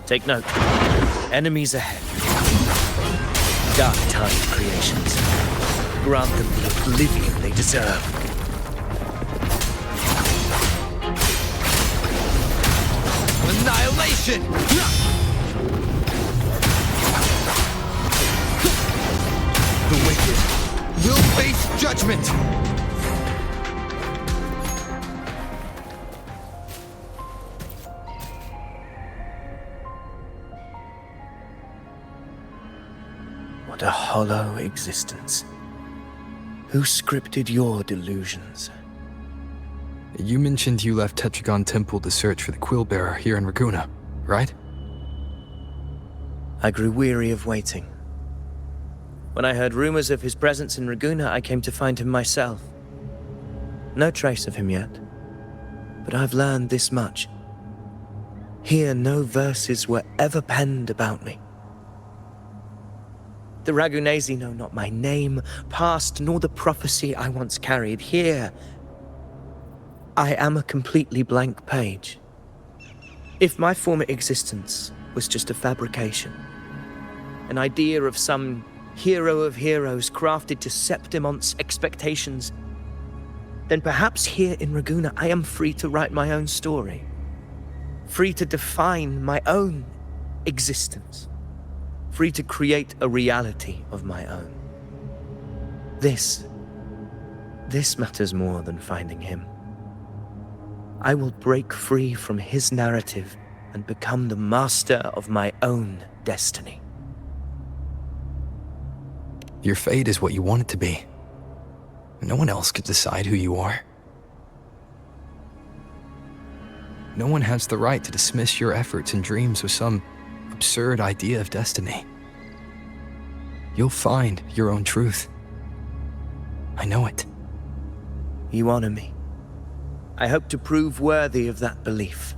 Take note. Enemies ahead. Dark-tongued creations. Grant them the oblivion they deserve. Annihilation! The wicked will face judgment! What a hollow existence. Who scripted your delusions? You mentioned you left Tetragon Temple to search for the Quill Bearer here in Raguna, right? I grew weary of waiting. When I heard rumors of his presence in Raguna, I came to find him myself. No trace of him yet, but I've learned this much. Here, no verses were ever penned about me. The Ragunesi know not my name, past, nor the prophecy I once carried. Here, I am a completely blank page. If my former existence was just a fabrication, an idea of some hero of heroes crafted to Septimont's expectations, then perhaps here in Raguna I am free to write my own story, free to define my own existence, free to create a reality of my own. This matters more than finding him. I will break free from his narrative and become the master of my own destiny. Your fate is what you want it to be. No one else could decide who you are. No one has the right to dismiss your efforts and dreams with some absurd idea of destiny. You'll find your own truth. I know it. You honor me. I hope to prove worthy of that belief.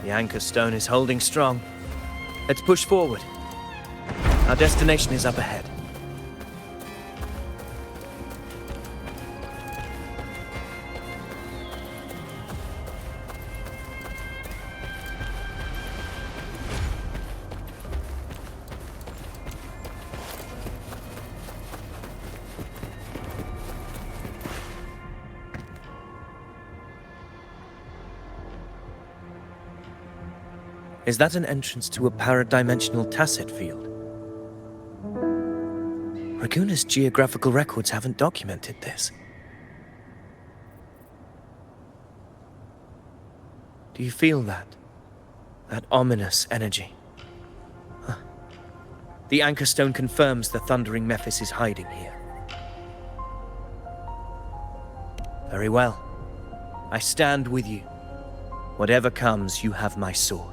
The anchor stone is holding strong. Let's push forward. Our destination is up ahead. Is that an entrance to a paradimensional tacit field? Raguna's geographical records haven't documented this. Do you feel that? That ominous energy? Huh. The anchor stone confirms the thundering Mephis is hiding here. Very well. I stand with you. Whatever comes, you have my sword.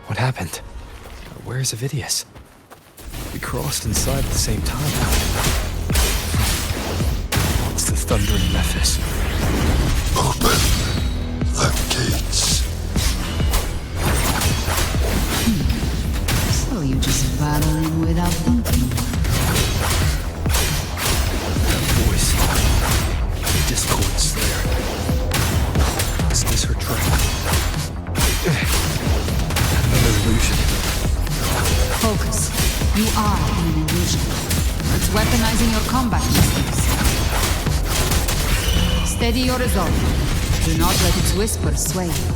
What happened? Where's Avidius? We crossed inside at the same time. It's the thundering Mephis. Open the gates. So you just battle in without thinking. That voice. Discord Slayer. Is this her trap? Another illusion. Focus. You are in an illusion. It's weaponizing your combat instincts. Steady your resolve. Do not let its whisper sway you.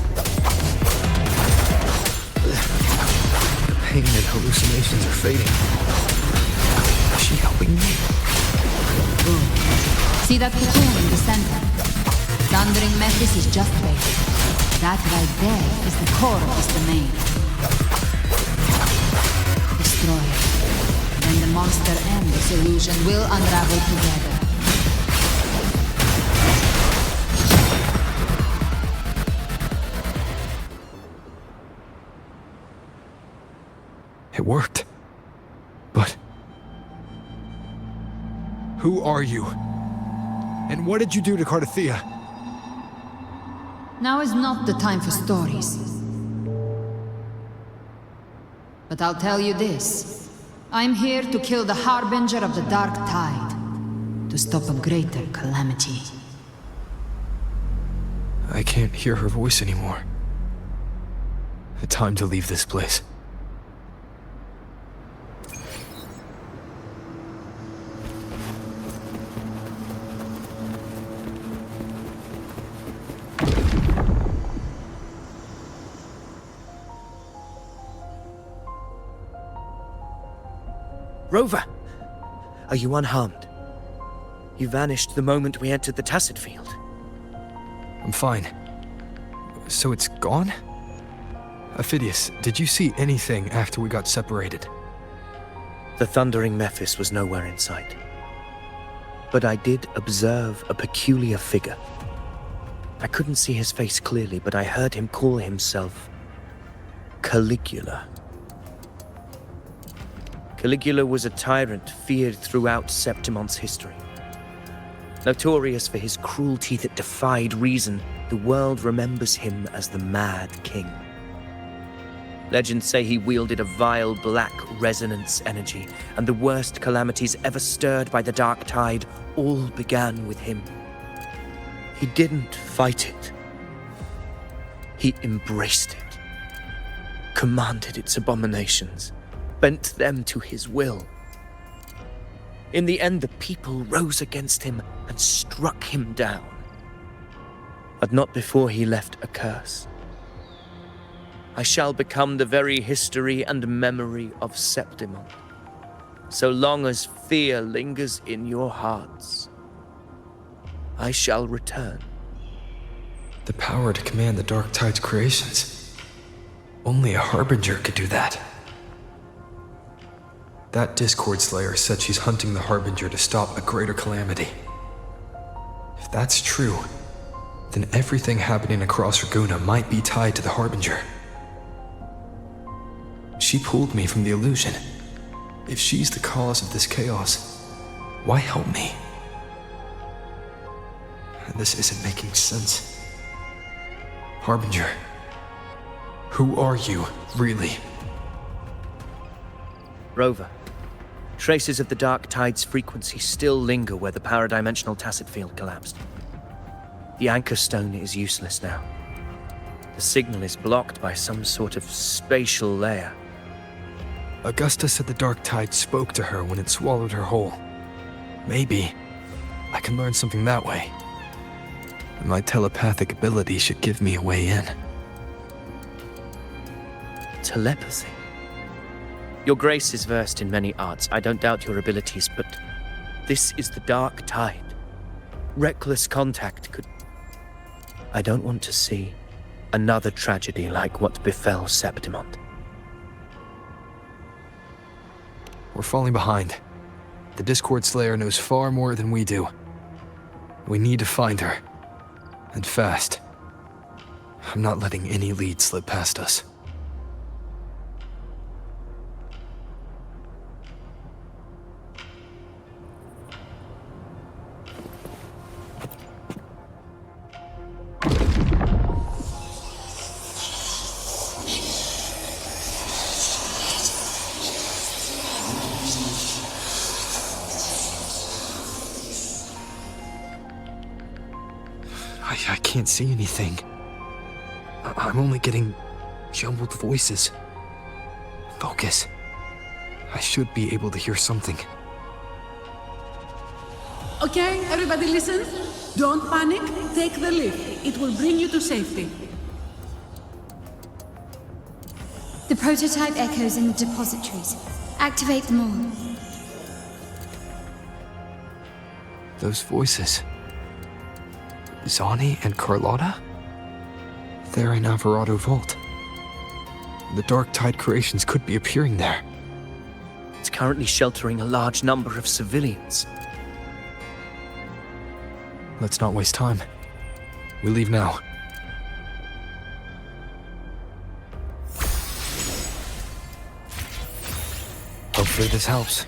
The pain and hallucinations are fading. Is she helping me? See that cocoon in the center? Thundering Mephis is just bait. That right there is the core of this domain. Destroy it. Then the monster and this illusion will unravel together. It worked. But... Who are you? And what did you do to Cardathea? Now is not the time for stories. But I'll tell you this. I'm here to kill the Harbinger of the Dark Tide. To stop a greater calamity. I can't hear her voice anymore. Time to leave this place. Rover! Are you unharmed? You vanished the moment we entered the Tacit Field. I'm fine. So it's gone? Ophidius, did you see anything after we got separated? The thundering Mephis was nowhere in sight. But I did observe a peculiar figure. I couldn't see his face clearly, but I heard him call himself Caligula. Caligula was a tyrant feared throughout Septimon's history. Notorious for his cruelty that defied reason, the world remembers him as the Mad King. Legends say he wielded a vile black resonance energy, and the worst calamities ever stirred by the Dark Tide all began with him. He didn't fight it. He embraced it, commanded its abominations, bent them to his will. In the end, the people rose against him and struck him down. But not before he left a curse. I shall become the very history and memory of Septimon, so long as fear lingers in your hearts. I shall return. The power to command the Dark Tide's creations. Only a Harbinger could do that. That Discord Slayer said she's hunting the Harbinger to stop a greater calamity. If that's true, then everything happening across Raguna might be tied to the Harbinger. She pulled me from the illusion. If she's the cause of this chaos, why help me? This isn't making sense. Harbinger, who are you, really? Rover, traces of the Dark Tide's frequency still linger where the paradimensional Tacit Field collapsed. The Anchor Stone is useless now. The signal is blocked by some sort of spatial layer. Augusta said the Dark Tide spoke to her when it swallowed her whole. Maybe I can learn something that way. My telepathic ability should give me a way in. Telepathy? Your grace is versed in many arts. I don't doubt your abilities, but this is the Dark Tide. Reckless contact could... I don't want to see another tragedy like what befell Septimon. We're falling behind. The Discord Slayer knows far more than we do. We need to find her. And fast. I'm not letting any lead slip past us. I can't see anything. I'm only getting jumbled voices. Focus. I should be able to hear something. Okay, everybody listen. Don't panic. Take the lift. It will bring you to safety. The prototype echoes in the depositories. Activate them all. Those voices. Zani and Carlotta? They're in Alvarado Vault. The Dark Tide creations could be appearing there. It's currently sheltering a large number of civilians. Let's not waste time. We leave now. Hopefully this helps.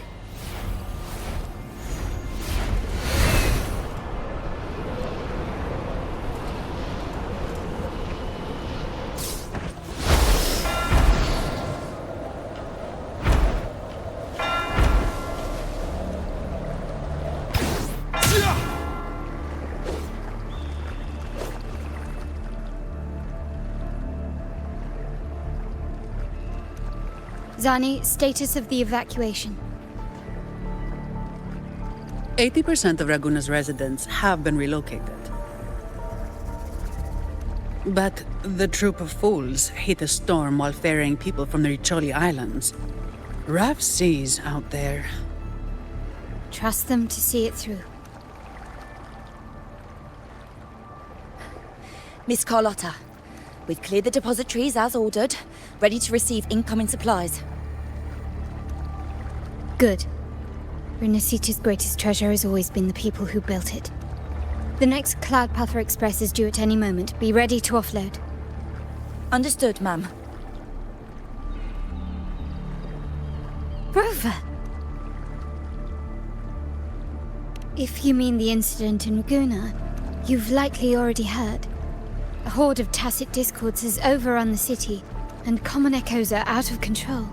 Zani, status of the evacuation. 80% of Raguna's residents have been relocated. But the troop of fools hit a storm while ferrying people from the Riccioli Islands. Rough seas out there. Trust them to see it through. Miss Carlotta, we've cleared the depositories as ordered, ready to receive incoming supplies. Good. Rinascita's greatest treasure has always been the people who built it. The next Cloudpather Express is due at any moment. Be ready to offload. Understood, ma'am. Rover! If you mean the incident in Raguna, you've likely already heard. A horde of tacit discords has overrun the city, and common echoes are out of control.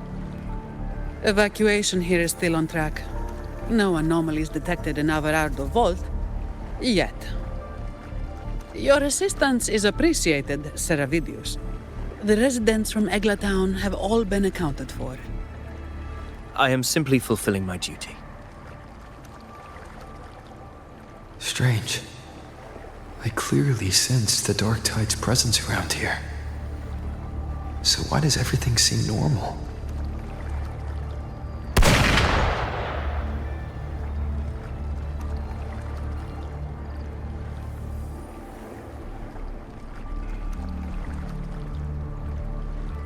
Evacuation here is still on track. No anomalies detected in Alvarado Vault. Yet. Your assistance is appreciated, Seravidius. The residents from Egla Town have all been accounted for. I am simply fulfilling my duty. Strange. I clearly sensed the Dark Tide's presence around here. So why does everything seem normal?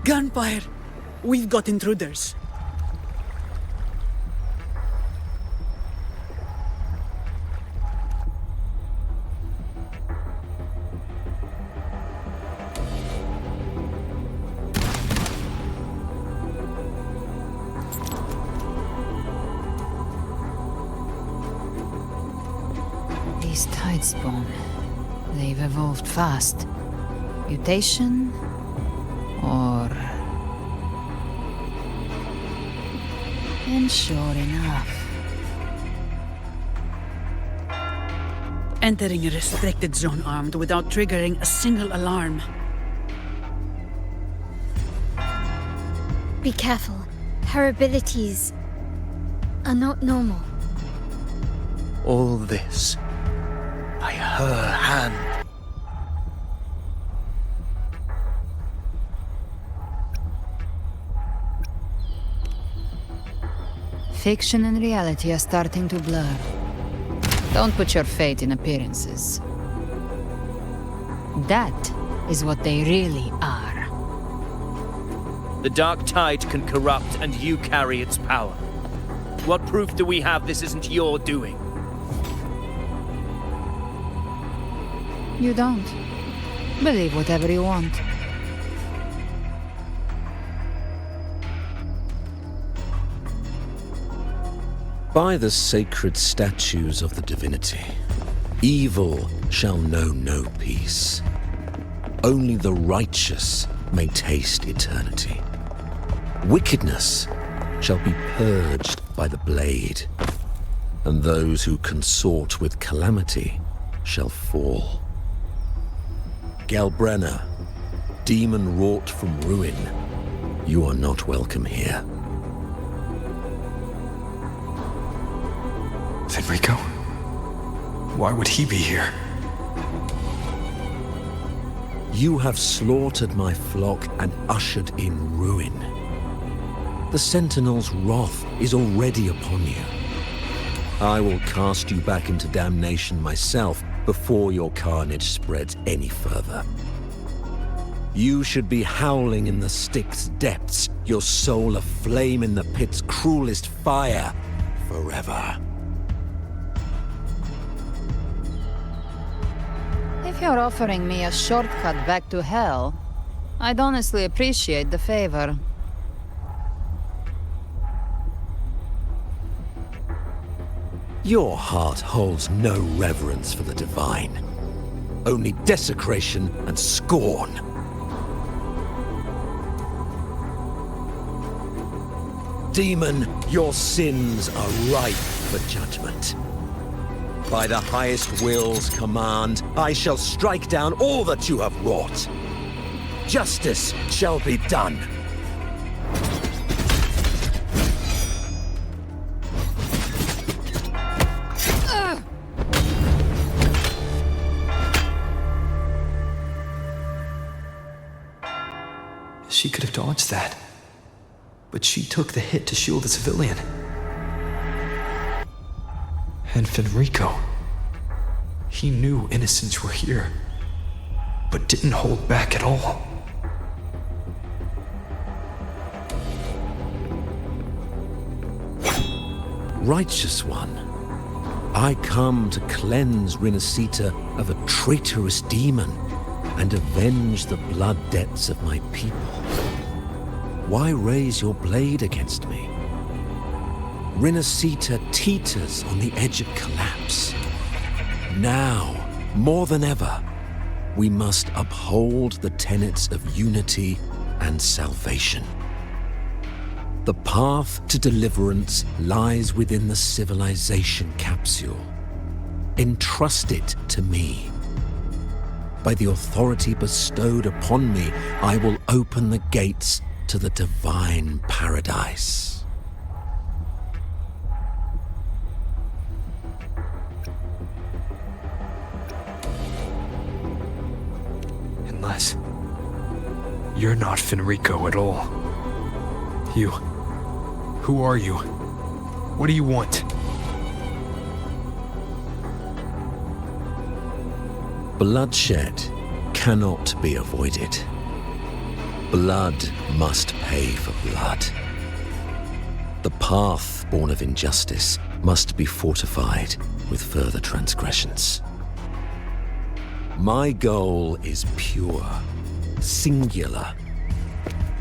Gunfire! We've got intruders. These tide spawn. They've evolved fast. Mutation? Or... And sure enough. Entering a restricted zone armed without triggering a single alarm. Be careful. Her abilities are not normal. All this by her hand. Fiction and reality are starting to blur. Don't put your faith in appearances. That is what they really are. The Dark Tide can corrupt, and you carry its power. What proof do we have this isn't your doing? You don't. Believe whatever you want. By the sacred statues of the divinity, evil shall know no peace. Only the righteous may taste eternity. Wickedness shall be purged by the blade, and those who consort with calamity shall fall. Galbrenna, demon wrought from ruin, you are not welcome here. Enrico? Why would he be here? You have slaughtered my flock and ushered in ruin. The Sentinel's wrath is already upon you. I will cast you back into damnation myself before your carnage spreads any further. You should be howling in the Styx's depths, your soul aflame in the pit's cruelest fire, forever. If you're offering me a shortcut back to hell, I'd honestly appreciate the favor. Your heart holds no reverence for the divine, only desecration and scorn. Demon, your sins are ripe for judgment. By the highest will's command, I shall strike down all that you have wrought. Justice shall be done. She could have dodged that. But she took the hit to shield a civilian. And Fenrico. He knew innocents were here, but didn't hold back at all. Righteous One, I come to cleanse Rinascita of a traitorous demon and avenge the blood debts of my people. Why raise your blade against me? Rinascita teeters on the edge of collapse. Now, more than ever, we must uphold the tenets of unity and salvation. The path to deliverance lies within the civilization capsule. Entrust it to me. By the authority bestowed upon me, I will open the gates to the divine paradise. Unless you're not Fenrico at all. Who are you? What do you want? Bloodshed cannot be avoided. Blood must pay for blood. The path born of injustice must be fortified with further transgressions. My goal is pure, singular.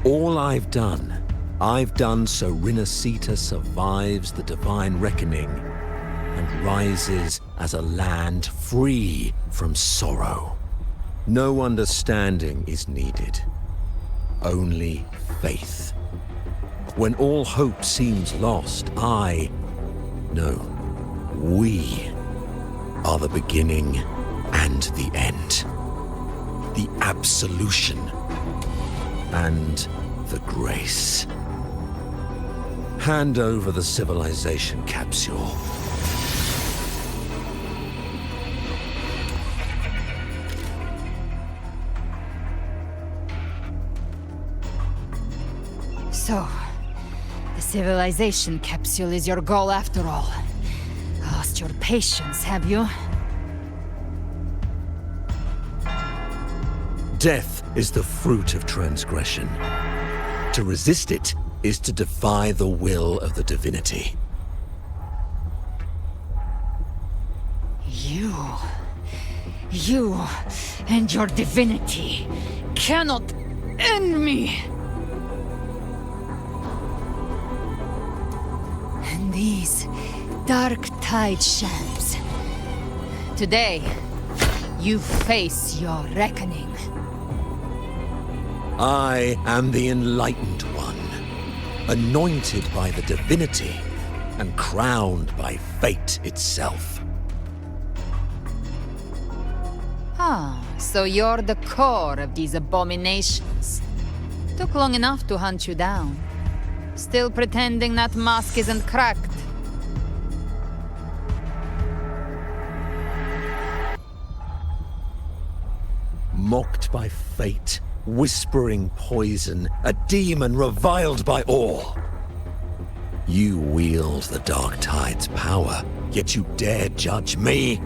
All I've done so Rinascita survives the divine reckoning and rises as a land free from sorrow. No understanding is needed, only faith. When all hope seems lost, we are the beginning and the end. The absolution and the grace. Hand over the civilization capsule. So, the civilization capsule is your goal after all. Lost your patience, have you? Death is the fruit of transgression. To resist it is to defy the will of the divinity. You and your divinity cannot end me! And these dark tide shams. Today, you face your reckoning. I am the Enlightened One, anointed by the divinity and crowned by fate itself. So you're the core of these abominations. Took long enough to hunt you down. Still pretending that mask isn't cracked. Mocked by fate, whispering poison, a demon reviled by all. You wield the Dark Tide's power, yet you dare judge me?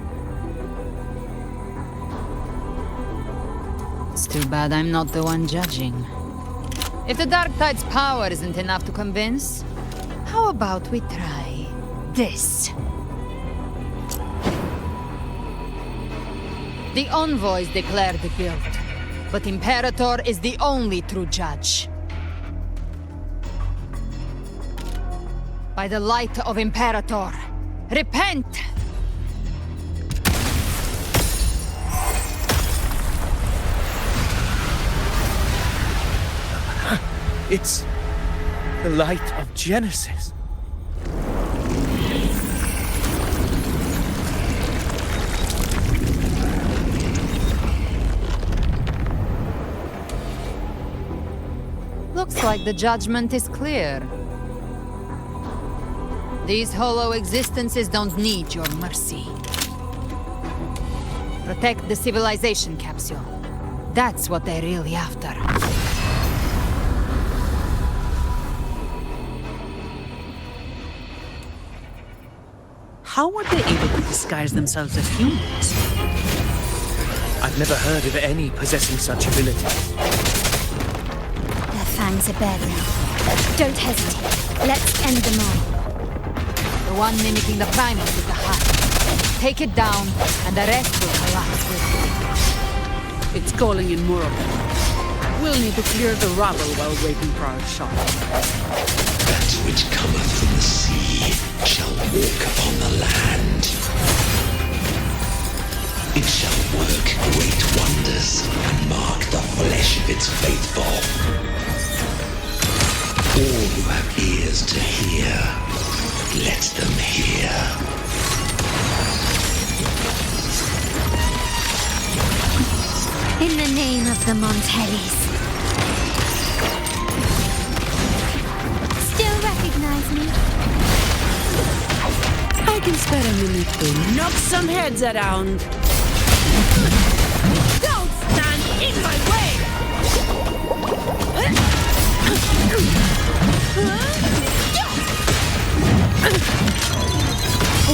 It's too bad I'm not the one judging. If the Dark Tide's power isn't enough to convince, how about we try this? The envoys declare the guilt, but Imperator is the only true judge. By the light of Imperator, repent! It's the light of Genesis. Looks like the judgment is clear. These hollow existences don't need your mercy. Protect the civilization capsule. That's what they're really after. How were they able to disguise themselves as humans? I've never heard of any possessing such abilities. Their fangs are bare now. Don't hesitate. Let's end them all. The one mimicking the primates is the heart. Take it down, and the rest will collapse with it. It's calling in more of them. We'll need to clear the rubble while waiting for our shot. That which cometh from the sea shall walk upon the land. It shall work great wonders and mark the flesh of its faithful. All who have ears to hear, let them hear. In the name of the Montellis. Still recognize me? I can spare a minute to knock some heads around. Don't stand in my way!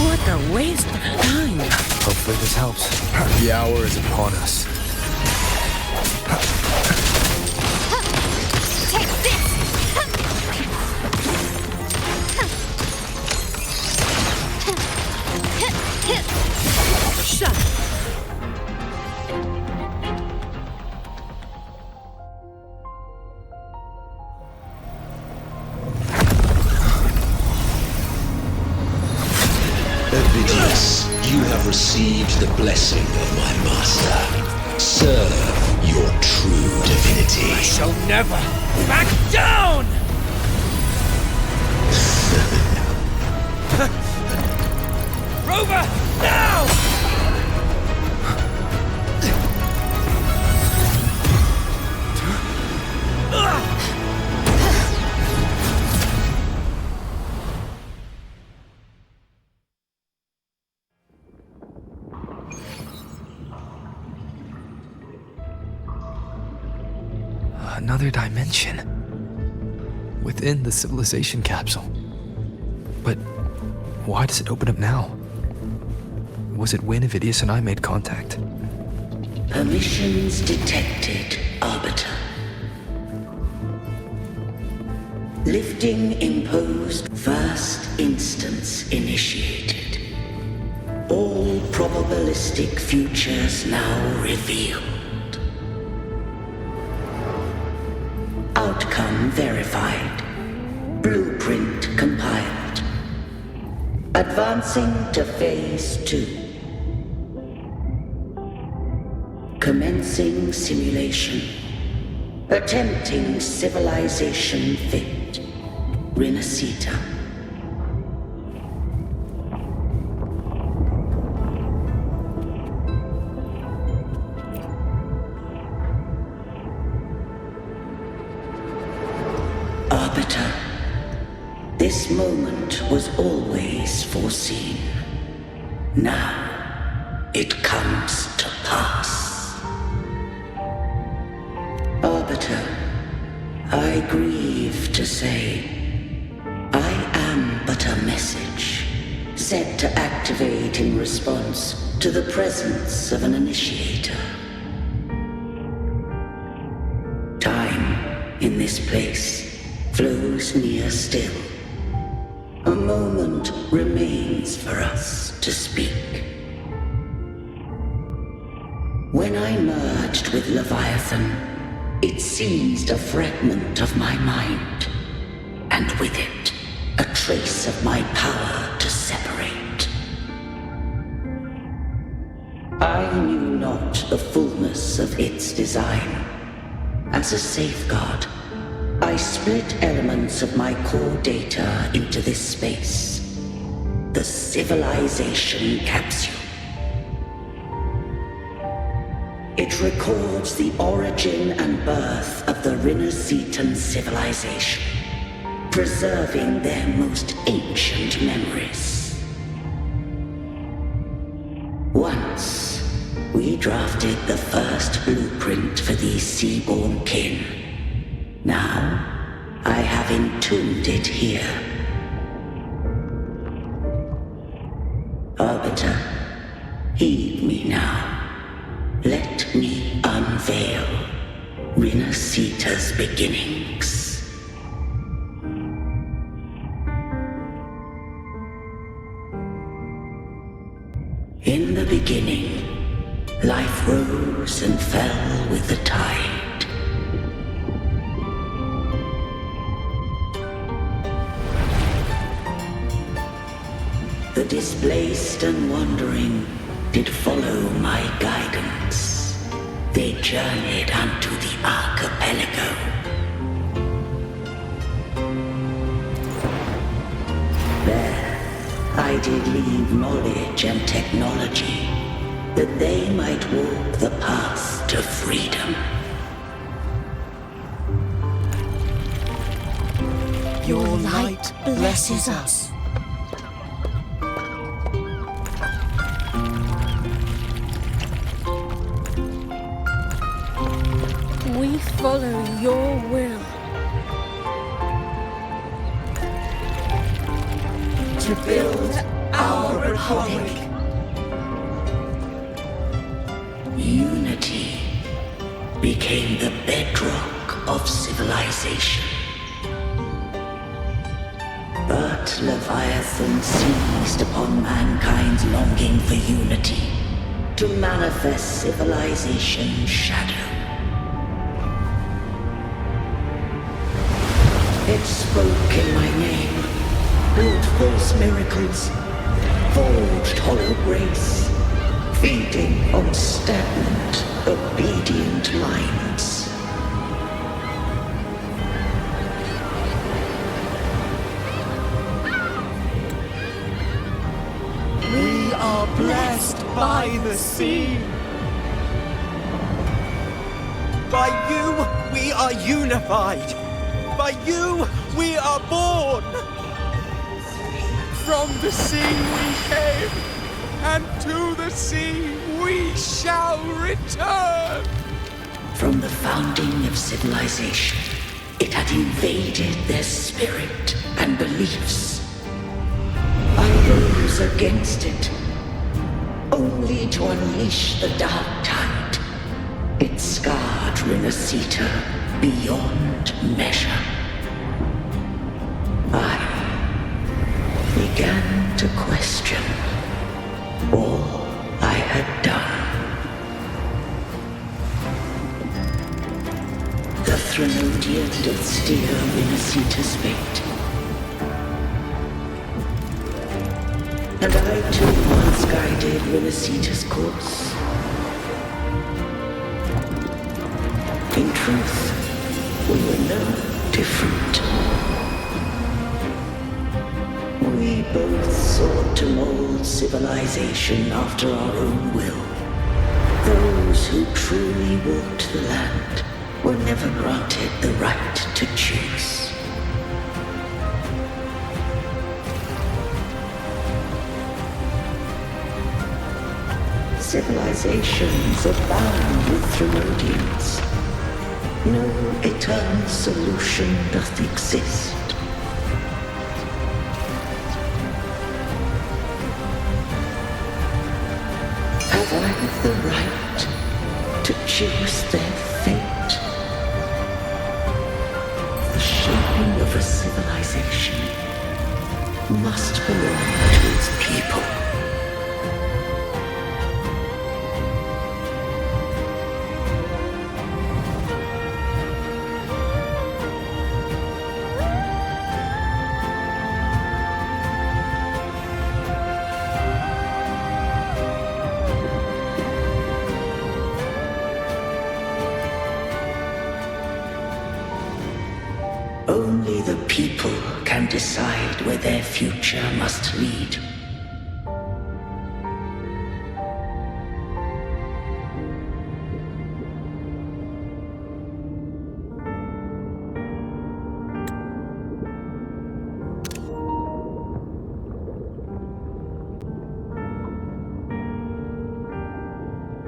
What a waste of time. Hopefully this helps. The hour is upon us. Take this! Shut. Ovidius, you have received the blessing of my master. Serve your true divinity. I shall never back down! Rover, now! Another dimension. Within the civilization capsule. But why does it open up now? Was it when Ovidius and I made contact? Permissions detected, Arbiter. Lifting imposed. First instance initiated. All probabilistic futures now revealed. Outcome verified. Blueprint compiled. Advancing to Phase 2. Commencing simulation. Attempting civilization fit. Rinascita. Arbiter, this moment was always foreseen. Now, it comes to pass. Arbiter, I grieve to say, I am but a message, set to activate in response to the presence of an initiator. this place flows near still. A moment remains for us to speak. When I merged with Leviathan, it seized a fragment of my mind, and with it, a trace of my power to separate. I knew not the fullness of its design. As a safeguard, I split elements of my core data into this space, the civilization capsule. It records the origin and birth of the Rinascitan civilization, preserving their most ancient memories. Once, we drafted the first blueprint for these seaborn kin. Now, I have entombed it here. Arbiter, heed me now. Let me unveil Rinascita's beginnings. In the beginning, life rose and fell with the tide. The displaced and wandering did follow my guidance. They journeyed unto the archipelago. There, I did leave knowledge and technology, that they might walk the path to freedom. Your light blesses us. We follow your will. To build our republic. Unity became the bedrock of civilization. But Leviathan seized upon mankind's longing for unity to manifest civilization's shadow. It spoke in my name, built false miracles, forged hollow grace, feeding on stagnant, obedient minds. We are blessed by the sea. By you, we are unified. By you, we are born! From the sea we came, and to the sea we shall return! From the founding of civilization, it had invaded their spirit and beliefs. I rose against it, only to unleash the dark tide. It scarred Rinascita beyond measure. I began to question all I had done. The Threnodian did steer Rinascita's fate. And I too once guided Rinascita's course. In truth, we were no different. We both sought to mold civilization after our own will. Those who truly walked the land were never granted the right to choose. Civilizations abound with Threnodians. No eternal solution doth exist. Have I the right to choose their fate? of a civilization must belong to its people. Only the people can decide where their future must lead.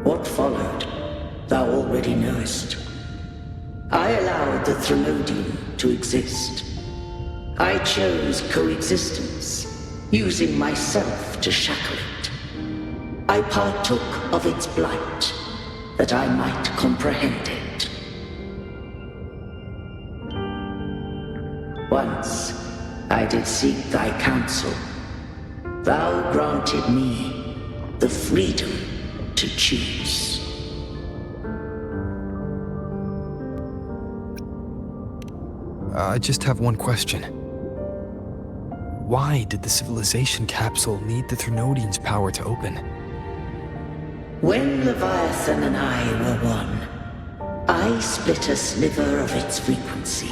What followed, thou already knowest. I allowed the Threnodian to exist. I chose coexistence, using myself to shackle it. I partook of its blight, that I might comprehend it. Once I did seek thy counsel. Thou granted me the freedom to choose. I just have one question. Why did the civilization capsule need the Threnodian's power to open? When Leviathan and I were one, I split a sliver of its frequency.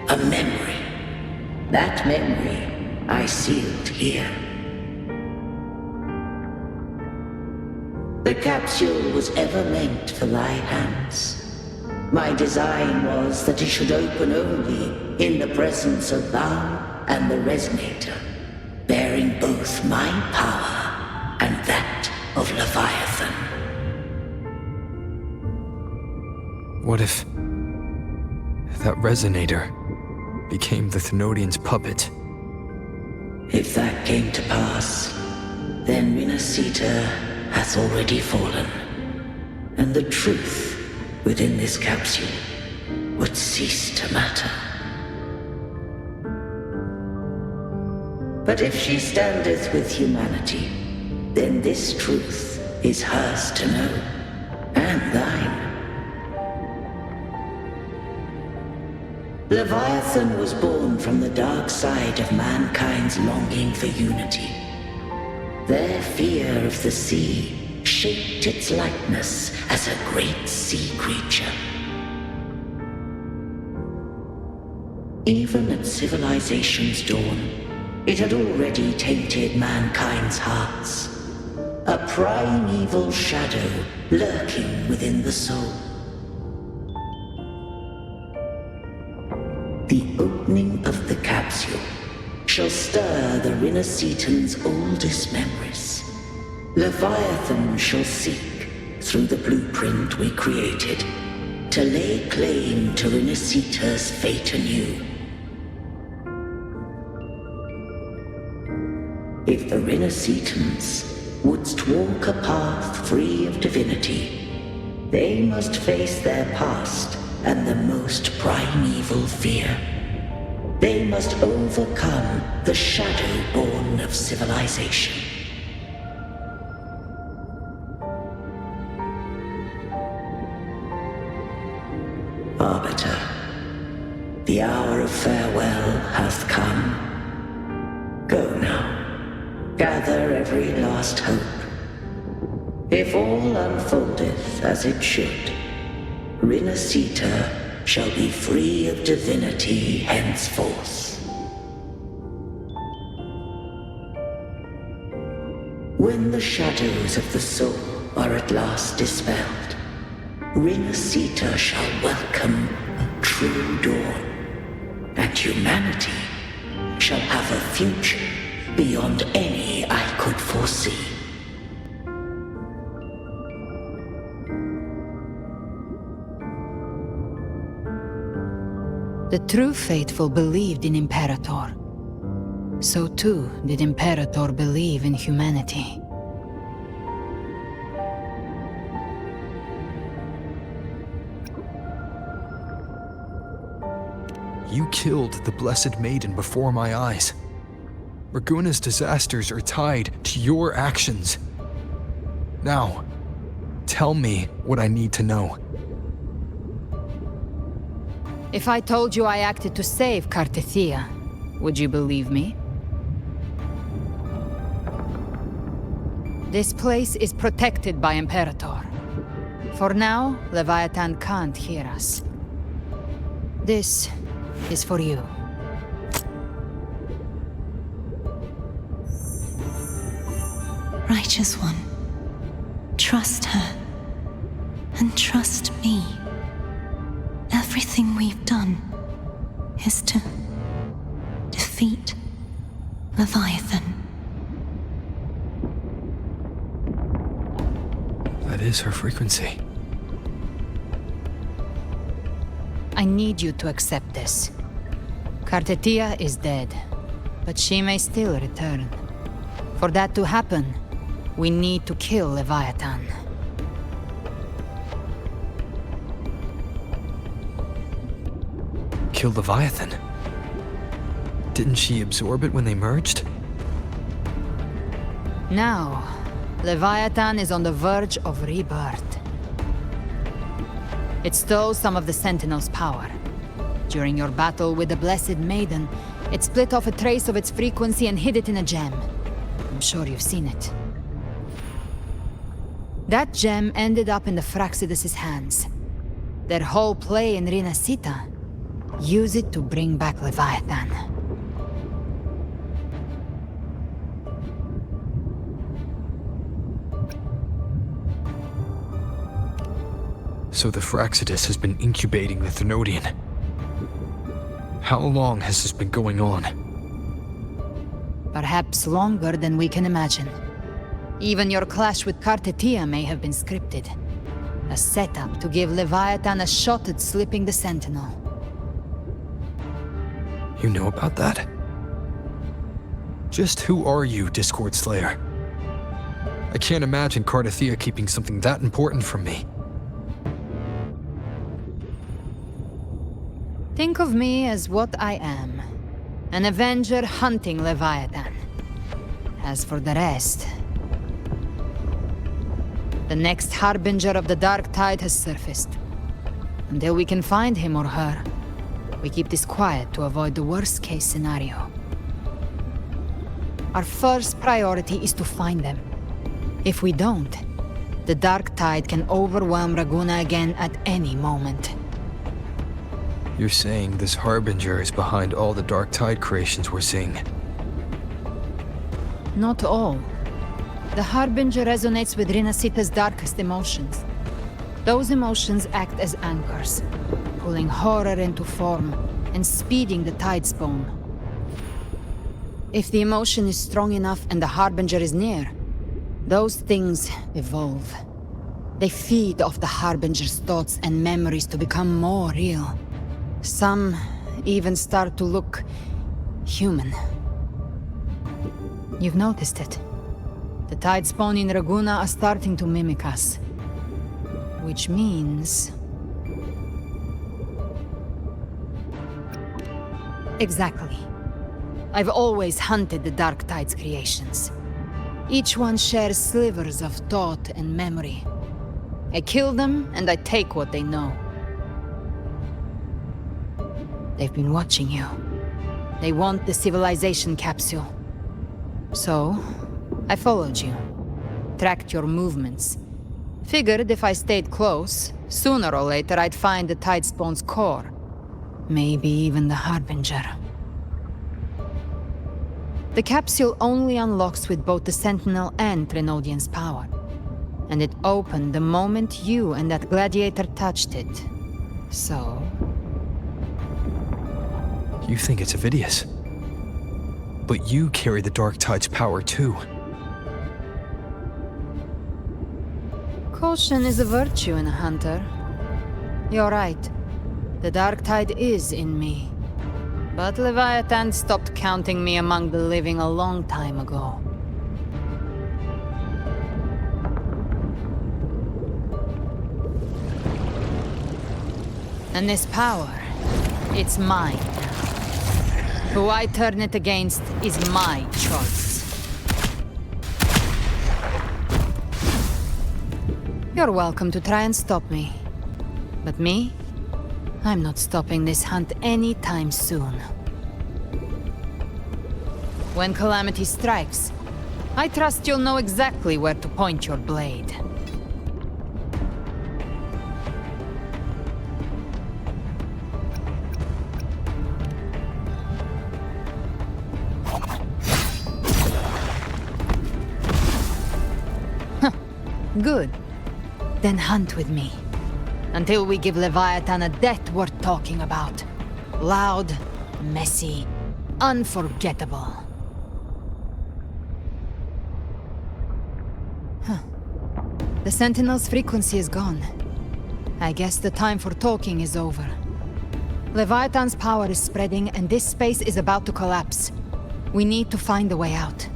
A memory. That memory I sealed here. The capsule was ever meant for thy hands. My design was that it should open only in the presence of thou and the Resonator, bearing both my power and that of Leviathan. What if that Resonator became the Threnodian's puppet? If that came to pass, then Rinascita hath already fallen, and the truth within this capsule would cease to matter. But if she standeth with humanity, then this truth is hers to know, and thine. Leviathan was born from the dark side of mankind's longing for unity. Their fear of the sea shaped its likeness as a great sea creature. Even at civilization's dawn, it had already tainted mankind's hearts. A primeval shadow lurking within the soul. The opening of the capsule shall stir the Rinascitan's oldest memories. Leviathan shall seek, through the blueprint we created, to lay claim to Rinascita's fate anew. If the Rinascitans wouldst walk a path free of divinity, they must face their past and the most primeval fear. They must overcome the shadow born of civilization. Arbiter, the hour of farewell hath come. Go now. Gather every last hope. If all unfoldeth as it should, Rinascita shall be free of divinity henceforth. When the shadows of the soul are at last dispelled, Rinascita shall welcome a true dawn, and humanity shall have a future beyond any I could foresee. The true faithful believed in Imperator. So too did Imperator believe in humanity. You killed the Blessed Maiden before my eyes. Raguna's disasters are tied to your actions. Now, tell me what I need to know. If I told you I acted to save Cartethia, would you believe me? This place is protected by Imperator. For now, Leviathan can't hear us. This is for you. Righteous One, trust her, and trust me. Everything we've done is to defeat Leviathan. That is her frequency. I need you to accept this. Cartethia is dead, but she may still return. For that to happen, we need to kill Leviathan. Kill Leviathan? Didn't she absorb it when they merged? Now, Leviathan is on the verge of rebirth. It stole some of the Sentinel's power. During your battle with the Blessed Maiden, it split off a trace of its frequency and hid it in a gem. I'm sure you've seen it. That gem ended up in the Fraxidus' hands. Their whole play in Rinascita. Use it to bring back Leviathan. So the Fraxidus has been incubating the Thenodian. How long has this been going on? Perhaps longer than we can imagine. Even your clash with Cartethia may have been scripted. A setup to give Leviathan a shot at slipping the Sentinel. You know about that? Just who are you, Discord Slayer? I can't imagine Cartethia keeping something that important from me. Think of me as what I am. An Avenger hunting Leviathan. As for the rest... The next Harbinger of the Dark Tide has surfaced. Until we can find him or her, we keep this quiet to avoid the worst-case scenario. Our first priority is to find them. If we don't, the Dark Tide can overwhelm Raguna again at any moment. You're saying this Harbinger is behind all the Dark Tide creations we're seeing? Not all. The Harbinger resonates with Rinascita's darkest emotions. Those emotions act as anchors, pulling horror into form and speeding the Tidespawn. If the emotion is strong enough and the Harbinger is near, those things evolve. They feed off the Harbinger's thoughts and memories to become more real. Some even start to look human. You've noticed it. The Tidespawn in Raguna are starting to mimic us. Which means... Exactly. I've always hunted the Dark Tide's creations. Each one shares slivers of thought and memory. I kill them, and I take what they know. They've been watching you. They want the civilization capsule. So, I followed you. Tracked your movements. Figured if I stayed close, sooner or later I'd find the Tidespawn's core. Maybe even the Harbinger. The capsule only unlocks with both the Sentinel and Trinodian's power. And it opened the moment you and that gladiator touched it. So... You think it's Avidius. But you carry the Dark Tide's power too. Caution is a virtue in a hunter. You're right. The Dark Tide is in me. But Leviathan stopped counting me among the living a long time ago. And this power, It's mine. Who I turn it against is my choice. You're welcome to try and stop me. But me? I'm not stopping this hunt anytime soon. When calamity strikes, I trust you'll know exactly where to point your blade. Good. Then hunt with me. Until we give Leviathan a death worth talking about. Loud, messy, unforgettable. The Sentinel's frequency is gone. I guess the time for talking is over. Leviathan's power is spreading and this space is about to collapse. We need to find a way out.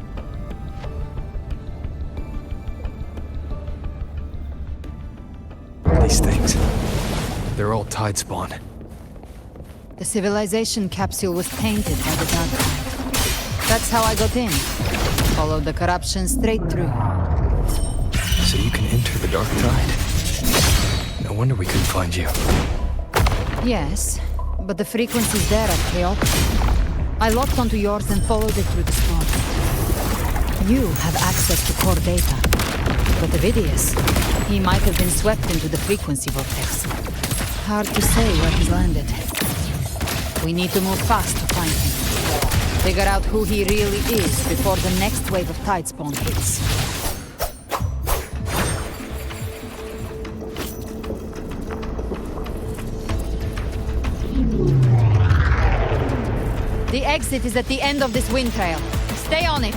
These things. They're all tide spawn. The civilization capsule was tainted by the dark tide. That's how I got in. Followed the corruption straight through. So you can enter the dark tide. No wonder we couldn't find you. Yes, but the frequencies there are chaotic. I locked onto yours and followed it through the storm. You have access to core data. But Avidius, he might have been swept into the frequency vortex. Hard to say where he's landed. We need to move fast to find him. Figure out who he really is before the next wave of tide spawn hits. The exit is at the end of this wind trail. Stay on it.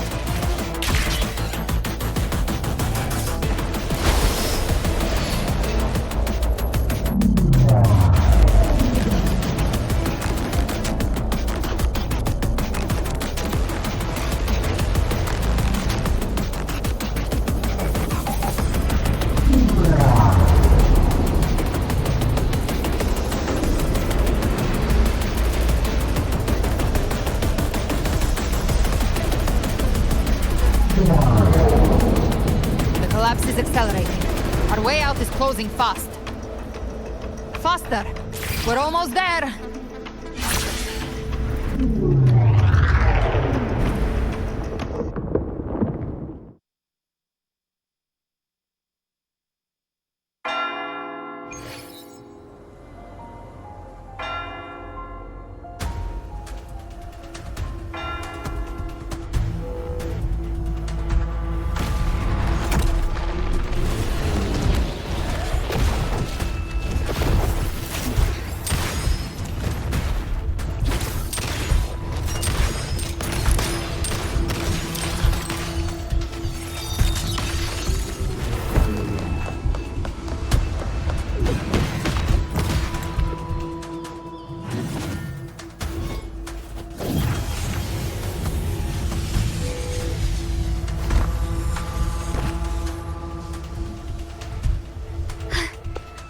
Closing fast. Faster! We're almost there!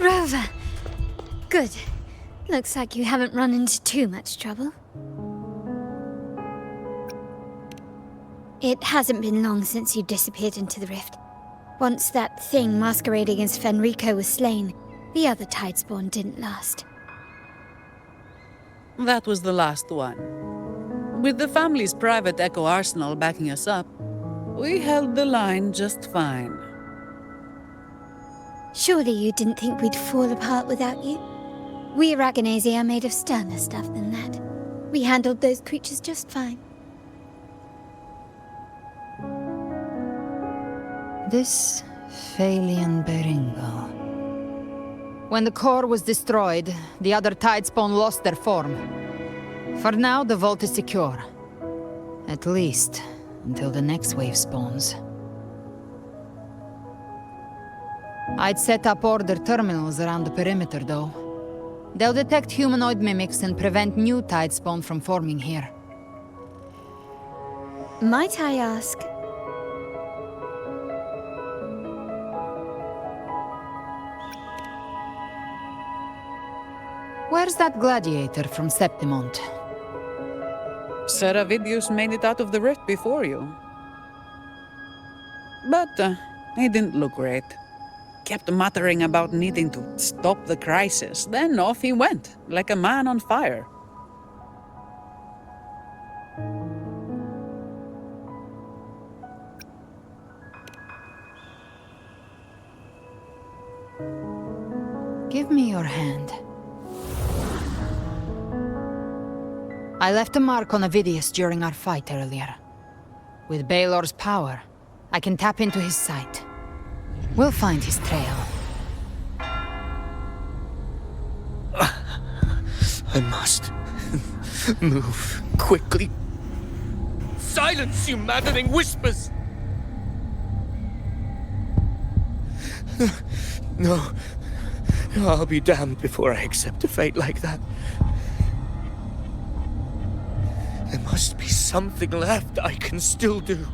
Rover! Good. Looks like you haven't run into too much trouble. It hasn't been long since you disappeared into the rift. Once that thing masquerading as Fenrico was slain, the other Tidespawn didn't last. That was the last one. With the family's private Echo arsenal backing us up, we held the line just fine. Surely you didn't think we'd fall apart without you? We Aragonese are made of sterner stuff than that. We handled those creatures just fine. This Phalian Beringo. When the core was destroyed, the other Tidespawn lost their form. For now, the vault is secure. At least, until the next wave spawns. I'd set up order terminals around the perimeter, though. They'll detect humanoid mimics and prevent new Tidespawn from forming here. Might I ask? Where's that gladiator from Septimont? Seravidius made it out of the rift before you. But he didn't look great. Kept muttering about needing to stop the crisis. Then off he went, like a man on fire. Give me your hand. I left a mark on Avidius during our fight earlier. With Baelor's power, I can tap into his sight. We'll find his trail. I must move quickly. Silence, you maddening whispers! No. I'll be damned before I accept a fate like that. There must be something left I can still do.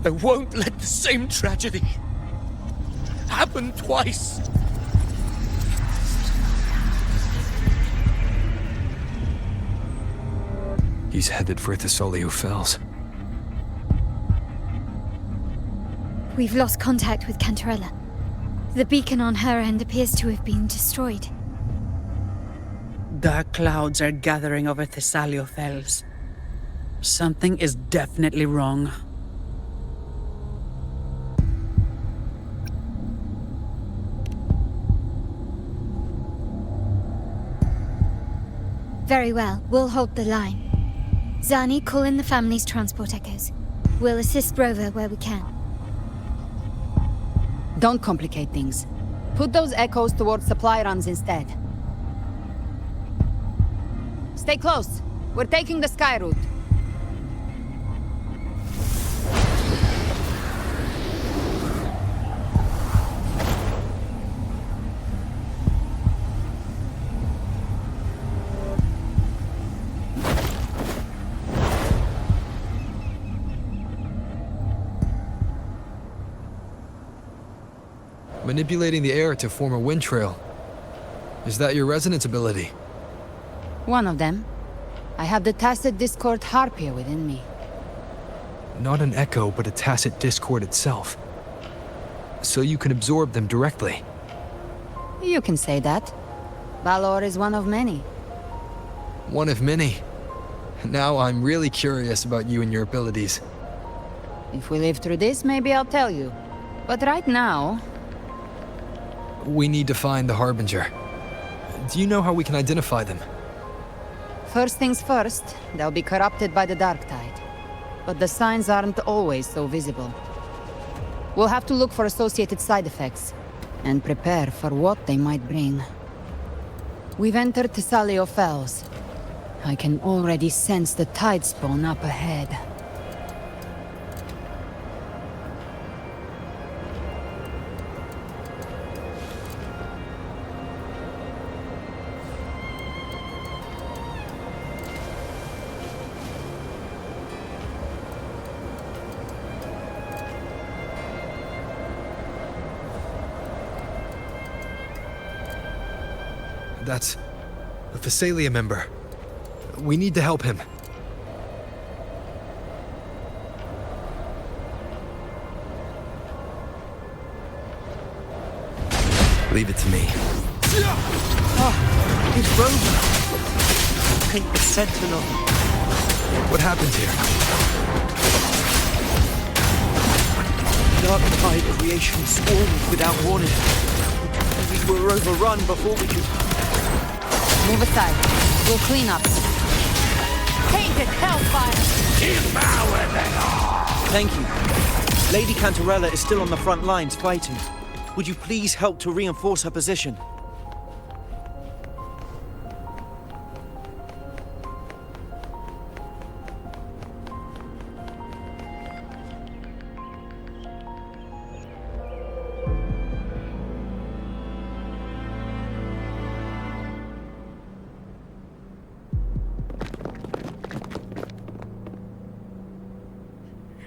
I won't let the same tragedy happen twice. He's headed for Thessalio Fells. We've lost contact with Cantarella. The beacon on her end appears to have been destroyed. Dark clouds are gathering over Thessalio Fells. Something is definitely wrong. Very well, we'll hold the line. Zani, call in the family's transport echoes. We'll assist Rover where we can. Don't complicate things. Put those echoes towards supply runs instead. Stay close. We're taking the sky route. Manipulating the air to form a wind trail. Is that your resonance ability? One of them. I have the tacit discord harpia within me. Not an echo, but a tacit discord itself. So you can absorb them directly. You can say that. Balor is one of many. One of many. Now I'm really curious about you and your abilities. If we live through this, maybe I'll tell you. But right now... We need to find the Harbinger. Do you know how we can identify them? First things first, they'll be corrupted by the dark tide. But the signs aren't always so visible. We'll have to look for associated side effects, and prepare for what they might bring. We've entered Thessalio Fells. I can already sense the tide spawn up ahead. That's a Thessalia member. We need to help him. Leave it to me. Oh, it's Rover. Paint the Sentinel. What happened here? Dark tide creation swarmed without warning. We were overrun before we could... Move aside. We'll clean up. Painted hellfire! Devour them! Thank you. Lady Cantarella is still on the front lines fighting. Would you please help to reinforce her position?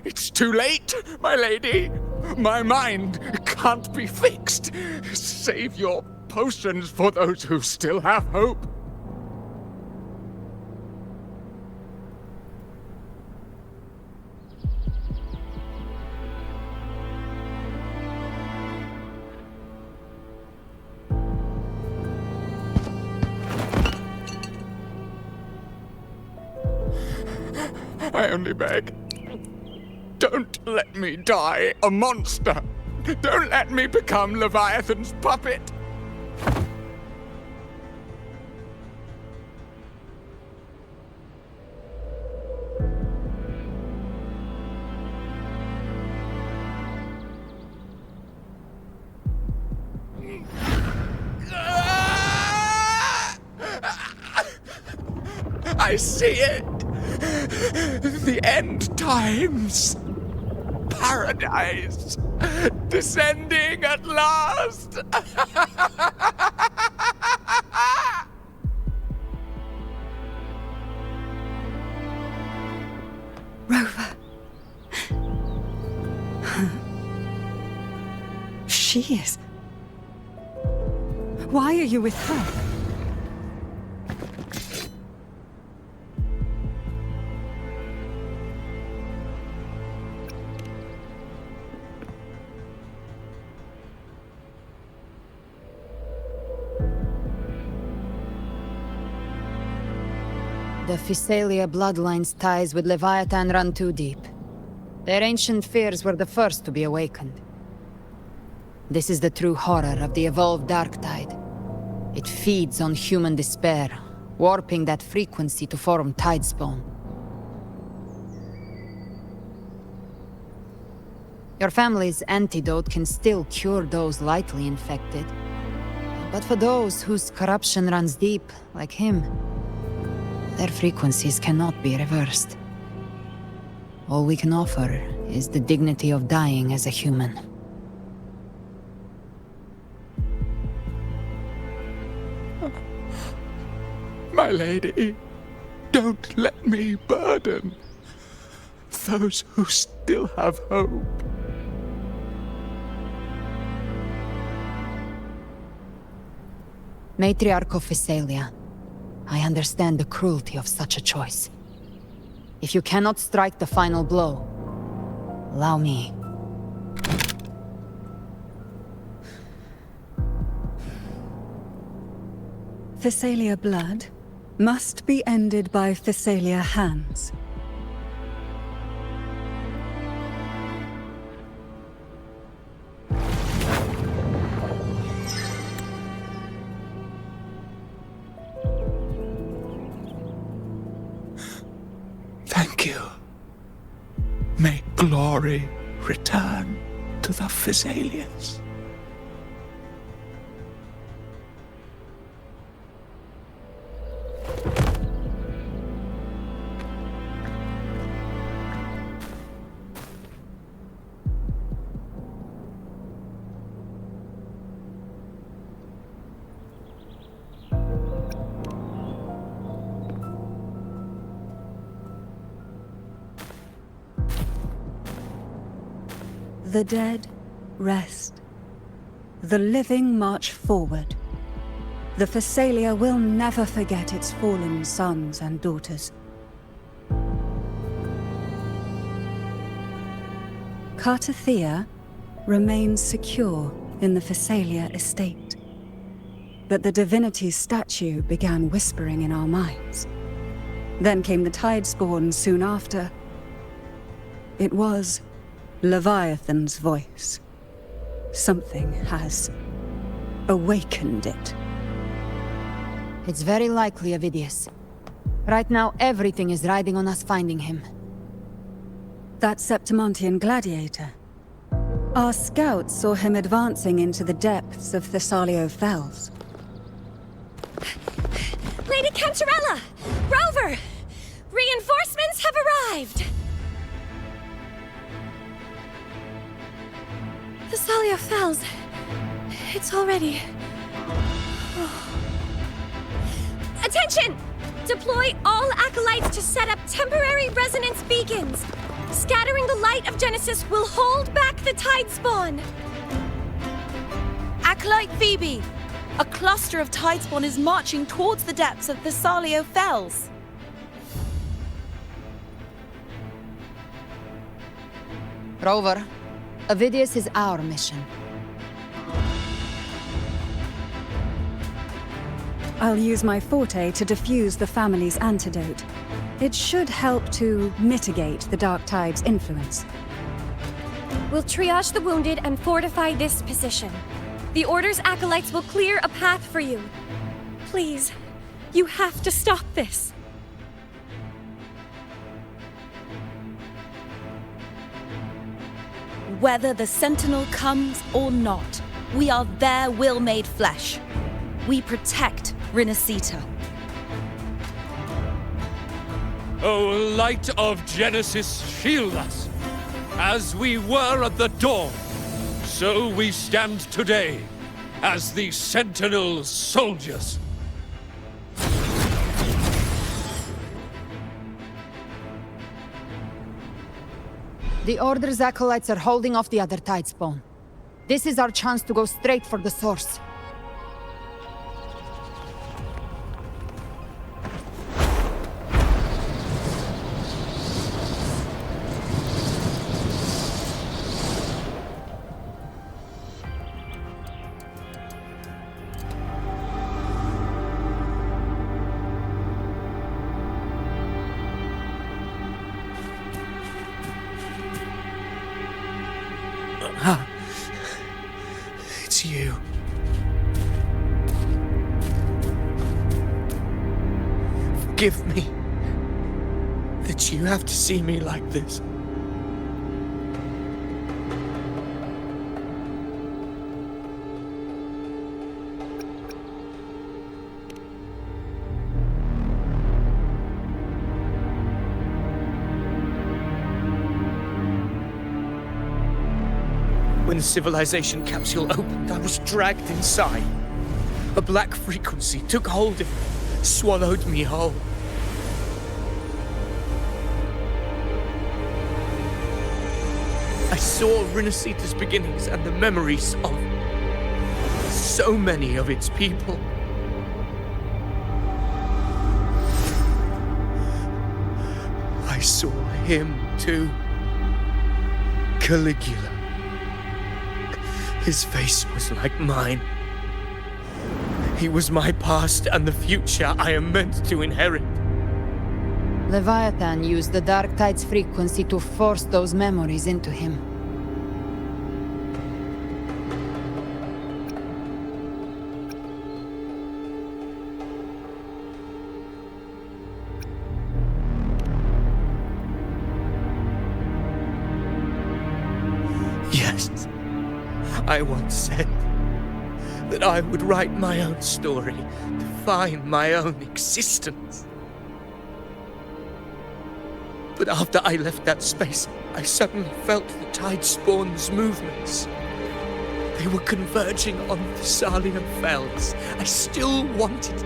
It's too late, my lady. My mind can't be fixed. Save your potions for those who still have hope. I only beg. Don't let me die a monster. Don't let me become Leviathan's puppet. I see it. The end times. Paradise. Descending at last. Rover. She is. Why are you with her? The Physalia bloodline's ties with Leviathan run too deep. Their ancient fears were the first to be awakened. This is the true horror of the evolved dark tide. It feeds on human despair, warping that frequency to form tidespawn. Your family's antidote can still cure those lightly infected. But for those whose corruption runs deep, like him, their frequencies cannot be reversed. All we can offer is the dignity of dying as a human. My lady, don't let me burden those who still have hope. Matriarch of Physalia, I understand the cruelty of such a choice. If you cannot strike the final blow, allow me. Physalia blood must be ended by Physalia hands. Thank you. May glory return to the Physalians. The dead rest. The living march forward. The Physalia will never forget its fallen sons and daughters. Cartathea remains secure in the Physalia estate. But the divinity's statue began whispering in our minds. Then came the Tidespawn soon after. It was Leviathan's voice. Something has awakened it. It's very likely, Avidius. Right now, everything is riding on us finding him. That Septimontian gladiator. Our scouts saw him advancing into the depths of Thessalio Fells. Lady Cantarella! Rover! Reinforcements have arrived! Thessalio Fells. It's already... Attention! Deploy all acolytes to set up temporary resonance beacons. Scattering the light of Genesis will hold back the tide spawn. Acolyte Phoebe! A cluster of tidespawn is marching towards the depths of Thessalio Fells. Rover, Avidius is our mission. I'll use my forte to defuse the family's antidote. It should help to mitigate the Dark Tide's influence. We'll triage the wounded and fortify this position. The Order's acolytes will clear a path for you. Please, you have to stop this. Whether the Sentinel comes or not, we are their will made flesh. We protect Rinascita. O light of Genesis, shield us! As we were at the dawn, so we stand today, as the Sentinel's soldiers. The Order's acolytes are holding off the other tidespawn. This is our chance to go straight for the source. It's you. Forgive me that you have to see me like this. When the civilization capsule opened, I was dragged inside. A black frequency took hold of me, swallowed me whole. I saw Rinascita's beginnings and the memories of so many of its people. I saw him too. Caligula. His face was like mine. He was my past and the future I am meant to inherit. Leviathan used the Dark Tide's frequency to force those memories into him. Yes. I once said that I would write my own story, define my own existence. But after I left that space, I suddenly felt the Tidespawn's movements. They were converging on the Thessalian Fells. I still wanted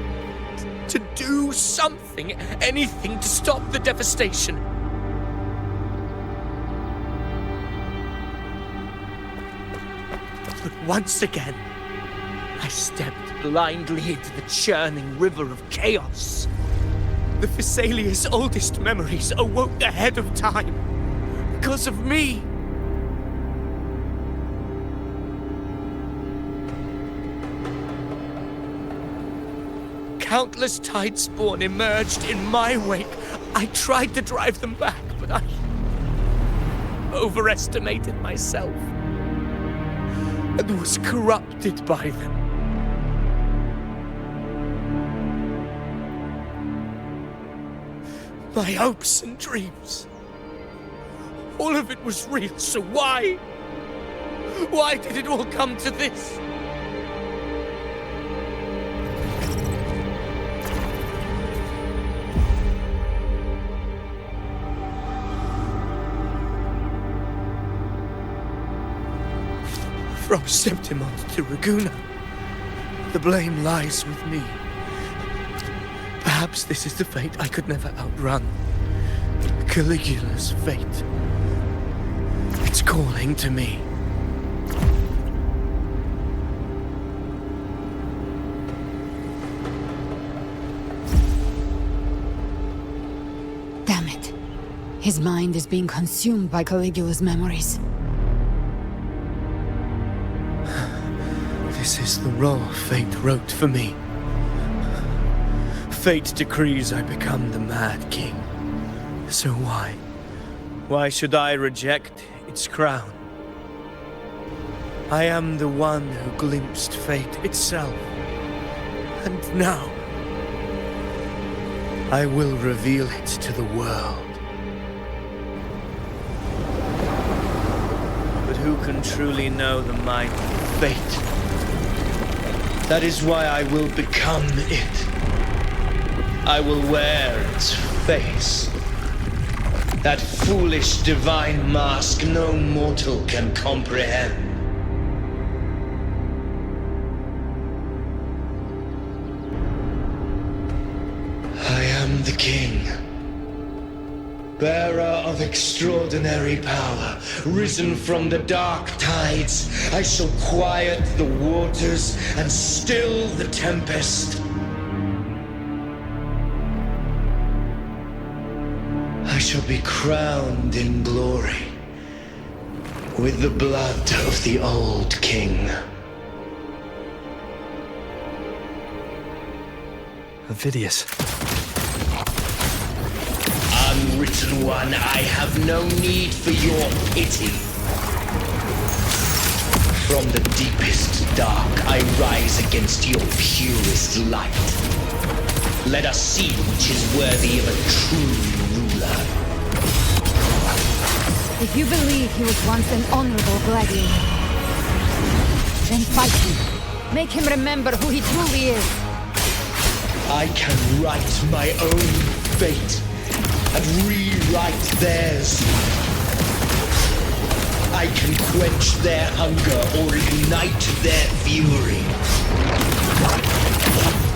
to do something, anything to stop the devastation. But once again, I stepped blindly into the churning river of chaos. The Thessalia's oldest memories awoke ahead of time. Because of me. Countless Tidespawn emerged in my wake. I tried to drive them back, but I overestimated myself. And was corrupted by them. My hopes and dreams. All of it was real, so why? Why did it all come to this? From Septimont to Ragusa, the blame lies with me. Perhaps this is the fate I could never outrun. Caligula's fate. It's calling to me. Damn it. His mind is being consumed by Caligula's memories. This is the role fate wrote for me. Fate decrees I become the Mad King. So why? Why should I reject its crown? I am the one who glimpsed fate itself. And now, I will reveal it to the world. But who can truly know the mind of fate? That is why I will become it. I will wear its face. That foolish divine mask no mortal can comprehend. I am the king, bearer of extraordinary power, risen from the dark tides. I shall quiet the waters and still the tempest. I shall be crowned in glory with the blood of the old king. Avidius. Unwritten one, I have no need for your pity. From the deepest dark, I rise against your purest light. Let us see which is worthy of a true ruler. If you believe he was once an honorable gladiator, then fight him. Make him remember who he truly is. I can write my own fate and rewrite theirs. I can quench their hunger or ignite their fury.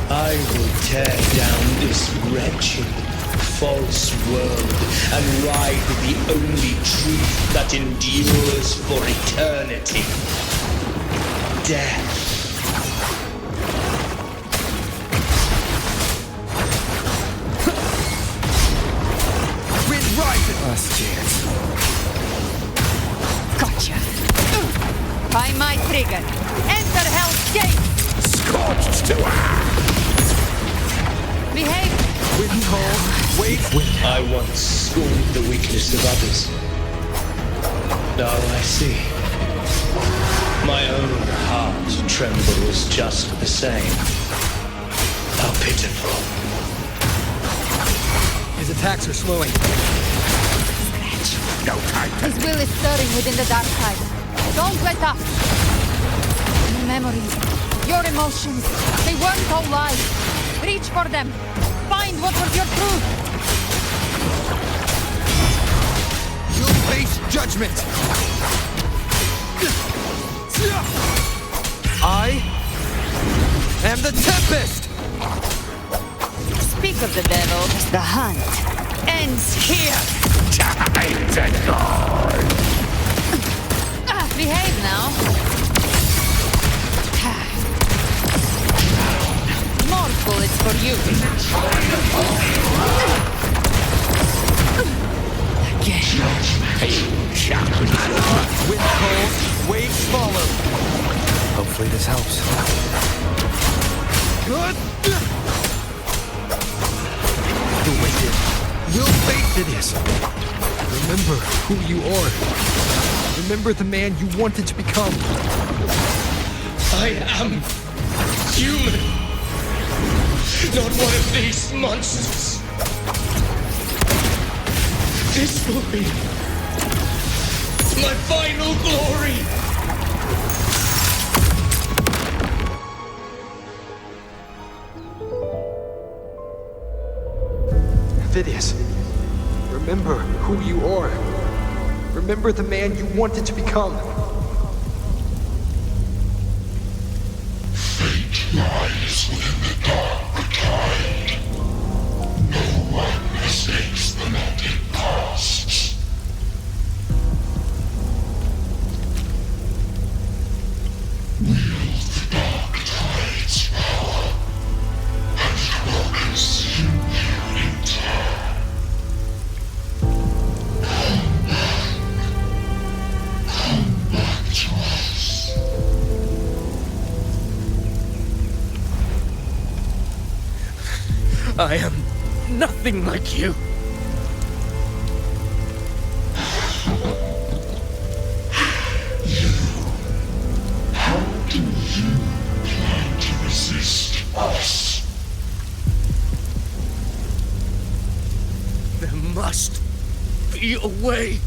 I will tear down this wretched, false world and ride the only truth that endures for eternity. Death. Last chance. Gotcha. By my trigger. Enter Hell's Gate! Scorched to Behave! Wind cold, wait, wind. I once scorned the weakness of others. Now I see. My own heart trembles just the same. How pitiful. His attacks are slowing. no time. His will is stirring within the dark side. Don't let up. Your memories, your emotions, they weren't all lies. Reach for them. Find what was your truth. You'll face judgment. I am the Tempest. Speak of the devil. The hunt ends here. Time to go. Behave now. More bullets for you. Again. Wind cold, waves follow. Hopefully this helps. Good. The wicked will face it is. Remember who you are. Remember the man you wanted to become. I am human. Not one of these monsters. This will be my final glory. Avidius, remember who you are. Remember the man you wanted to become. Fate lies within the dark tide. No one mistakes the melting pot. I am nothing like you. How do you plan to resist us? There must be a way.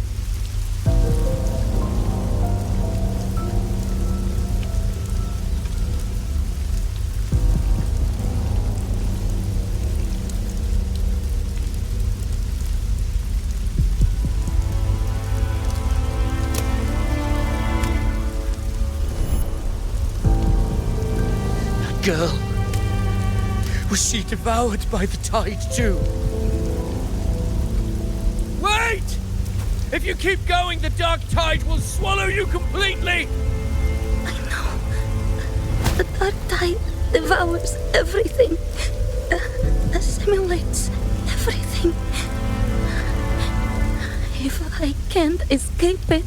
Girl, was she devoured by the tide too? Wait! If you keep going, the dark tide will swallow you completely! I know. The dark tide devours everything. Assimilates everything. If I can't escape it,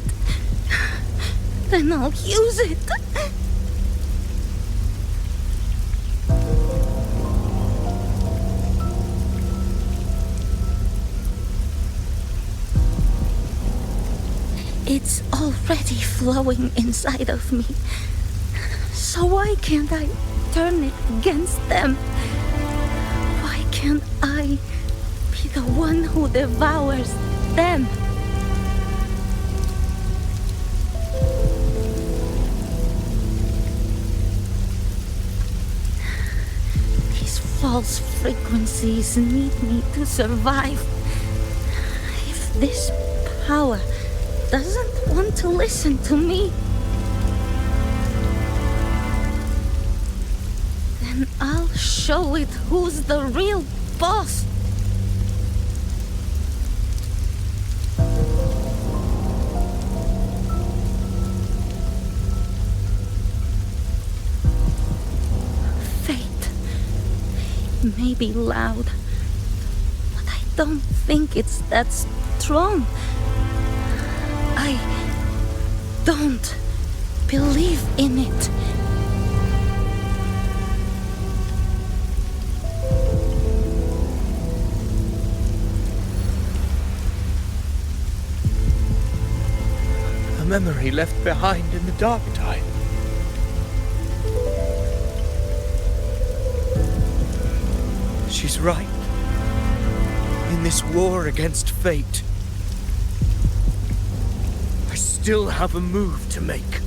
then I'll use it. It's already flowing inside of me. So why can't I turn it against them? Why can't I be the one who devours them? These false frequencies need me to survive. If this power doesn't want to listen to me, then I'll show it who's the real boss. Fate may be loud, but I don't think it's that strong. I don't believe in it. A memory left behind in the dark tide. She's right. In this war against fate, still have a move to make.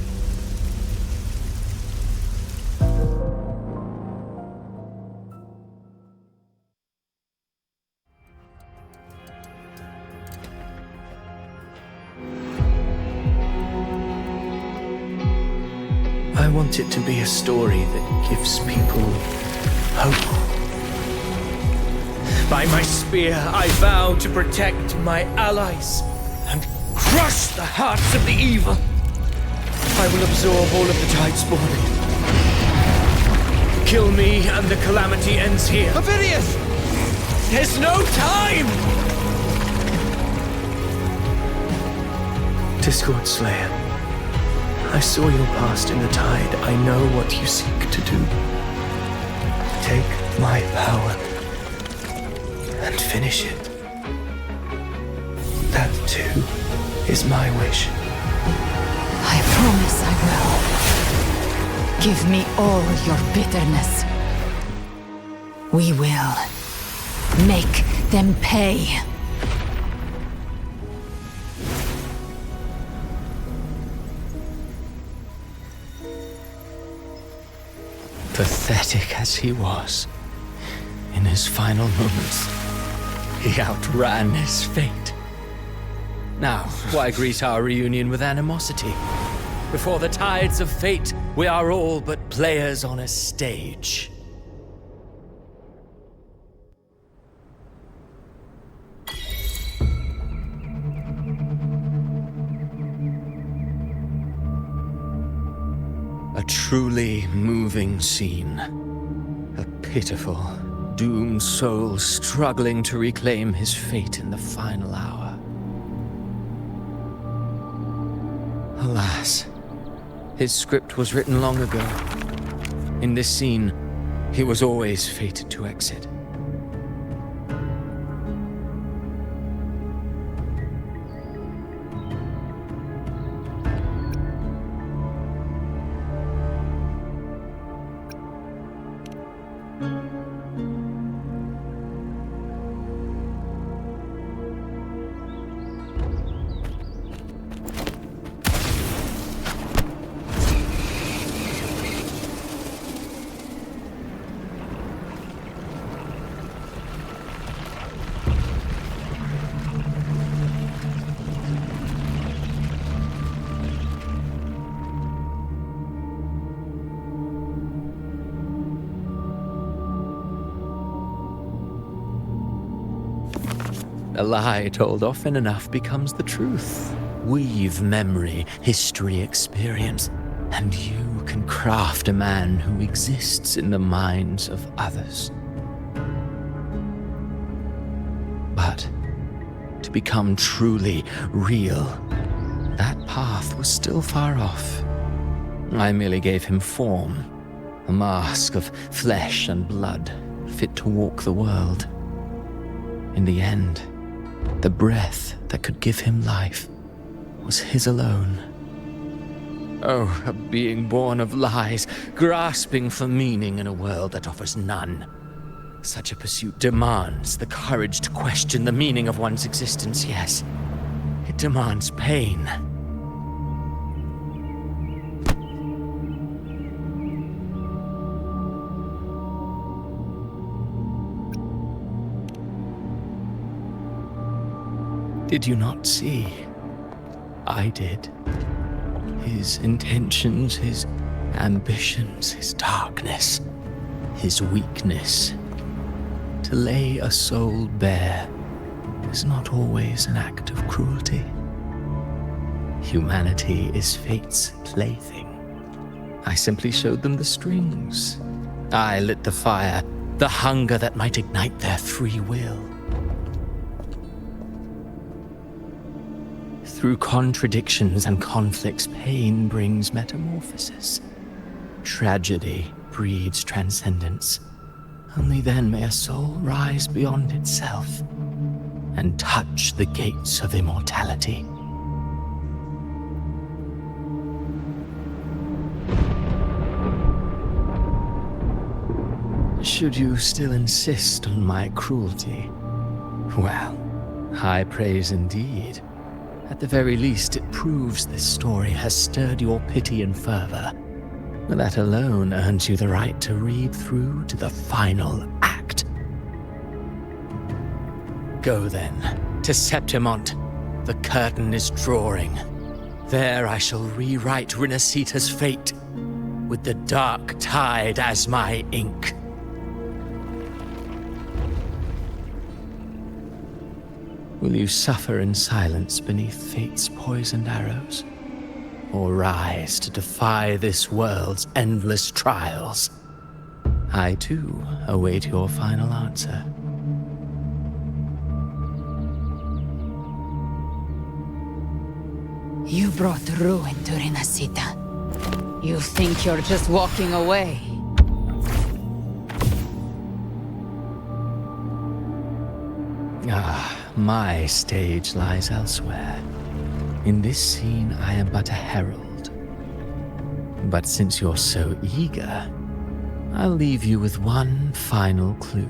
I want it to be a story that gives people hope. By my spear, I vow to protect my allies and crush the hearts of the evil. I will absorb all of the tide spawning. Kill me and the calamity ends here. Ovidius! There's no time! Discord Slayer, I saw your past in the tide. I know what you seek to do. Take my power and finish it. That too is my wish. I promise I will. Give me all your bitterness. We will make them pay. Pathetic as he was, in his final moments, he outran his fate. Now, why greet our reunion with animosity? Before the tides of fate, we are all but players on a stage. A truly moving scene. A pitiful, doomed soul struggling to reclaim his fate in the final hour. Alas, his script was written long ago. In this scene, he was always fated to exit. A lie told often enough becomes the truth. Weave memory, history, experience, and you can craft a man who exists in the minds of others. But to become truly real, that path was still far off. I merely gave him form, a mask of flesh and blood, fit to walk the world. In the end, the breath that could give him life was his alone. Oh, a being born of lies, grasping for meaning in a world that offers none. Such a pursuit demands the courage to question the meaning of one's existence, yes. It demands pain. Did you not see? I did. His intentions, his ambitions, his darkness, his weakness. To lay a soul bare is not always an act of cruelty. Humanity is fate's plaything. I simply showed them the strings. I lit the fire, the hunger that might ignite their free will. Through contradictions and conflicts, pain brings metamorphosis. Tragedy breeds transcendence. Only then may a soul rise beyond itself and touch the gates of immortality. Should you still insist on my cruelty, well, high praise indeed. At the very least, it proves this story has stirred your pity and fervor. That alone earns you the right to read through to the final act. Go then, to Septimont. The curtain is drawing. There I shall rewrite Rinascita's fate, with the dark tide as my ink. Will you suffer in silence beneath fate's poisoned arrows? Or rise to defy this world's endless trials? I, too, await your final answer. You brought ruin to Rinascita. You think you're just walking away? My stage lies elsewhere. In this scene, I am but a herald. But since you're so eager, I'll leave you with one final clue.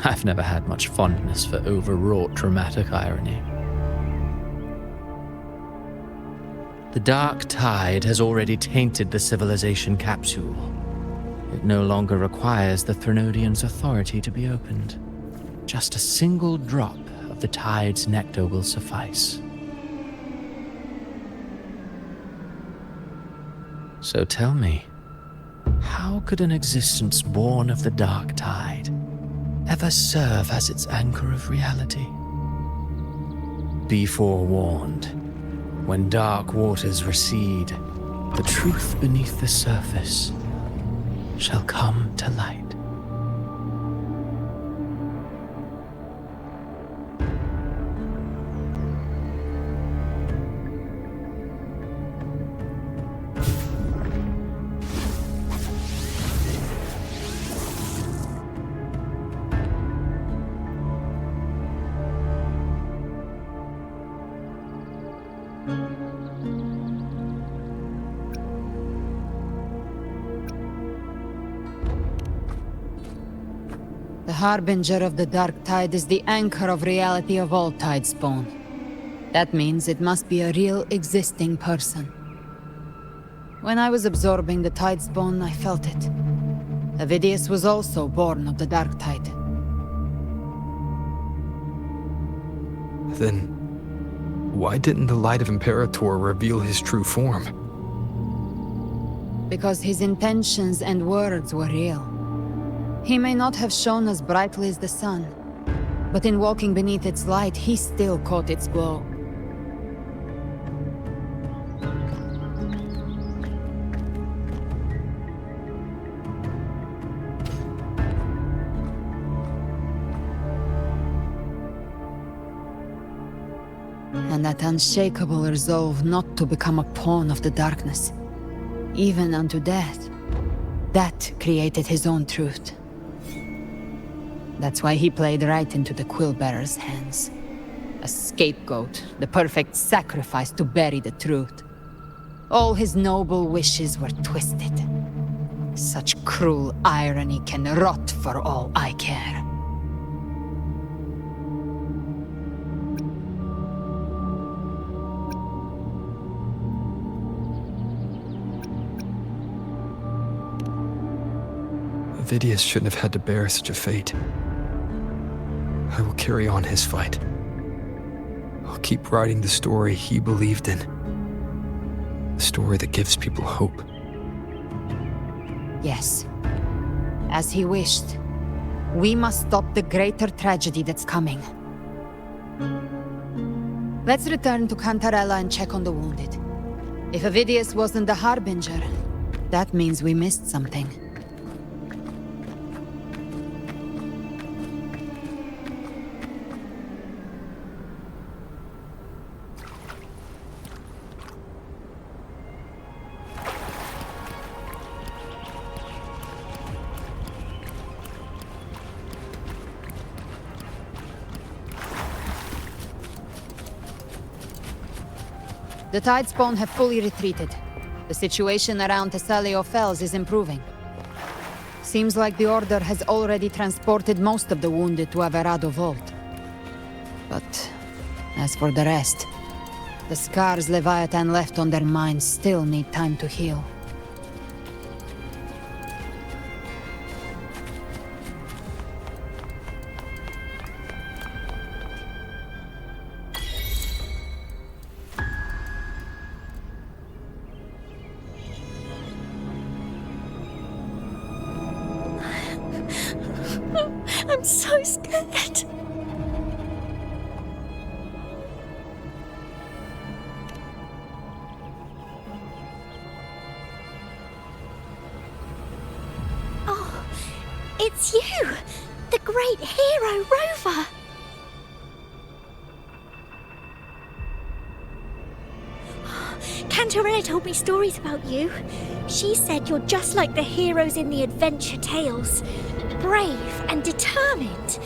I've never had much fondness for overwrought dramatic irony. The dark tide has already tainted the civilization capsule. It no longer requires the Threnodian's authority to be opened. Just a single drop of the tide's nectar will suffice. So tell me, how could an existence born of the dark tide ever serve as its anchor of reality? Be forewarned, when dark waters recede, the truth beneath the surface shall come to light. The harbinger of the dark tide is the anchor of reality of all tidespawn. That means it must be a real existing person. When I was absorbing the tidespawn, I felt it. Avidius was also born of the dark tide. Then, why didn't the light of Imperator reveal his true form? Because his intentions and words were real. He may not have shone as brightly as the sun, But in walking beneath its light, he still caught its glow. And that unshakable resolve not to become a pawn of the darkness, even unto death, that created his own truth. That's why he played right into the Quill-Bearer's hands. A scapegoat, the perfect sacrifice to bury the truth. All his noble wishes were twisted. Such cruel irony can rot for all I care. Vidius shouldn't have had to bear such a fate. I will carry on his fight. I'll keep writing the story he believed in. The story that gives people hope. Yes. As he wished. We must stop the greater tragedy that's coming. Let's return to Cantarella and check on the wounded. If Vidius wasn't the Harbinger, that means we missed something. The Tidespawn have fully retreated. The situation around Thessalio Fells is improving. Seems like the Order has already transported most of the wounded to Averado Vault. But as for the rest, the scars Leviathan left on their minds still need time to heal. I'm so scared. Oh, it's you! The great hero, Rover! Cantarella told me stories about you. She said you're just like the heroes in the adventure tales. Brave and determined.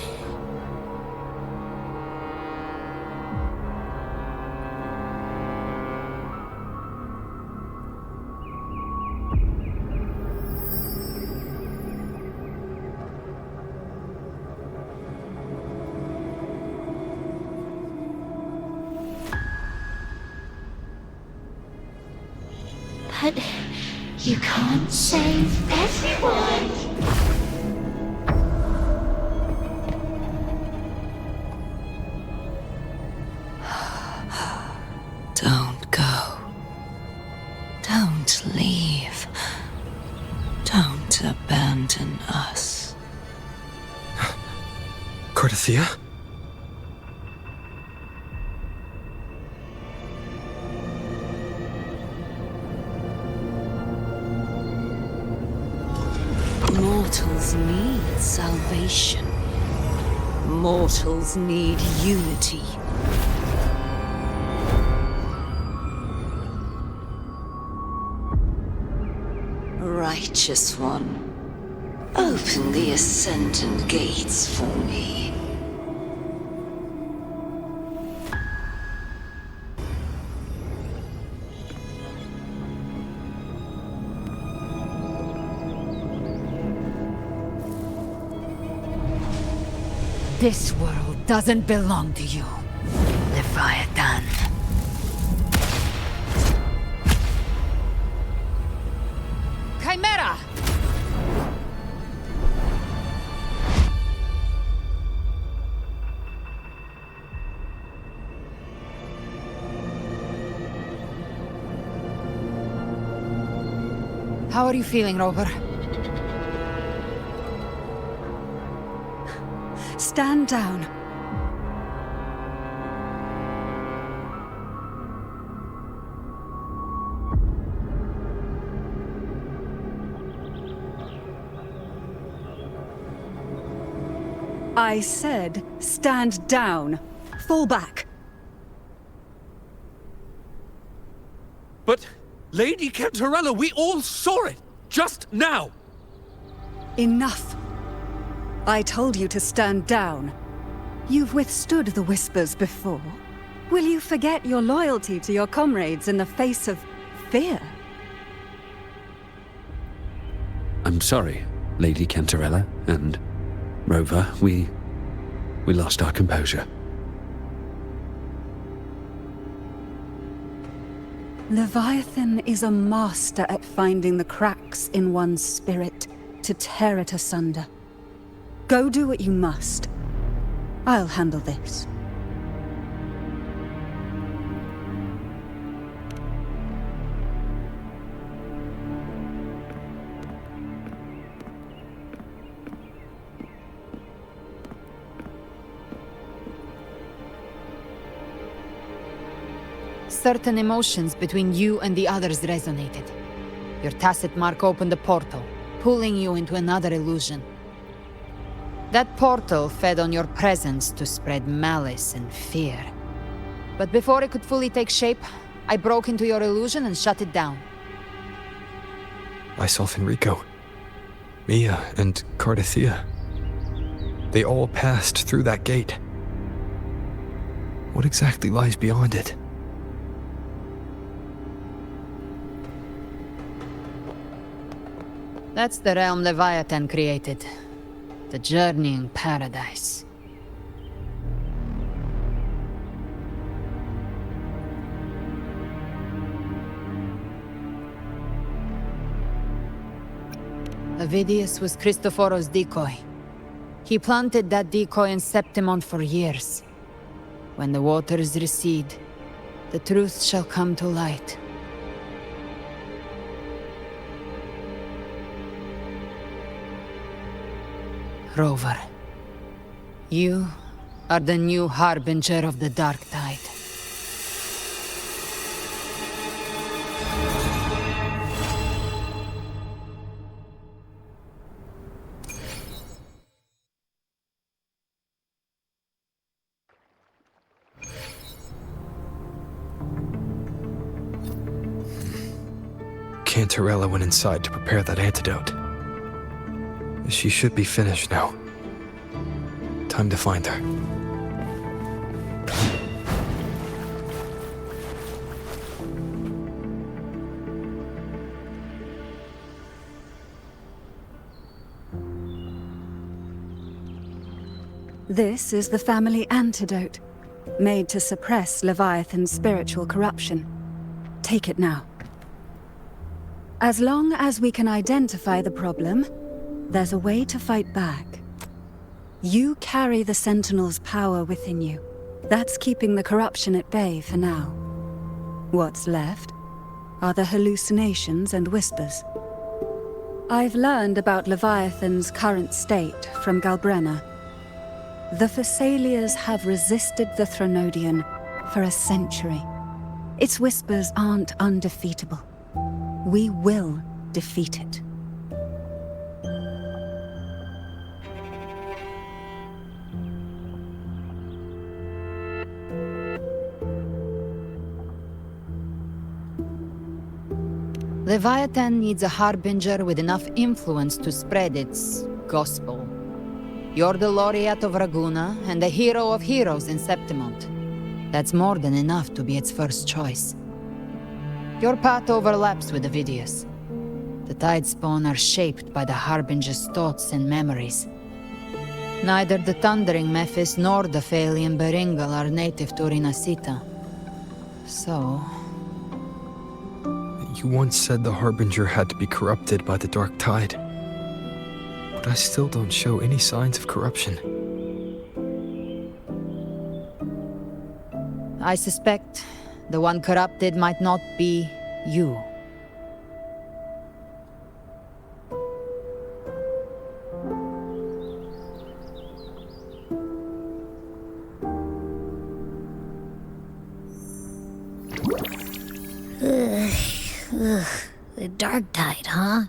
But you can't save everyone. Don't go. Don't leave. Don't abandon us. Cardathia? Mortals need salvation. Mortals need unity. Righteous One, open the Ascendant gates for me. This world doesn't belong to you, Leviathan. Chimera! How are you feeling, Rover? Stand down. I said, stand down. Fall back. But, Lady Cantarella, we all saw it! Just now! Enough. I told you to stand down. You've withstood the whispers before. Will you forget your loyalty to your comrades in the face of fear? I'm sorry, Lady Cantarella and Rover. We lost our composure. Leviathan is a master at finding the cracks in one's spirit to tear it asunder. Go do what you must. I'll handle this. Certain emotions between you and the others resonated. Your tacit mark opened a portal, pulling you into another illusion. That portal fed on your presence to spread malice and fear. But before it could fully take shape, I broke into your illusion and shut it down. I saw Fenrico, Mia, and Cardathia. They all passed through that gate. What exactly lies beyond it? That's the realm Leviathan created. The journeying paradise. Avidius was Cristoforo's decoy. He planted that decoy in Septimont for years. When the waters recede, the truth shall come to light. Rover, you are the new harbinger of the Dark Tide. Cantarella went inside to prepare that antidote. She should be finished now. Time to find her. This is the family antidote, made to suppress Leviathan's spiritual corruption. Take it now. As long as we can identify the problem, there's a way to fight back. You carry the Sentinel's power within you. That's keeping the corruption at bay for now. What's left are the hallucinations and whispers. I've learned about Leviathan's current state from Galbrenna. The Thessalians have resisted the Threnodian for a century. Its whispers aren't undefeatable. We will defeat it. Leviathan needs a harbinger with enough influence to spread its gospel. You're the laureate of Raguna and the hero of heroes in Septimont. That's more than enough to be its first choice. Your path overlaps with Avidius. The Tidespawn are shaped by the harbinger's thoughts and memories. Neither the Thundering Mephis nor the Phalian Beringal are native to Rinascita. So... You once said the Harbinger had to be corrupted by the Dark Tide. But I still don't show any signs of corruption. I suspect the one corrupted might not be you. Ugh, the Dark Tide, huh?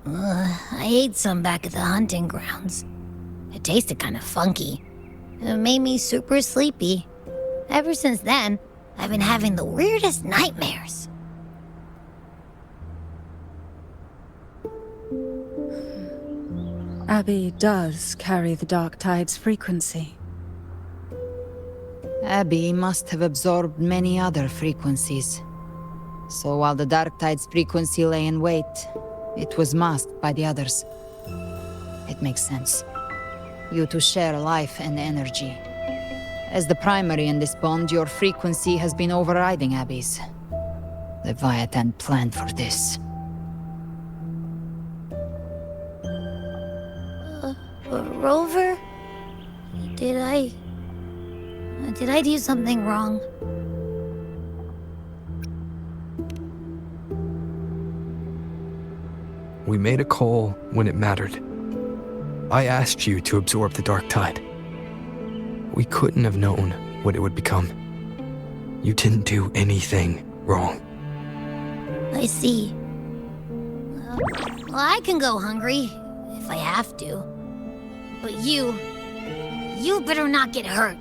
I ate some back at the hunting grounds. I It tasted kind of funky. It made me super sleepy. Ever since then, I've been having the weirdest nightmares. Abby does carry the Dark Tide's frequency. Abby must have absorbed many other frequencies. So while the Dark Tide's frequency lay in wait, it was masked by the others. It makes sense. You two share life and energy. As the primary in this bond, your frequency has been overriding Abby's. Leviathan planned for this. Rover? Did I do something wrong? We made a call when it mattered. I asked you to absorb the Dark Tide. We couldn't have known what it would become. You didn't do anything wrong. I see. Well, I can go hungry, if I have to. But you better not get hurt.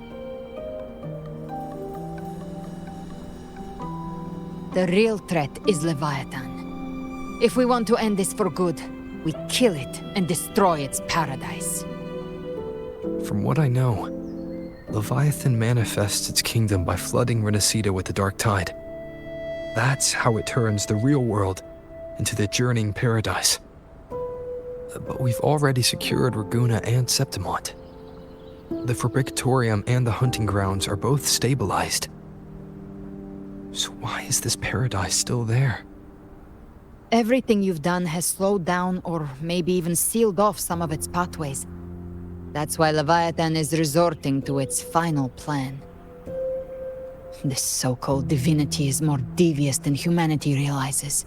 The real threat is Leviathan. If we want to end this for good, we kill it and destroy its paradise. From what I know, Leviathan manifests its kingdom by flooding Rinascita with the Dark Tide. That's how it turns the real world into the journeying paradise. But we've already secured Raguna and Septimont. The Fabricatorium and the hunting grounds are both stabilized. So why is this paradise still there? Everything you've done has slowed down or maybe even sealed off some of its pathways. That's why Leviathan is resorting to its final plan. This so-called divinity is more devious than humanity realizes.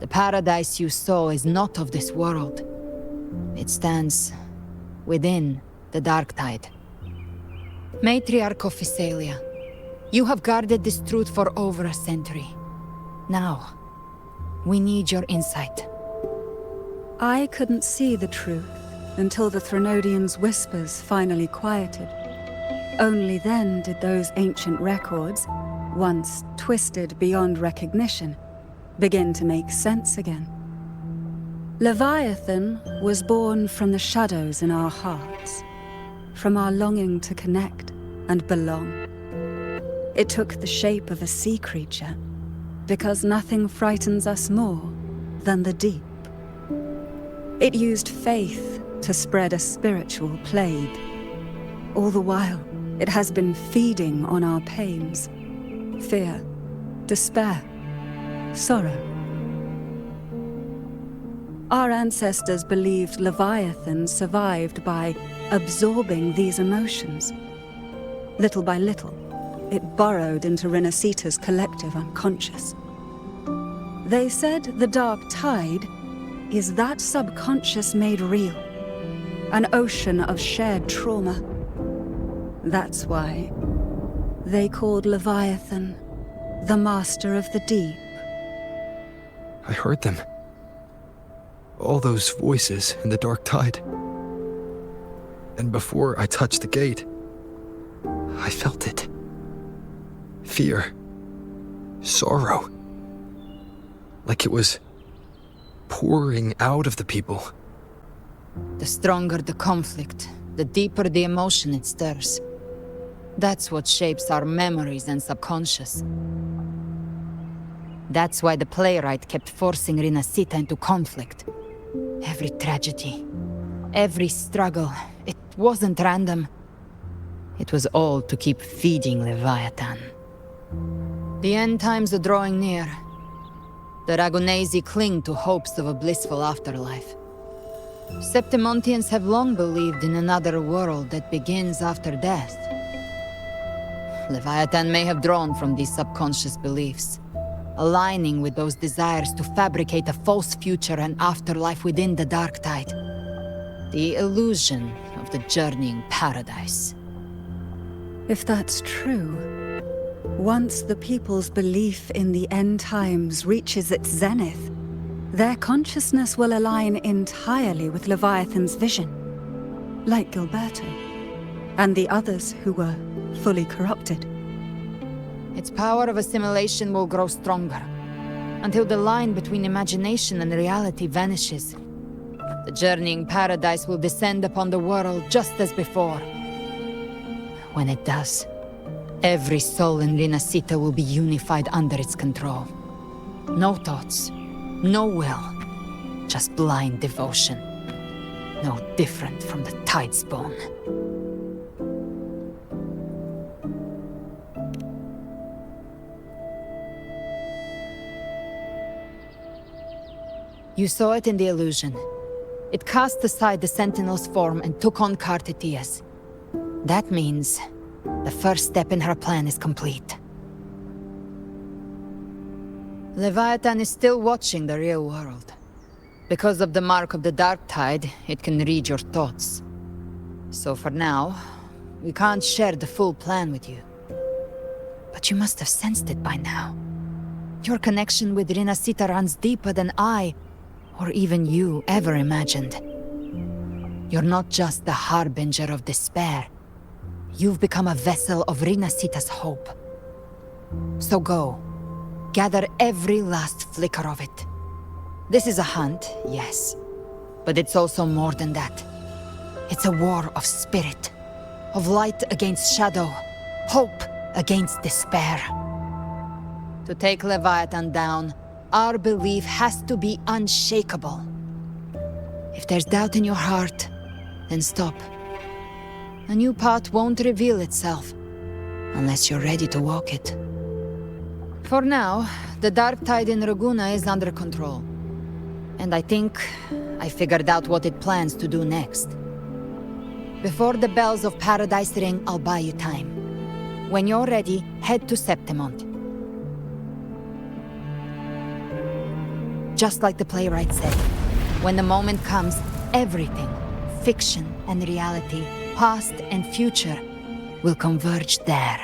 The paradise you saw is not of this world. It stands within the Dark Tide. Matriarch of Physalia, you have guarded this truth for over a century. Now, we need your insight. I couldn't see the truth until the Threnodians' whispers finally quieted. Only then did those ancient records, once twisted beyond recognition, begin to make sense again. Leviathan was born from the shadows in our hearts, from our longing to connect and belong. It took the shape of a sea creature, because nothing frightens us more than the deep. It used faith to spread a spiritual plague. All the while, it has been feeding on our pains, fear, despair, sorrow. Our ancestors believed Leviathan survived by absorbing these emotions. Little by little, it burrowed into Rinascita's collective unconscious. They said the Dark Tide is that subconscious made real, an ocean of shared trauma. That's why they called Leviathan the Master of the Deep. I heard them. All those voices in the Dark Tide. And before I touched the gate, I felt it. Fear. Sorrow. Like it was pouring out of the people. The stronger the conflict, the deeper the emotion it stirs. That's what shapes our memories and subconscious. That's why the playwright kept forcing Rinascita into conflict. Every tragedy, every struggle, it wasn't random. It was all to keep feeding Leviathan. The end times are drawing near. The Ragunesi cling to hopes of a blissful afterlife. Septimontians have long believed in another world that begins after death. Leviathan may have drawn from these subconscious beliefs, aligning with those desires to fabricate a false future and afterlife within the Dark Tide. The illusion of the journeying paradise. If that's true, once the people's belief in the end times reaches its zenith, their consciousness will align entirely with Leviathan's vision. like Gilberto, and the others who were fully corrupted. Its power of assimilation will grow stronger, until the line between imagination and reality vanishes. The journeying paradise will descend upon the world just as before. When it does, every soul in Rinascita will be unified under its control. No thoughts, no will, just blind devotion. No different from the Tidespawn. You saw it in the illusion. It cast aside the Sentinel's form and took on Cartetias. That means the first step in her plan is complete. Leviathan is still watching the real world. Because of the mark of the Dark Tide, it can read your thoughts. So for now, we can't share the full plan with you. But you must have sensed it by now. Your connection with Rinascita runs deeper than I, or even you, ever imagined. You're not just the harbinger of despair. You've become a vessel of Rinascita's hope. So go. Gather every last flicker of it. This is a hunt, yes. But it's also more than that. It's a war of spirit. Of light against shadow. Hope against despair. To take Leviathan down, our belief has to be unshakable. If there's doubt in your heart, then stop. A new path won't reveal itself, unless you're ready to walk it. For now, the Dark Tide in Raguna is under control. And I think I figured out what it plans to do next. Before the bells of Paradise ring, I'll buy you time. When you're ready, head to Septimont. Just like the playwright said, when the moment comes, everything, fiction and reality, past and future, will converge there.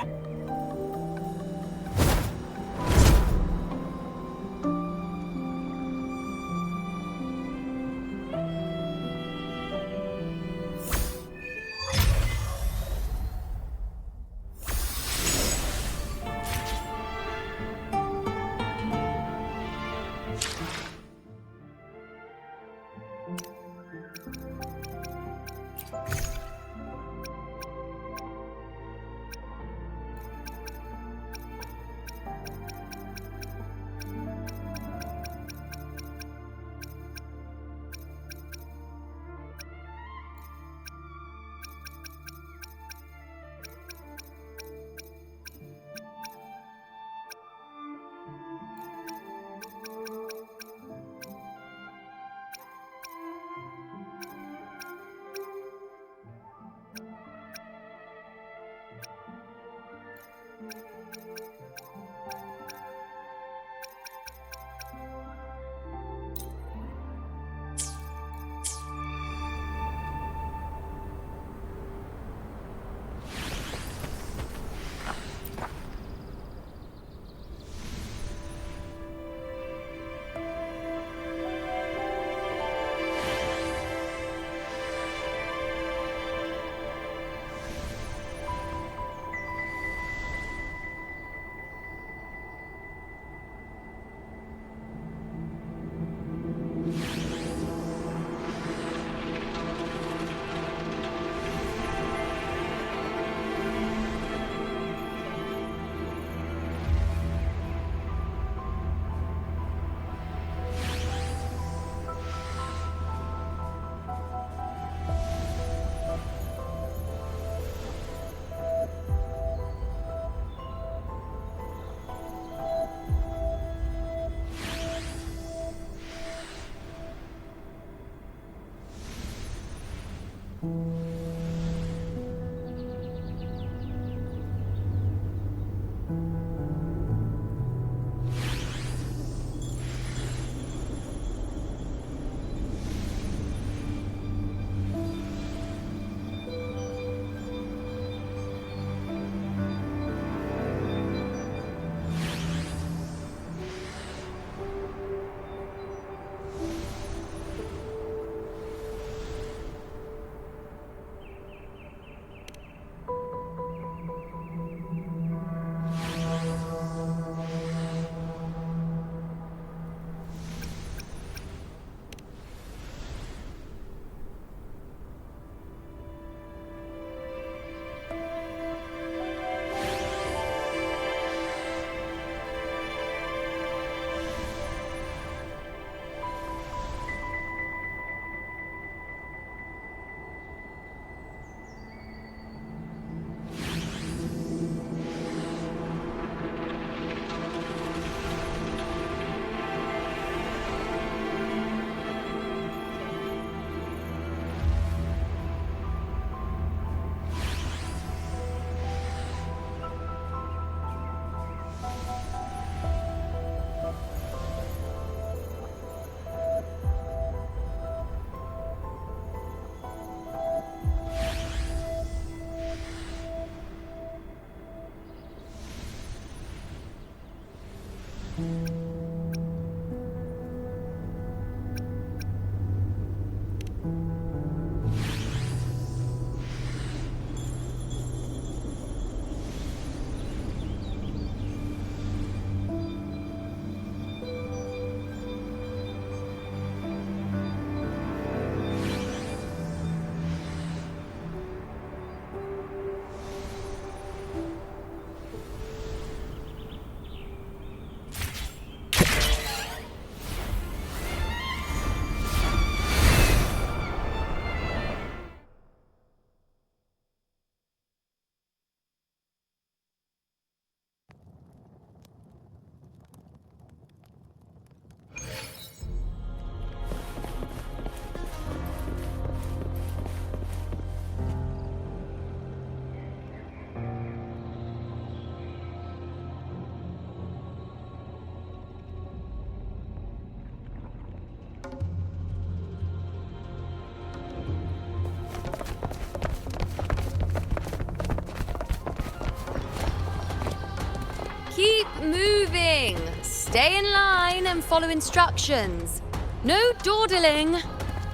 Keep moving! Stay in line and follow instructions. No dawdling.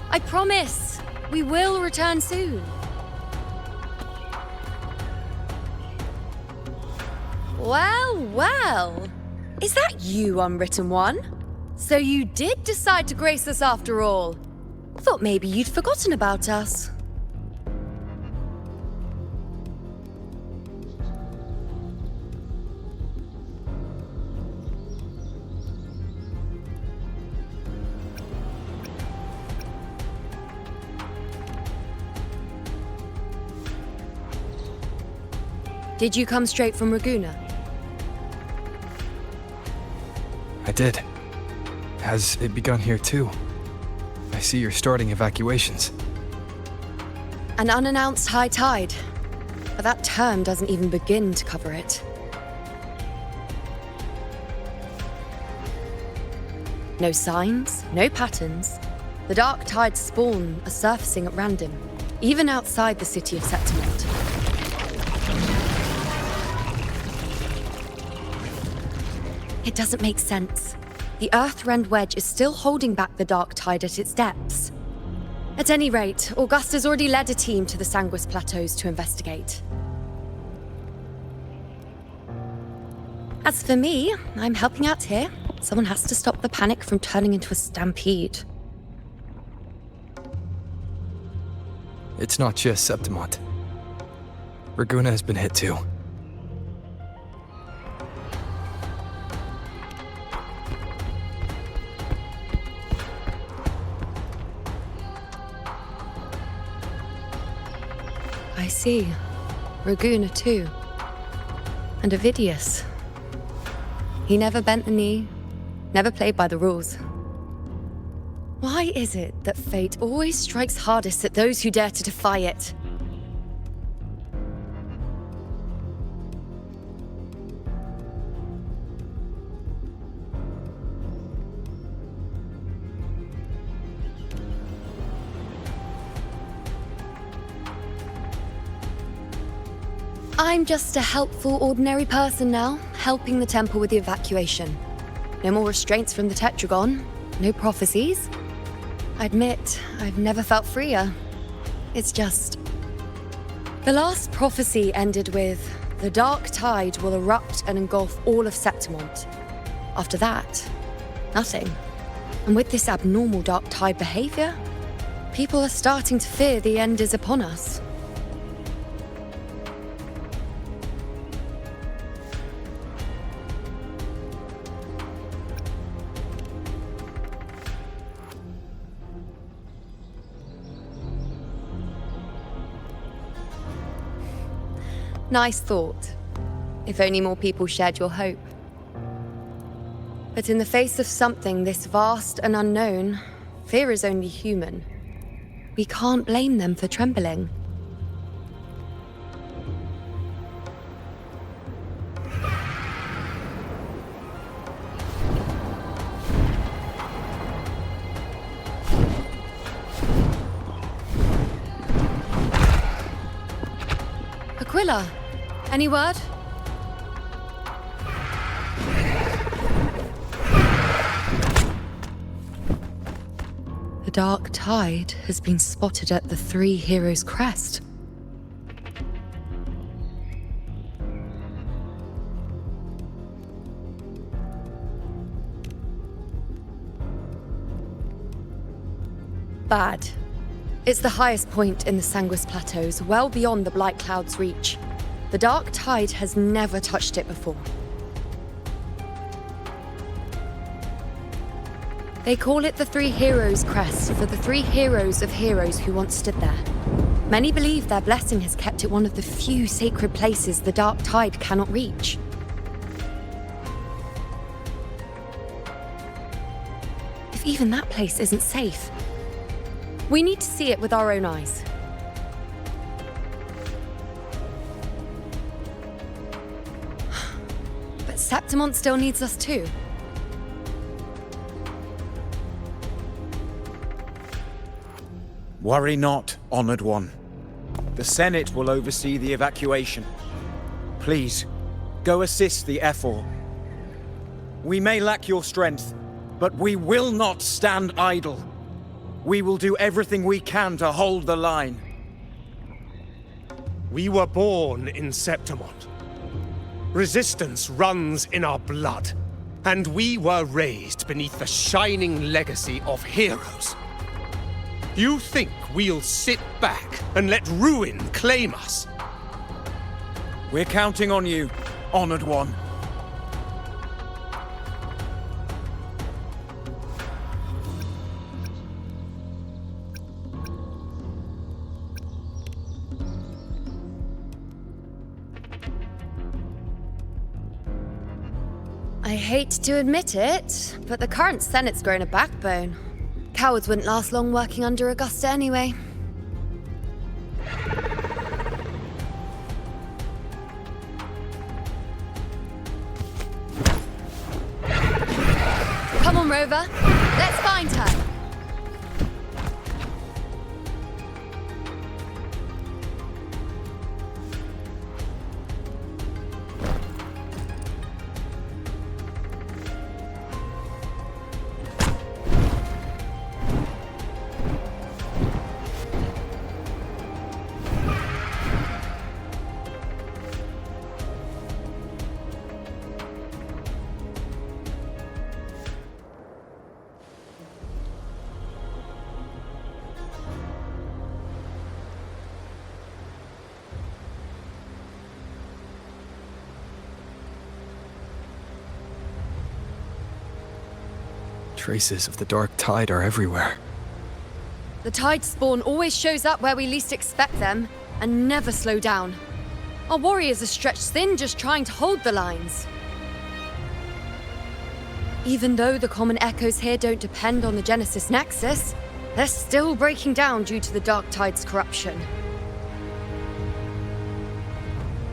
I promise, we will return soon. Well, well. Is that you, Unwritten One? So you did decide to grace us after all. Thought maybe you'd forgotten about us. Did you come straight from Raguna? I did. Has it begun here too? I see you're starting evacuations. An unannounced high tide. But that term doesn't even begin to cover it. No signs, no patterns. The dark tide's spawn are surfacing at random, even outside the city of Septimont. It doesn't make sense. The Earthrend Wedge is still holding back the dark tide at its depths. At any rate, Augusta's already led a team to the Sanguis Plateaus to investigate. As for me, I'm helping out here. Someone has to stop the panic from turning into a stampede. It's not just Septimont. Raguna has been hit too. I see. Raguna too. And Ovidius. He never bent the knee, never played by the rules. Why is it that fate always strikes hardest at those who dare to defy it? I'm just a helpful, ordinary person now, helping the temple with the evacuation. No more restraints from the Tetragon, no prophecies. I admit, I've never felt freer. It's just... The last prophecy ended with, the dark tide will erupt and engulf all of Septimont. After that, nothing. And with this abnormal dark tide behavior, people are starting to fear the end is upon us. Nice thought. If only more people shared your hope. But in the face of something this vast and unknown, fear is only human. We can't blame them for trembling. Aquila, any word? dark tide has been spotted at the Three Heroes' crest. Bad. It's the highest point in the Sanguis Plateaus, well beyond the Blight Cloud's reach. The dark tide has never touched it before. They call it the Three Heroes' Crest for the three heroes of heroes who once stood there. Many believe their blessing has kept it one of the few sacred places the dark tide cannot reach. If even that place isn't safe, we need to see it with our own eyes. But Septimont still needs us too. Worry not, Honored One. The Senate will oversee the evacuation. Please, go assist the Ephor. We may lack your strength, but we will not stand idle. We will do everything we can to hold the line. We were born in Septimont. Resistance runs in our blood, and we were raised beneath the shining legacy of heroes. You think we'll sit back and let ruin claim us? We're counting on you, Honored One. I hate to admit it, but the current Senate's grown a backbone. Cowards wouldn't last long working under Augusta anyway. Come on, Rover. Let's find her. Traces of the dark tide are everywhere. The tide spawn always shows up where we least expect them, and never slow down. Our warriors are stretched thin just trying to hold the lines. Even though the common echoes here don't depend on the Genesis Nexus, they're still breaking down due to the dark tide's corruption.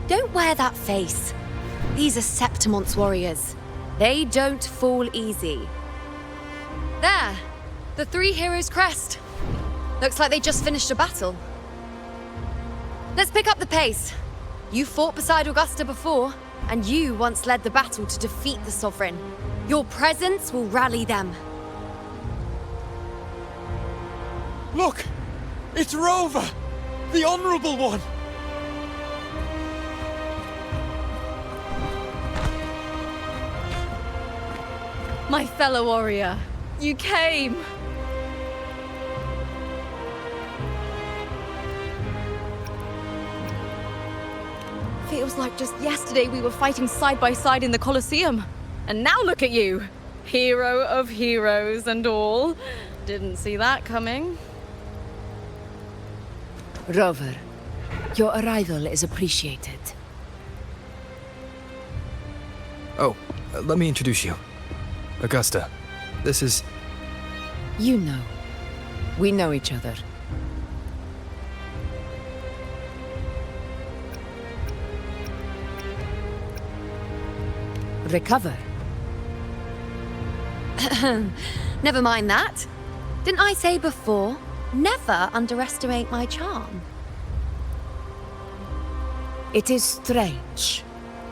Don't wear that face. These are Septimont's warriors. They don't fall easy. There! The Three Heroes' Crest. Looks like they just finished a battle. Let's pick up the pace. You fought beside Augusta before, and you once led the battle to defeat the Sovereign. Your presence will rally them. Look! It's Rover! The Honorable One! My fellow warrior, you came! Feels like just yesterday we were fighting side by side in the Colosseum. And now look at you! Hero of heroes and all. Didn't see that coming. Rover, your arrival is appreciated. Oh, let me introduce you. Augusta, this is... You know. We know each other. Recover. Never mind that. Didn't I say before, never underestimate my charm? It is strange.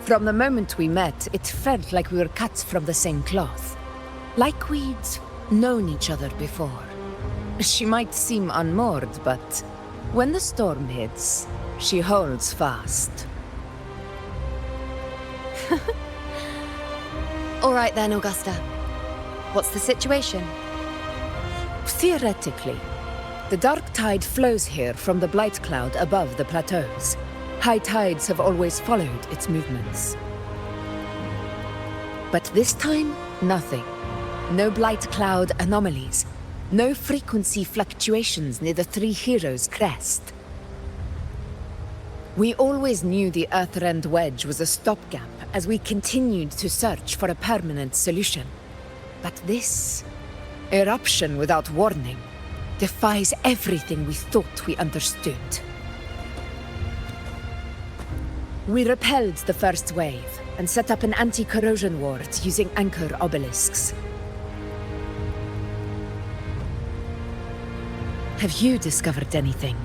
From the moment we met, it felt like we were cut from the same cloth. Like we'd known each other before. She might seem unmoored, but when the storm hits, she holds fast. All right then, Augusta. What's the situation? Theoretically, the dark tide flows here from the blight cloud above the plateaus. High tides have always followed its movements. But this time, nothing. No blight cloud anomalies. No frequency fluctuations near the Three Heroes crest. We always knew the Earthrend Wedge was a stopgap as we continued to search for a permanent solution. But this eruption without warning defies everything we thought we understood. We repelled the first wave and set up an anti-corrosion ward using anchor obelisks. Have you discovered anything?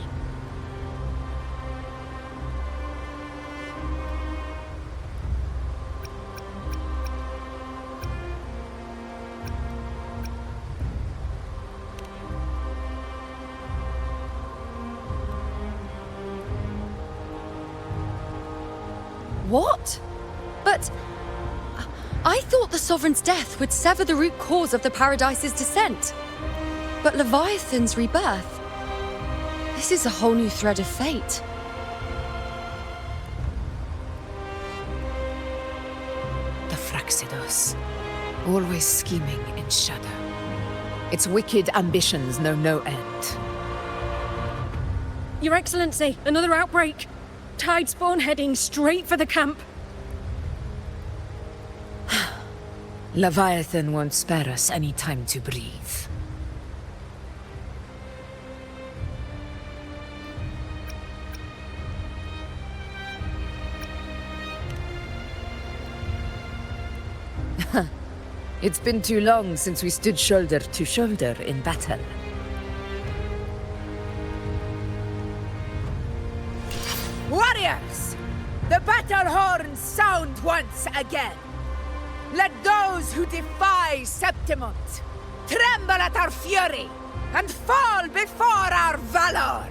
What? But I thought the Sovereign's death would sever the root cause of the Paradise's descent. But Leviathan's rebirth... This is a whole new thread of fate. The Fraxidos, always scheming in shadow. Its wicked ambitions know no end. Your Excellency, another outbreak. Tide spawn heading straight for the camp. Leviathan won't spare us any time to breathe. It's been too long since we stood shoulder to shoulder in battle. Warriors! The battle horns sound once again! Let those who defy Septimont tremble at our fury and fall before our valor!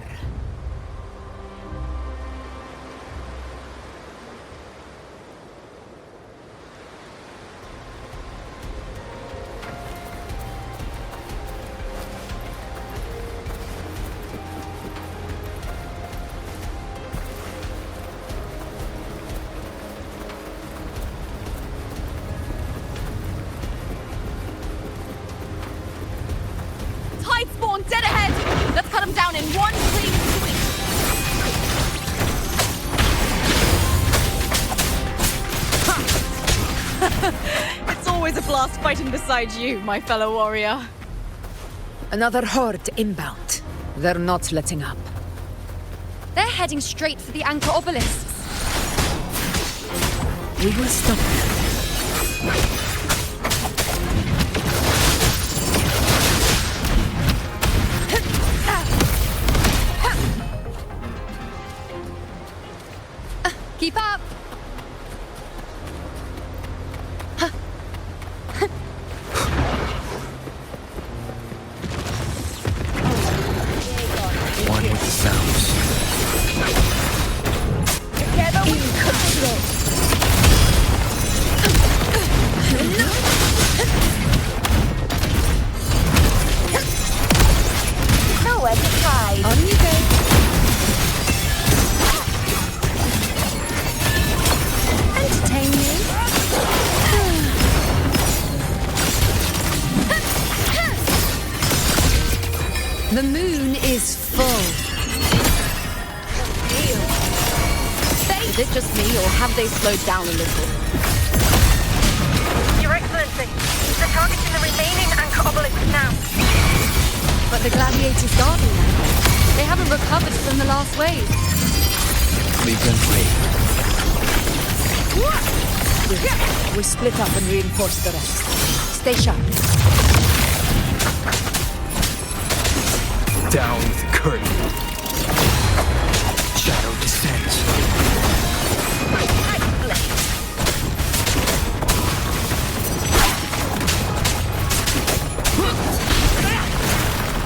Tide spawn dead ahead! Let's cut them down in one clean sweep! It's always a blast fighting beside you, my fellow warrior. Another horde inbound. They're not letting up. They're heading straight for the anchor obelisks. We will stop them. Keep up! One with the sounds. Together we control! Nowhere to hide! On you go! Entertain me? The moon is full. Is it just me, or have they slowed down a little? Your Excellency, they're targeting the remaining anchor obelisk now. But the gladiators guarding them. They haven't recovered from the last wave. Leave them free. We split up and reinforce the rest. Stay sharp. Down with the curtain. Shadow descends.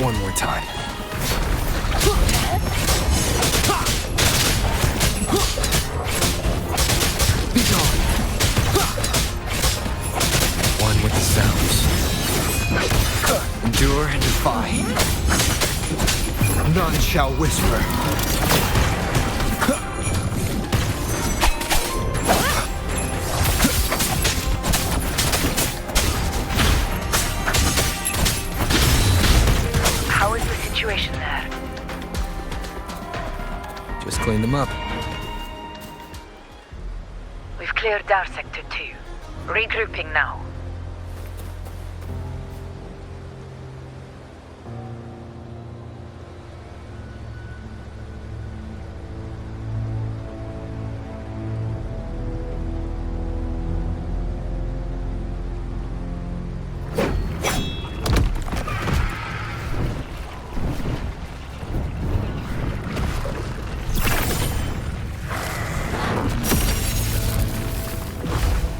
One One more time. Be gone. One with the sounds. Endure and defy. None shall whisper. How is the situation there? Just clean them up. We've cleared our sector 2. Regrouping now.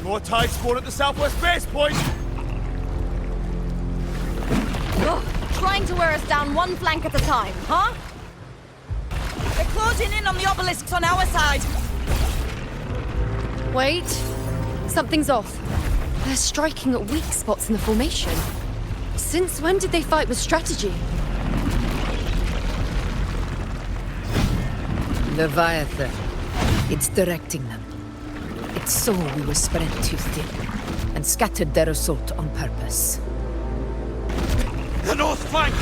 More tide spawn at the southwest base point! Ugh, trying to wear us down one flank at a time, huh? They're closing in on the obelisks on our side! Wait. Something's off. They're striking at weak spots in the formation. Since when did they fight with strategy? Leviathan. It's directing them. It saw we were spread too thin, and scattered their assault on purpose. The north flank!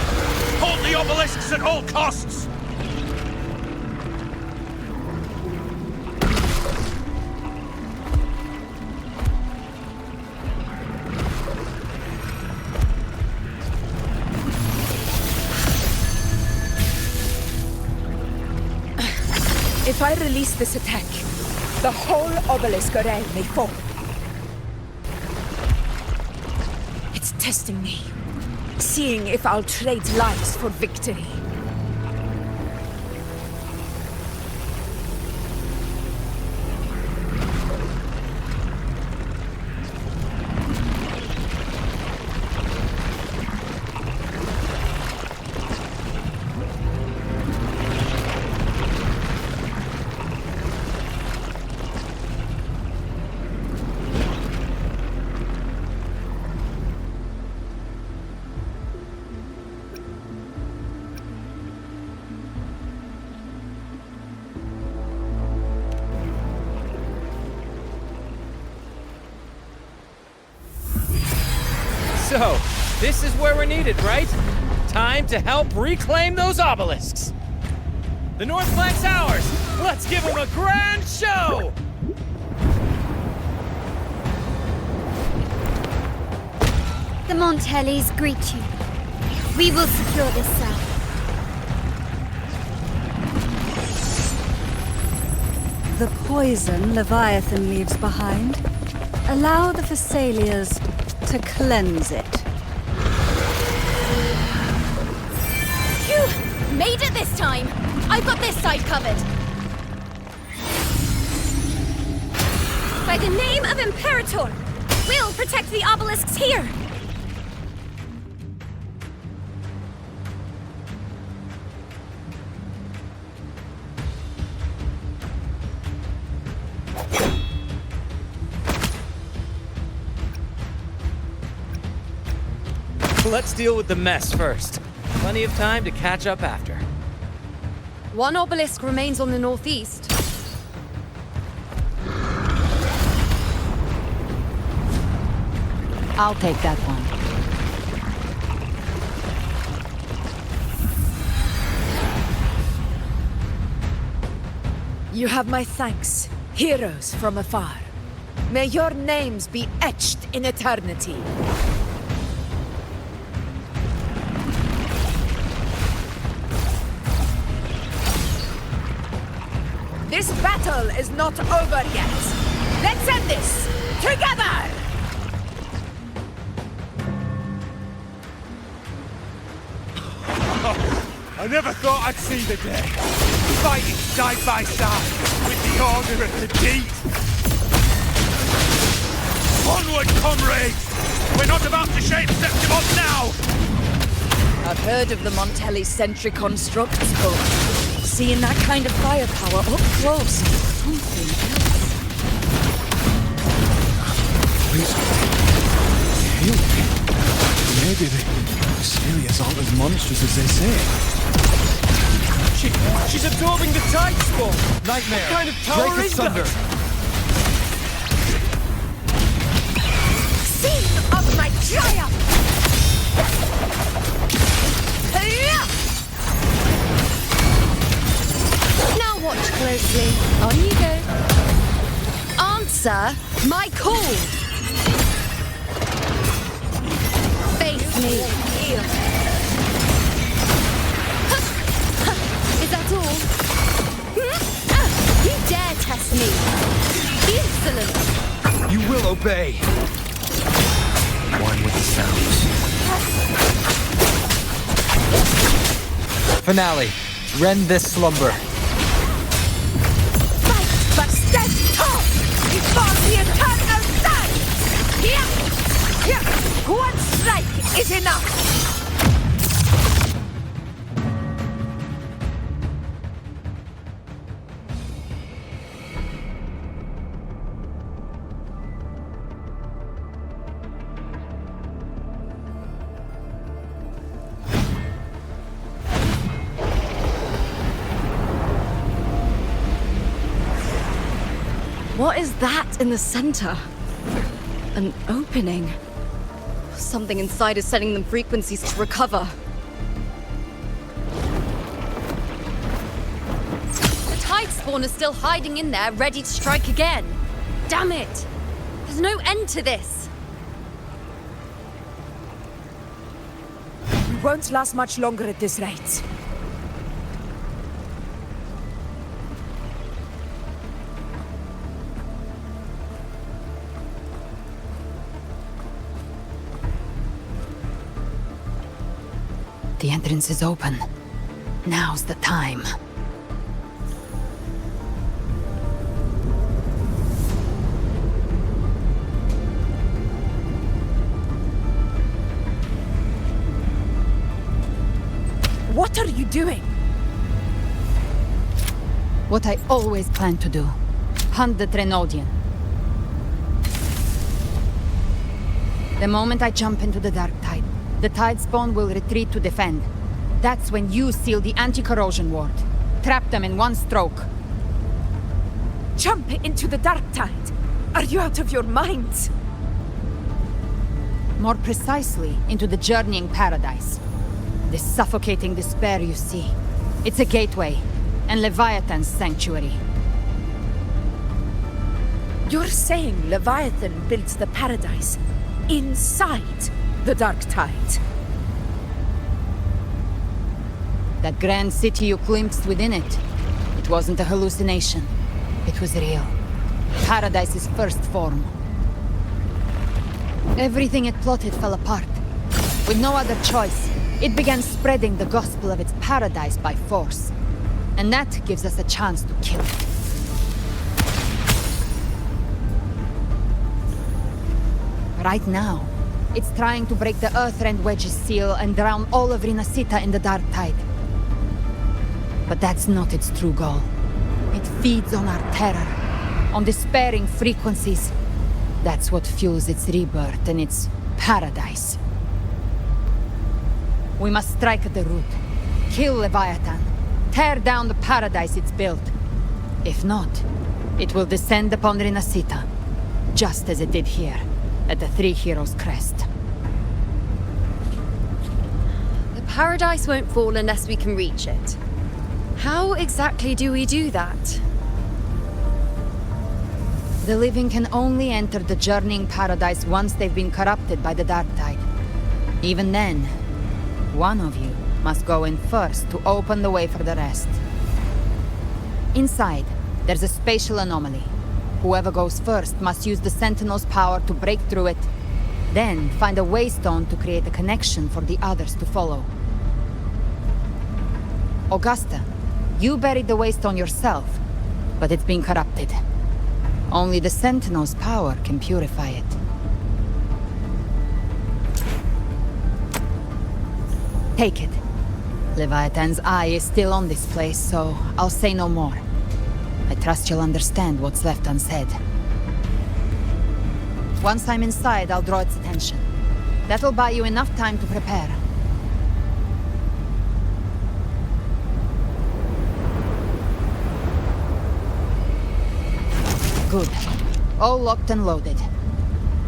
Hold the obelisks at all costs! If I release this attack, the whole obelisk array may fall. It's testing me, seeing if I'll trade lives for victory. So, this is where we're needed, right? Time to help reclaim those obelisks. The north flank's ours. Let's give them a grand show! The Montellis greet you. We will secure this cell. The poison Leviathan leaves behind, allow the Thessalians to cleanse it. Phew! Made it this time! I've got this side covered! By the name of Imperator, we'll protect the obelisks here! Let's deal with the mess first. Plenty of time to catch up after. One obelisk remains on the northeast. I'll take that one. You have my thanks, heroes from afar. May your names be etched in eternity. This battle is not over yet. Let's end this together! I never thought I'd see the day. Fighting side by side with the Order of the Deep. Onward, comrades! We're not about to shape Septimon now! I've heard of the Montelli's sentry constructs, but seeing that kind of firepower up close is something else. Maybe this area's all as monstrous as they say. She's absorbing the tide spawn! Nightmare! What kind of tower Drake is Thunder! that? Scene of my triumph! Now watch closely. On you go. Answer my call. Face me. Is that all? You dare test me? Insolent. You will obey! One with the sounds. Finale. Rend this slumber. Fight, but stand tall before the eternal sun! Here! Here! One strike is enough! What is that in the center? An opening. Something inside is sending them frequencies to recover. The tide spawn is still hiding in there, ready to strike again. Damn it! There's no end to this. We won't last much longer at this rate. The entrance is open. Now's the time. What are you doing? What I always planned to do. Hunt the Trenodian. The moment I jump into the dark tide, the tide spawn will retreat to defend. That's when you seal the anti-corrosion ward. Trap them in one stroke. Jump into the dark tide? Are you out of your minds? More precisely, into the journeying paradise. This suffocating despair you see. It's a gateway, and Leviathan's sanctuary. You're saying Leviathan built the paradise inside the dark tide? That grand city you glimpsed within it, it wasn't a hallucination. It was real. Paradise's first form. Everything it plotted fell apart. With no other choice, it began spreading the gospel of its paradise by force. And that gives us a chance to kill it. Right now, it's trying to break the Earthrend Wedge's seal and drown all of Rinascita in the dark tide. But that's not its true goal. It feeds on our terror, on despairing frequencies. That's what fuels its rebirth and its paradise. We must strike at the root, kill Leviathan, tear down the paradise it's built. If not, it will descend upon Rinascita, just as it did here, at the Three Heroes' Crest. The paradise won't fall unless we can reach it. How exactly do we do that? The living can only enter the journeying paradise once they've been corrupted by the dark tide. Even then, one of you must go in first to open the way for the rest. Inside, there's a spatial anomaly. Whoever goes first must use the Sentinel's power to break through it, then find a waystone to create a connection for the others to follow. Augusta, you buried the waystone yourself, but it's been corrupted. Only the Sentinel's power can purify it. Take it. Leviathan's eye is still on this place, so I'll say no more. I trust you'll understand what's left unsaid. Once I'm inside, I'll draw its attention. That'll buy you enough time to prepare. Good. All locked and loaded.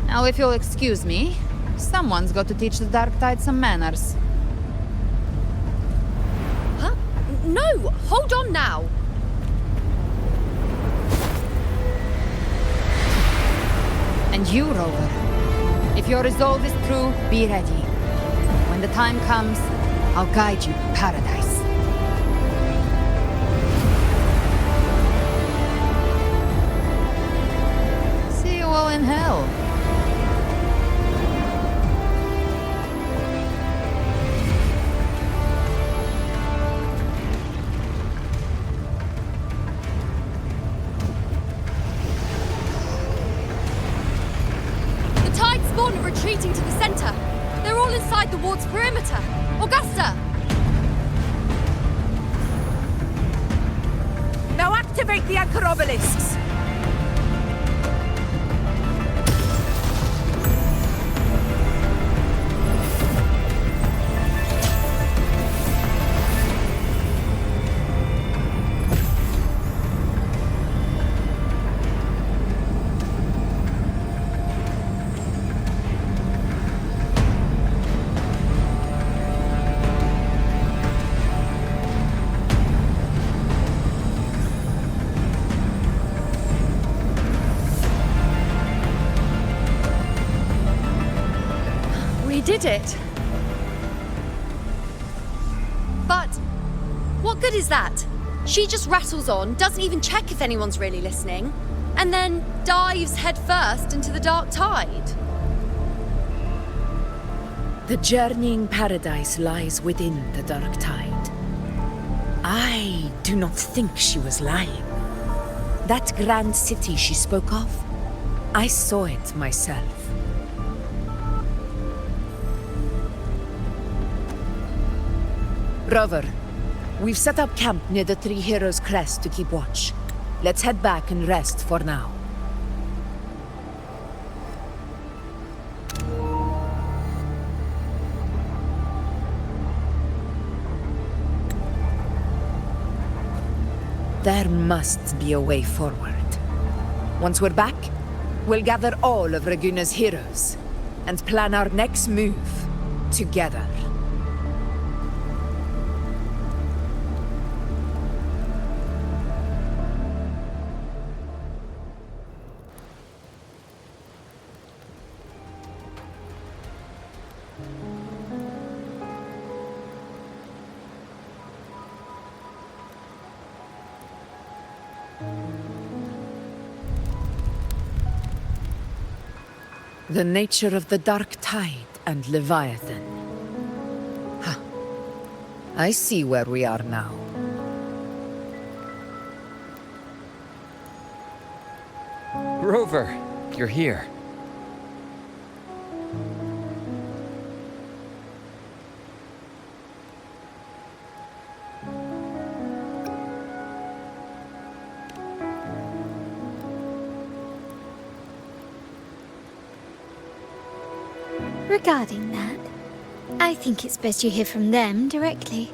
Now, if you'll excuse me, someone's got to teach the Dark Tide some manners. Huh? No! Hold on now! And you, Rover. If your resolve is true, be ready. When the time comes, I'll guide you to paradise. See you all in hell. Retreating to the center. They're all inside the ward's perimeter. Augusta! Now activate the anchor obelisks! Did it? But what good is that? She just rattles on, doesn't even check if anyone's really listening, and then dives headfirst into the dark tide. The journeying paradise lies within the dark tide. I do not think she was lying. That grand city she spoke of, I saw it myself. Rover, we've set up camp near the Three Heroes Crest to keep watch. Let's head back and rest for now. There must be a way forward. Once we're back, we'll gather all of Raguna's heroes and plan our next move together. The nature of the Dark Tide and Leviathan. Ha! I see where we are now. Rover, you're here. Regarding that, I think it's best you hear from them directly.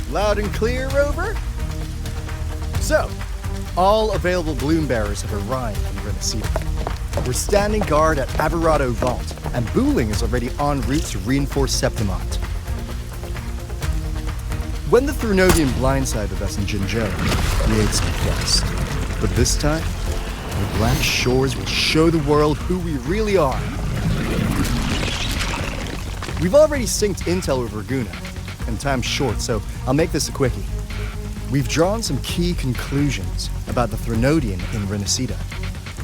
Loud and clear, Rover? So, all available bloom bearers have arrived in Rinascita. We're standing guard at Averado Vault, and Booling is already en route to reinforce Septimont. When the Thrinovian blindsided us in Jinzhou, we ate some quest. But this time, The Black Shores will show the world who we really are. We've already synced intel with Raguna, and time's short, so I'll make this a quickie. We've drawn some key conclusions about the Threnodian in Rinascita.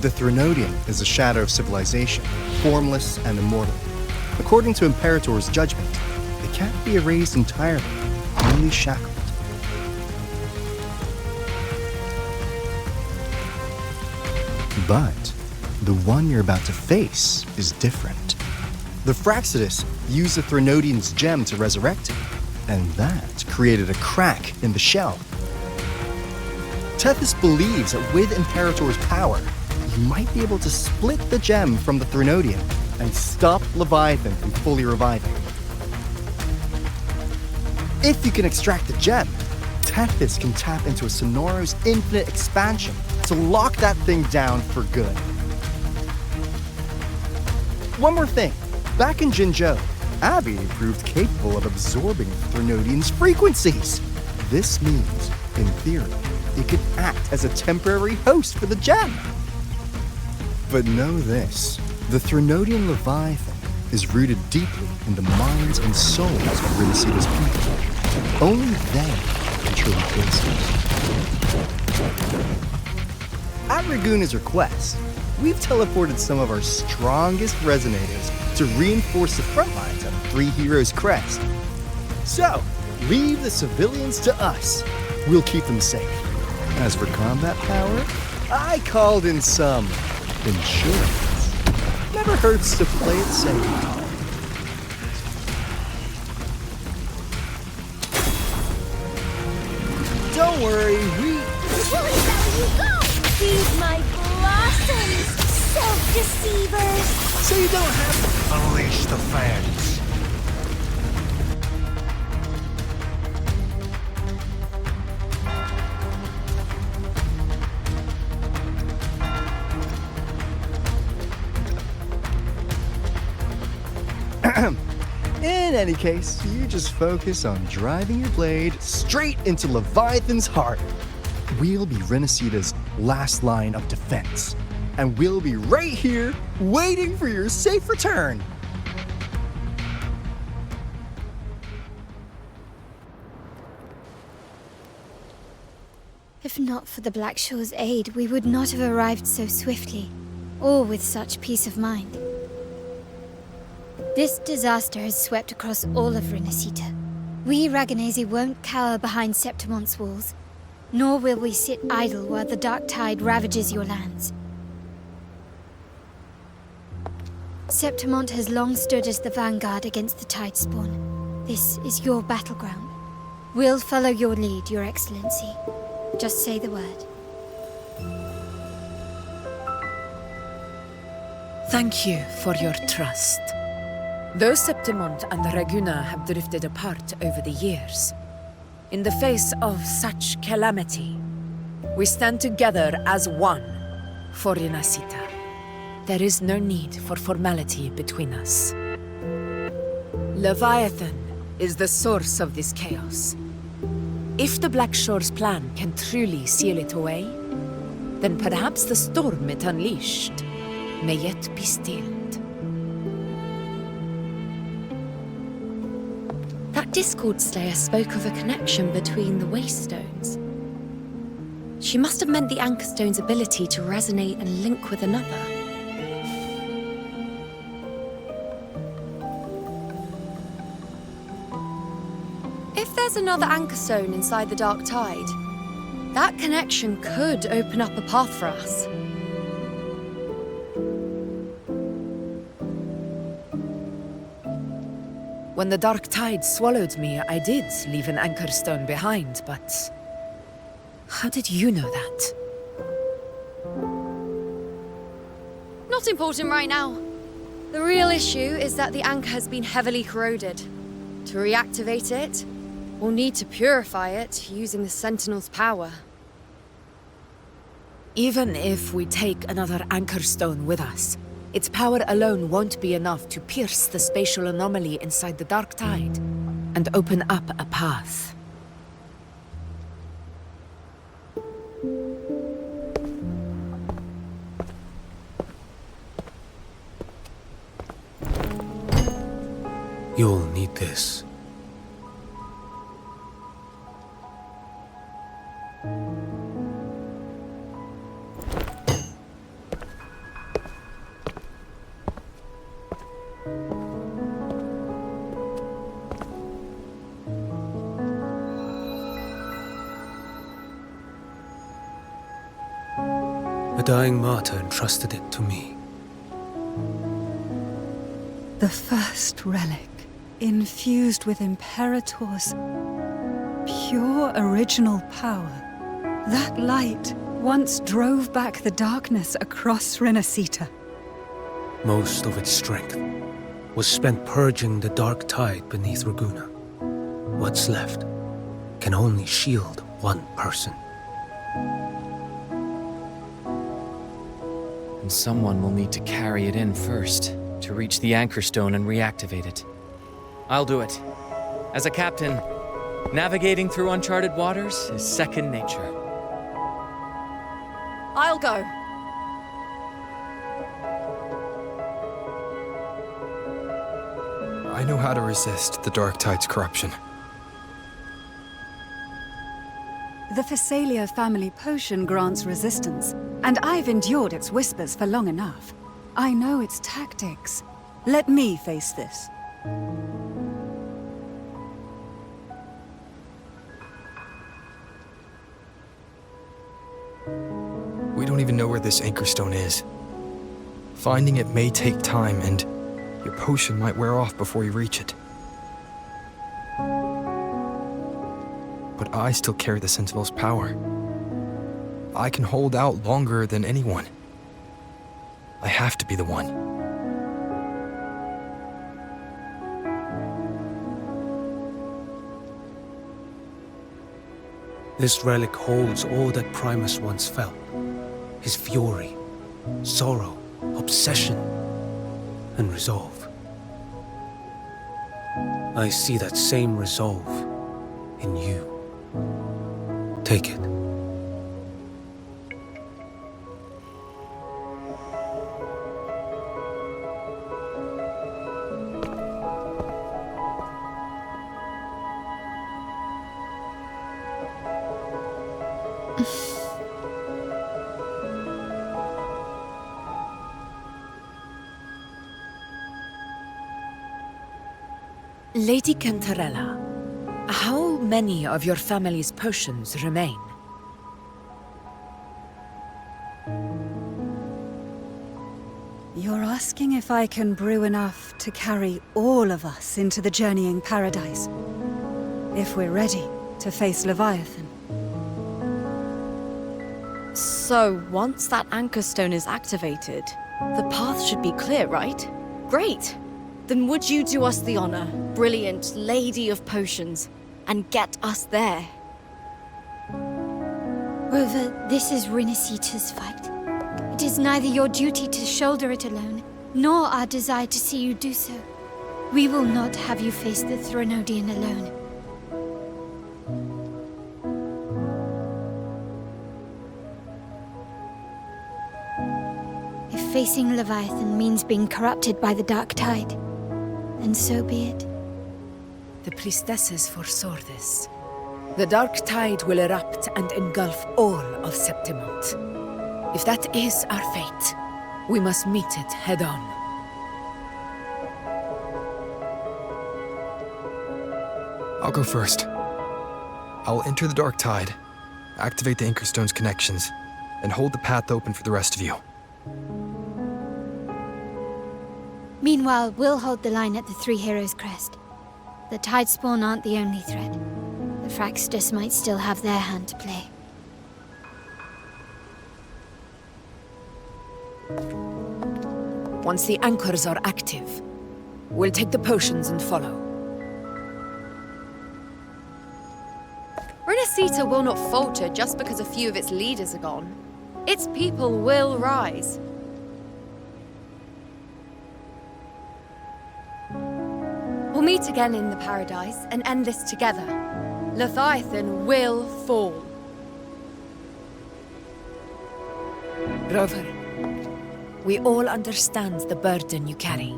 The Threnodian is a shadow of civilization, formless and immortal. According to Imperator's judgment, they can't be erased entirely, only shackled. But the one you're about to face is different. The Fraxidus used the Threnodian's gem to resurrect him, and that created a crack in the shell. Tethys believes that with Imperator's power, you might be able to split the gem from the Threnodian and stop Leviathan from fully reviving. If you can extract the gem, Tethys can tap into a Sonoro's infinite expansion to lock that thing down for good. One more thing. Back in Jinzhou, Abby proved capable of absorbing Threnodian's frequencies. This means, in theory, it could act as a temporary host for the gem. But know this, the Threnodian Leviathan is rooted deeply in the minds and souls of Rinascita's people. Only they can truly face it. At Raguna's request, we've teleported some of our strongest resonators to reinforce the front lines of Three Heroes Crest. So, leave the civilians to us. We'll keep them safe. As for combat power, I called in some insurance. Never hurts to play it safe. Don't worry, we... Where you go? Feed my blossoms, self-deceivers! So you don't have to... Unleash the fans. In any case, you just focus on driving your blade straight into Leviathan's heart. We'll be Rinascita's last line of defense, and we'll be right here waiting for your safe return. If not for the Black Shore's aid, we would not have arrived so swiftly, or with such peace of mind. This disaster has swept across all of Rinascita. We Raganese won't cower behind Septimon's walls, nor will we sit idle while the dark tide ravages your lands. Septimont has long stood as the vanguard against the Tidespawn. This is your battleground. We'll follow your lead, Your Excellency. Just say the word. Thank you for your trust. Though Septimont and Raguna have drifted apart over the years, in the face of such calamity, we stand together as one for Rinascita. There is no need for formality between us. Leviathan is the source of this chaos. If the Black Shore's plan can truly seal it away, then perhaps the storm it unleashed may yet be stilled. That Discord Slayer spoke of a connection between the Wastestones. She must have meant the Anchor Stone's ability to resonate and link with another. If there's another Anchor Stone inside the Dark Tide, that connection could open up a path for us. When the dark tide swallowed me, I did leave an anchor stone behind, but... how did you know that? Not important right now. The real issue is that the anchor has been heavily corroded. To reactivate it, we'll need to purify it using the Sentinel's power. Even if we take another anchor stone with us, its power alone won't be enough to pierce the spatial anomaly inside the Dark Tide and open up a path. You'll need this. A dying martyr entrusted it to me. The first relic, infused with Imperator's pure original power. That light once drove back the darkness across Rinascita. Most of its strength was spent purging the dark tide beneath Raguna. What's left can only shield one person. And someone will need to carry it in first, to reach the anchor stone and reactivate it. I'll do it. As a captain, navigating through uncharted waters is second nature. I'll go. I know how to resist the Dark Tide's corruption. The Phasalia family potion grants resistance, and I've endured its whispers for long enough. I know its tactics. Let me face this. We don't even know where this anchor stone is. Finding it may take time, and your potion might wear off before you reach it. But I still carry the Sentinel's power. I can hold out longer than anyone. I have to be the one. This relic holds all that Primus once felt. His fury, sorrow, obsession, and resolve. I see that same resolve in you. Take it. Lady Cantarella, how many of your family's potions remain? You're asking if I can brew enough to carry all of us into the journeying paradise. If we're ready to face Leviathan. So, once that anchor stone is activated, the path should be clear, right? Great! Then would you do us the honor, brilliant Lady of Potions, and get us there? Rover, this is Rinascita's fight. It is neither your duty to shoulder it alone, nor our desire to see you do so. We will not have you face the Threnodian alone. If facing Leviathan means being corrupted by the Dark Tide, then so be it. The priestesses foresaw this. The Dark Tide will erupt and engulf all of Septimont. If that is our fate, we must meet it head-on. I'll go first. I'll enter the Dark Tide, activate the Anchor Stone's connections, and hold the path open for the rest of you. Meanwhile, we'll hold the line at the Three Heroes Crest. The Tidespawn aren't the only threat. The Fraxtus might still have their hand to play. Once the anchors are active, we'll take the potions and follow. Rinascita will not falter just because a few of its leaders are gone. Its people will rise. We'll meet again in the Paradise and end this together. Leviathan will fall. Rover, we all understand the burden you carry.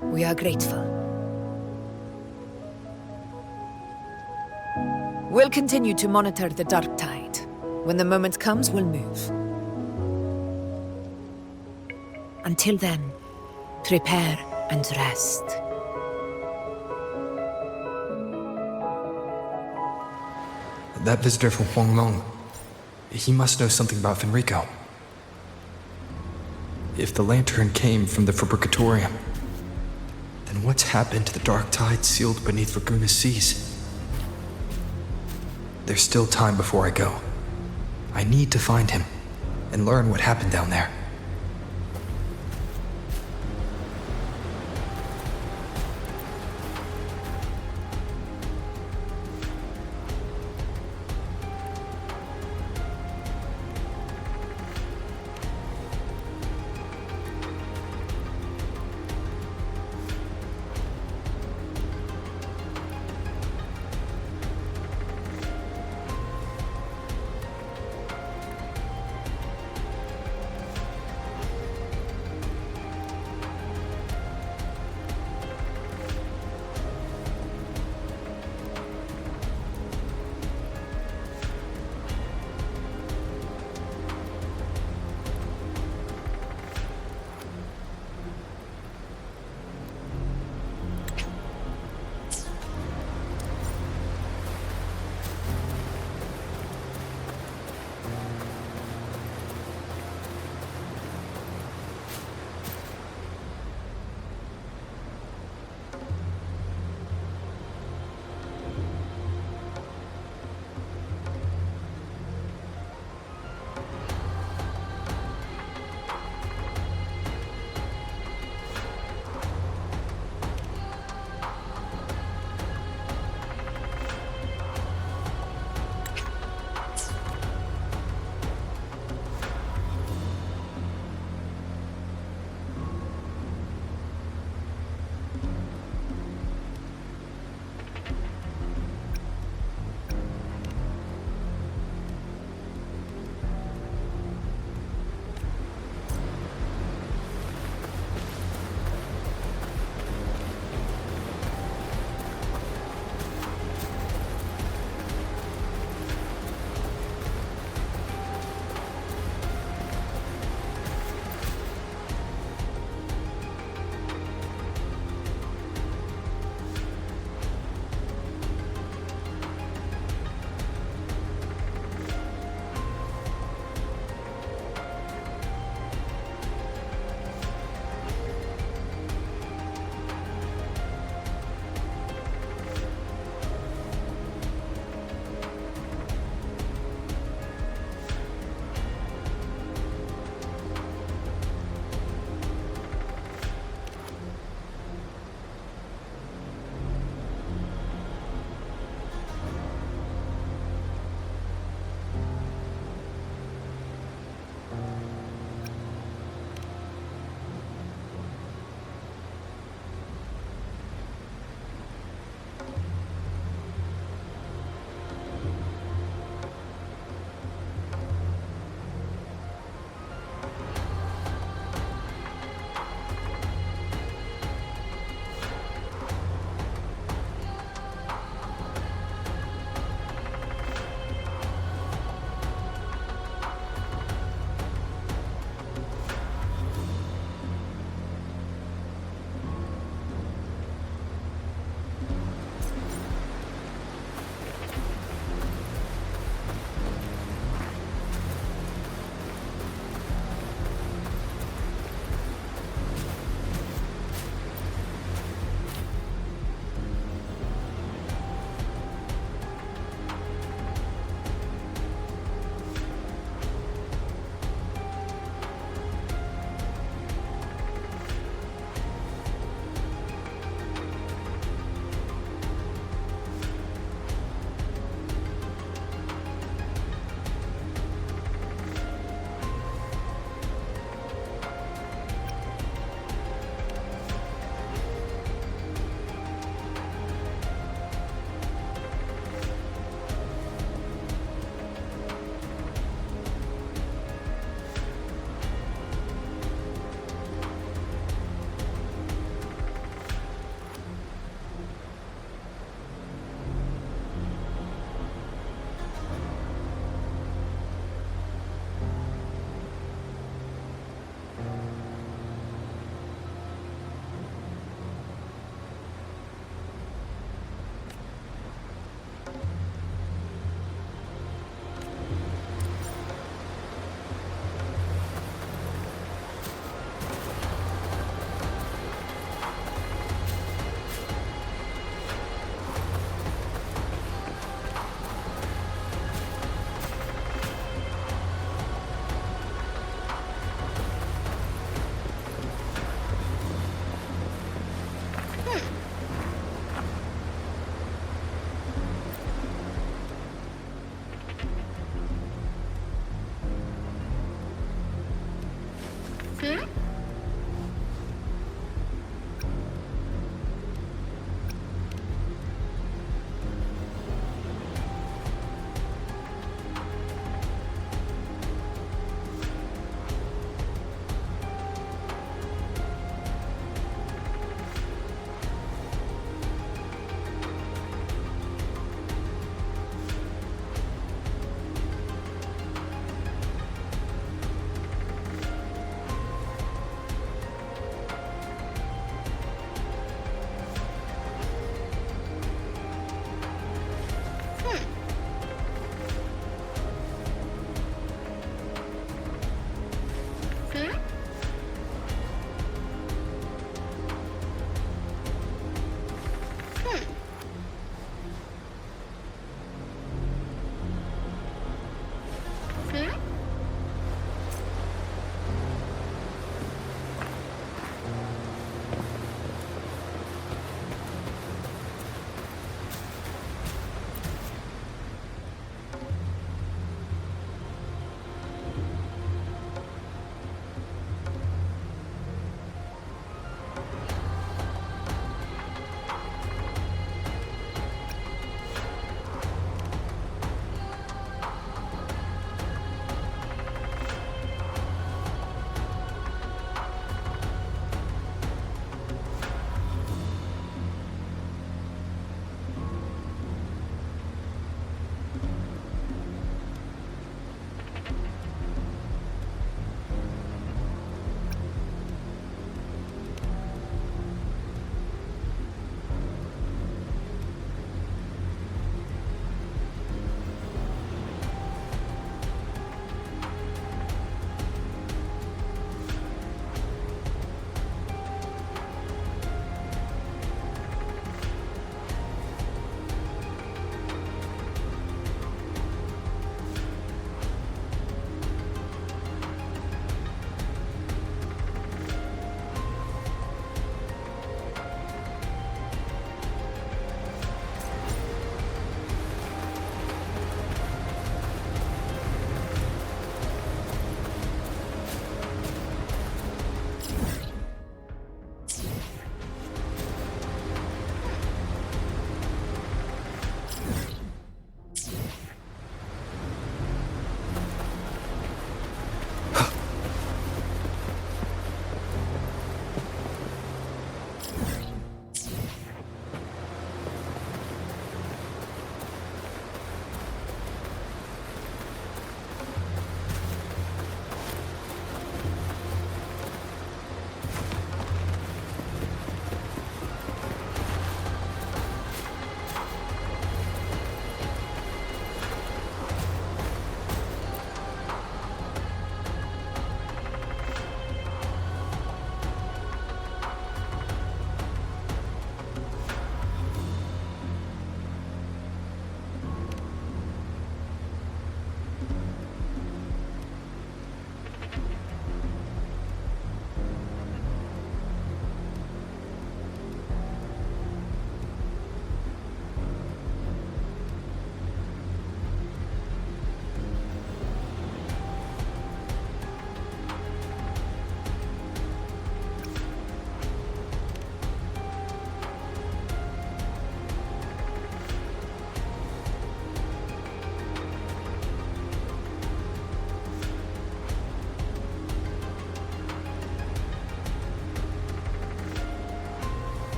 We are grateful. We'll continue to monitor the dark tide. When the moment comes, we'll move. Until then, prepare and rest. That visitor from Huanglong, he must know something about Fenrico. If the lantern came from the Fabricatorium, then what's happened to the dark tide sealed beneath Raguna's seas? There's still time before I go. I need to find him and learn what happened down there.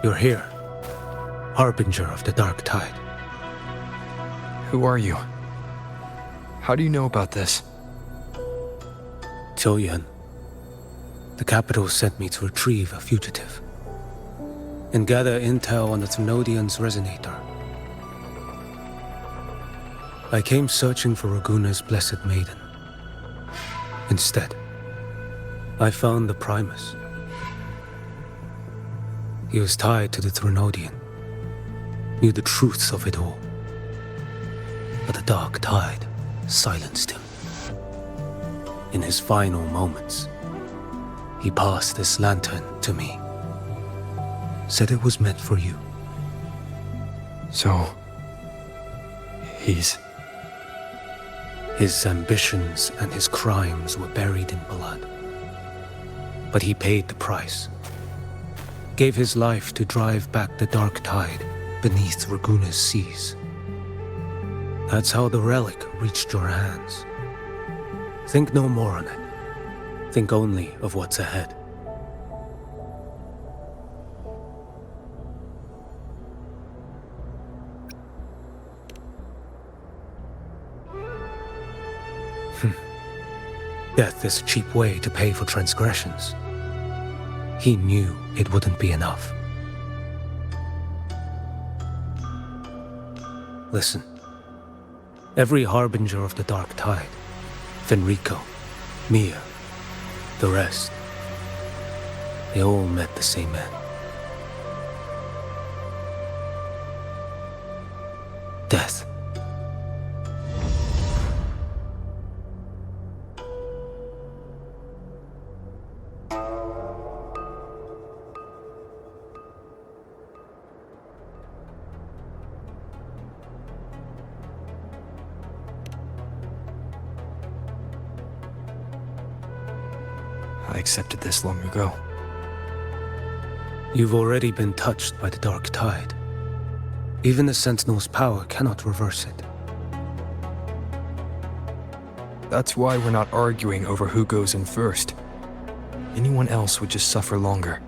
You're here, harbinger of the dark tide. Who are you? How do you know about this? Choyan. The capital sent me to retrieve a fugitive and gather intel on the Thrunodian's resonator. I came searching for Raguna's blessed maiden. Instead, I found the Primus. He was tied to the Thrunodian, knew the truths of it all. But the dark tide silenced him. In his final moments, he passed this lantern to me. Said it was meant for you. So... His ambitions and his crimes were buried in blood. But he paid the price. Gave his life to drive back the dark tide beneath Raguna's seas. That's how the relic reached your hands. Think no more on it. Think only of what's ahead. Death is a cheap way to pay for transgressions. He knew it wouldn't be enough. Listen. Every harbinger of the dark tide, Fenrico, Mia, the rest, they all met the same end. Death. I accepted this long ago. You've already been touched by the dark tide. Even the Sentinel's power cannot reverse it. That's why we're not arguing over who goes in first. Anyone else would just suffer longer.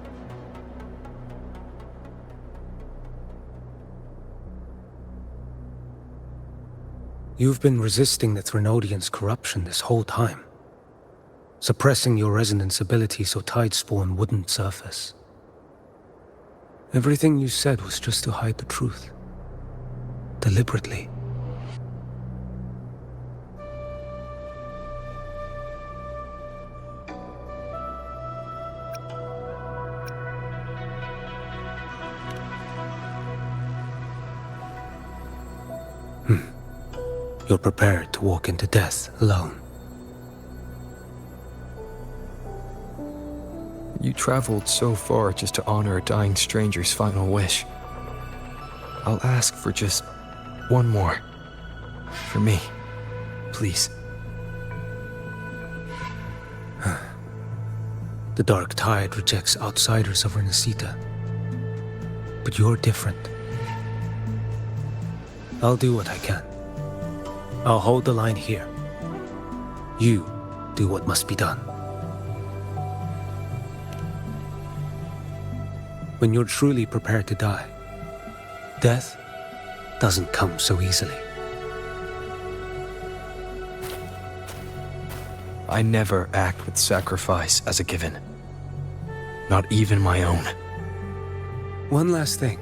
You've been resisting the Thrunodian's corruption this whole time. Suppressing your resonance ability so Tidespawn wouldn't surface. Everything you said was just to hide the truth. Deliberately. You're prepared to walk into death alone. You traveled so far just to honor a dying stranger's final wish. I'll ask for just one more. For me. Please. The dark tide rejects outsiders of Rinascita. But you're different. I'll do what I can. I'll hold the line here. You do what must be done. When you're truly prepared to die, death doesn't come so easily. I never act with sacrifice as a given. Not even my own. One last thing.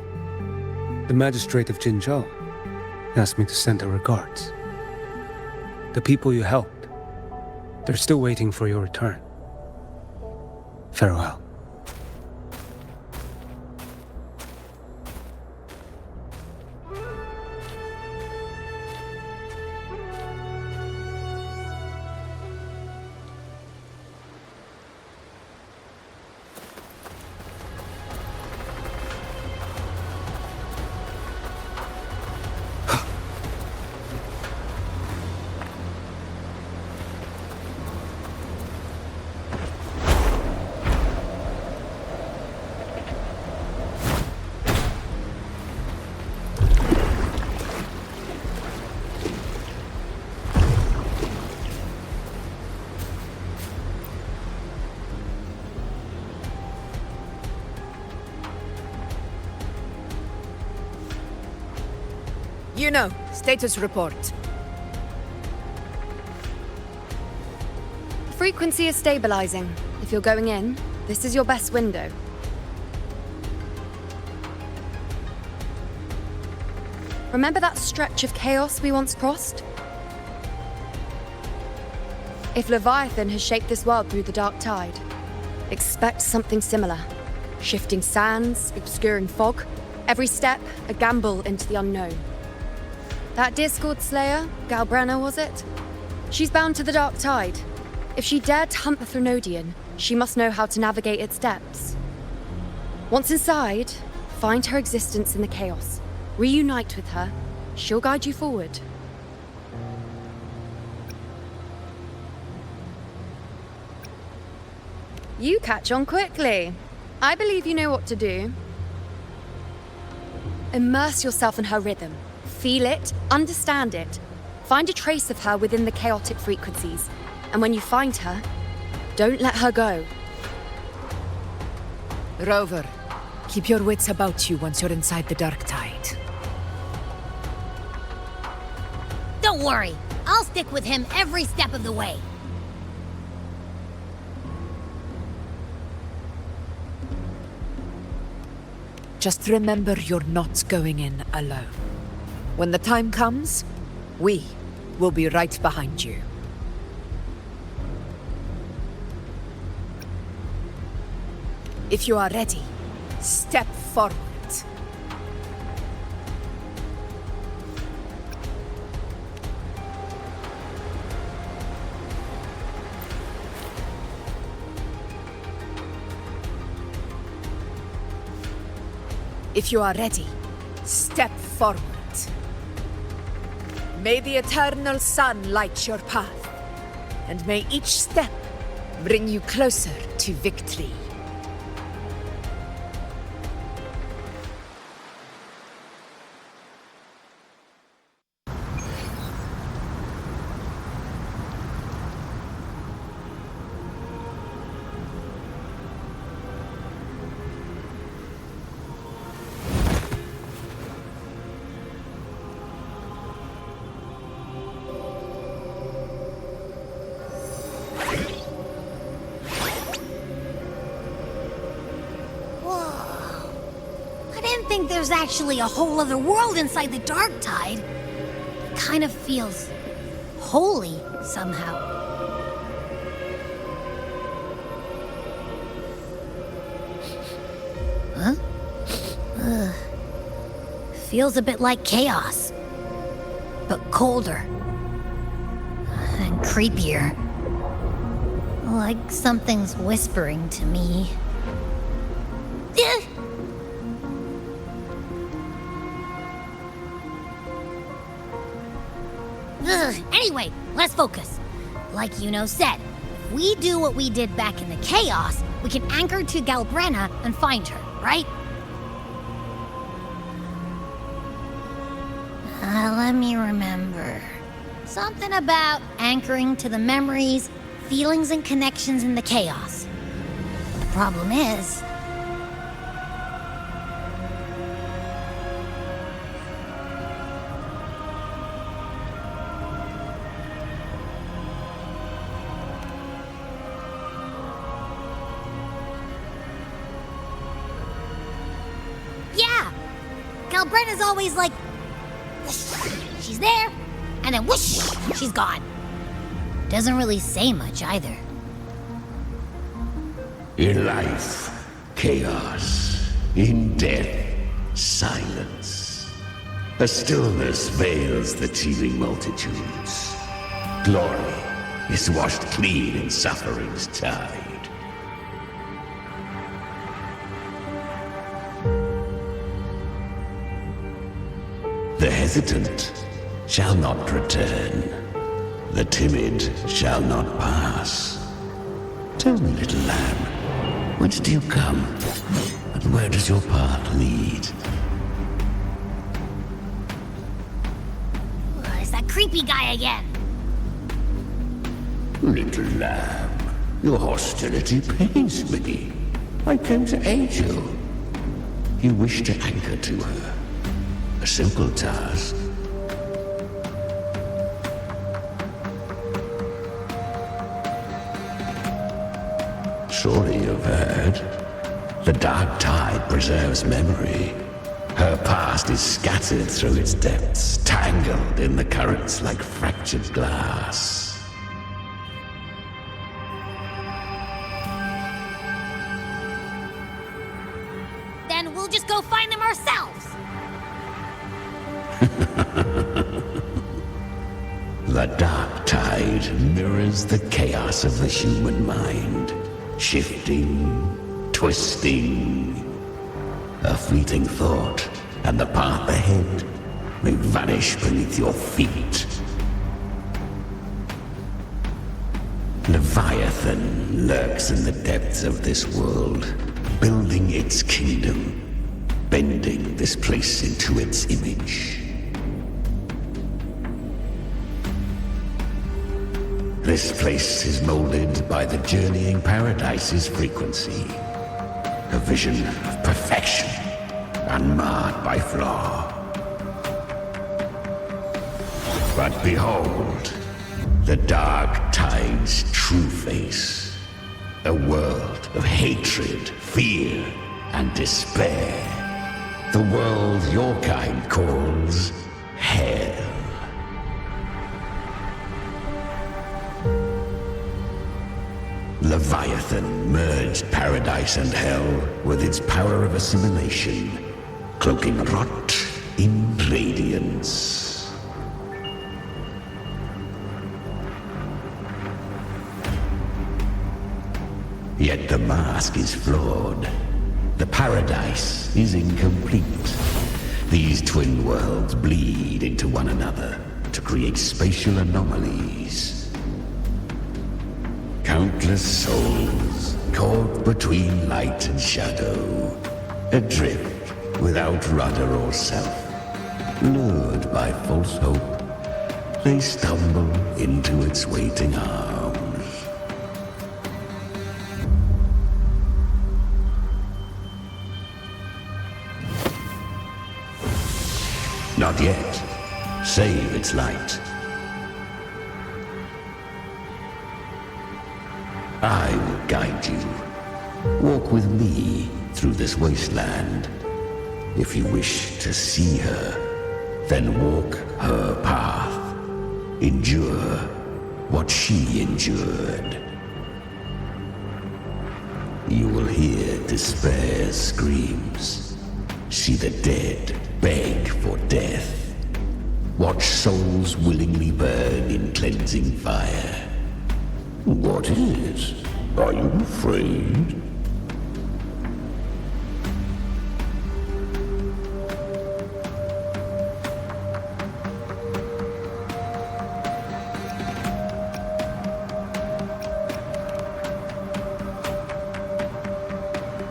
The magistrate of Jinzhou asked me to send her regards. The people you helped, they're still waiting for your return. Farewell. you know? Status report. Frequency is stabilizing. If you're going in, this is your best window. Remember that stretch of chaos we once crossed? If Leviathan has shaped this world through the dark tide, expect something similar. Shifting sands, obscuring fog, every step a gamble into the unknown. That Discord Slayer, Galbrenna was it? She's bound to the dark tide. If she dared to hunt the Threnodian, she must know how to navigate its depths. Once inside, find her existence in the chaos. Reunite with her. She'll guide you forward. You catch on quickly. I believe you know what to do. Immerse yourself in her rhythm. Feel it, understand it. Find a trace of her within the chaotic frequencies. And when you find her, don't let her go. Rover, keep your wits about you once you're inside the dark tide. Don't worry. I'll stick with him every step of the way. Just remember you're not going in alone. When the time comes, we will be right behind you. If you are ready, step forward. If you are ready, step forward. May the eternal sun light your path, and may each step bring you closer to victory. There's actually a whole other world inside the dark tide. It kind of feels holy somehow. Huh? Feels a bit like chaos, but colder and creepier. Like something's whispering to me. Anyway, let's focus. Like Yuno said, if we do what we did back in the chaos, we can anchor to Galbrenna and find her, right? Let me remember. Something about anchoring to the memories, feelings, and connections in the chaos. The problem is... Galbrenna's always like, whoosh, she's there, and then whoosh, she's gone. Doesn't really say much either. In life, chaos. In death, silence. A stillness veils the teeming multitudes. Glory is washed clean in suffering's tide. The hesitant shall not return. The timid shall not pass. Tell me, little lamb, whence do you come? And where does your path lead? It's that creepy guy again. Little lamb, your hostility pains me. I came to aid you. You wish to anchor to her. A simple task, Surely you've heard. The dark tide preserves memory. Her past is scattered through its depths, tangled in the currents like fractured glass. Then we'll just go find them ourselves! The dark tide mirrors the chaos of the human mind, shifting, twisting. A fleeting thought, and the path ahead may vanish beneath your feet. Leviathan lurks in the depths of this world, building its kingdom, bending this place into its image. This place is molded by the journeying paradise's frequency. A vision of perfection, unmarred by flaw. But behold, the dark tide's true face. A world of hatred, fear, and despair. The world your kind calls hell. Leviathan merged paradise and hell with its power of assimilation, cloaking rot in radiance. Yet the mask is flawed. The paradise is incomplete. These twin worlds bleed into one another to create spatial anomalies. Countless souls caught between light and shadow, adrift without rudder or self, lured by false hope, they stumble into its waiting arms. Not yet. Save its light. I will guide you. Walk with me through this wasteland. If you wish to see her, then walk her path. Endure what she endured. You will hear despair's screams. See the dead beg for death. Watch souls willingly burn in cleansing fire. What is? Are you afraid?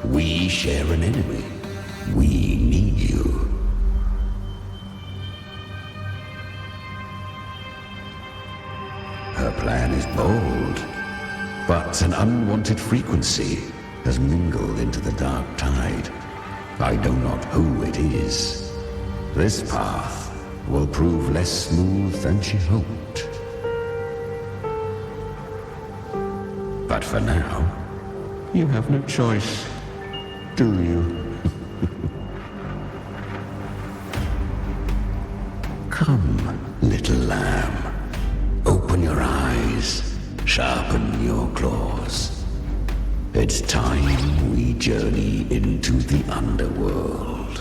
We share an enemy. We need you. Her plan is bold, but an unwanted frequency has mingled into the dark tide. I know not who it is. This path will prove less smooth than she hoped. But for now, you have no choice, do you? Come, little lamb. Open your eyes, sharpen your claws. It's time we journey into the underworld.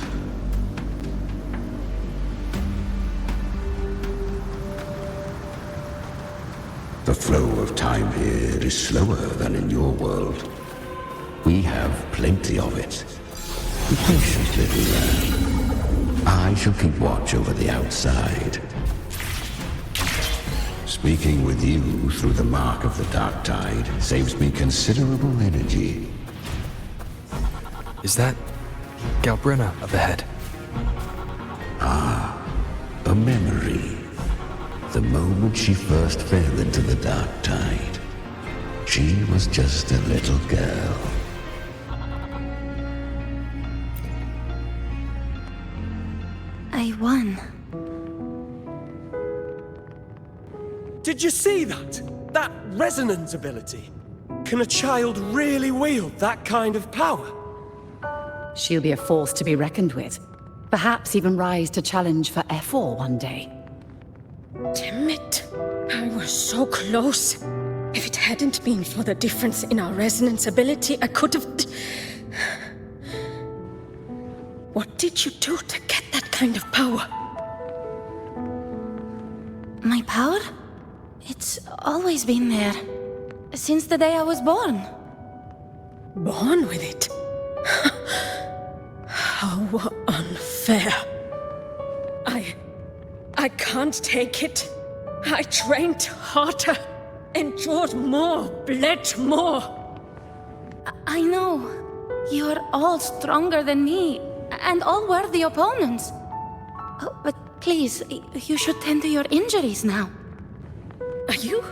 The flow of time here is slower than in your world. We have plenty of it. Be patient, little lamb. I shall keep watch over the outside. Speaking with you through the mark of the dark tide saves me considerable energy. Is that Galbrina up ahead? Ah, a memory. The moment she first fell into the dark tide, she was just a little girl. I won. Did you see that? That resonance ability? Can a child really wield that kind of power? She'll be a force to be reckoned with. Perhaps even rise to challenge for Efor one day. Damn it. I was so close. If it hadn't been for the difference in our resonance ability, I could have... What did you do to get that kind of power? My power? It's always been there. Since the day I was born. Born with it? How unfair. I can't take it. I trained harder, endured more, bled more. I know. You're all stronger than me, and all worthy opponents. Oh, but please, you should tend to your injuries now. Are you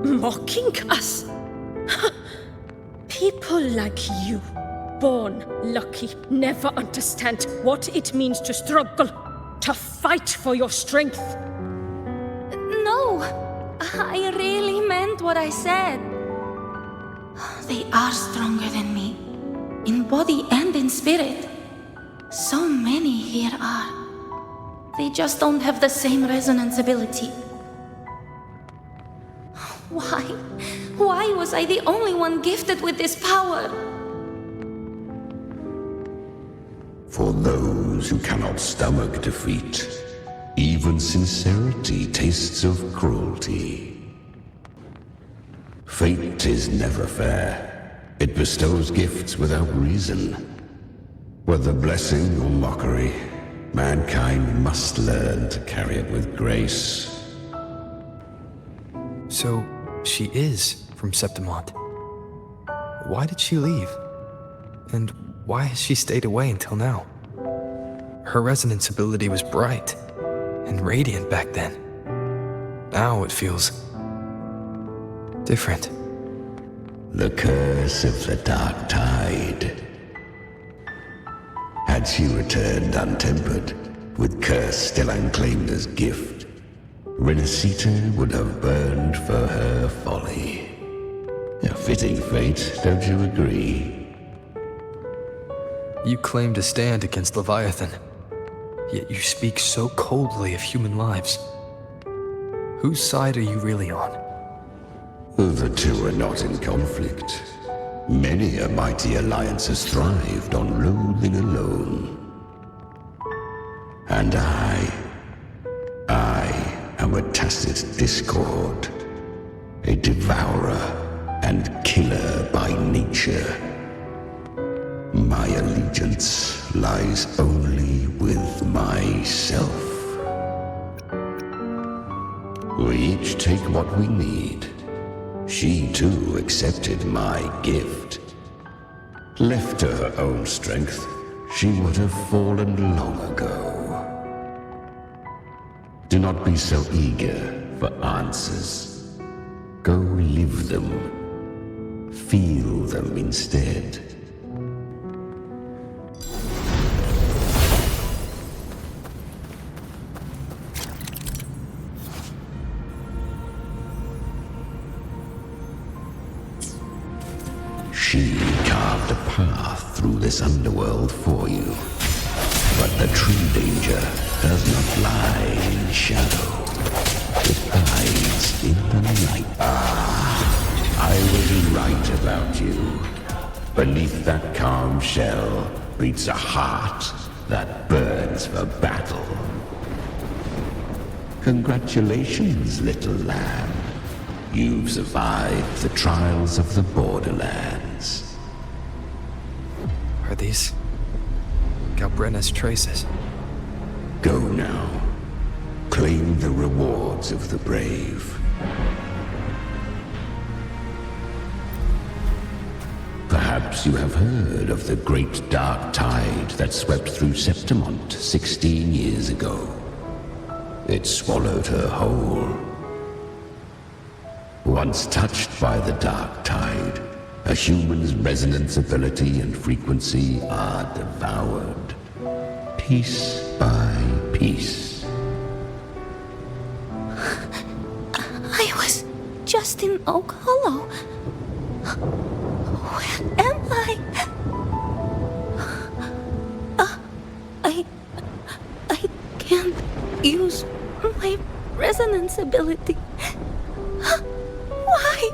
mocking us? People like you, born lucky, never understand what it means to struggle, to fight for your strength. No, I really meant what I said. They are stronger than me, in body and in spirit. So many here are. They just don't have the same resonance ability. Why? Why was I the only one gifted with this power? For those who cannot stomach defeat, even sincerity tastes of cruelty. Fate is never fair. It bestows gifts without reason. Whether blessing or mockery, mankind must learn to carry it with grace. So, she is from Septimont. Why did she leave? And why has she stayed away until now? Her resonance ability was bright and radiant back then. Now it feels different. The curse of the Dark Tide. Had she returned untempered, with curse still unclaimed as gift, Rinascita would have burned for her folly. A fitting fate, don't you agree? You claim to stand against Leviathan, yet you speak so coldly of human lives. Whose side are you really on? The two are not in conflict. Many a mighty alliance has thrived on loathing alone. And I am a tacit discord, a devourer and killer by nature. My allegiance lies only with myself. We each take what we need. She too accepted my gift. Left to her own strength, she would have fallen long ago. Do not be so eager for answers. Go live them. Feel them instead. She carved a path through this underworld for you. But the true danger does not lie in shadow. It hides in the night. I was right about you. Beneath that calm shell beats a heart that burns for battle. Congratulations, little lamb. You've survived the trials of the borderlands. Are these Galbrenna's traces? Go now. Claim the rewards of the brave. Perhaps you have heard of the great dark tide that swept through Septimont 16 years ago. It swallowed her whole. Once touched by the dark tide, a human's resonance ability and frequency are devoured, piece by piece. I was just in Oak Hollow. Where am I? I can't use my resonance ability. Why?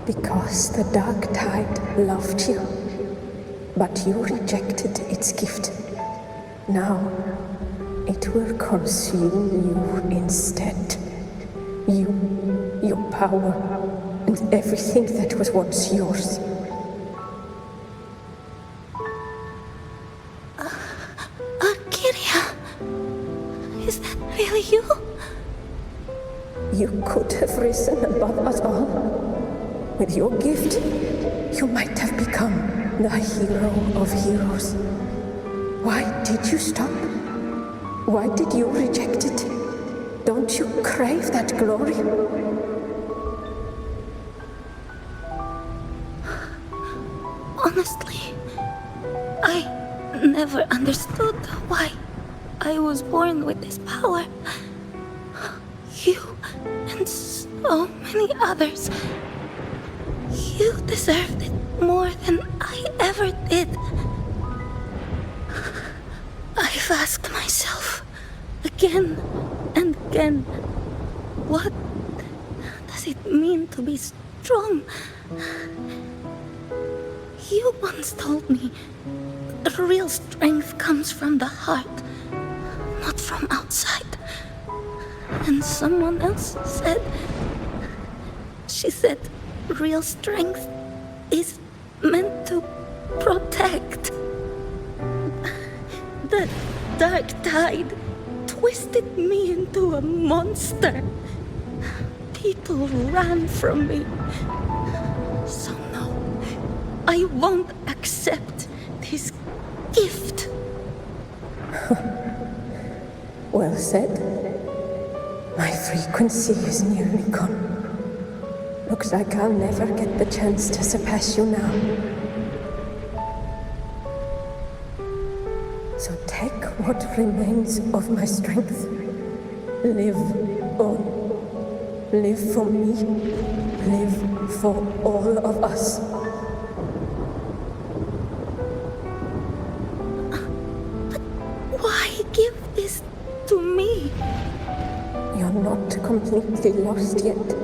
Because the Dark Tide loved you, but you rejected its gift. Now, it will consume you instead. You, your power, and everything that was once yours. Kyria, is that really you? You could have risen above us all. With your gift, you might have become the hero of heroes. Why did you stop? Why did you reject it? Don't you crave that glory? Honestly, I never understood why I was born with this power. You and so many others, you deserved it more than I ever did. I've asked myself again and again, what does it mean to be strong? You once told me that real strength comes from the heart, not from outside. And someone else said, she said, real strength is meant to protect. The Dark Tide twisted me into a monster. People ran from me. So no, I won't accept this gift. Well said. My frequency is nearly gone. Looks like I'll never get the chance to surpass you now. So take what remains of my strength. Live on. Live for me. Live for all of us. But why give this to me? You're not completely lost yet.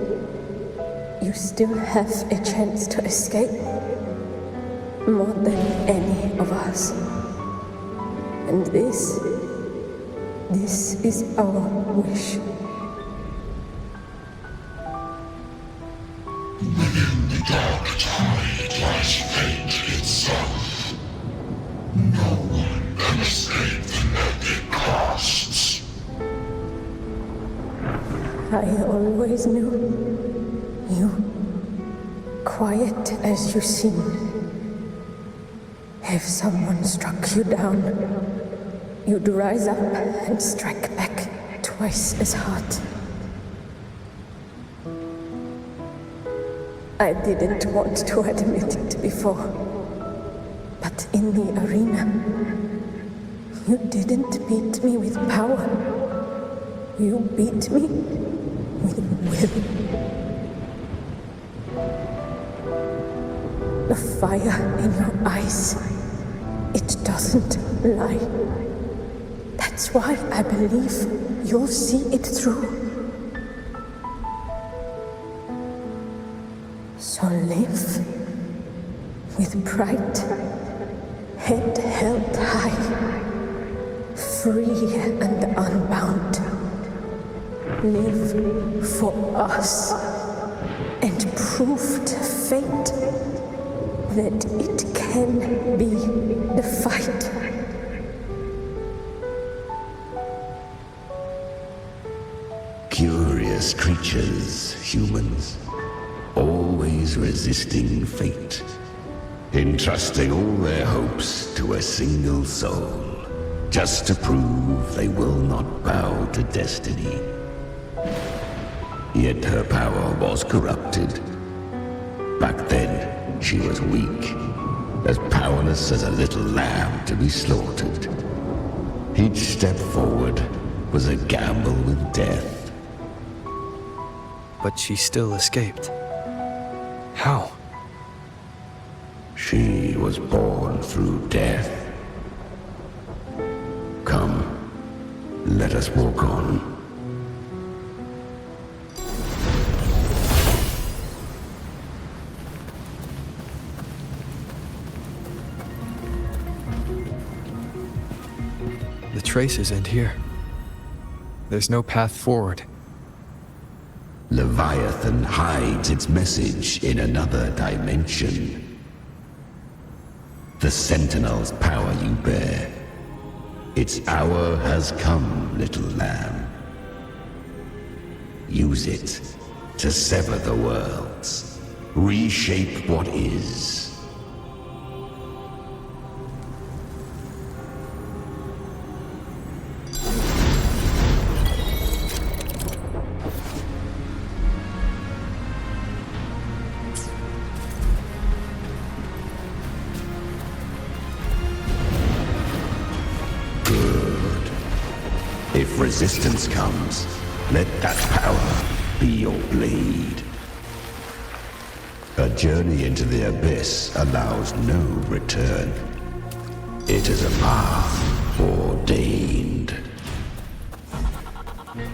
You still have a chance to escape. More than any of us. And this is our wish. Within the Dark Tide lies fate itself. No one can escape the net it casts. I always knew you, quiet as you seem. If someone struck you down, you'd rise up and strike back twice as hard. I didn't want to admit it before, but in the arena, you didn't beat me with power. You beat me with will. The fire in your eyes, it doesn't lie. That's why I believe you'll see it through. So live with pride, head held high, free and unbound. Live for us and prove to fate that it can be defied. Curious creatures, humans, always resisting fate, entrusting all their hopes to a single soul, just to prove they will not bow to destiny. Yet her power was corrupted. Back then, she was weak, as powerless as a little lamb to be slaughtered. Each step forward was a gamble with death. But she still escaped. How? She was born through death. Come, let us walk on. The traces end here. There's no path forward. Leviathan hides its message in another dimension. The Sentinel's power you bear. Its hour has come, little lamb. Use it to sever the worlds, reshape what is. If resistance comes, let that power be your blade. A journey into the abyss allows no return. It is a path ordained.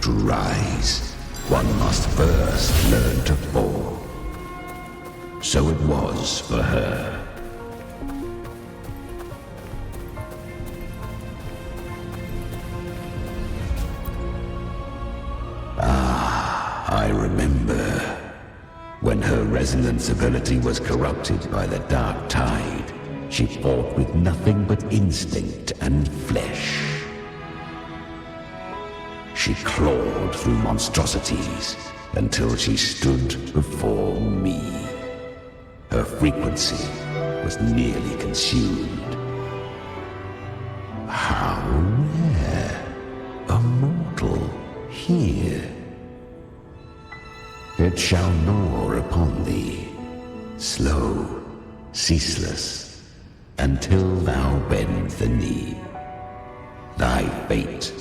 To rise, one must first learn to fall. So it was for her. I remember when her resonance ability was corrupted by the dark tide. She fought with nothing but instinct and flesh. She clawed through monstrosities until she stood before me. Her frequency was nearly consumed. How rare a mortal here. It shall gnaw upon thee, slow, ceaseless, until thou bend the knee. Thy fate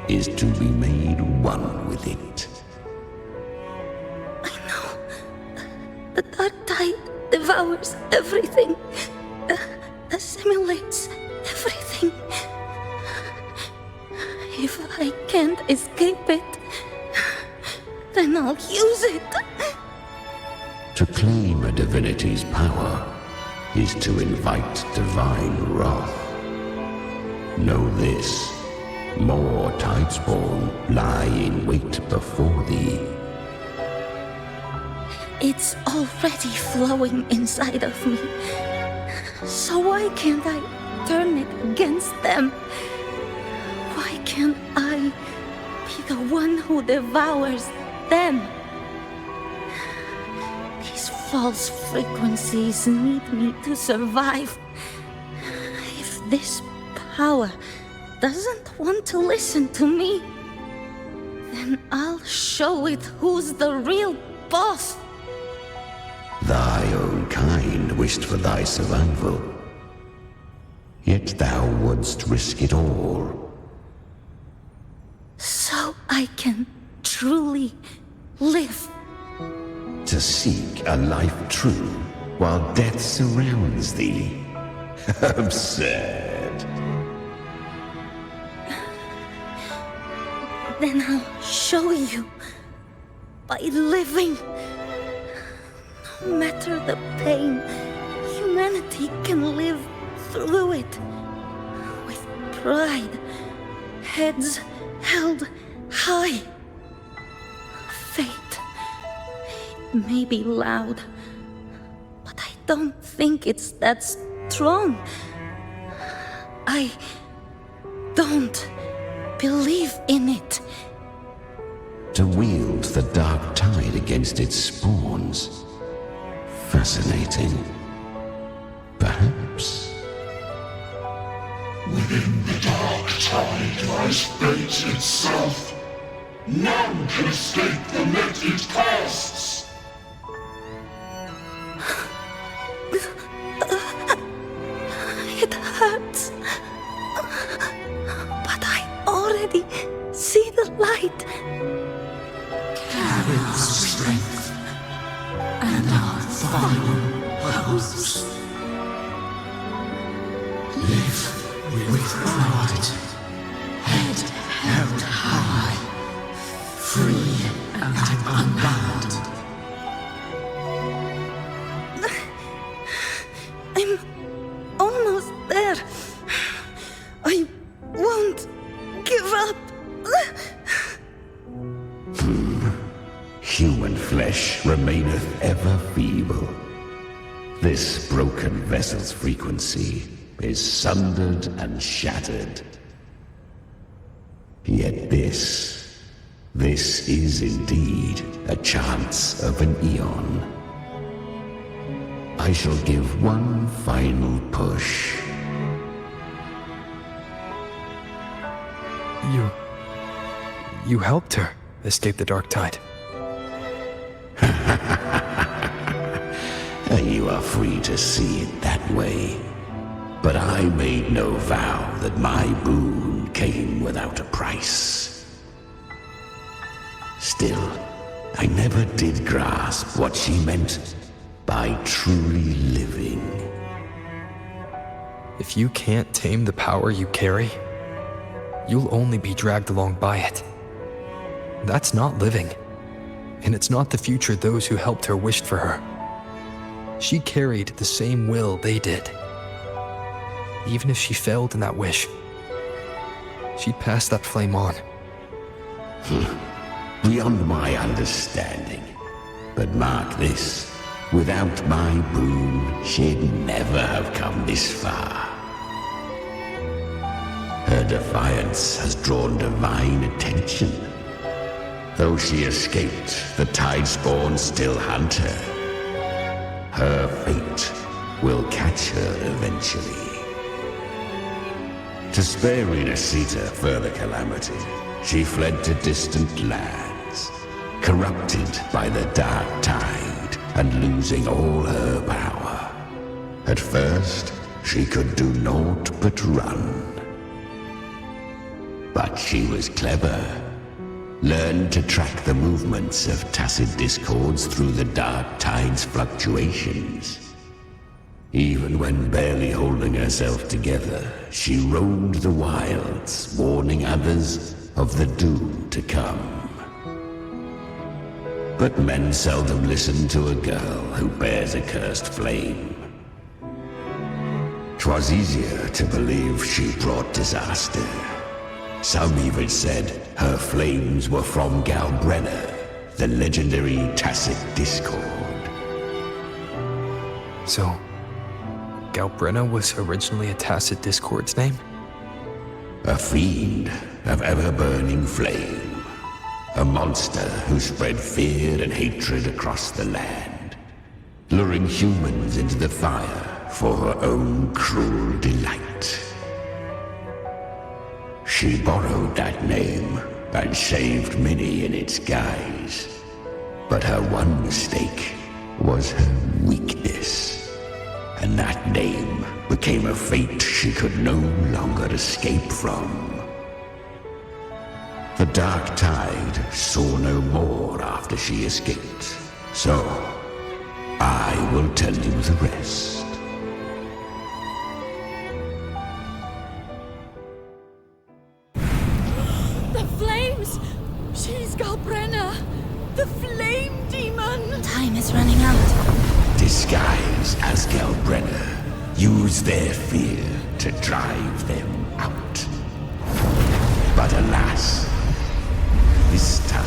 is to be made one with it. I know. The dark tide devours everything, assimilates everything. If I can't escape it, then I'll use it. To claim a divinity's power is to invite divine wrath. Know this, more Tidespawn lie in wait before thee. It's already flowing inside of me. So why can't I turn it against them? Why can't I be the one who devours them? These false frequencies need me to survive. If this power doesn't want to listen to me, then I'll show it who's the real boss. Thy own kind wished for thy survival, yet thou wouldst risk it all. So I can truly live. To seek a life true while death surrounds thee. Absurd. Then I'll show you by living. No matter the pain, humanity can live through it with pride, heads held high. Fate, it may be loud, but I don't think it's that strong. I don't believe in it. To wield the dark tide against its spawns. Fascinating. Perhaps. Within the dark tide lies fate itself. None can escape the net it casts. It hurts. But I already see the light. Carry our strength and our fight. house. Live with pride, head held high, free and unbound. I'm almost there. I won't give up. Human flesh remaineth ever feeble. This broken vessel's frequency is sundered and shattered. Yet this is indeed a chance of an eon. I shall give one final push. You helped her escape the dark tide. You are free to see it that way. But I made no vow that my boon came without a price. Still, I never did grasp what she meant by truly living. If you can't tame the power you carry, you'll only be dragged along by it. That's not living. And it's not the future those who helped her wished for her. She carried the same will they did. Even if she failed in that wish, she'd pass that flame on. Beyond my understanding. But mark this, without my boon, she'd never have come this far. Her defiance has drawn divine attention. Though she escaped, the Tidespawn still hunt her. Her fate will catch her eventually. To spare Rinascita further calamity, she fled to distant lands, corrupted by the dark tide and losing all her power. At first, she could do naught but run. But she was clever. Learned to track the movements of tacit discords through the dark tide's fluctuations. Even when barely holding herself together, she roamed the wilds, warning others of the doom to come. But men seldom listen to a girl who bears a cursed flame. 'Twas easier to believe she brought disaster. Some even said her flames were from Galbrenna, the legendary tacit discord. So, Galbrenna was originally a tacit discord's name? A fiend of ever-burning flame. A monster who spread fear and hatred across the land, luring humans into the fire for her own cruel delight. She borrowed that name and saved many in its guise. But her one mistake was her weakness. And that name became a fate she could no longer escape from. The dark tide saw no more after she escaped. So, I will tell you the rest. The flames! She's Galbrenna! The flame demon! Time is running out. Disguise as Galbrenna. Use their fear to drive them out. But alas, this time,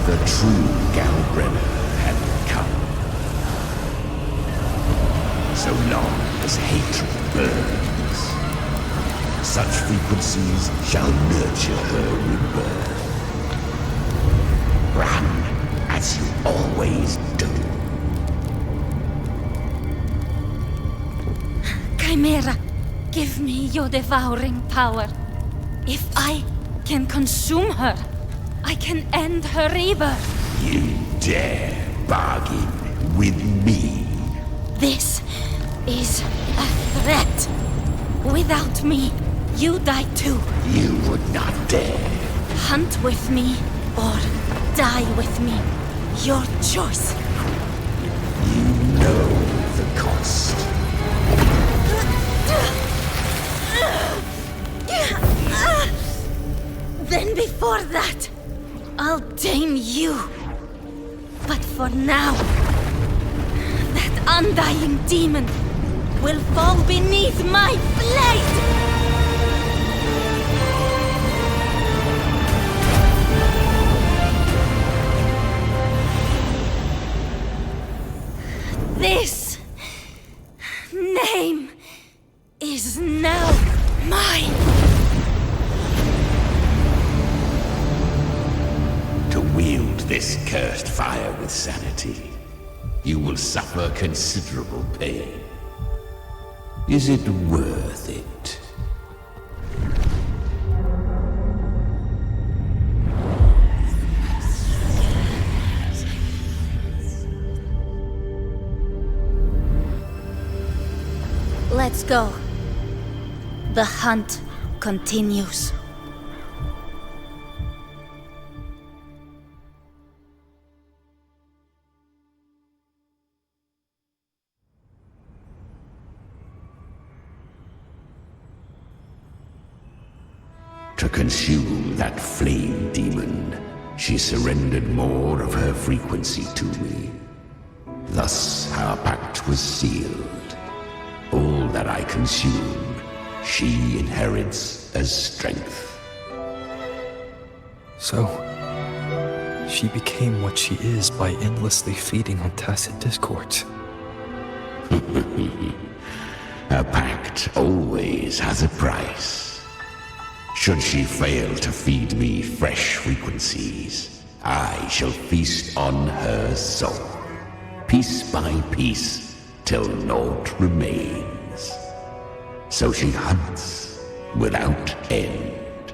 the true Galbrenna had come. So long as hatred burns, such frequencies shall nurture her rebirth. Run as you always do. Chimera, give me your devouring power. If I can consume her, I can end her rebirth. You dare bargain with me? This is a threat. Without me, you die too. You would not dare. Hunt with me or die with me. Your choice. the cost. Then before that, I'll tame you. But for now, that undying demon will fall beneath my blade! This name is now mine! To wield this cursed fire with sanity, you will suffer considerable pain. Is it worth it? Let's go. The hunt continues. To consume that flame demon, she surrendered more of her frequency to me. Thus our pact was sealed. All that I consume, she inherits as strength. So, she became what she is by endlessly feeding on tacit discords. A pact always has a price. Should she fail to feed me fresh frequencies, I shall feast on her soul, piece by piece, till naught remains. So she hunts without end.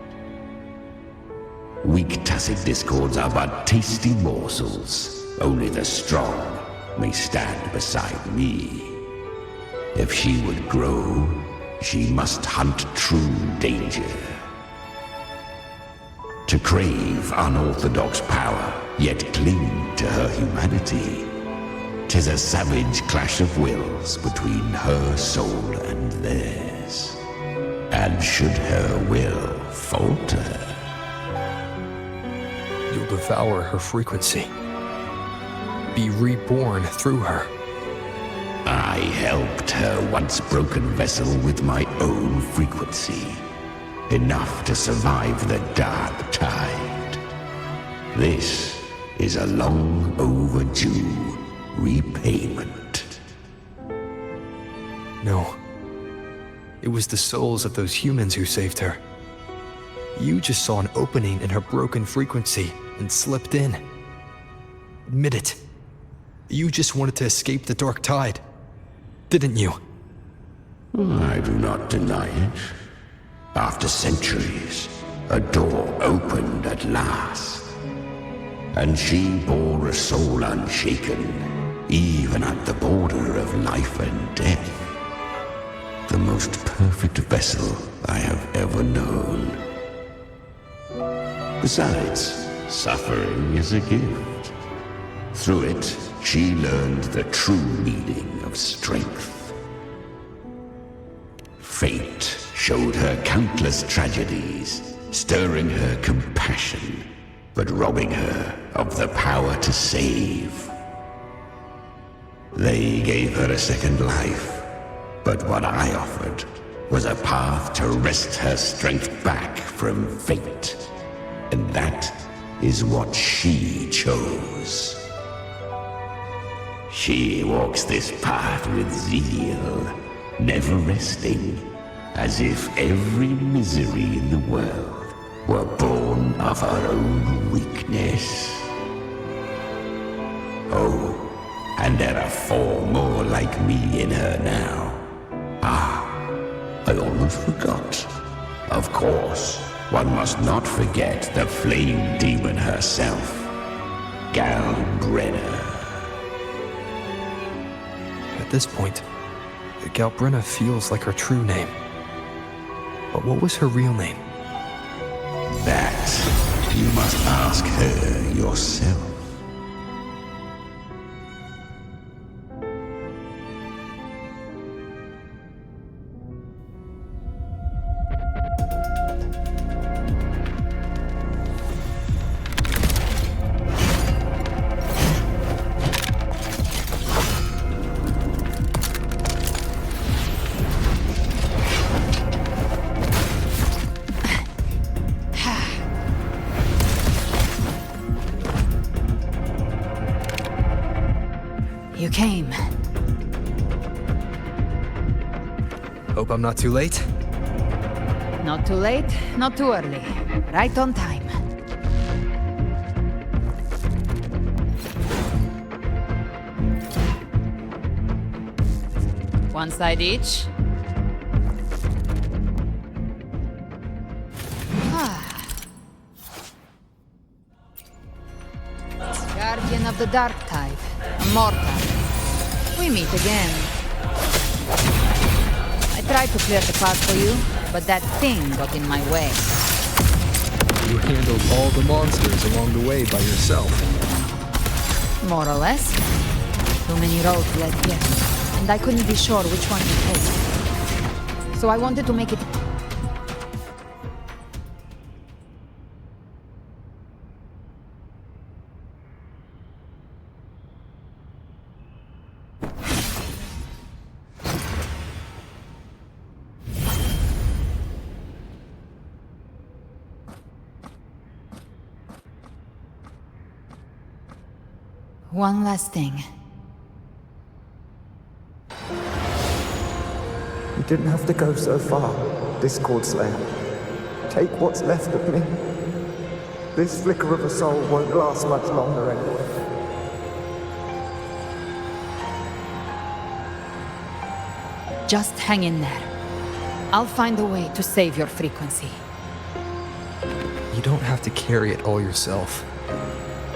Weak tacit discords are but tasty morsels. Only the strong may stand beside me. If she would grow, she must hunt true danger. To crave unorthodox power, yet cling to her humanity, 'tis a savage clash of wills between her soul and theirs. And should her will falter, you'll devour her frequency. Be reborn through her. I helped her once broken vessel with my own frequency. Enough to survive the dark tide. This is a long overdue repayment. No. It was the souls of those humans who saved her. You just saw an opening in her broken frequency and slipped in. Admit it. You just wanted to escape the dark tide, didn't you? I do not deny it. After centuries, a door opened at last. And she bore a soul unshaken, even at the border of life and death. The most perfect vessel I have ever known. Besides, suffering is a gift. Through it, she learned the true meaning of strength. Fate showed her countless tragedies, stirring her compassion, but robbing her of the power to save. They gave her a second life, but what I offered was a path to wrest her strength back from fate. And that is what she chose. She walks this path with zeal, never resting, as if every misery in the world were born of her own weakness. Oh, and there are 4 more like me in her now. Ah, I almost forgot. Of course, one must not forget the flame demon herself, Galbrenna. At this point, Galbrenna feels like her true name. But what was her real name? That you must ask her yourself. You came. Hope I'm not too late. Not too late, not too early. Right on time. One side each. Guardian of the Dark Tide, Immortal. We meet again. I tried to clear the path for you, but that thing got in my way. You handled all the monsters along the way by yourself. More or less. Too many roads led here, and I couldn't be sure which one to take. So I wanted to make it... One last thing. You didn't have to go so far, Discord Slayer. Take what's left of me. This flicker of a soul won't last much longer anyway. Just hang in there. I'll find a way to save your frequency. You don't have to carry it all yourself.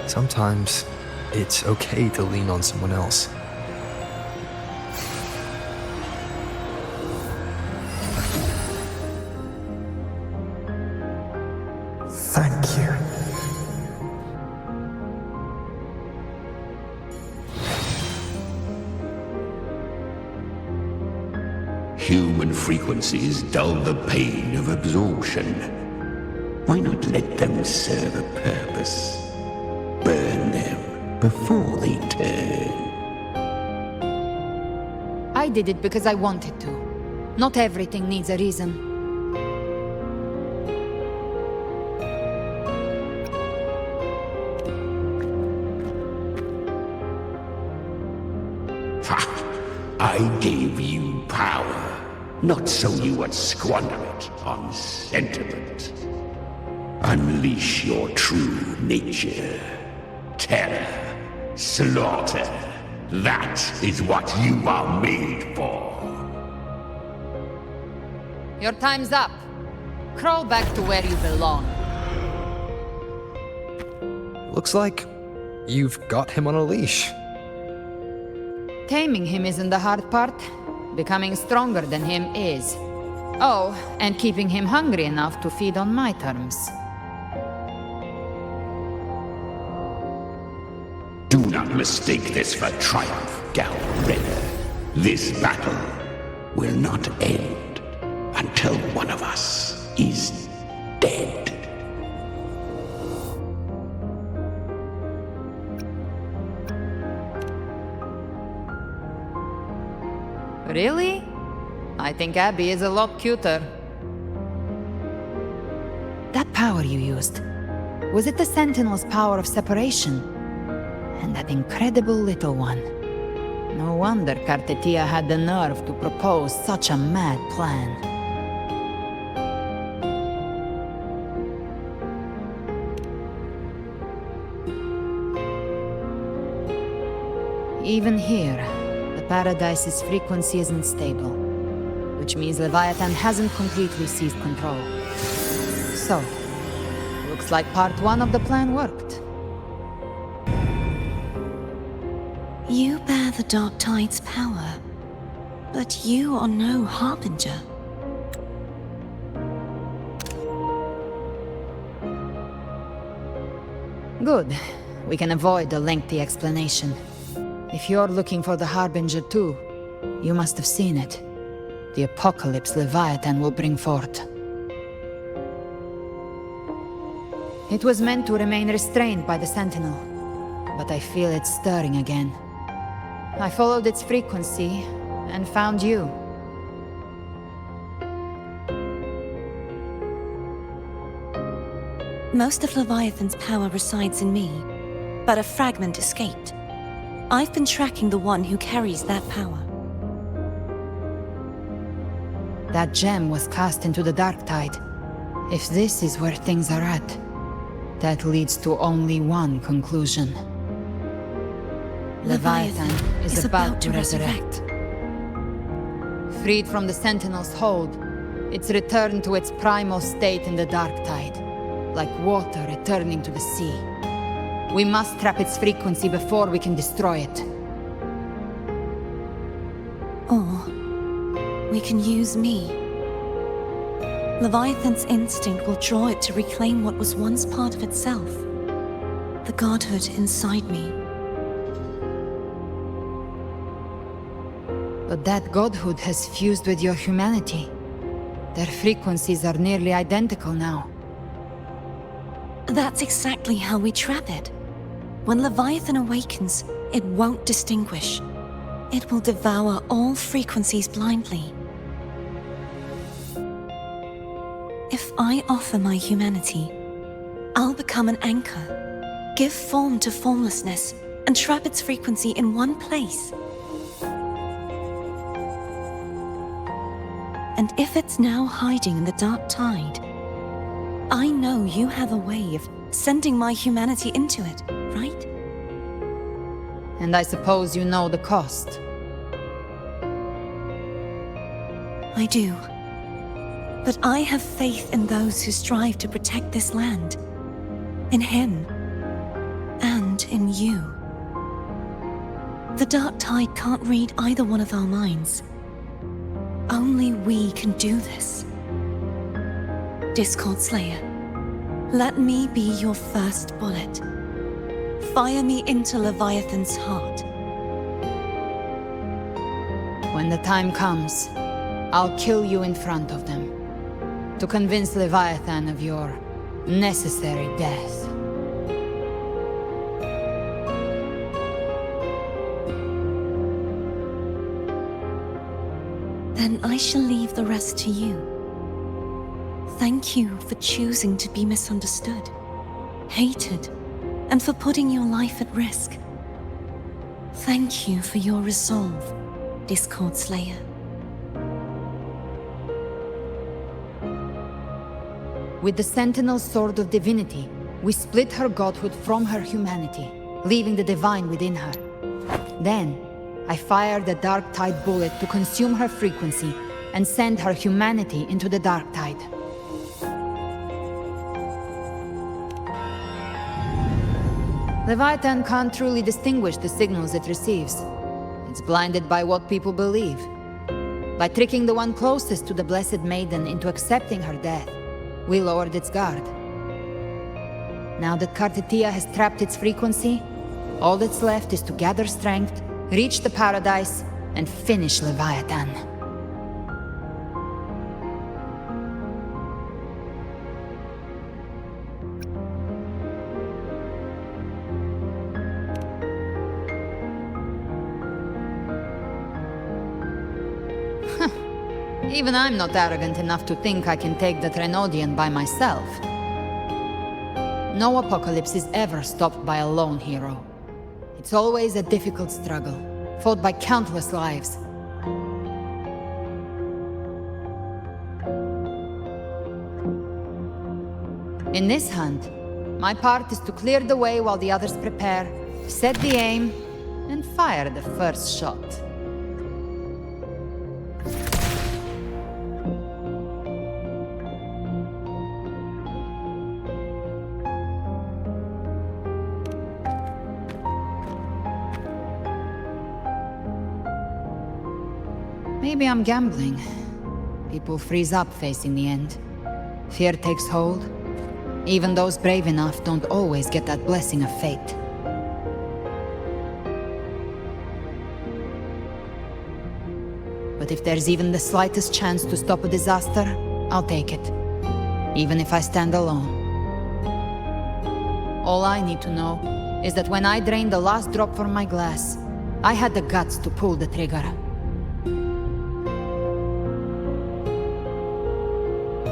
Sometimes it's okay to lean on someone else. Thank you. Human frequencies dull the pain of absorption. Why not let them serve a purpose? Burn them before they turn. I did it because I wanted to. Not everything needs a reason. I gave you power, not so you would squander it on sentiment. Unleash your true nature. Terror, slaughter. That is what you are made for. Your time's up. Crawl back to where you belong. Looks like you've got him on a leash. Taming him isn't the hard part. Becoming stronger than him is. Oh, and keeping him hungry enough to feed on my terms. Do not mistake this for triumph, Galred. This battle will not end until one of us is dead. Really? I think Abby is a lot cuter. That power you used, was it the Sentinel's power of separation? And that incredible little one. No wonder Kartetia had the nerve to propose such a mad plan. Even here, the Paradise's frequency isn't stable, which means Leviathan hasn't completely seized control. So, looks like part one of the plan worked. You bear the Dark Tide's power, but you are no Harbinger. Good. We can avoid a lengthy explanation. If you're looking for the Harbinger too, you must have seen it. The apocalypse Leviathan will bring forth. It was meant to remain restrained by the Sentinel, but I feel it stirring again. I followed its frequency and found you. Most of Leviathan's power resides in me, but a fragment escaped. I've been tracking the one who carries that power. That gem was cast into the dark tide. If this is where things are at, that leads to only one conclusion. Leviathan is about to resurrect. Freed from the Sentinel's hold, it's returned to its primal state in the dark tide, like water returning to the sea. We must trap its frequency before we can destroy it. Or we can use me. Leviathan's instinct will draw it to reclaim what was once part of itself. The godhood inside me. But that godhood has fused with your humanity. Their frequencies are nearly identical now. That's exactly how we trap it. When Leviathan awakens, it won't distinguish. It will devour all frequencies blindly. If I offer my humanity, I'll become an anchor, give form to formlessness, and trap its frequency in one place. And if it's now hiding in the dark tide, I know you have a way of sending my humanity into it, right? And I suppose you know the cost. I do. But I have faith in those who strive to protect this land. In him. And in you. The dark tide can't read either one of our minds. Only we can do this. Discord Slayer, let me be your first bullet. Fire me into Leviathan's heart. When the time comes, I'll kill you in front of them, to convince Leviathan of your necessary death. Then I shall leave the rest to you. Thank you for choosing to be misunderstood, hated, and for putting your life at risk. Thank you for your resolve, Discord Slayer. With the Sentinel's Sword of Divinity, we split her godhood from her humanity, leaving the divine within her. Then, I fired the Dark Tide bullet to consume her frequency and send her humanity into the Dark Tide. Leviathan can't truly distinguish the signals it receives. It's blinded by what people believe. By tricking the one closest to the Blessed Maiden into accepting her death, we lowered its guard. Now that Kartetia has trapped its frequency, all that's left is to gather strength, reach the paradise, and finish Leviathan. Even I'm not arrogant enough to think I can take the Trenodian by myself. No apocalypse is ever stopped by a lone hero. It's always a difficult struggle, fought by countless lives. In this hunt, my part is to clear the way while the others prepare, set the aim, and fire the first shot. Maybe I'm gambling. People freeze up facing the end. Fear takes hold. Even those brave enough don't always get that blessing of fate. But if there's even the slightest chance to stop a disaster, I'll take it. Even if I stand alone. All I need to know is that when I drained the last drop from my glass, I had the guts to pull the trigger.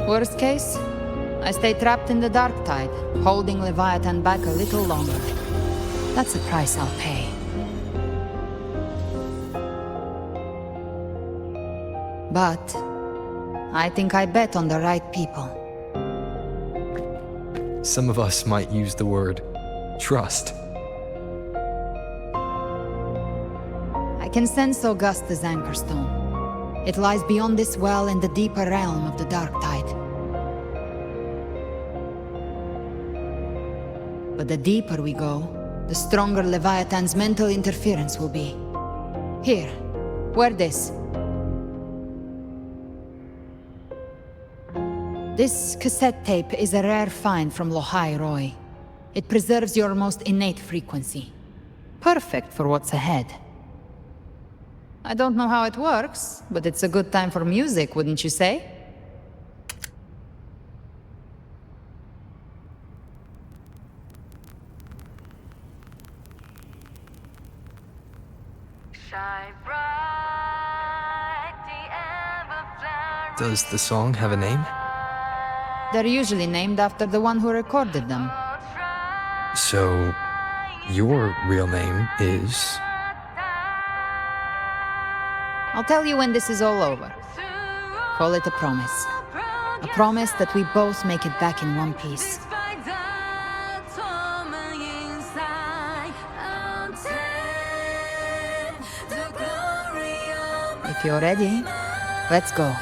Worst case, I stay trapped in the dark tide, holding Leviathan back a little longer. That's a price I'll pay. But I think I bet on the right people. Some of us might use the word trust. I can sense Augusta's Anchorstone. It lies beyond this well in the deeper realm of the Dark Tide. But the deeper we go, the stronger Leviathan's mental interference will be. Here, wear this. This cassette tape is a rare find from Lohai Roy. It preserves your most innate frequency. Perfect for what's ahead. I don't know how it works, but it's a good time for music, wouldn't you say? Does the song have a name? They're usually named after the one who recorded them. So, your real name is... I'll tell you when this is all over. Call it a promise. A promise that we both make it back in one piece. If you're ready, let's go.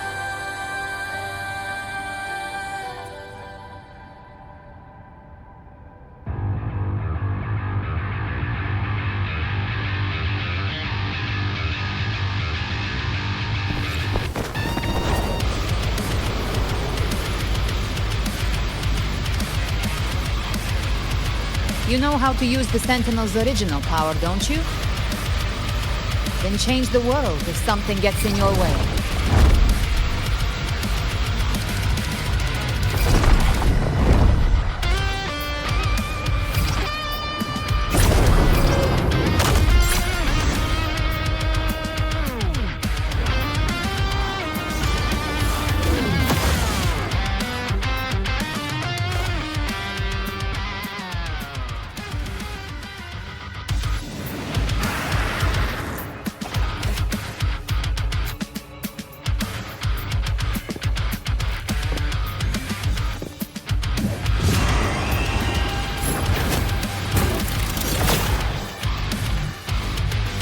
You know how to use the Sentinel's original power, don't you? Then change the world if something gets in your way.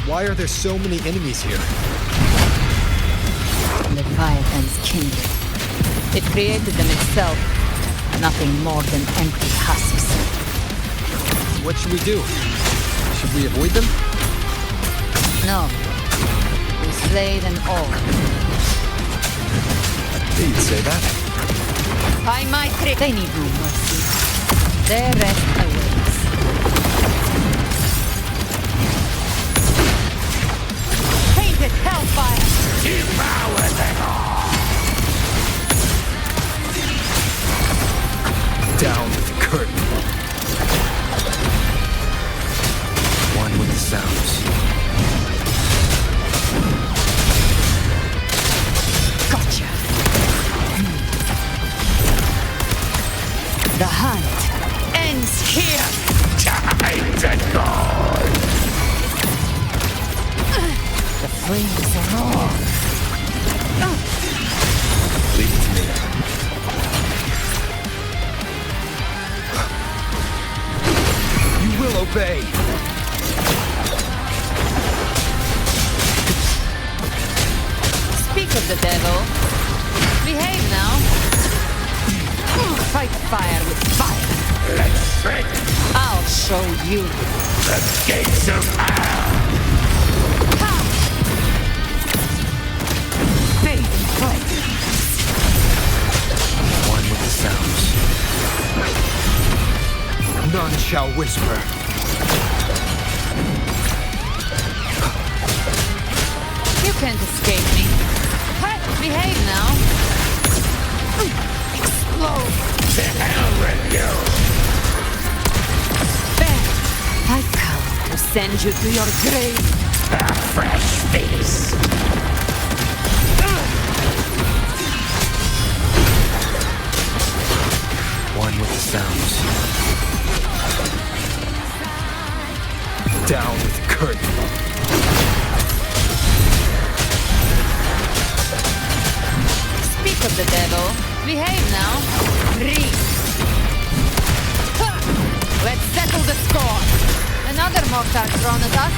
Why are there so many enemies here? Leviathan's kindred. It created them itself. Nothing more than empty husks. What should we do? Should we avoid them? No. We slay them all. You'd say that. By my trick, they need no mercy. Their rest awaits. Painted hellfire! Devour them all! Down with the curtain. One with the sounds. Gotcha! The hunt ends here! Time to go! The flames roar! Leave it to me. You will obey! Speak of the devil. Behave now. Fight fire with fire. Let's break I'll show you. the gates of hell! Fade and fight. One with the sounds. None shall whisper. You can't escape me. Behave now. Explode. To hell with you! There. I've come to send you to your grave. A fresh feast! One with the sounds. Down with the curtain. of the devil. Behave now. Read. Let's settle the score. Another mortar thrown at us.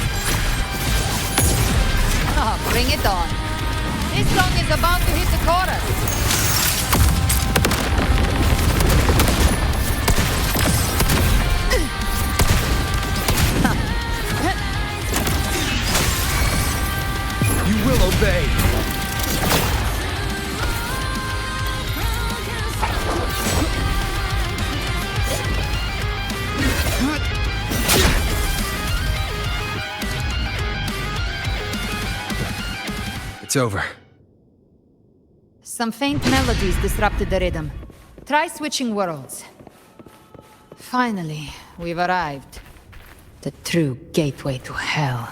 Oh, bring it on. This song is about to hit the chorus. You will obey. It's over. Some faint melodies disrupted the rhythm. Try switching worlds. Finally, we've arrived. The true gateway to hell.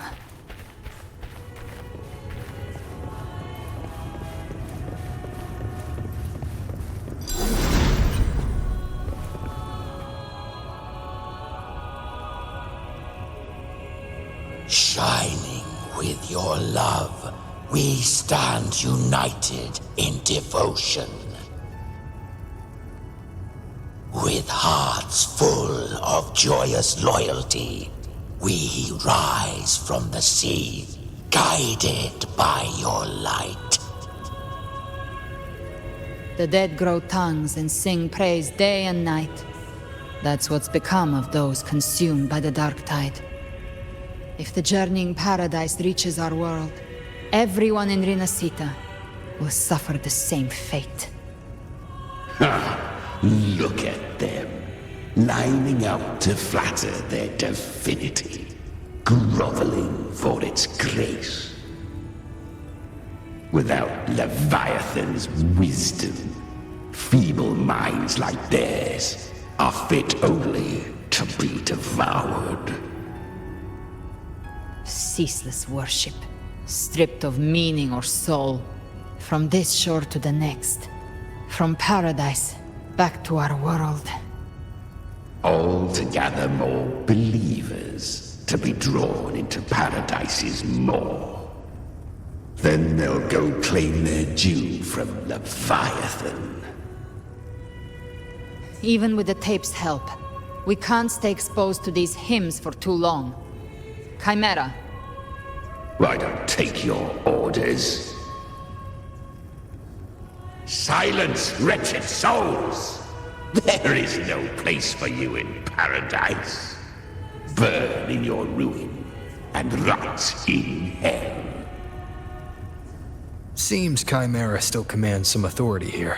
Shining with your love, we stand united in devotion. With hearts full of joyous loyalty, we rise from the sea, guided by your light. The dead grow tongues and sing praise day and night. That's what's become of those consumed by the dark tide. If the journeying paradise reaches our world, everyone in Rinascita will suffer the same fate. Look at them, lining up to flatter their divinity, groveling for its grace. Without Leviathan's wisdom, feeble minds like theirs are fit only to be devoured. Ceaseless worship, stripped of meaning or soul, from this shore to the next, from paradise back to our world. All to gather more believers to be drawn into Paradise's maw. Then they'll go claim their due from Leviathan. Even with the tape's help, we can't stay exposed to these hymns for too long. Chimera. I don't take your orders. Silence, wretched souls! There is no place for you in paradise. Burn in your ruin and rot in hell. Seems Chimera still commands some authority here.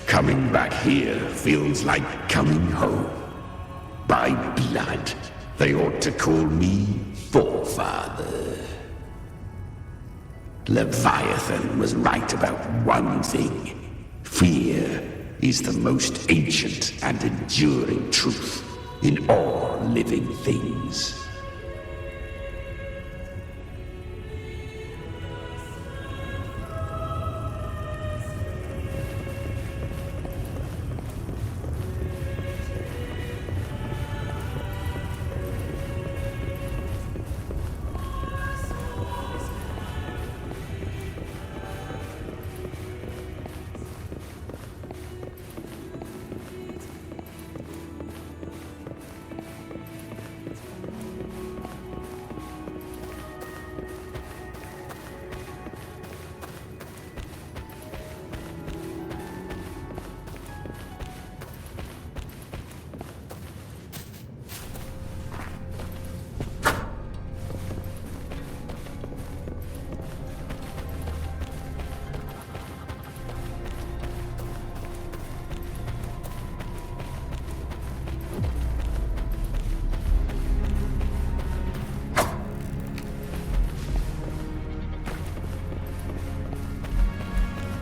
Coming back here feels like coming home. By blood, they ought to call me Forefather. Leviathan was right about one thing. Fear is the most ancient and enduring truth in all living things.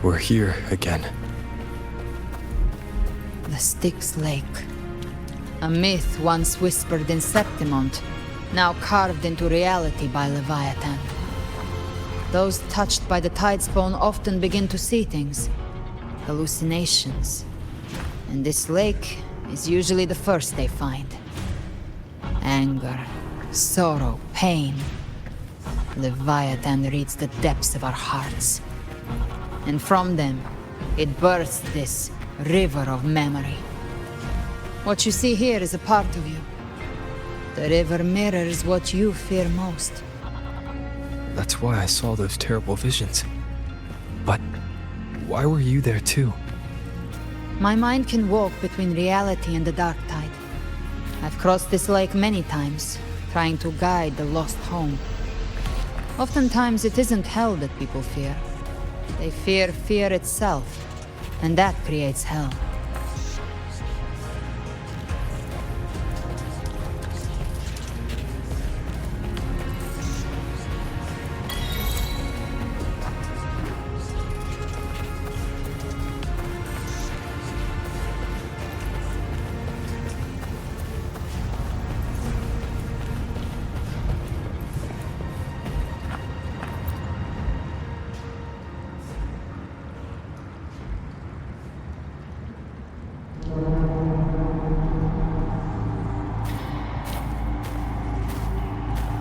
We're here again. The Styx Lake. A myth once whispered in Septimont, now carved into reality by Leviathan. Those touched by the Tidespawn often begin to see things. Hallucinations. And this lake is usually the first they find. Anger, sorrow, pain. Leviathan reads the depths of our hearts. And from them, it births this river of memory. What you see here is a part of you. The river mirrors what you fear most. That's why I saw those terrible visions. But why were you there too? My mind can walk between reality and the dark tide. I've crossed this lake many times, trying to guide the lost home. Oftentimes it isn't hell that people fear. They fear fear itself, and that creates hell.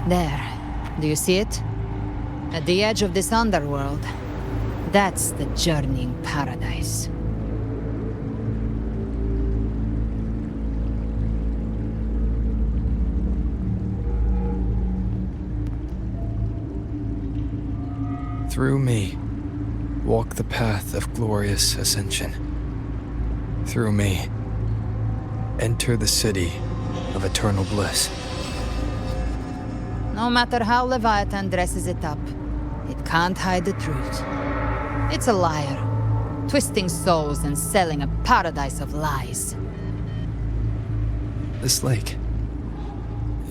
There. Do you see it? At the edge of this underworld. That's the journeying paradise. Through me, walk the path of glorious ascension. Through me, enter the city of eternal bliss. No matter how Leviathan dresses it up, it can't hide the truth. It's a liar, twisting souls and selling a paradise of lies. This lake,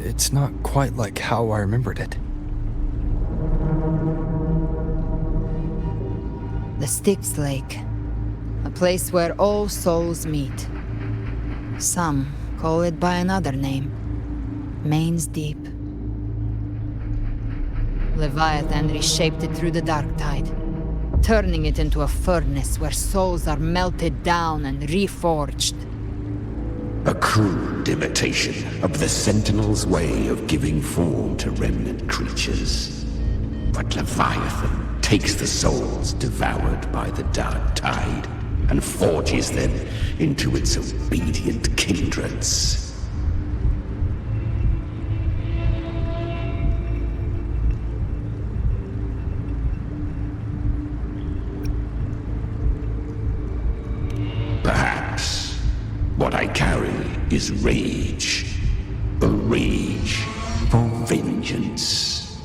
it's not quite like how I remembered it. The Styx Lake, a place where all souls meet. Some call it by another name, Main's Deep. Leviathan reshaped it through the dark tide, turning it into a furnace where souls are melted down and reforged. A crude imitation of the Sentinel's way of giving form to remnant creatures. But Leviathan takes the souls devoured by the dark tide and forges them into its obedient kindreds. Perhaps what I carry is rage. A rage for vengeance.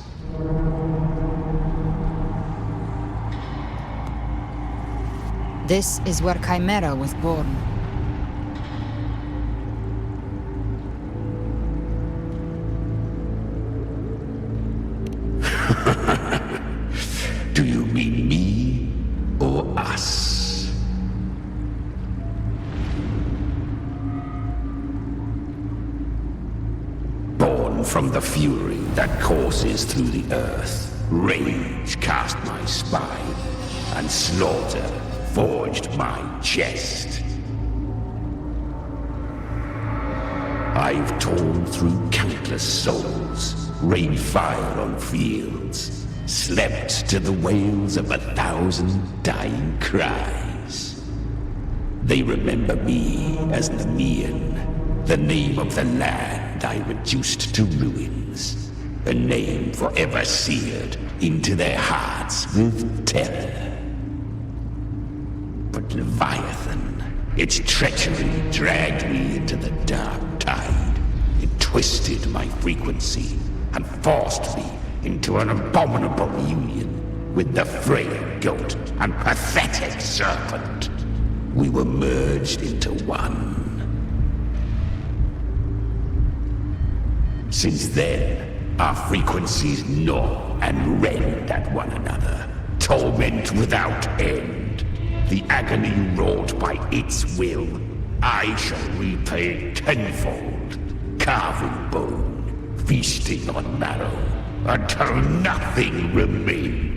This is where Chimera was born. Do you mean me or us? Born from the fury that courses through the earth, rage cast my spine, and slaughter forged my chest. I've torn through countless souls, rained fire on fields, slept to the wails of 1,000 dying cries. They remember me as Nemean, the name of the land I reduced to ruins, a name forever seared into their hearts with terror. But Leviathan, its treachery dragged me into the dark tide. It twisted my frequency and forced me into an abominable union with the frail goat and pathetic serpent. We were merged into one. Since then, our frequencies gnaw and rend at one another, torment without end. The agony wrought by its will, I shall repay tenfold, carving bone, feasting on marrow, until nothing remains.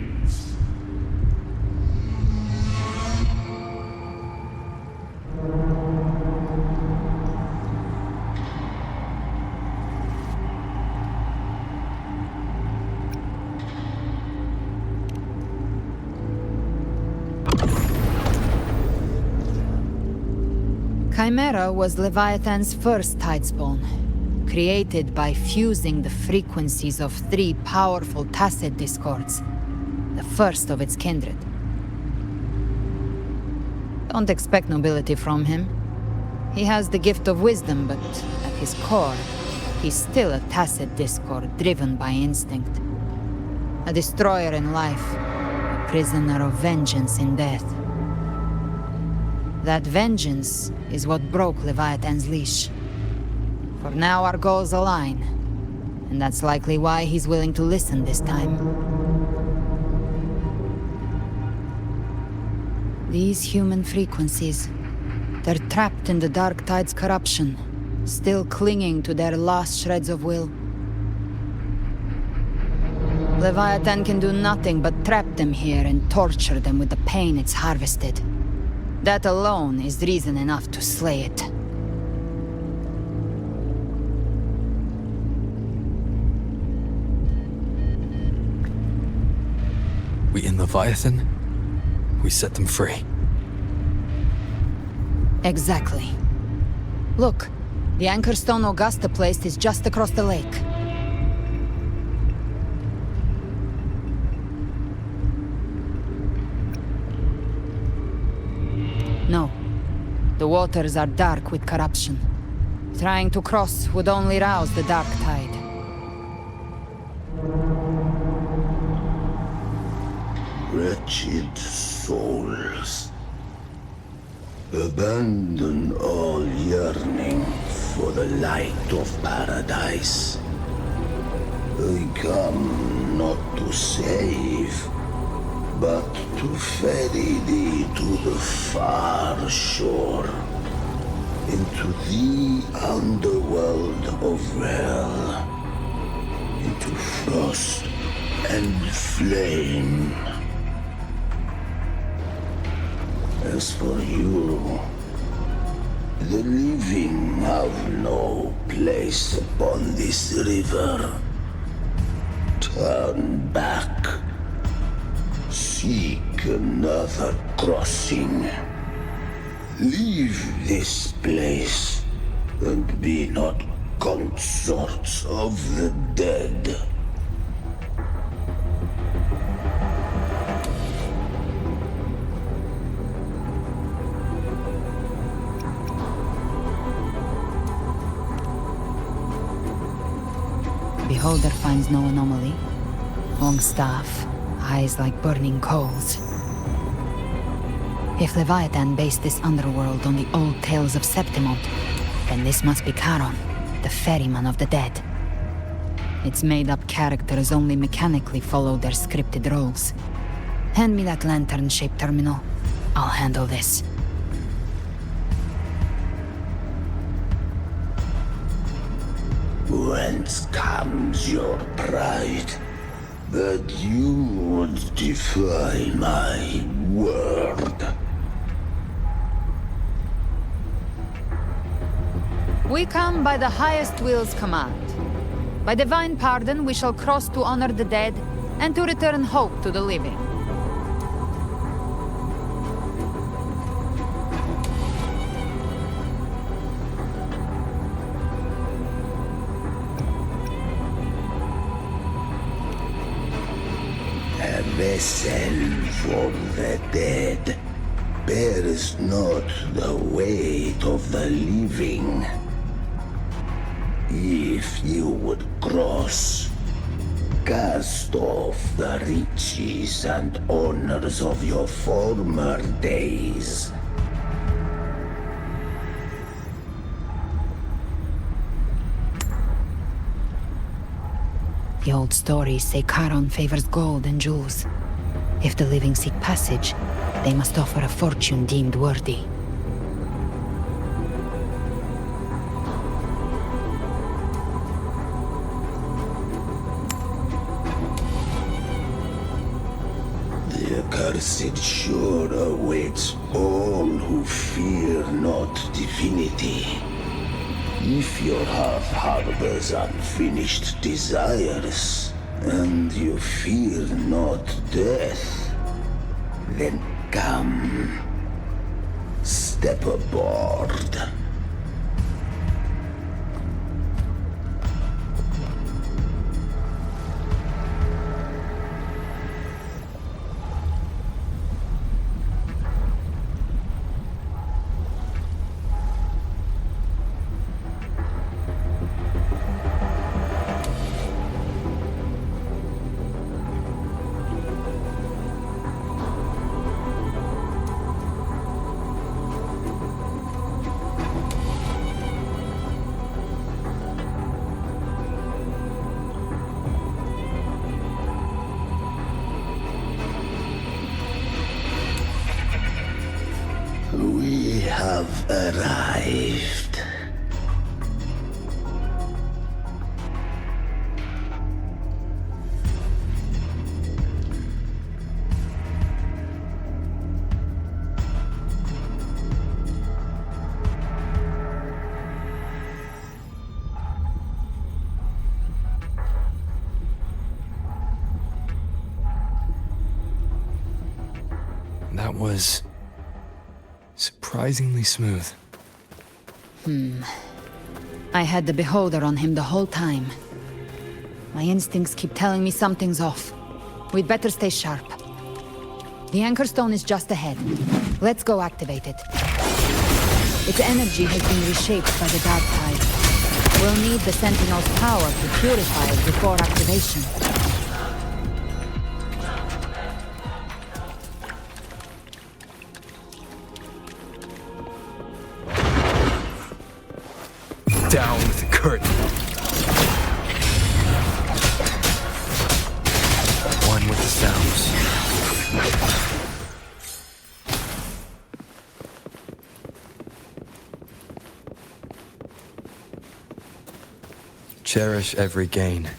Chimera was Leviathan's first tidespawn, created by fusing the frequencies of 3 powerful tacit discords, the first of its kindred. Don't expect nobility from him. He has the gift of wisdom, but at his core, he's still a tacit discord driven by instinct. A destroyer in life, a prisoner of vengeance in death. That vengeance is what broke Leviathan's leash. For now our goals align, and that's likely why he's willing to listen this time. These human frequencies, they're trapped in the Dark Tide's corruption, still clinging to their last shreds of will. Leviathan can do nothing but trap them here and torture them with the pain it's harvested. That alone is reason enough to slay it. We end Leviathan, we set them free. Exactly. Look, the anchor stone Augusta placed is just across the lake. No. The waters are dark with corruption. Trying to cross would only rouse the Dark Tide. Wretched souls, abandon all yearning for the light of paradise. I come not to save, but to ferry thee to the far shore, into the underworld of hell, into frost and flame. As for you, the living have no place upon this river. Turn back. Seek another crossing. Leave this place, and be not consorts of the dead. Beholder finds no anomaly. Long staff, eyes like burning coals. If Leviathan based this underworld on the old tales of Septimont, then this must be Charon, the ferryman of the dead. Its made-up characters only mechanically follow their scripted roles. Hand me that lantern-shaped terminal. I'll handle this. Whence comes your pride? That you would defy my word? We come by the highest will's command. By divine pardon, we shall cross to honor the dead and to return hope to the living. A vessel for the dead bears not the weight of the living. If you would cross, cast off the riches and honors of your former days. The old stories say Charon favors gold and jewels. If the living seek passage, they must offer a fortune deemed worthy. The accursed shore awaits all who fear not divinity. If your heart harbors unfinished desires, and you fear not death, then come. step aboard. We have arrived. That was surprisingly smooth. I had the beholder on him the whole time. My instincts keep telling me something's off. We'd better stay sharp. The Anchor Stone is just ahead. Let's go activate it. Its energy has been reshaped by the Dark Tide. We'll need the Sentinel's power to purify it before activation. Down with the curtain. One with the sounds. Cherish every gain.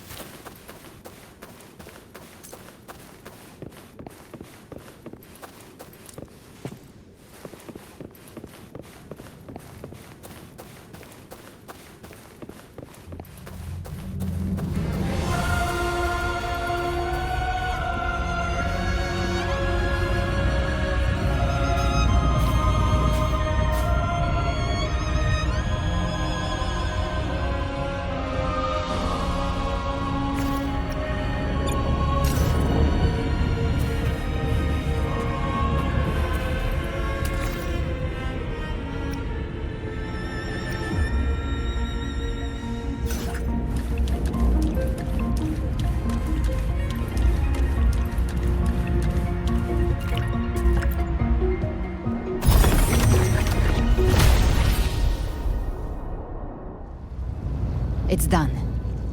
It's done.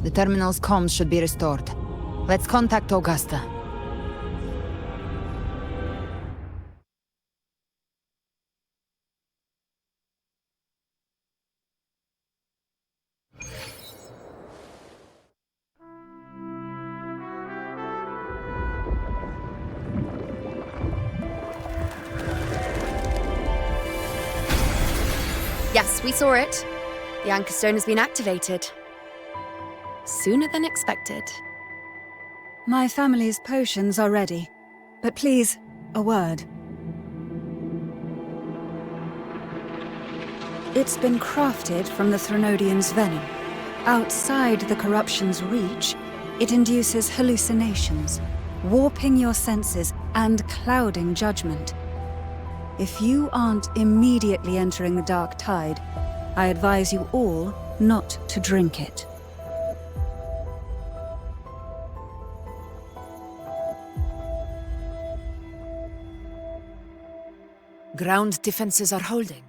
The terminal's comms should be restored. Let's contact Augusta. Yes, we saw it. The Anchor Stone has been activated. Sooner than expected. My family's potions are ready. But please, a word. It's been crafted from the Threnodian's venom. Outside the corruption's reach, it induces hallucinations, warping your senses and clouding judgment. If you aren't immediately entering the Dark Tide, I advise you all not to drink it. Ground defenses are holding.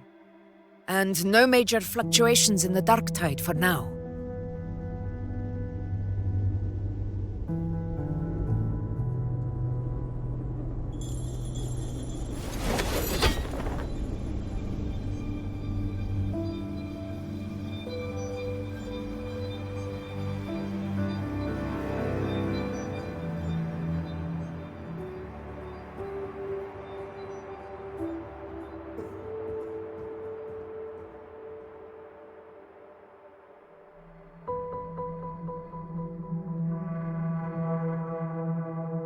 And no major fluctuations in the Dark Tide for now.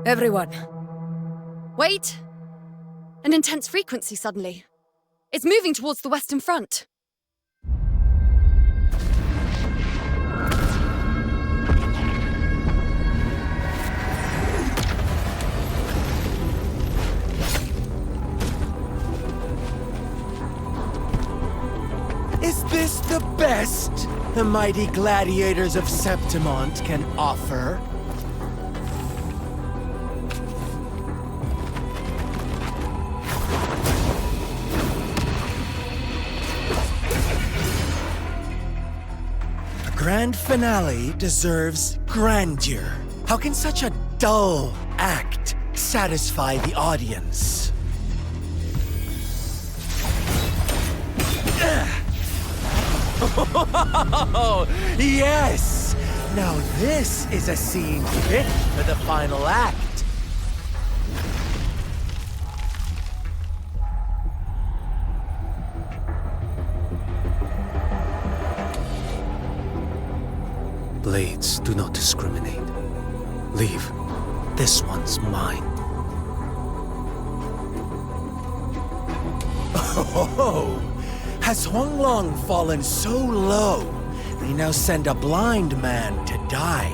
Everyone. Wait! An intense frequency suddenly. It's moving towards the Western Front. Is this the best the mighty gladiators of Septimont can offer? A grand finale deserves grandeur. How can such a dull act satisfy the audience? Oh, yes! Now this is a scene fit for the final act. Blades do not discriminate. Leave. This one's mine. Oh, has Huanglong fallen so low, they now send a blind man to die?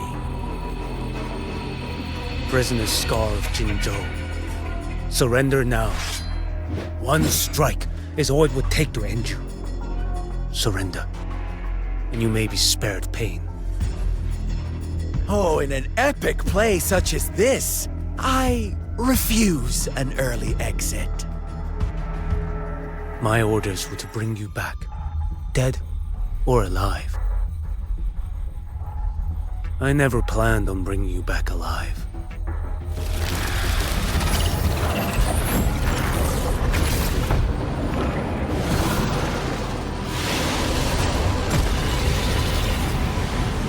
Prisoner Scar of Jingzhou. Surrender now. One strike is all it would take to end you. Surrender, and you may be spared pain. Oh, in an epic play such as this, I refuse an early exit. My orders were to bring you back, dead or alive. I never planned on bringing you back alive.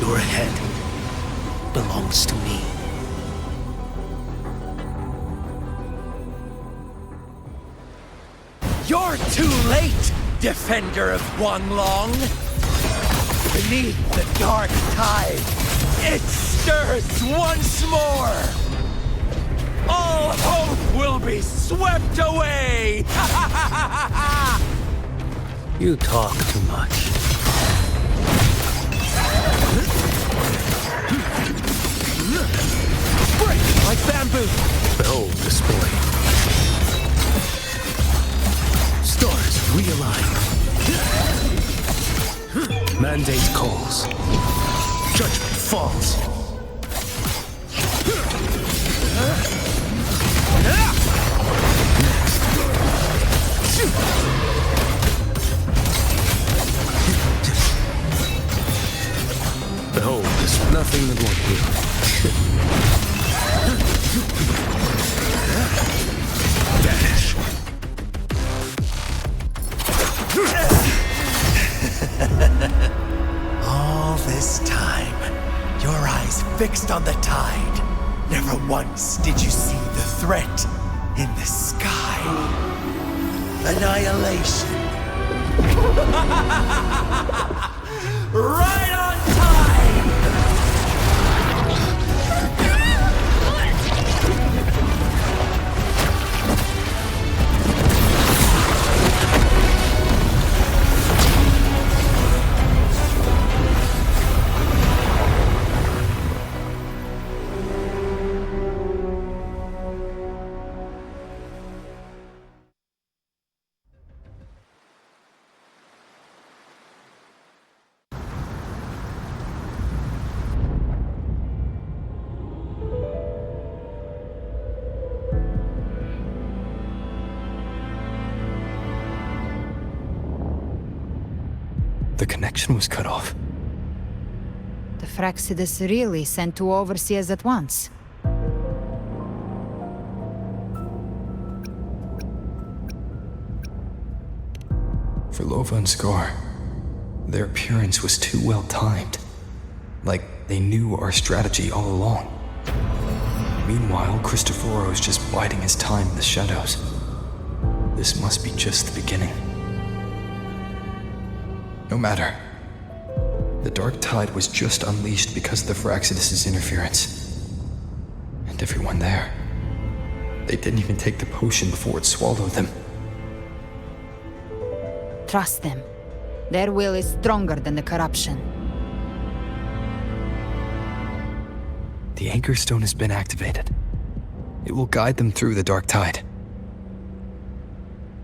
Your head belongs to me. You're too late, defender of Huanglong! Beneath the dark tide, it stirs once more! All hope will be swept away! You talk too much. Break like bamboo! Behold this boy. Stars realign. Mandate calls. Judgment falls. Behold, there's nothing that won't heal. Vanish. All this time, your eyes fixed on the tide. Never once did you see the threat in the sky. Annihilation. Right on time! The connection was cut off. The Fraxidus really sent two overseers at once. For Lova and Scar, their appearance was too well timed. Like they knew our strategy all along. Meanwhile, Cristoforo's just biding his time in the shadows. This must be just the beginning. No matter. The dark tide was just unleashed because of the Fraxidus' interference. And everyone there, they didn't even take the potion before it swallowed them. Trust them. Their will is stronger than the corruption. The Anchor Stone has been activated. It will guide them through the dark tide.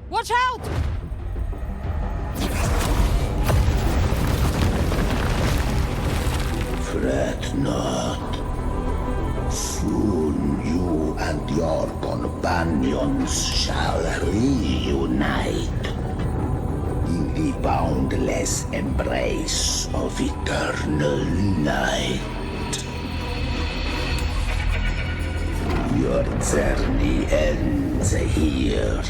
Watch out! Fret not. Soon you and your companions shall reunite in the boundless embrace of eternal night. Your journey ends here.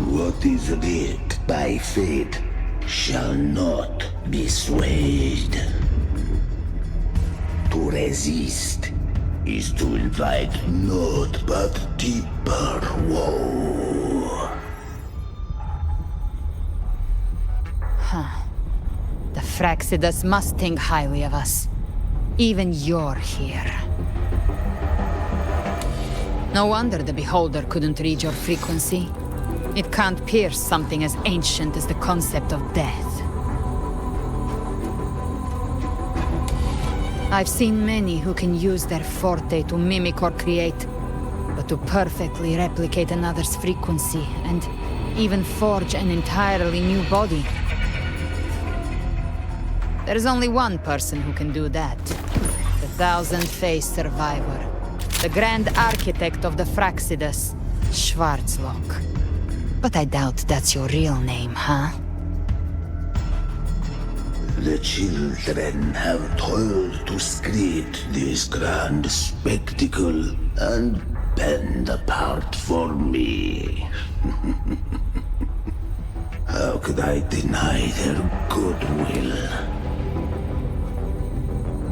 What is writ by fate shall not be swayed. To resist is to invite naught but deeper woe. Huh. The Fraxidas must think highly of us. Even you're here. No wonder the Beholder couldn't read your frequency. It can't pierce something as ancient as the concept of death. I've seen many who can use their forte to mimic or create, but to perfectly replicate another's frequency and even forge an entirely new body. There's only one person who can do that. The thousand-faced survivor. The Grand Architect of the Fraxidas, Schwarzlock. But I doubt that's your real name, huh? The children have toiled to create this grand spectacle and bend apart for me. How could I deny their goodwill?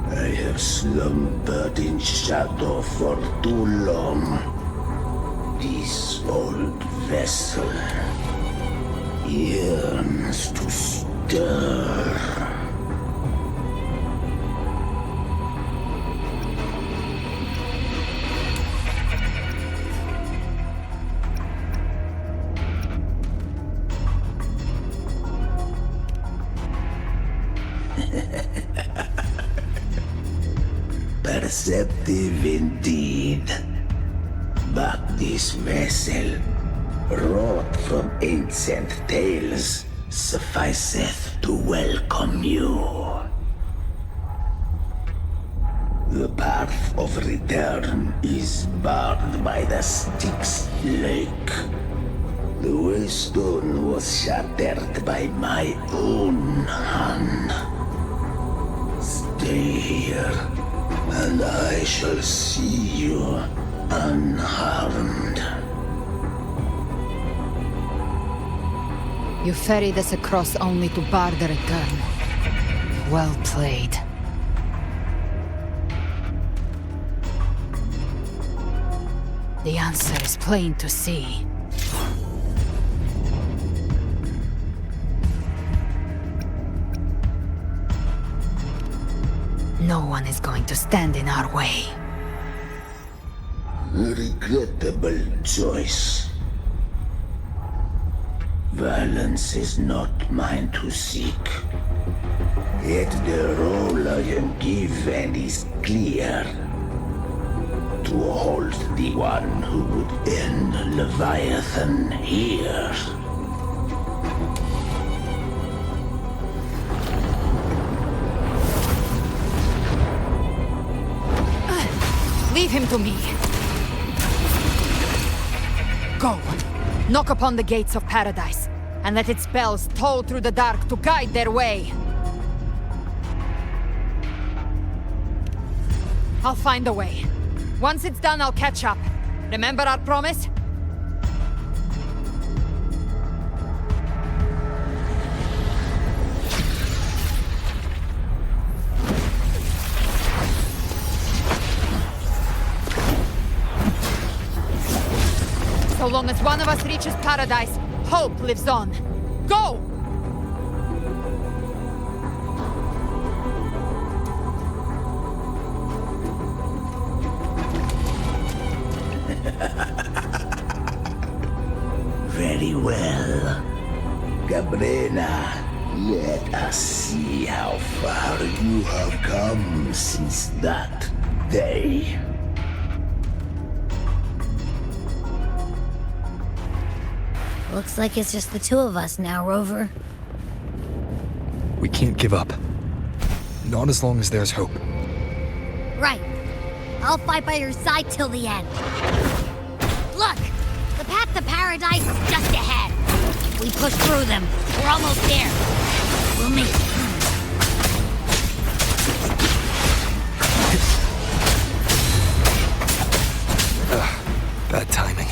I have slumbered in shadow for too long. This old vessel yearns to stir. Perceptive indeed. But this vessel, wrought from ancient tales, sufficeth to welcome you. The path of return is barred by the Styx Lake. The waystone was shattered by my own hand. Stay here, and I shall see you unharmed. You ferried us across only to bar the return. Well played. The answer is plain to see. No one is going to stand in our way. Regrettable choice. Violence is not mine to seek. Yet the role I am given is clear. To hold the one who would end Leviathan here. Leave him to me. Go. Knock upon the gates of paradise, and let its bells toll through the dark to guide their way. I'll find a way. Once it's done, I'll catch up. Remember our promise? So long as one of us reaches paradise, hope lives on. Go! Very well. how far you have come since that day. Looks like it's just the two of us now, Rover. We can't give up. Not as long as there's hope. Right. I'll fight by your side till the end. Look! The path to paradise is just ahead. We push through them. We're almost there. We'll make it. Bad timing.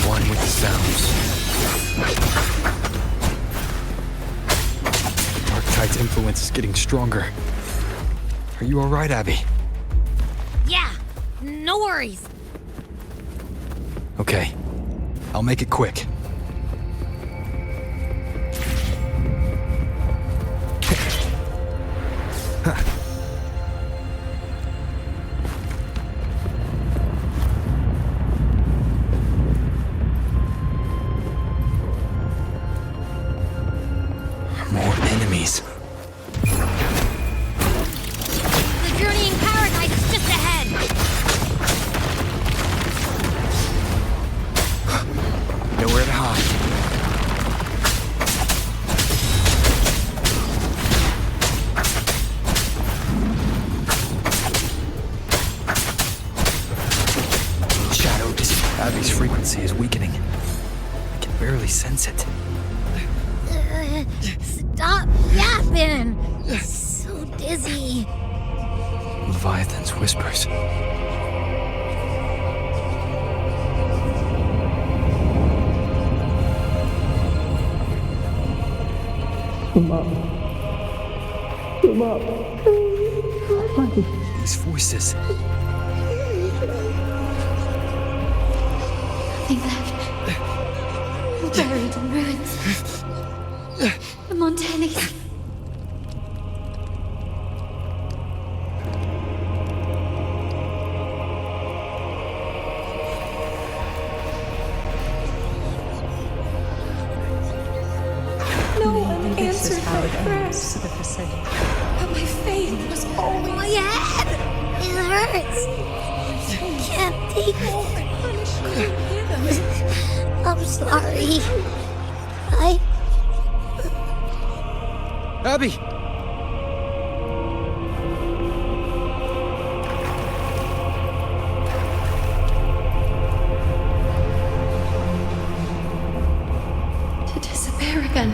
One with the sounds. Darktide's influence is getting stronger. Are you alright, Abby? Yeah, no worries. Okay. I'll make it quick. More enemies. The journeying paradise is just ahead. Nowhere to hide. Shadow, Abby's frequency is weakening. I can barely sense it. Stop yapping. So dizzy. Leviathan's whispers. Come up. Come up. These voices. Nothing left. Buried in ruins. The Montanis. No one answered my prayers. But my faith was always... My head! It hurts! I can't take it. I'm sorry. Abby! To disappear again.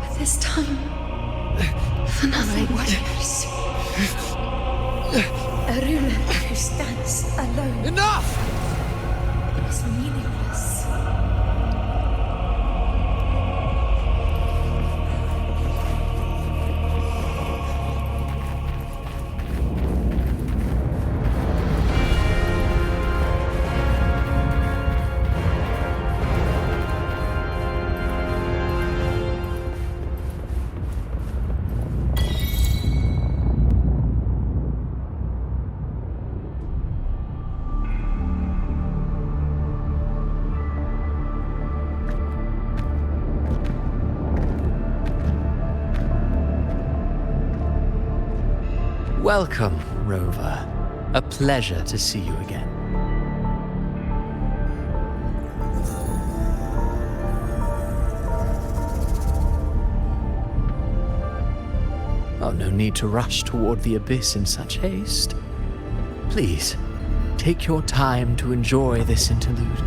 But this time... for nothing. Waters. A ruler who stands alone. Enough! Is meaningless. Welcome, Rover. A pleasure to see you again. Oh, no need to rush toward the abyss in such haste. Please, take your time to enjoy this interlude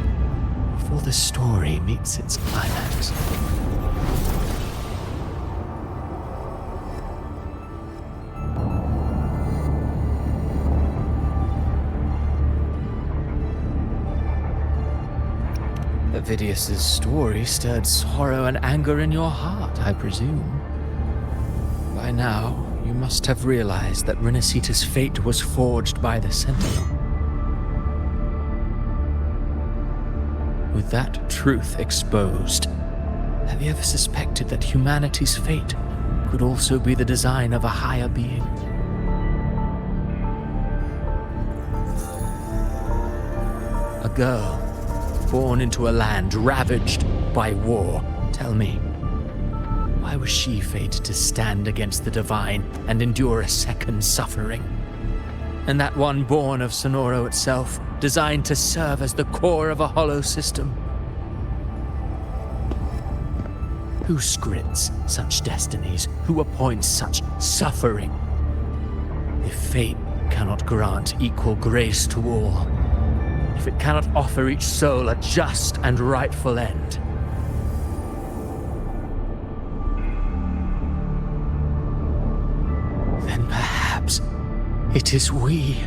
before the story meets its climax. Avidius's story stirred sorrow and anger in your heart, I presume. By now, you must have realized that Rinascita's fate was forged by the Sentinel. With that truth exposed, have you ever suspected that humanity's fate could also be the design of a higher being? girl, born into a land ravaged by war. Tell me, why was she fated to stand against the divine and endure a second suffering? And that one born of Sonoro itself, designed to serve as the core of a hollow system? Who scripts such destinies? Who appoints such suffering? If fate cannot grant equal grace to all, if it cannot offer each soul a just and rightful end, then perhaps it is we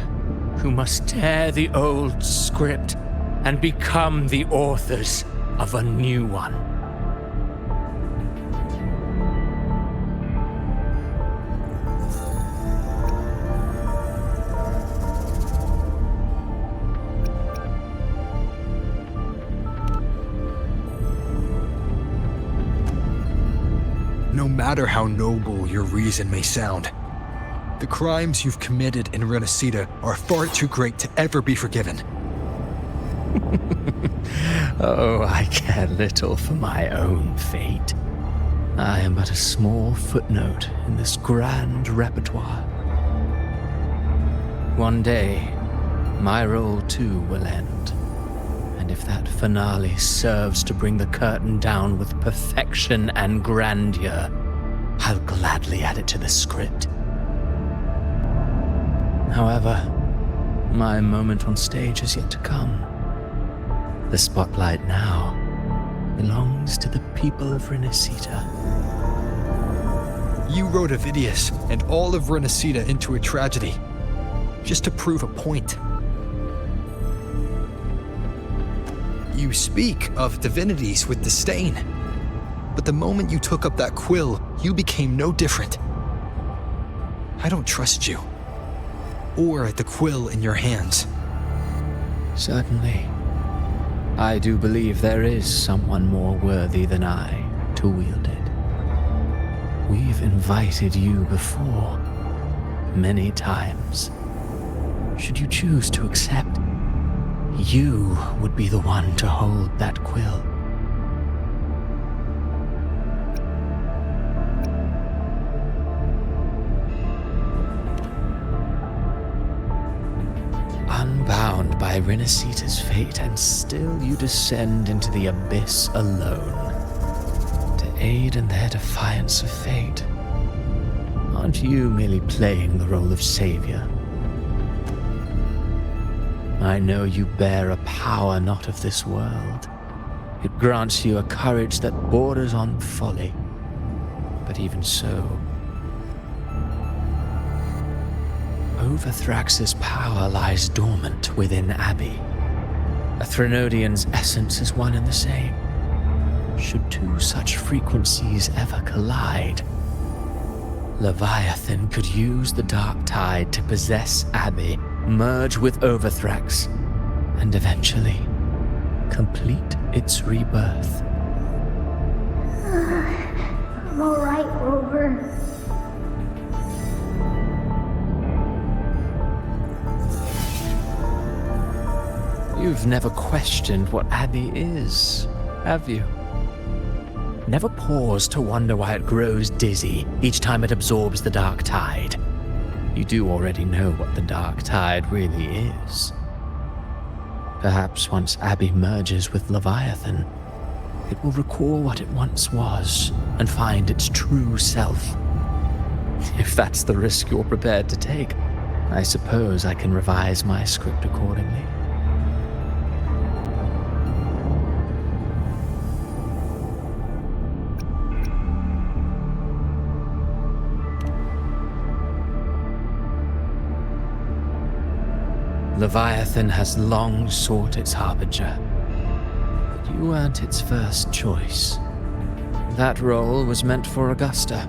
who must tear the old script and become the authors of a new one. No matter how noble your reason may sound, the crimes you've committed in Rinascita are far too great to ever be forgiven. Oh, I care little for my own fate. I am but a small footnote in this grand repertoire. One day, my role too will end. And if that finale serves to bring the curtain down with perfection and grandeur, I'll gladly add it to the script. However, my moment on stage is yet to come. The spotlight now belongs to the people of Rinascita. You wrote Avidius and all of Rinascita into a tragedy, just to prove a point. You speak of divinities with disdain, but the moment you took up that quill, you became no different. I don't trust you, or the quill in your hands. Certainly. I do believe there is someone more worthy than I to wield it. We've invited you before, many times. Should you choose to accept, you would be the one to hold that quill. Unbound by Rinascita's fate, and still you descend into the abyss alone, to aid in their defiance of fate. Aren't you merely playing the role of savior? I know you bear a power not of this world. It grants you a courage that borders on folly. But even so, Overthrax's power lies dormant within Abbey. A Threnodian's essence is one and the same. Should two such frequencies ever collide, Leviathan could use the dark tide to possess Abbey, merge with Overthrax, and eventually complete its rebirth. I'm alright, Rover. You've never questioned what Abbey is, have you? Never paused to wonder why it grows dizzy each time it absorbs the dark tide. You do already know what the dark tide really is. Perhaps once Abbey merges with Leviathan, it will recall what it once was and find its true self. If that's the risk you're prepared to take, I suppose I can revise my script accordingly. Leviathan has long sought its harbinger, but you weren't its first choice. That role was meant for Augusta,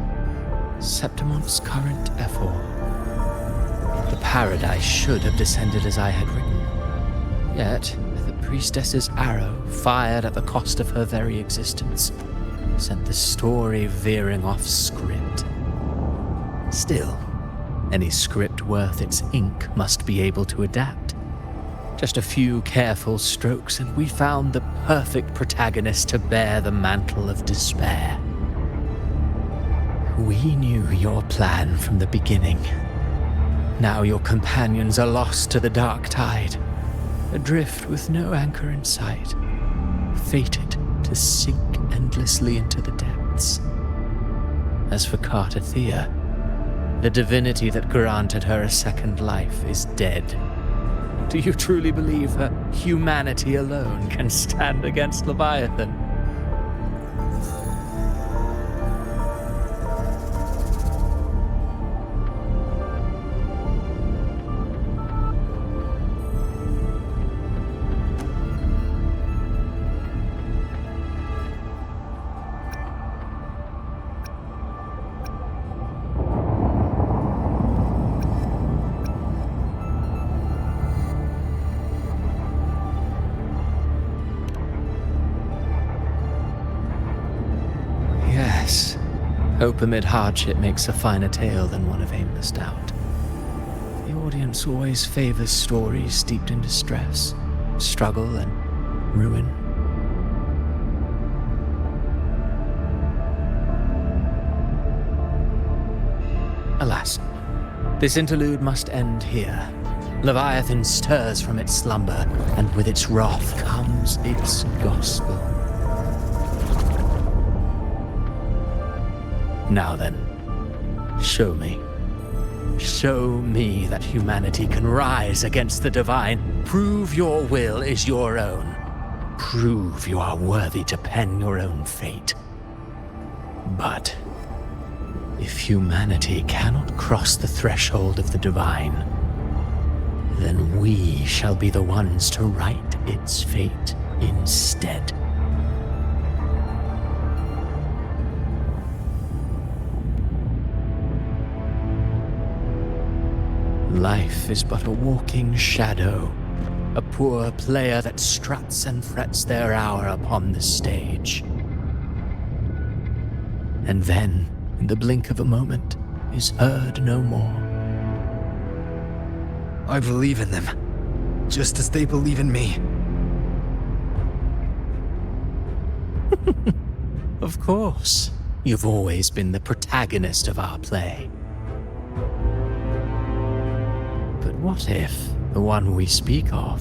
Septimon's current Ephor. The paradise should have descended as I had written. Yet, the priestess's arrow, fired at the cost of her very existence, sent the story veering off script. Still, any script worth its ink must be able to adapt. Just a few careful strokes, and we found the perfect protagonist to bear the mantle of despair. We knew your plan from the beginning. Now your companions are lost to the dark tide, adrift with no anchor in sight, fated to sink endlessly into the depths. As for Cartathea, the divinity that granted her a second life is dead. Do you truly believe her humanity alone can stand against Leviathan? Hope amid hardship makes a finer tale than one of aimless doubt. The audience always favors stories steeped in distress, struggle, and ruin. Alas, this interlude must end here. Leviathan stirs from its slumber, and with its wrath comes its gospel. Now then, show me. Show me that humanity can rise against the divine. Prove your will is your own. Prove you are worthy to pen your own fate. But if humanity cannot cross the threshold of the divine, then we shall be the ones to write its fate instead. Life is but a walking shadow, a poor player that struts and frets their hour upon the stage. And then, in the blink of a moment, is heard no more. I believe in them, just as they believe in me. Of course. You've always been the protagonist of our play. But what if the one we speak of,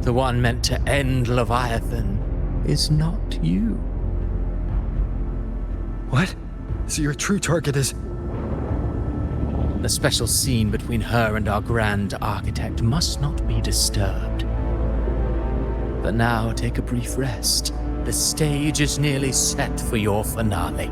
the one meant to end Leviathan, is not you? What? So your true target is... The special scene between her and our grand architect must not be disturbed. But now take a brief rest. The stage is nearly set for your finale.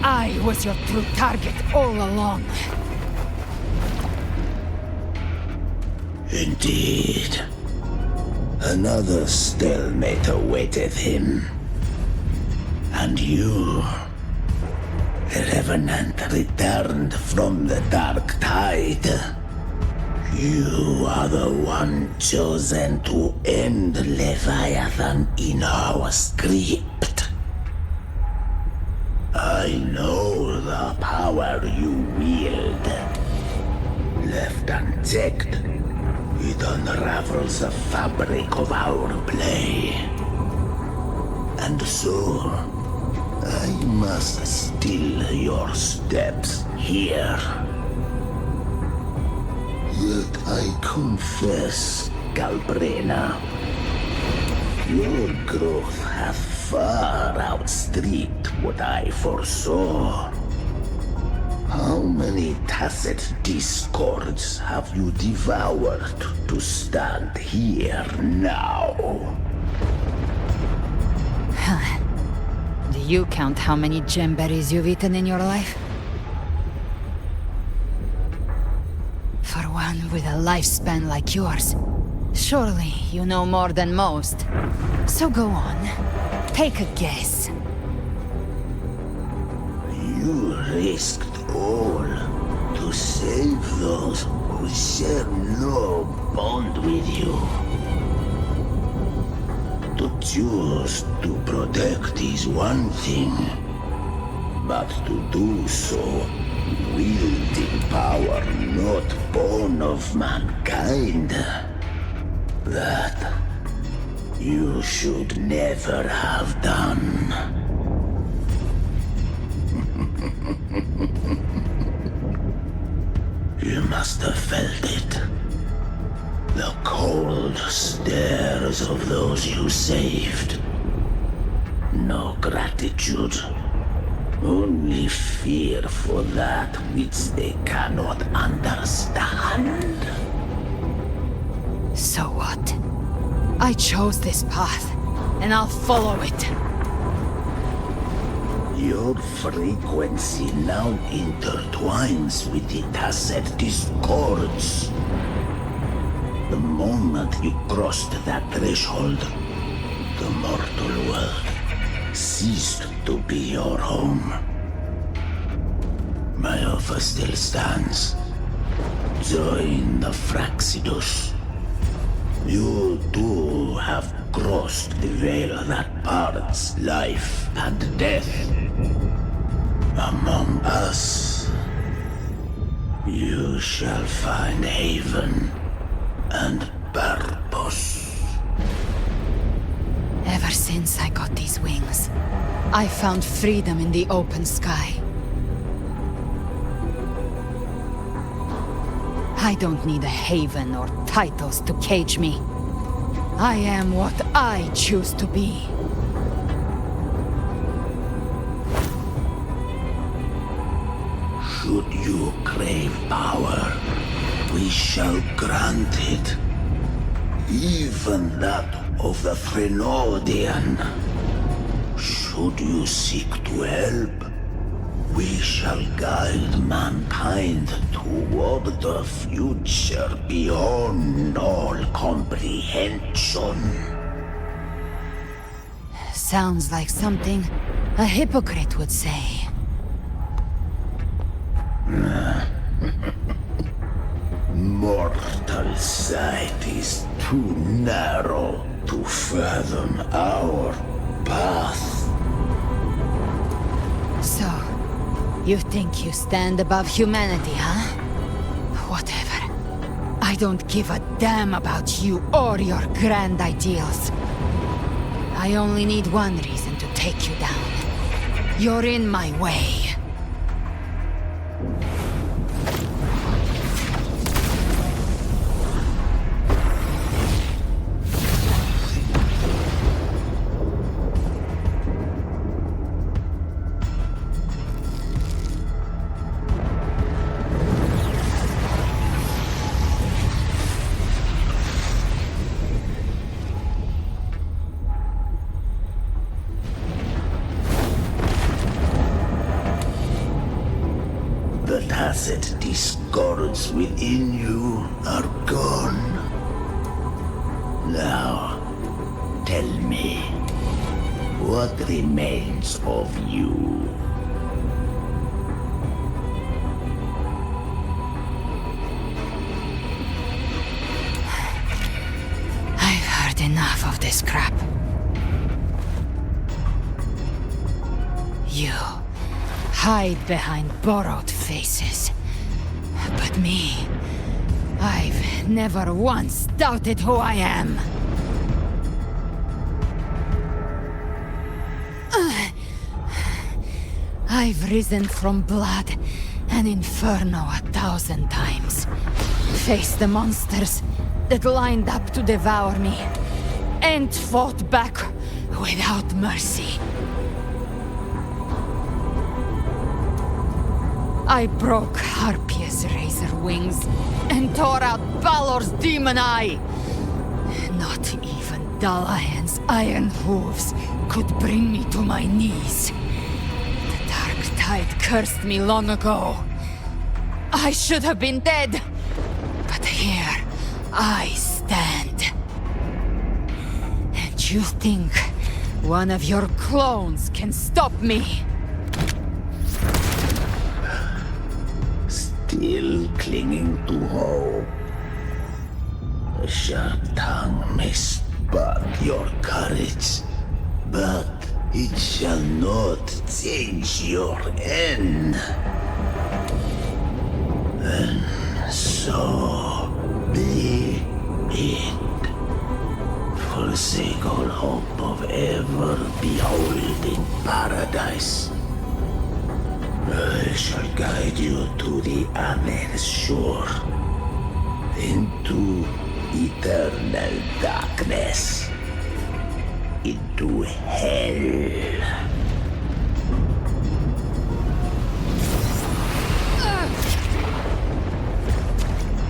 I was your true target all along. Indeed. Another stalemate awaited him. And you, a revenant returned from the dark tide. You are the one chosen to end Leviathan in our script. I know the power you wield. Left unchecked, it unravels the fabric of our play. And so, I must still your steps here. Yet I confess, Galbrena, your growth hath far outstripped what I foresaw. tacit discords have you devoured to stand here now? Do you count how many gemberries you've eaten in your life? For one with a lifespan like yours, surely you know more than most. So go on, take a guess. You risked all to save those who share no bond with you. To choose to protect is one thing, but to do so wielding power not born of mankind, that you should never have done. You must have felt it. The cold stares of those you saved. No gratitude. Only fear for that which they cannot understand. So what? I chose this path, and I'll follow it. Your frequency now intertwines with the tacit discords. The moment you crossed that threshold, the mortal world ceased to be your home. My offer still stands. Join the Fraxidus. You too have crossed the veil that parts life and death. Among us, you shall find haven and purpose. Ever since I got these wings, I found freedom in the open sky. I don't need a haven or titles to cage me. I am what I choose to be. Should you crave power, we shall grant it. Even that of the Frenodian. Should you seek to help, we shall guide mankind toward the future beyond all comprehension. Sounds like something a hypocrite would say. Mortal sight is too narrow to fathom our path. So, you think you stand above humanity, huh? Whatever. I don't give a damn about you or your grand ideals. I only need one reason to take you down. You're in my way. The tacit discords within you are gone. Now, tell me, what remains of you? I've heard enough of this crap. You hide behind borrowed faces. But me, I've never once doubted who I am. I've risen from blood and inferno 1,000 times. Faced the monsters that lined up to devour me, and fought back without mercy. I broke Harpia's razor wings and tore out Balor's demon eye. Not even Dalahan's iron hooves could bring me to my knees. The dark tide cursed me long ago. I should have been dead, but here I stand. And you think one of your clones can stop me? Still clinging to hope. A sharp tongue may spark your courage, but it shall not change your end. And so be it. Forsake all hope of ever beholding paradise. I shall guide you to the other shore, into eternal darkness, into hell.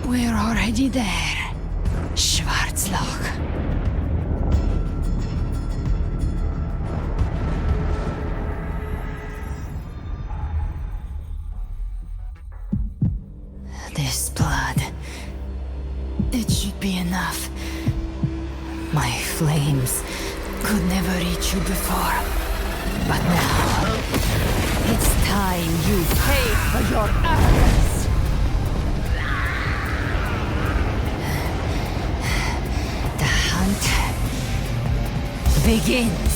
We're already there, Schwarzloch. This blood, it should be enough. My flames could never reach you before, but now it's time you pay for your arrogance. The hunt begins.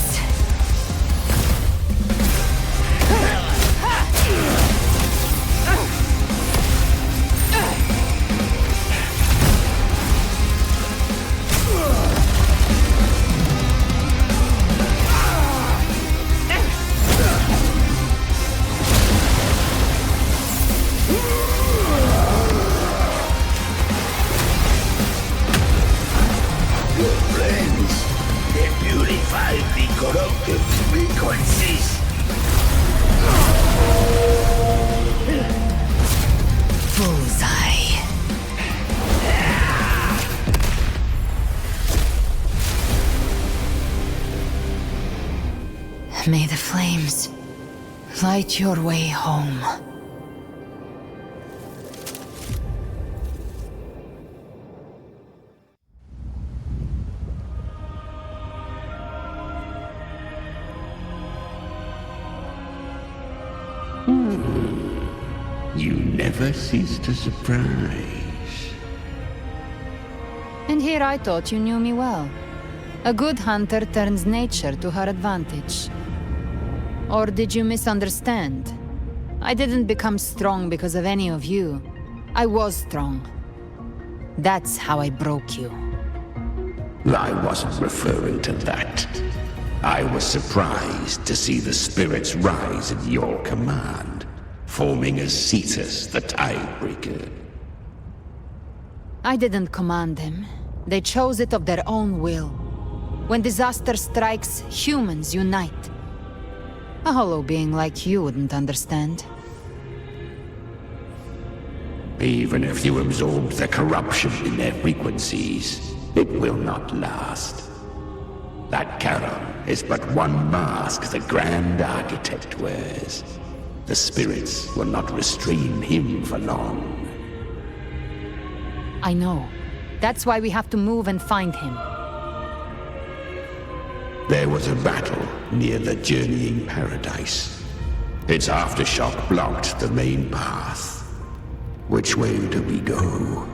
May the flames light your way home. You never cease to surprise. And here I thought you knew me well. A good hunter turns nature to her advantage. Or did you misunderstand? I didn't become strong because of any of you. I was strong. That's how I broke you. I wasn't referring to that. I was surprised to see the spirits rise at your command, forming as Cetus the Tidebreaker. I didn't command them. They chose it of their own will. When disaster strikes, humans unite. A hollow being like you wouldn't understand. Even if you absorb the corruption in their frequencies, it will not last. That Charon is but one mask the Grand Architect wears. The spirits will not restrain him for long. I know. That's why we have to move and find him. There was a battle near the Journeying Paradise. Its aftershock blocked the main path. Which way do we go?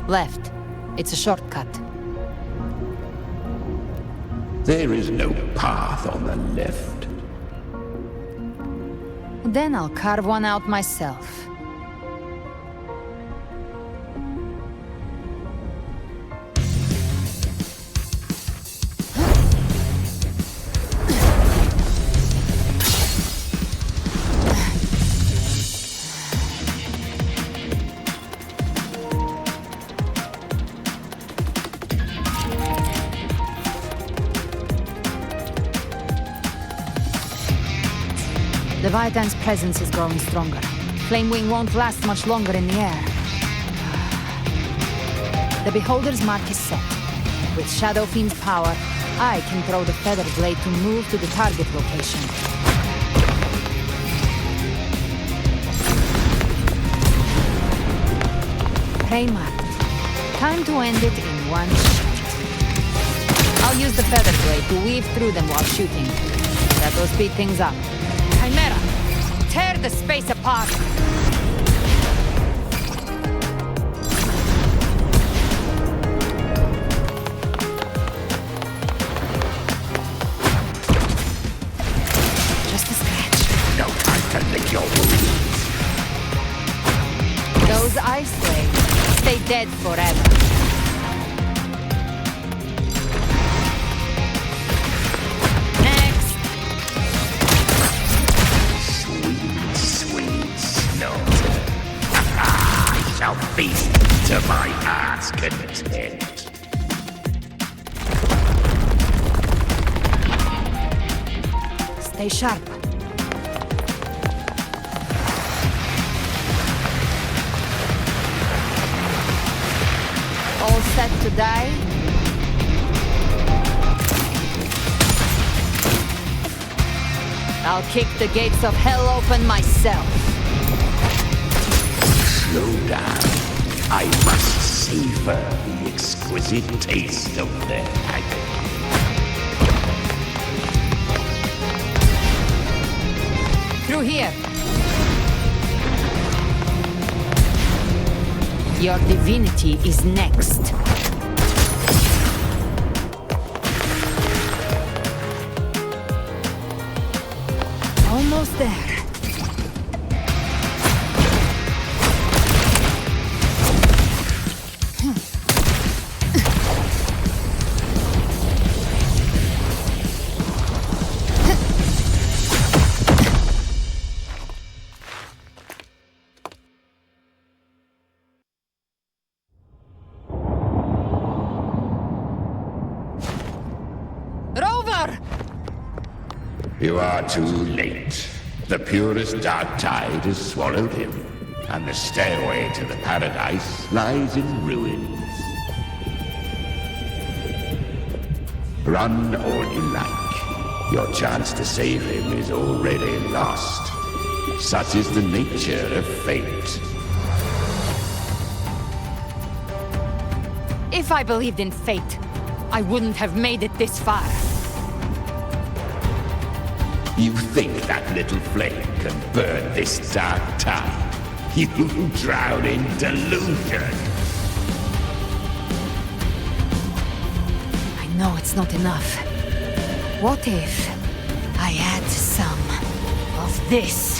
Left. It's a shortcut. There is no path on the left. Then I'll carve one out myself. The Leviathan's presence is growing stronger. Flamewing won't last much longer in the air. The Beholder's mark is set. With Shadow Fiend's power, I can throw the Feather Blade to move to the target location. Prey mark. Time to end it in one shot. I'll use the Feather Blade to weave through them while shooting. That'll speed things up. Chimera! Tear the space apart! Just a scratch. No time to lick your wounds. Those ice blades stay dead forever. Shall feast to my heart's content. Stay sharp. All set to die? I'll kick the gates of hell open myself. Slow down. I must savor the exquisite taste of their agony. Through here. Your divinity is next. Almost there. You are too late. The purest dark tide has swallowed him, and the stairway to the paradise lies in ruins. Run all you like. Your chance to save him is already lost. Such is the nature of fate. If I believed in fate, I wouldn't have made it this far. You think that little flame can burn this dark tide? You drown in delusion! I know it's not enough. What if I add some of this?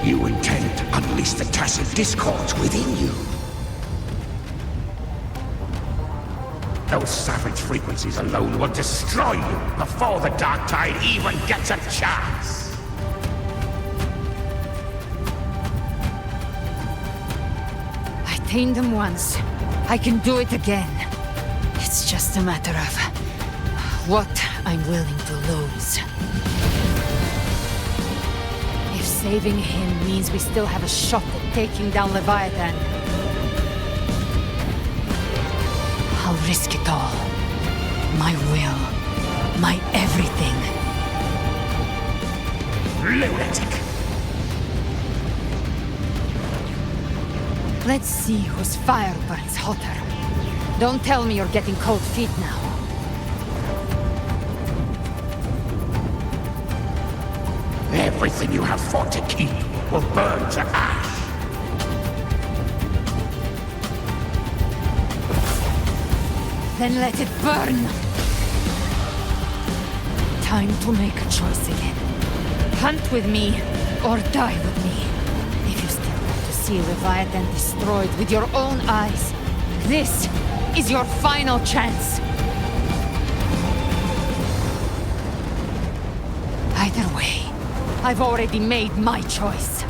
You intend to unleash the tacit discords within you. Those savage frequencies alone will destroy you before the dark tide even gets a chance. I tamed them once. I can do it again. It's just a matter of what I'm willing to lose. If saving him means we still have a shot at taking down Leviathan, I'll risk it all. My will. My everything. Lunatic! Let's see whose fire burns hotter. Don't tell me you're getting cold feet now. Everything you have fought to keep will burn to ash. Then let it burn! Time to make a choice again. Hunt with me, or die with me. If you still want to see Leviathan destroyed with your own eyes, this is your final chance. Either way, I've already made my choice.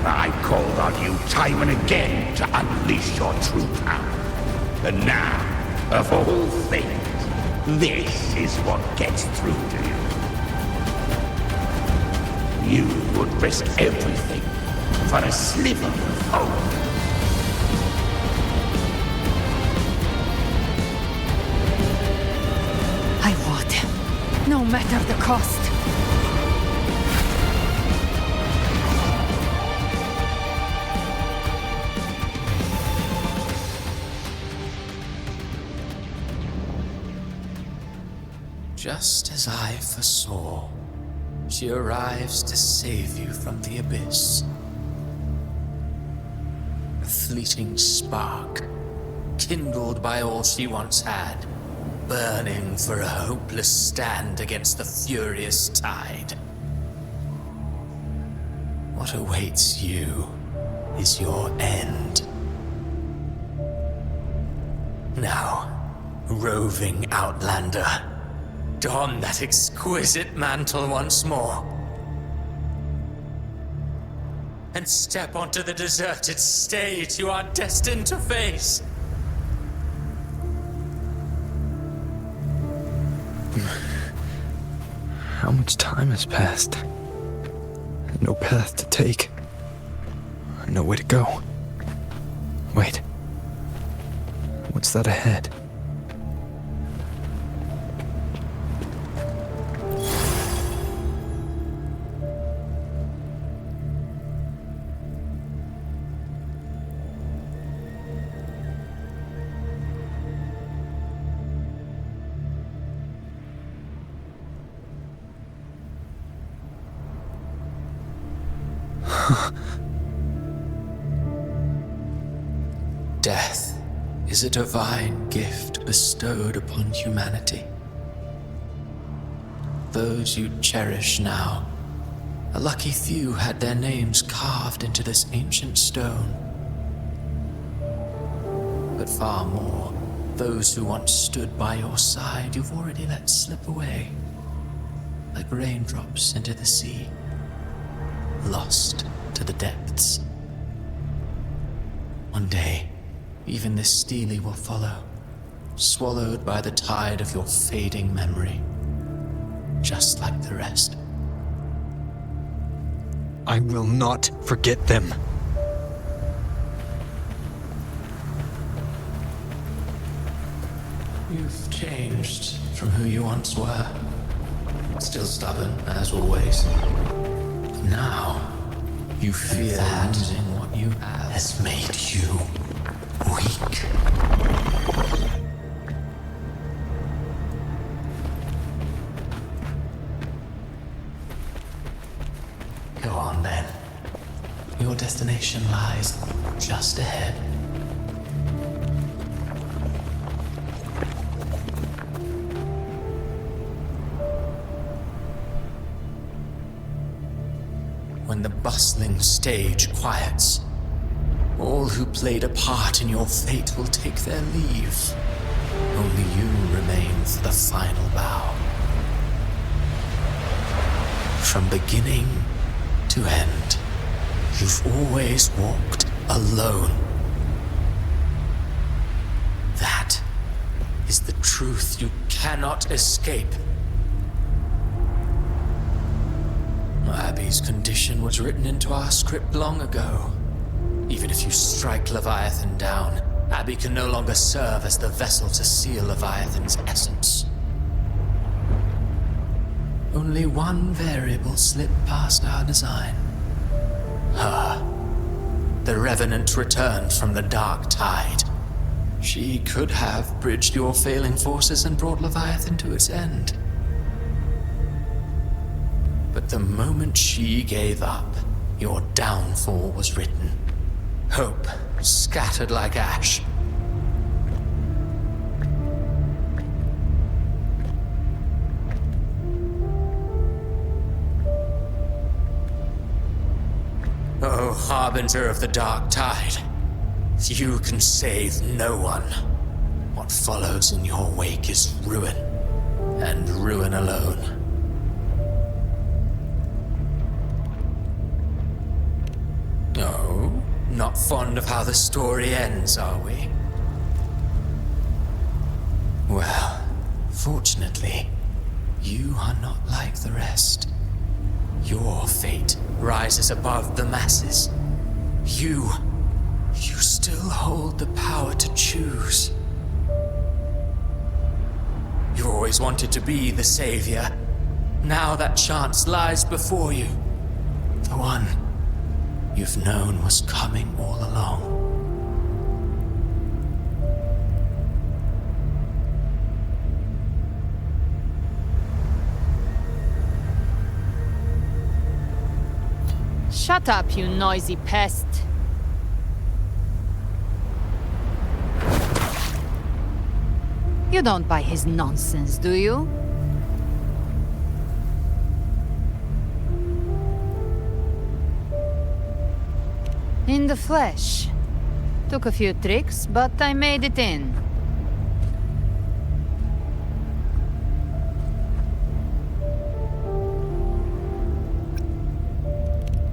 I called on you time and again to unleash your true power. And now, of all things, This is what gets through to you. You would risk everything for a sliver of hope. I would, no matter the cost. Just as I foresaw, she arrives to save you from the abyss. A fleeting spark, kindled by all she once had, burning for a hopeless stand against the furious tide. What awaits you is your end. Now, roving outlander, don that exquisite mantle once more. And step onto the deserted stage you are destined to face. How much time has passed? No path to take. Nowhere to go. Wait. What's that ahead? Death is a divine gift bestowed upon humanity. Those you cherish now, a lucky few had their names carved into this ancient stone. But far more, those who once stood by your side you've already let slip away, like raindrops into the sea, lost to the depths. One day, even this Steely will follow, swallowed by the tide of your fading memory, just like the rest. I will not forget them. You've changed from who you once were. Still stubborn, as always. Now, you fear losing what you have has made you weak. Go on then. Your destination lies just ahead. When the bustling stage quiets, all who played a part in your fate will take their leave. Only you remain for the final bow. From beginning to end, you've always walked alone. That is the truth you cannot escape. Abby's condition was written into our script long ago. Even if you strike Leviathan down, Abby can no longer serve as the vessel to seal Leviathan's essence. Only one variable slipped past our design. Her. The Revenant returned from the dark tide. She could have bridged your failing forces and brought Leviathan to its end. But the moment she gave up, your downfall was written. Hope scattered like ash. Oh, harbinger of the dark tide, you can save no one. What follows in your wake is ruin, and ruin alone. No, not fond of how the story ends, are we? Well, Unfortunately, you are not like the rest. Your fate rises above the masses. You still hold the power to choose. You always wanted to be the savior. Now that chance lies before you. The one you've known was coming all along. Shut up, you noisy pest. You don't buy his nonsense, do you? In the flesh. Took a few tricks, but I made it in.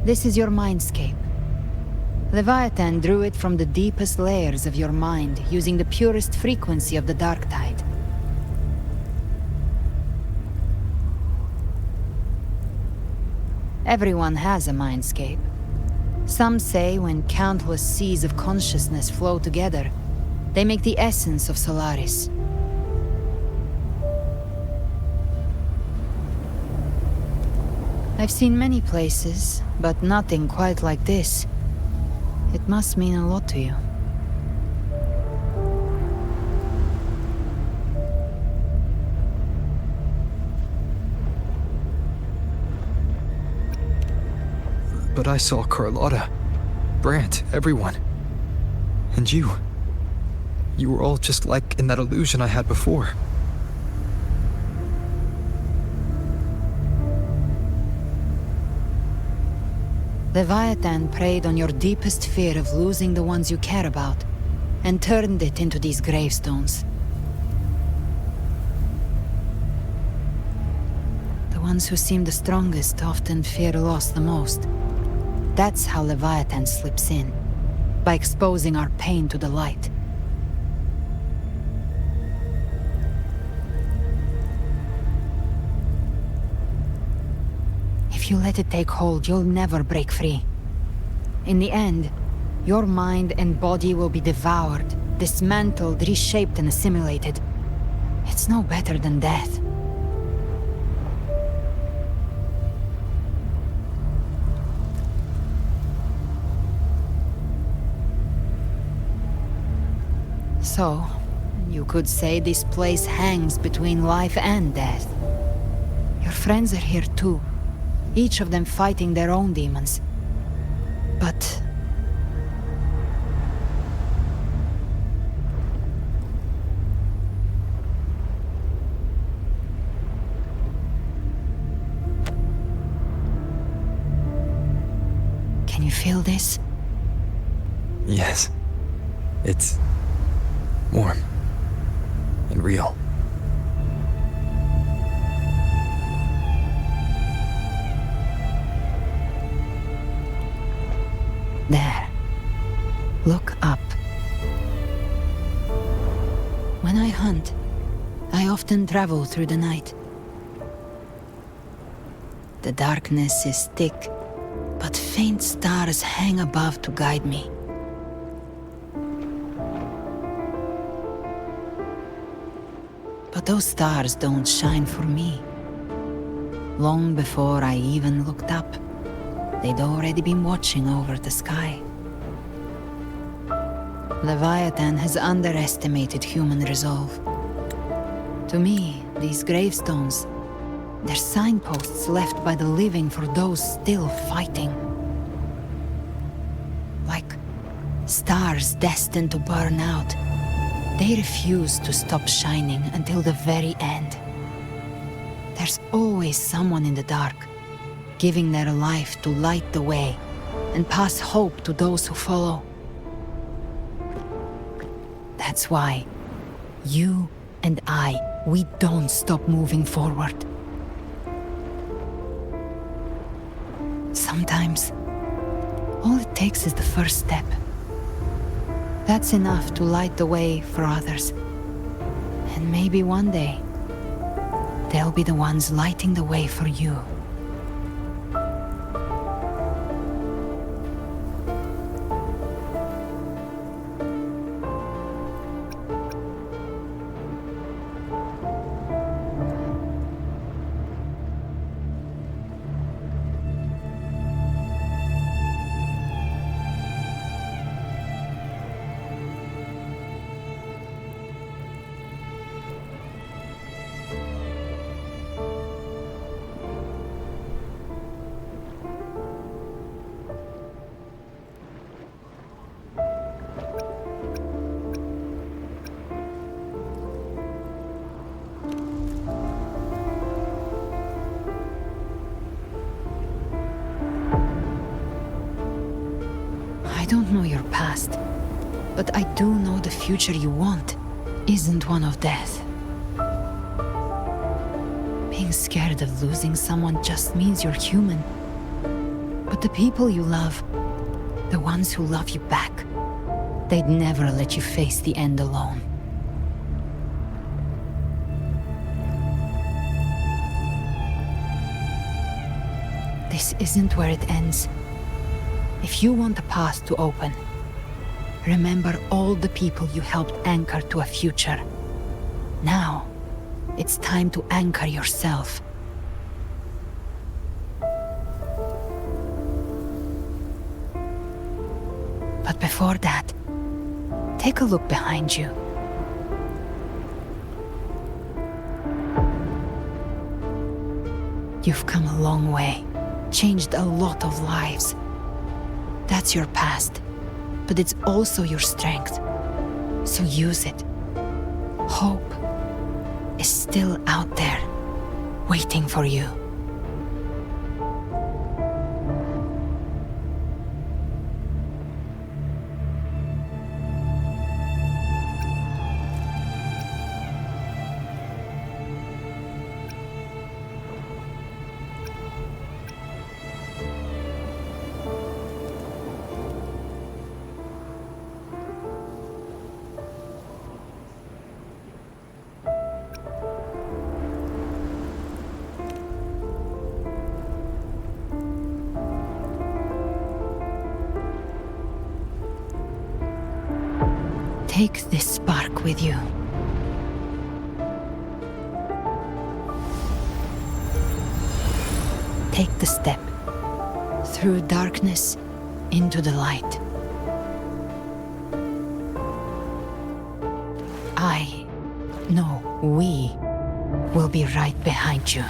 This is your mindscape. Leviathan drew it from the deepest layers of your mind, using the purest frequency of the dark tide. Everyone has a mindscape. Some say when countless seas of consciousness flow together, they make the essence of Solaris. I've seen many places, but nothing quite like this. It must mean a lot to you. But I saw Carlotta, Brant, everyone. And you. You were all just like in that illusion I had before. Leviathan preyed on your deepest fear of losing the ones you care about, and turned it into these gravestones. The ones who seem the strongest often fear loss the most. That's how Leviathan slips in, by exposing our pain to the light. If you let it take hold, you'll never break free. In the end, your mind and body will be devoured, dismantled, reshaped, and assimilated. It's no better than death. So, you could say this place hangs between life and death. Your friends are here too, each of them fighting their own demons. But... can you feel this? Yes. It's warm and real. There. Look up. When I hunt, I often travel through the night. The darkness is thick, but faint stars hang above to guide me. But those stars don't shine for me. Long before I even looked up, they'd already been watching over the sky. Leviathan has underestimated human resolve. To me, these gravestones, they're signposts left by the living for those still fighting. Like stars destined to burn out. They refuse to stop shining until the very end. There's always someone in the dark, giving their life to light the way and pass hope to those who follow. That's why you and we don't stop moving forward. Sometimes, all it takes is the first step. That's enough to light the way for others. And maybe one day, they'll be the ones lighting the way for you. I don't know your past, but I do know the future you want isn't one of death. Being scared of losing someone just means you're human. But the people you love, the ones who love you back, they'd never let you face the end alone. This isn't where it ends. If you want the path to open, remember all the people you helped anchor to a future. Now, it's time to anchor yourself. But before that, take a look behind you. You've come a long way, changed a lot of lives. That's your past, but it's also your strength. So use it. Hope is still out there, waiting for you. Take this spark with you. Take the step through darkness into the light. We will be right behind you.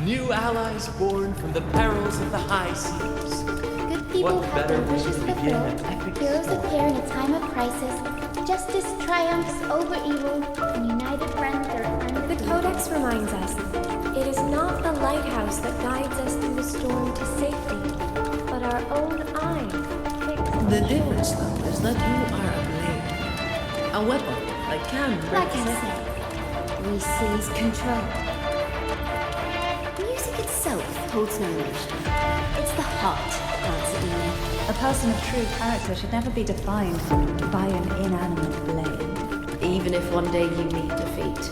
New allies born from the perils of the high seas. Good people What have better their way wishes to begin an fulfilled. epic Heroes story? appear in a time of crisis. Justice triumphs over evil, and united friends are undefeated. The Codex reminds us, it is not the lighthouse that guides us through the storm to safety, but our own eyes. The difference, though, is that you are a blade. A weapon that can break Like I said, we seize control. Music itself holds no emotion. It's the heart that grants it meaning. A person of true character should never be defined by an inanimate blade. Even if one day you meet defeat,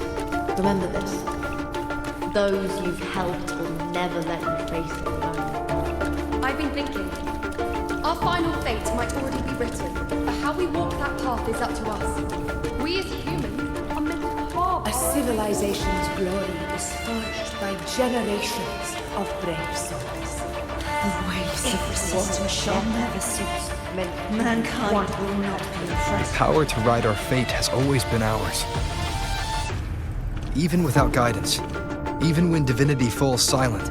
remember this. Those you've helped will never let you face it alone. I've been thinking. Our final fate might already be written, but how we walk that path is up to us. We as humans are meant to carve A our civilization's glory is forged by generations of brave souls. The waves of resistance shall never cease. Mankind will not be The oppressed. power to write our fate has always been ours. Even without guidance, even when divinity falls silent,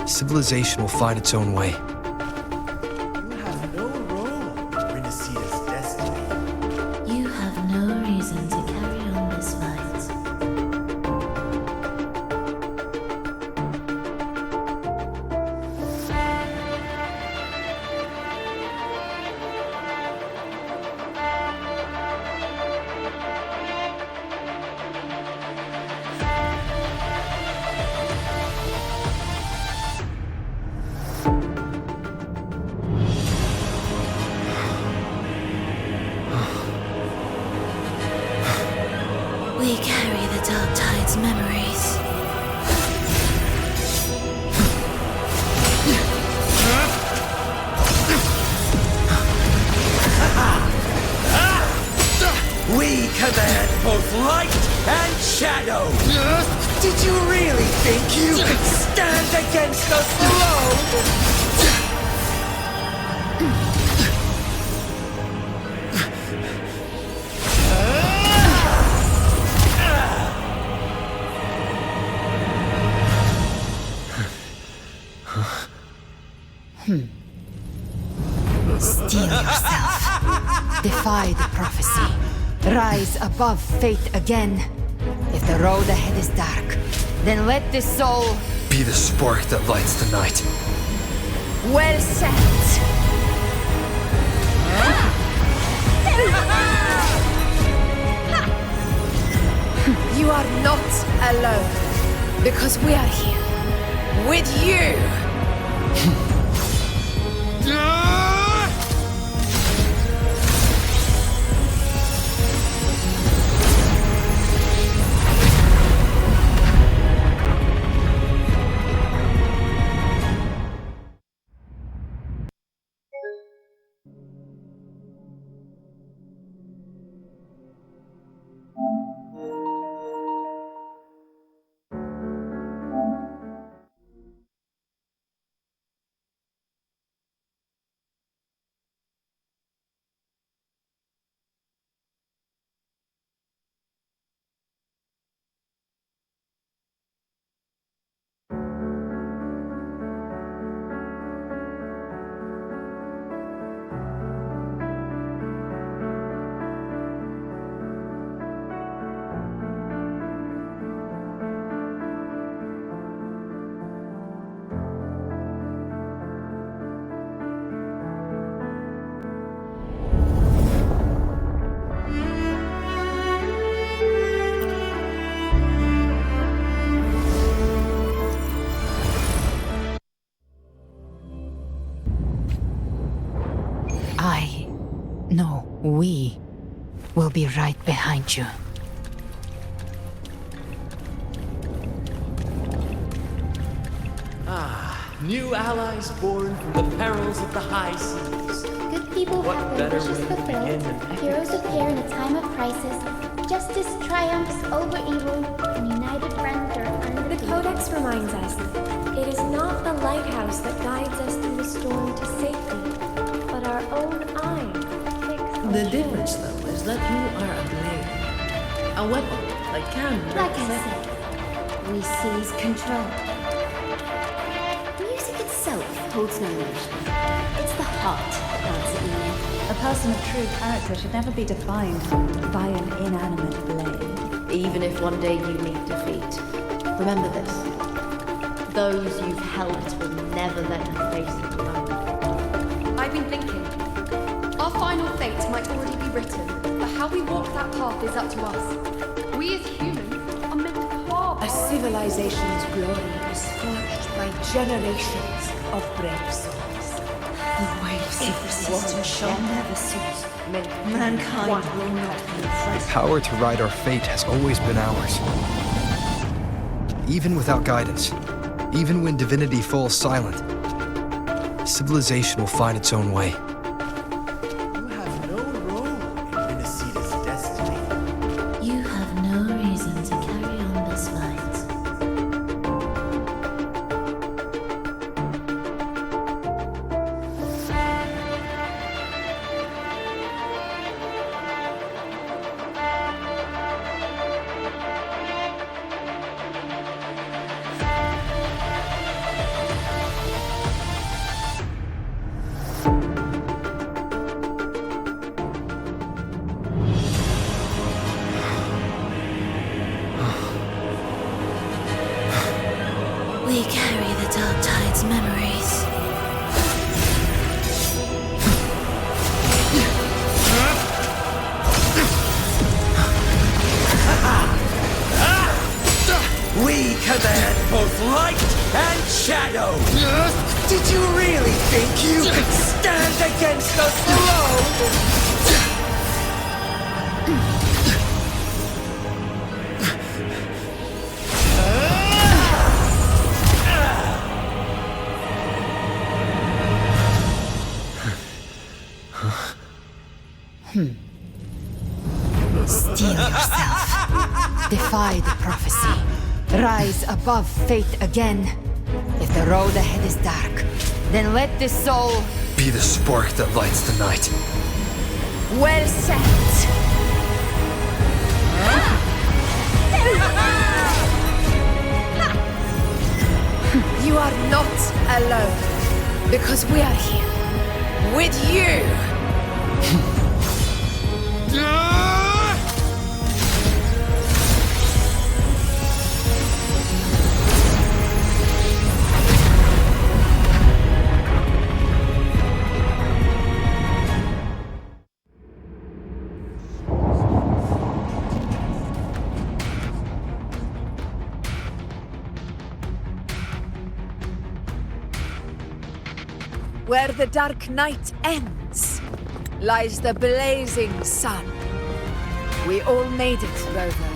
civilization will find its own way. You have no role in Rinascita's destiny. You have no reason to carry on this fight. We carry the Dark Tide's memories. We command both light and shadow! Did you really think you could stand against us alone? Steel yourself. Defy the prophecy. Rise above fate again. If the road ahead is dark, then let this soul be the spark that lights the night. Well said. You are not alone, because we are here with you. No, we will be right behind you. New allies born from the perils of the high seas. Good people What have their better wishes way to fulfilled. begin than Heroes appear in a time of crisis. Justice triumphs over evil, and united friends are under The Codex reminds us, it is not the lighthouse that guides us through the storm to safety, but our own eye. The difference, though, is that you are a blade. A weapon that can Like I represent. said, we seize control. Music itself holds no emotion. It's the heart that grants it meaning. A person of true character should never be defined by an inanimate blade. Even if one day you meet defeat, remember this. Those you've helped will never let you face it alone. I've been thinking. Our final fate might already be written, but how we walk that path is up to us. We as humans are meant to carve A civilization's glory is forged by generations of brave souls. The waves of resistance shall never cease. Mankind will not be The power to ride our fate has always been ours. Even without guidance, even when divinity falls silent, civilization will find its own way. You have no role in Rinascita's destiny. You have no reason to carry on this fight. We carry the Dark Tide's memories. We command both light and shadow! Did you really think you could stand against us alone? Defy the prophecy. Rise above fate again. If the road ahead is dark, then let this soul be the spark that lights the night. Well said. You are not alone, because we are here with you. Where the dark night ends, lies the blazing sun. We all made it, Rover.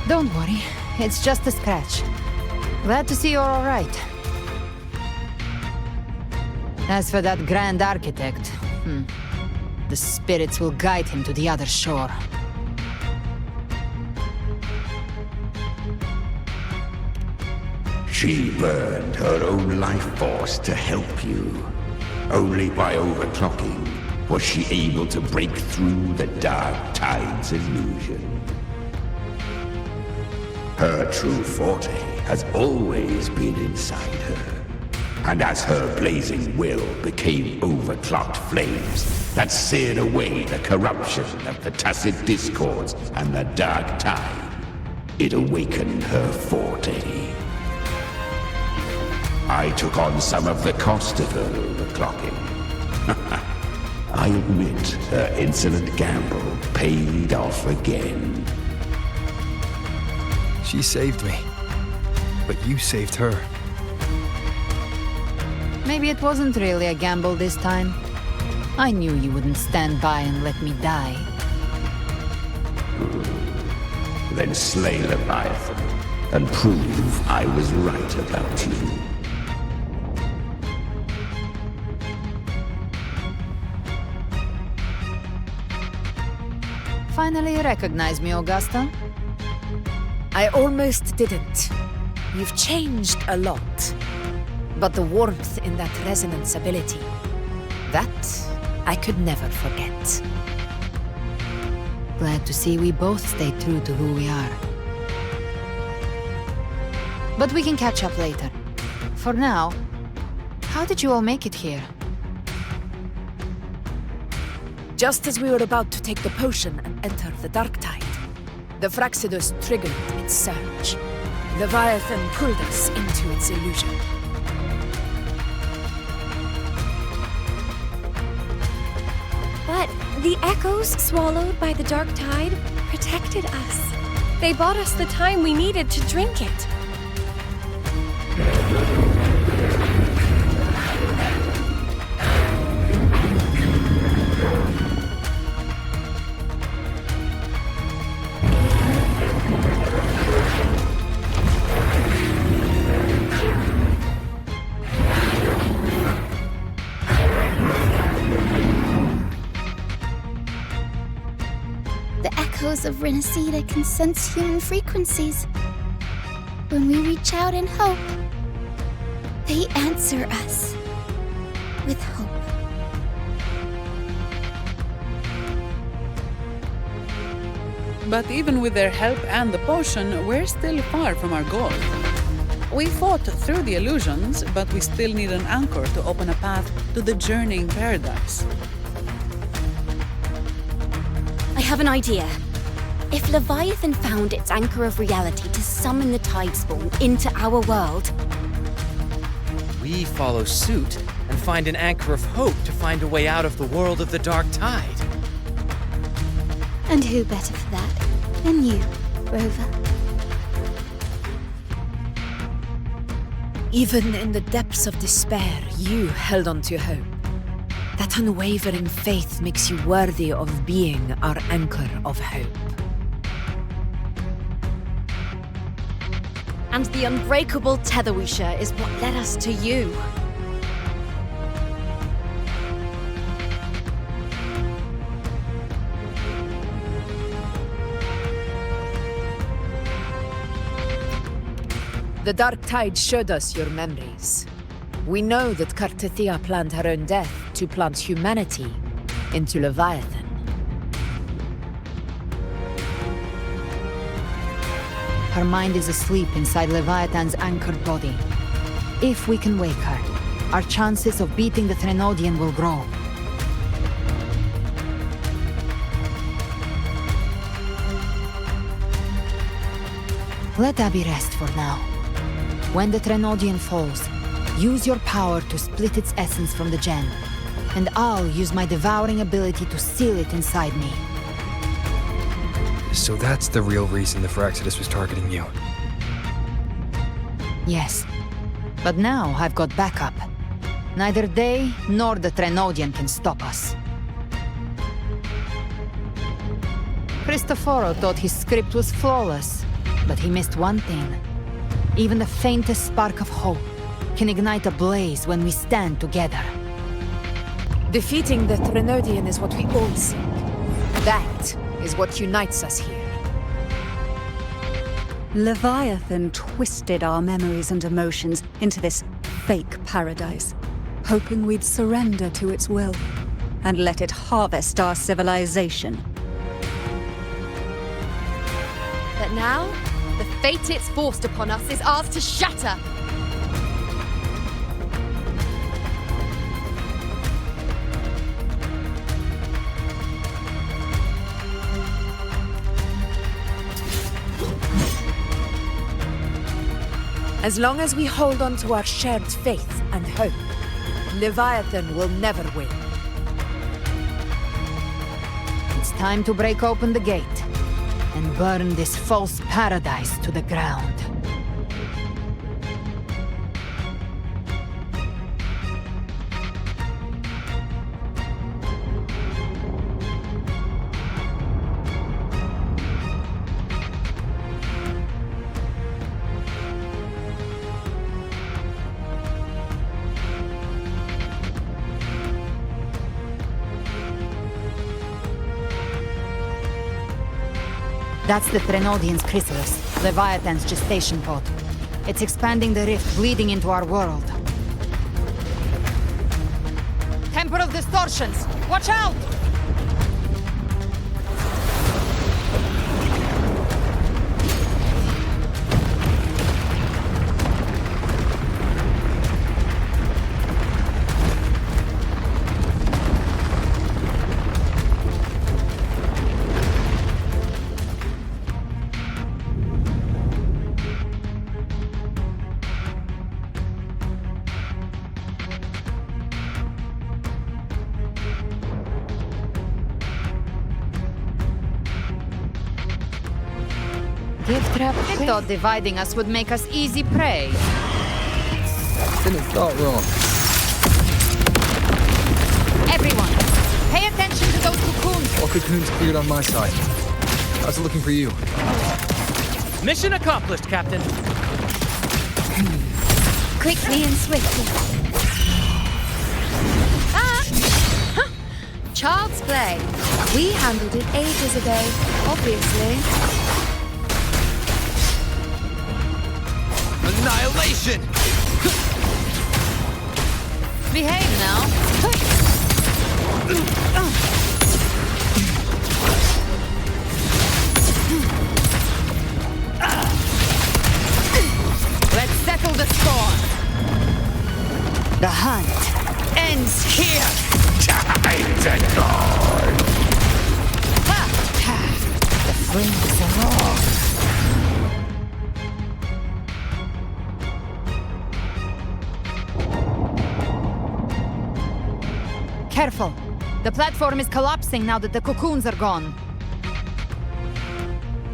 Don't worry, it's just a scratch. Glad to see you're all right. As for that Grand Architect, the spirits will guide him to the other shore. She burned her own life force to help you. Only by overclocking was she able to break through the dark tide's illusion. Her true forte has always been inside her. And as her blazing will became overclocked flames that seared away the corruption of the tacit discords and the dark tide, it awakened her forte. I took on some of the cost of her overclocking. I admit her insolent gamble paid off again. She saved me, but you saved her. Maybe it wasn't really a gamble this time. I knew you wouldn't stand by and let me die. Then slay Leviathan and prove I was right about you. Finally recognize me, Augusta? I almost didn't. You've changed a lot. But the warmth in that resonance ability, that I could never forget. Glad to see we both stayed true to who we are. But we can catch up later. For now, how did you all make it here? Just as we were about to take the potion and enter the dark tide, the Fraxidus triggered its surge. Leviathan pulled us into its illusion. But the echoes swallowed by the dark tide protected us. They bought us the time we needed to drink it. Of Rinascita can sense human frequencies. When we reach out in hope, they answer us with hope. But even with their help and the potion, we're still far from our goal. We fought through the illusions, but we still need an anchor to open a path to the journeying paradise. I have an idea. If Leviathan found its anchor of reality to summon the tide spawn into our world, we follow suit and find an anchor of hope to find a way out of the world of the dark tide. And who better for that than you, Rover? Even in the depths of despair, you held on to hope. That unwavering faith makes you worthy of being our anchor of hope. And the unbreakable tether we share is what led us to you. The Dark Tide showed us your memories. We know that Kartathea planned her own death to plant humanity into Leviathan. Her mind is asleep inside Leviathan's anchored body. If we can wake her, our chances of beating the Threnodian will grow. Let Abby rest for now. When the Threnodian falls, use your power to split its essence from the gem, and I'll use my devouring ability to seal it inside me. So that's the real reason the Phyrexidas was targeting you. Yes, but now I've got backup. Neither they nor the Threnodian can stop us. Cristoforo thought his script was flawless, but he missed one thing. Even the faintest spark of hope can ignite a blaze when we stand together. Defeating the Threnodian is what we all seek. That is what unites us here. Leviathan twisted our memories and emotions into this fake paradise, hoping we'd surrender to its will and let it harvest our civilization. But now, the fate it's forced upon us is ours to shatter. As long as we hold on to our shared faith and hope, Leviathan will never win. It's time to break open the gate and burn this false paradise to the ground. That's the Threnodian's chrysalis, Leviathan's gestation pod. It's expanding the rift, bleeding into our world. Temper of Distortions! Watch out! I thought dividing us would make us easy prey. Didn't thought wrong. Everyone, pay attention to those cocoons. All cocoons cleared on my side. I was looking for you. Mission accomplished, Captain. Quickly and swiftly. Ah! Huh. Child's play. We handled it ages ago, obviously. Annihilation! Behave now. Let's settle the score. The hunt ends here. Time to go! The flames are on. Careful! The platform is collapsing now that the cocoons are gone.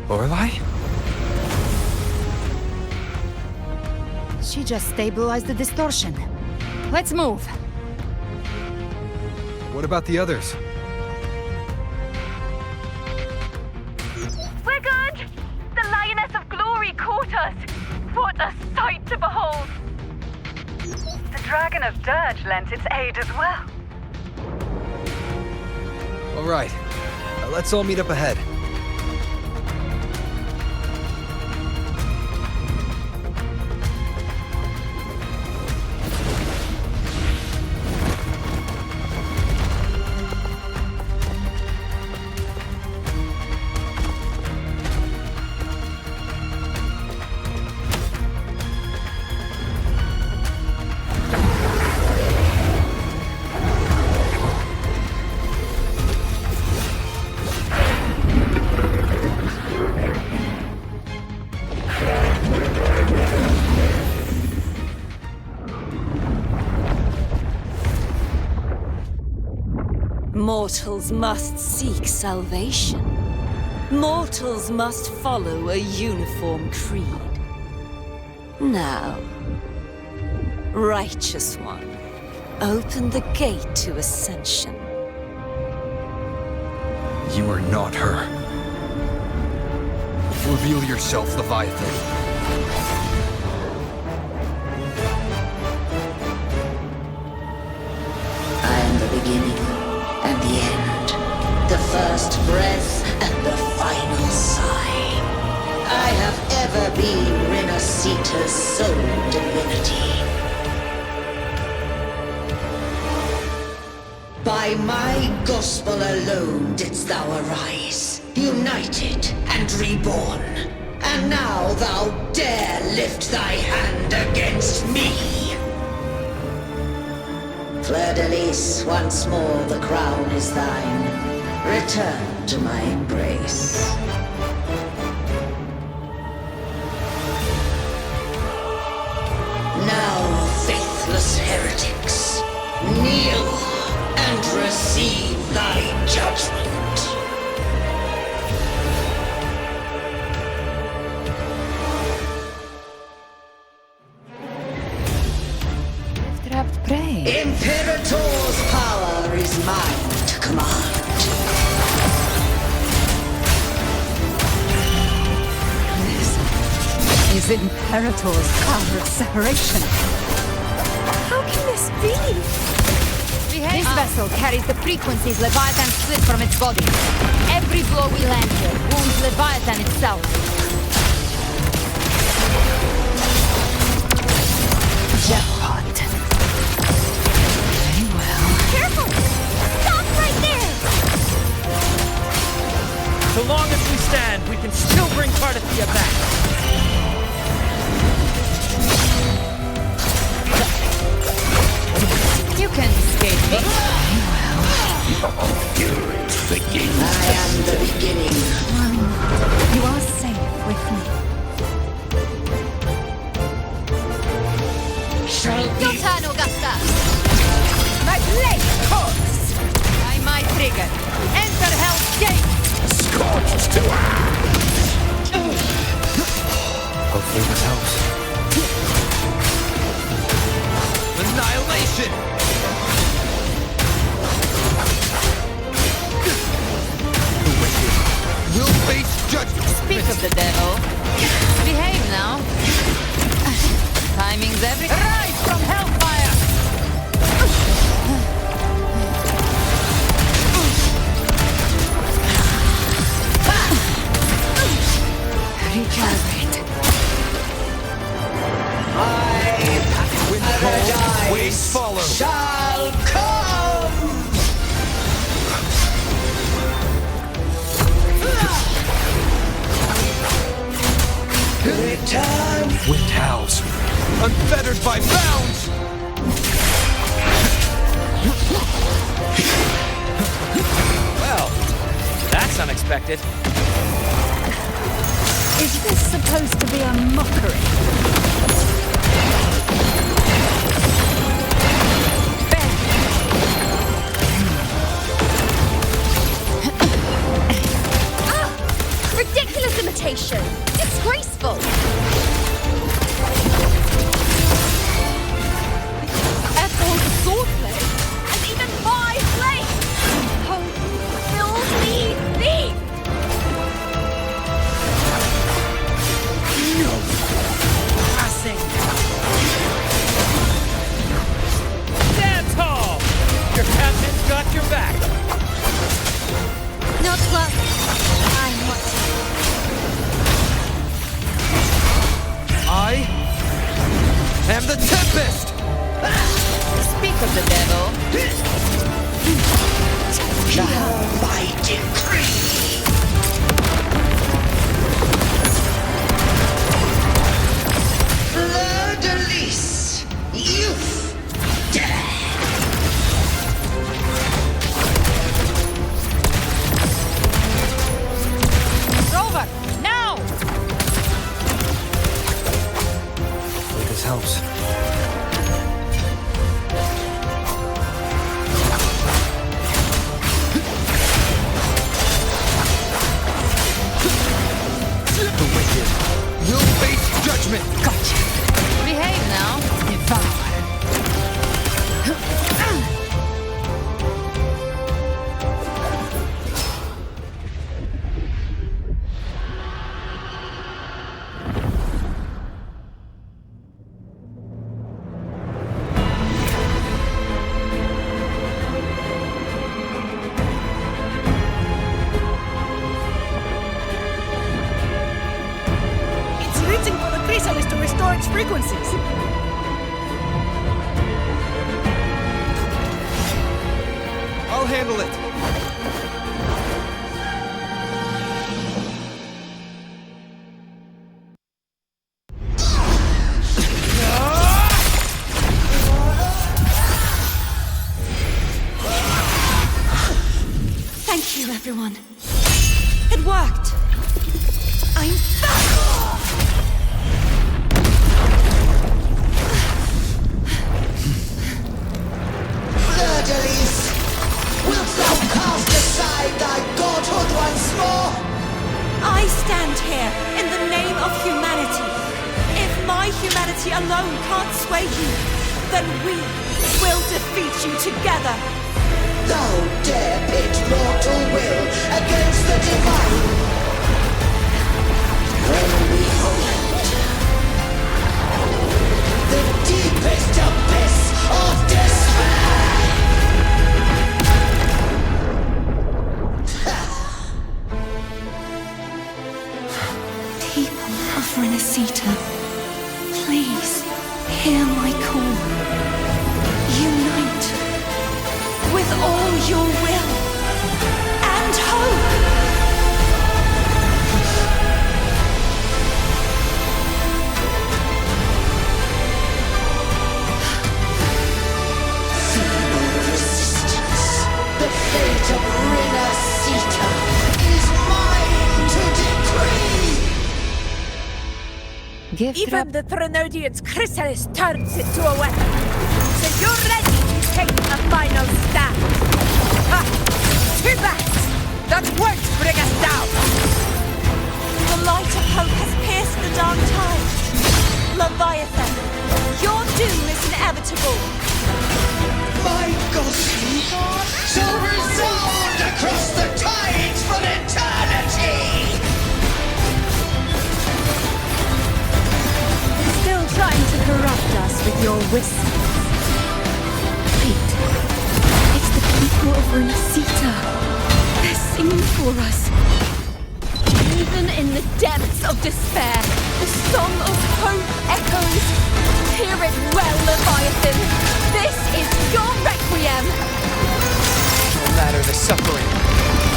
Lorelei? She just stabilized the distortion. Let's move. What about the others? We're good! The Lioness of Glory caught us! What a sight to behold! The Dragon of Dirge lent its aid as well. All right. Let's all meet up ahead. Mortals must seek salvation. Mortals must follow a uniform creed. Now, Righteous One, open the gate to ascension. You are not her. Reveal yourself, Leviathan. I am the beginning and the end, the first breath and the final sigh. I have ever been Rinascita's sole divinity. By my gospel alone didst thou arise, united and reborn. And now thou dare lift thy hand against me! Fleur-de-Lis, once more the crown is thine. Return to my embrace. Now, faithless heretics, kneel and receive thy judgment. Trapped prey. Imperator's power is mine to command. Is Imperator's power of separation? How can this be? This vessel carries the frequencies Leviathan split from its body. Every blow we land here wounds Leviathan itself. Jackpot. Very well. Careful! Stop right there! So long as we stand, we can still bring Cardathia back. You can escape me. I am the beginning. You are safe with me. Your turn, Augusta! My blade calls! By my trigger. Enter Hell's Gate! Scorched to Hopefully this helps. Annihilation! The wicked will face judgment. Speak of the devil. Behave now. Timing's everything. Rise from hellfire! Recalibrate. When cold waves follow. shall come! Return! Wind howls. Unfettered by bounds! Well, that's unexpected. Is this supposed to be a mockery? Ridiculous imitation! Disgraceful! back! Not well. I'm watching. I am the Tempest! Speak of the devil. By decree! Fleur-de-lis, youth, death! Rover, now! This helps. The wicked, you'll face judgment! Gotcha. Behave now. Devour. It's written for the chrysalis to restore its frequencies. I'll handle it. Thank you, everyone. It worked. I'm back! Fleur-de-lis, wilt thou cast aside thy godhood once more? I stand here in the name of humanity. If my humanity alone can't sway you, then we will defeat you together. Thou dare pit mortal will against the divine. When we hold the deepest abyss of despair. People of Rinascita, please hear my call. Unite with all your will and hope. Feeble resistance, the fate of Rinascita is mine to decree. Even the Trinodian's chrysalis turns it to a weapon. So you're ready to take a final stand. Ha! Too bad! That won't bring us down! The light of hope has pierced the dark tide. Leviathan, your doom is inevitable. My gospel shall resound across the tides for eternity! Still trying to corrupt us with your whistles. Wait, it's the people of Rinascita. They're singing for us. Even in the depths of despair, the song of hope echoes. Hear it well, Leviathan. This is your requiem. No matter the suffering,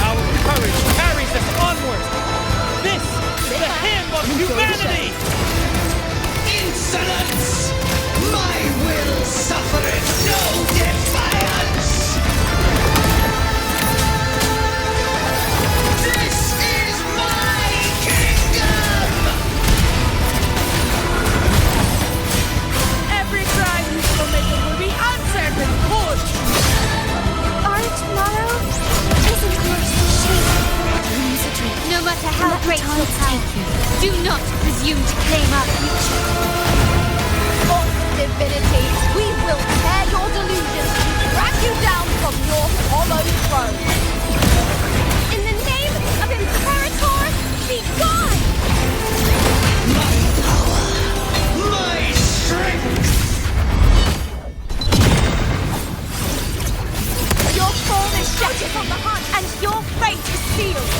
our courage carries us onward! This is the hymn of humanity! Insolence! My will suffereth no defiance! This is my kingdom! Every crime you've committed will be answered in court! Our tomorrow isn't worth the shame. No matter how great your power, do not presume to claim our future. False divinities, we will tear your delusions and drag you down from your hollow throne. In the name of Imperator, be gone! My power! My strength! Your throne is rejected, and your fate is sealed.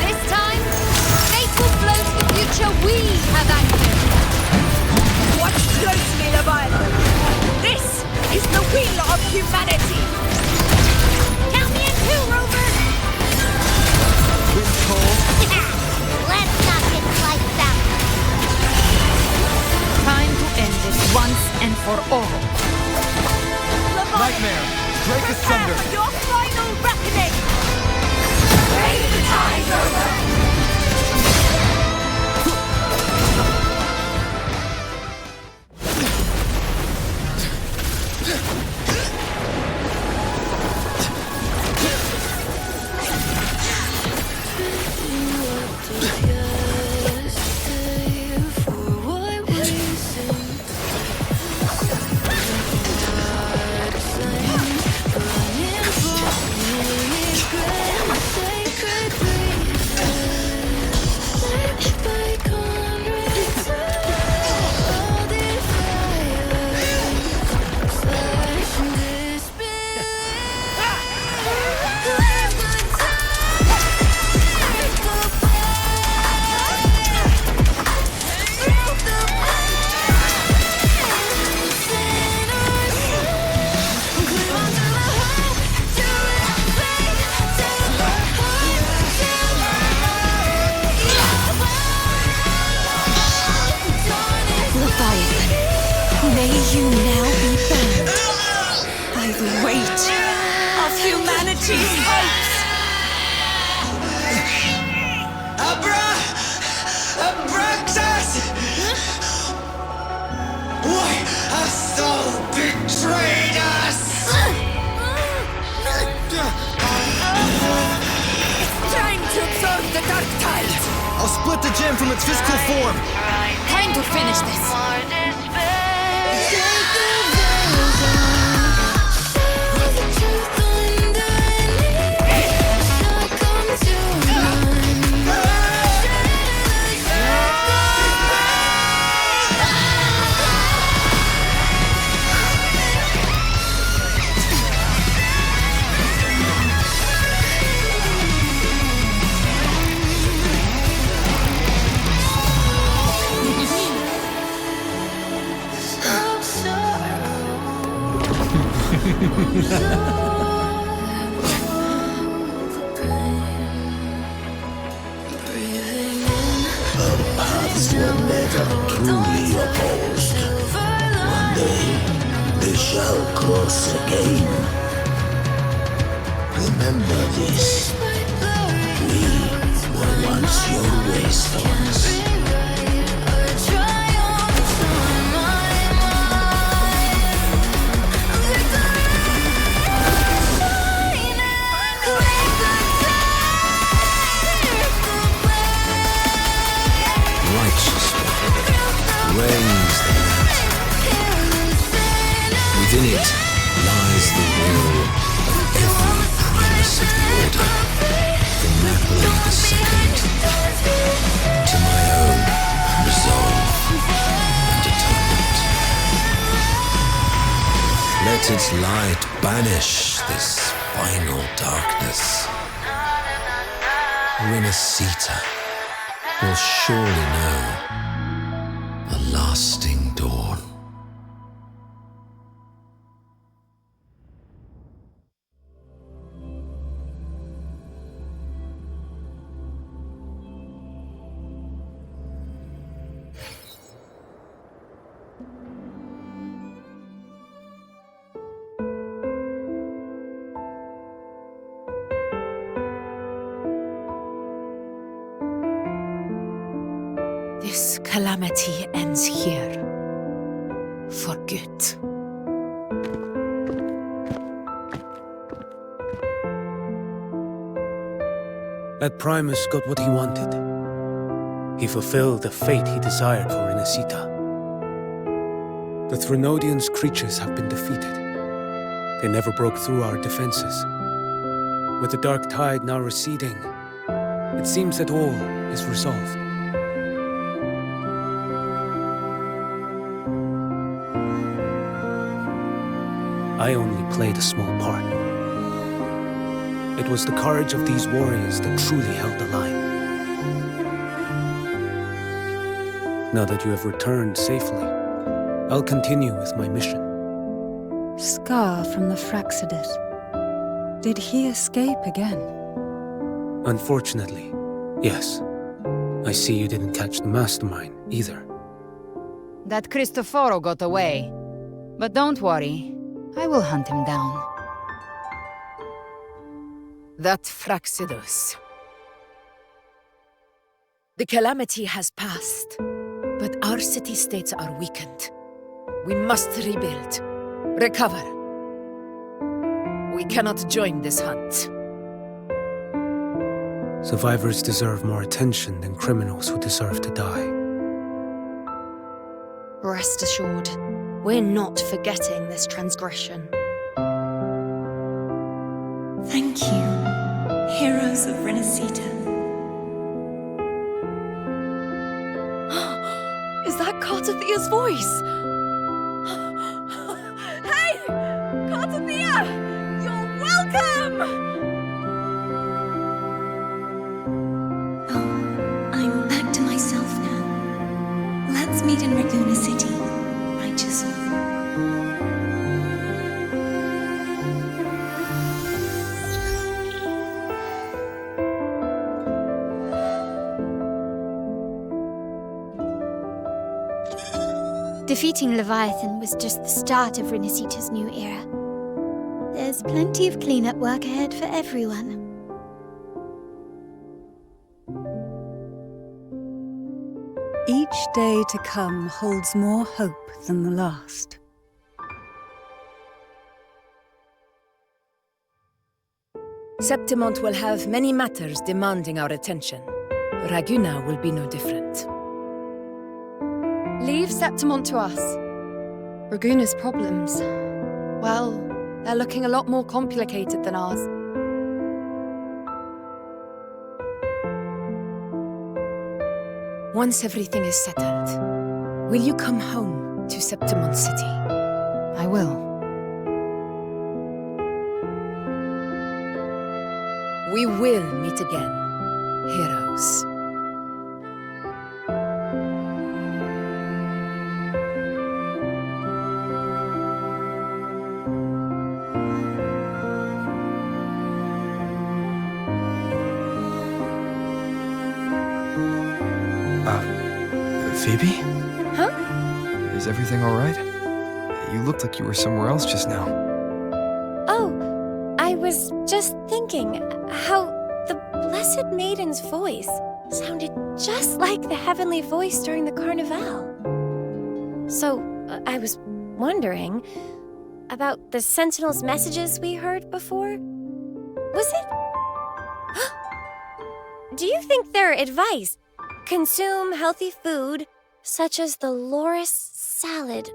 This time, fate will flow to the future we have anchored. Watch closely, Leviathan. This is the will of humanity. Count me in too, Rover! Wind cold. Let's not get sliced out. Time to end this once and for all. Nightmare. Break asunder. For your final reckoning. Raise the tide, Rover. May you now be bound by the weight of humanity's hopes. Abraxas! Why has Sol betrayed us? It's time to absorb the dark tide. I'll split the gem from its physical form. Time to finish this. Our paths were never truly opposed. One day, they shall cross again. Remember this. We were once your wastelands. Reigns the land. Within it lies the will of every primus of the Order, from Napoli II to my own resolve and atonement. Let its light banish this final darkness. Rinascita will surely know a lasting dawn. This calamity ends here. For good. That Primus got what he wanted. He fulfilled the fate he desired for Rinascita. The Threnodian's creatures have been defeated. They never broke through our defenses. With the dark tide now receding, it seems that all is resolved. I only played a small part. It was the courage of these warriors that truly held the line. Now that you have returned safely, I'll continue with my mission. Scar from the Fraxidus. Did he escape again? Unfortunately, yes. I see you didn't catch the mastermind either. That Cristoforo got away. But don't worry, I will hunt him down. That Fraxidus. The calamity has passed, but our city-states are weakened. We must rebuild, recover. We cannot join this hunt. Survivors deserve more attention than criminals who deserve to die. Rest assured, we're not forgetting this transgression. Thank you, heroes of Rinascita. Is that Cartathia's voice? Hey! Cartathia! You're welcome! I'm back to myself now. Let's meet in Raguna City, righteous one. Defeating Leviathan was just the start of Rinascita's new era. There's plenty of cleanup work ahead for everyone. Each day to come holds more hope than the last. Septimont will have many matters demanding our attention. Raguna will be no different. Leave Septimont to us. Raguna's problems, well, they're looking a lot more complicated than ours. Once everything is settled, will you come home to Septimont City? I will. We will meet again, heroes. Phoebe? Huh? Is everything all right? You looked like you were somewhere else just now. Oh, I was just thinking how the Blessed Maiden's voice sounded just like the heavenly voice during the Carnival. So, I was wondering about the Sentinel's messages we heard before. Was it? Do you think their advice? Consume healthy food, such as the loris salad.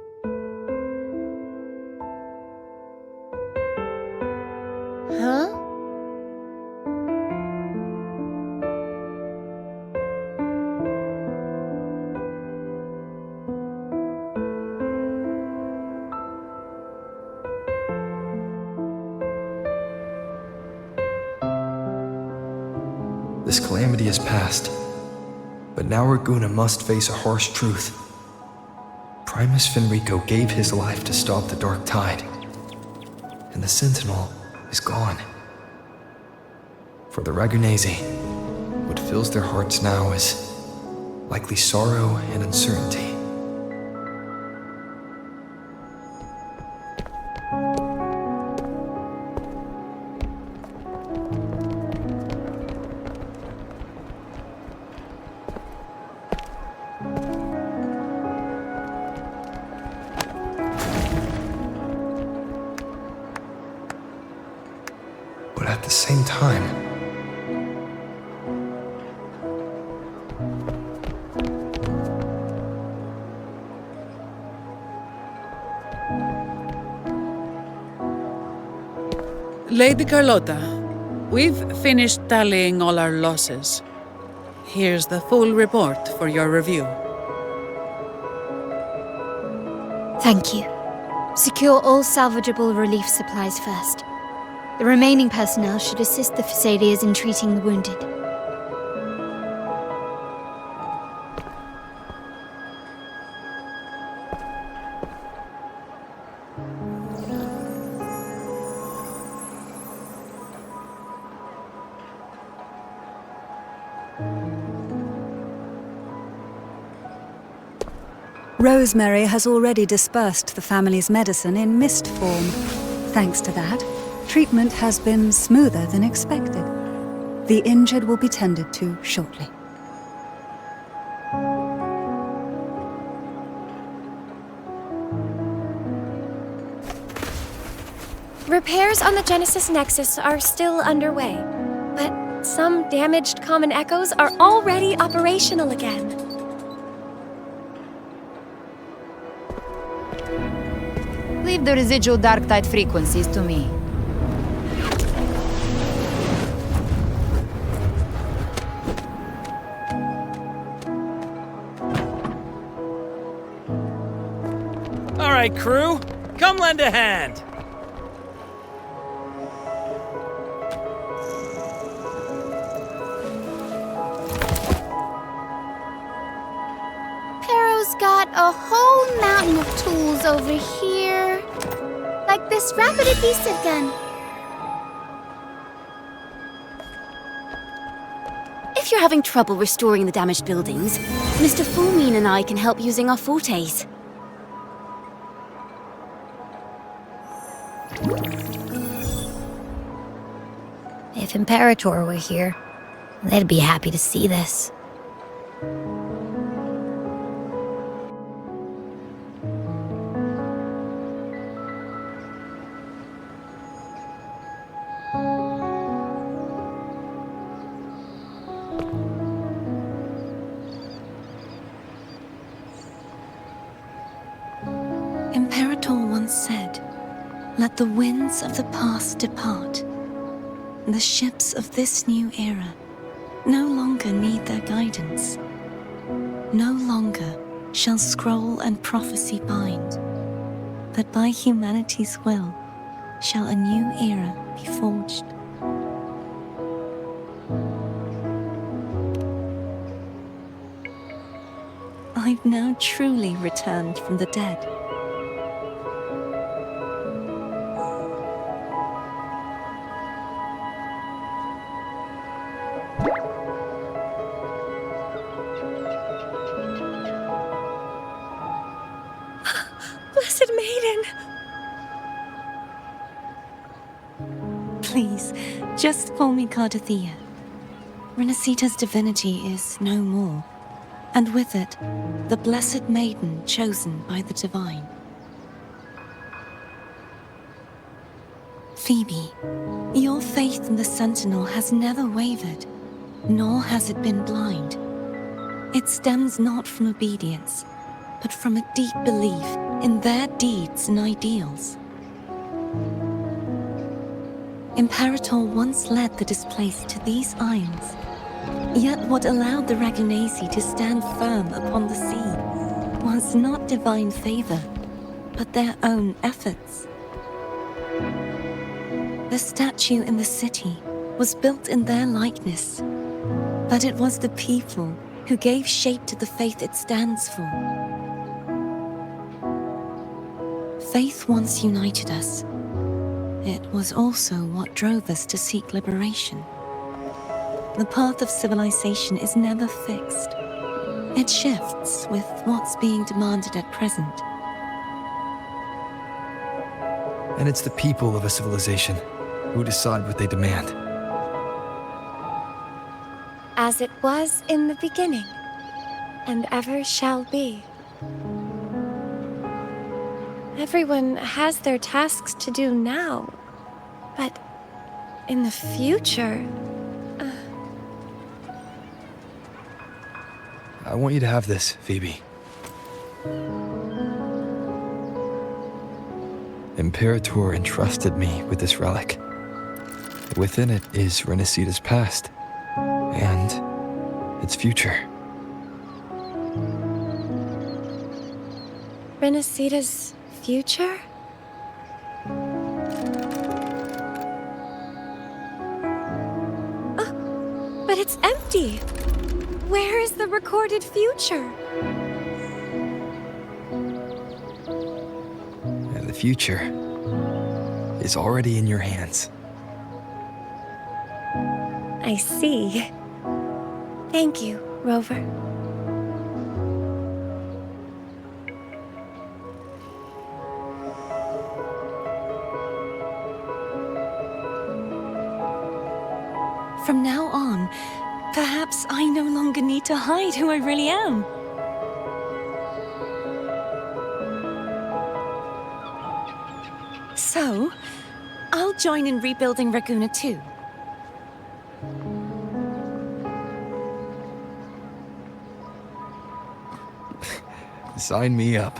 Huh? This calamity has passed. But now Raguna must face a harsh truth. Primus Fenrico gave his life to stop the Dark Tide. And the Sentinel is gone. For the Ragunesi, what fills their hearts now is likely sorrow and uncertainty. But at the same time, Lady Carlotta, we've finished tallying all our losses. Here's the full report for your review. Thank you. Secure all salvageable relief supplies first. The remaining personnel should assist the Phasadeas in treating the wounded. Rosemary has already dispersed the family's medicine in mist form. Thanks to that, treatment has been smoother than expected. The injured will be tended to shortly. Repairs on the Genesis Nexus are still underway, but some damaged common echoes are already operational again. Leave the residual dark-tide frequencies to me. All right, crew, come lend a hand. Pero's got a whole mountain of tools over here. Like this rapid adhesive gun. If you're having trouble restoring the damaged buildings, Mr. Fullmean and I can help using our fortes. If Imperator were here, they'd be happy to see this. Imperator once said, "Let the winds of the past depart. The ships of this new era no longer need their guidance. No longer shall scroll and prophecy bind, but by humanity's will shall a new era be forged." I've now truly returned from the dead. Blessed Maiden! Please, just call me Cardathea. Rinascita's divinity is no more, and with it, the Blessed Maiden chosen by the Divine. Phoebe, your faith in the Sentinel has never wavered, nor has it been blind. It stems not from obedience, but from a deep belief in their deeds and ideals. Imperator once led the displaced to these isles, yet what allowed the Ragunasi to stand firm upon the sea was not divine favor, but their own efforts. The statue in the city was built in their likeness, but it was the people who gave shape to the faith it stands for. Faith once united us. It was also what drove us to seek liberation. The path of civilization is never fixed. It shifts with what's being demanded at present. And it's the people of a civilization who decide what they demand. As it was in the beginning, and ever shall be. Everyone has their tasks to do now, but in the future... I want you to have this, Phoebe. Imperator entrusted me with this relic. Within it is Rinascita's past, and its future. Rinascita's future? But it's empty. Where is the recorded future? The future is already in your hands. I see. Thank you, Rover. From now on, perhaps I no longer need to hide who I really am. So, I'll join in rebuilding Raguna too. Sign me up.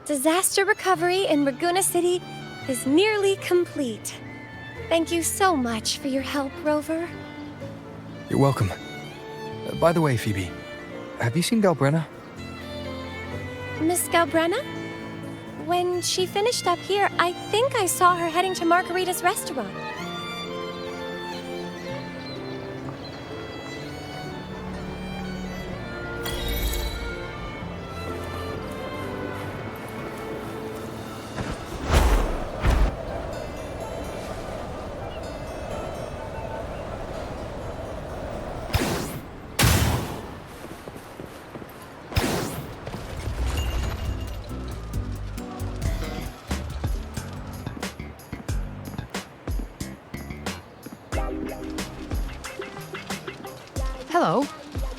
Disaster recovery in Raguna City is nearly complete. Thank you so much for your help, Rover. You're welcome. By the way, Phoebe, have you seen Galbrenna? Miss Galbrenna? When she finished up here, I think I saw her heading to Margarita's restaurant.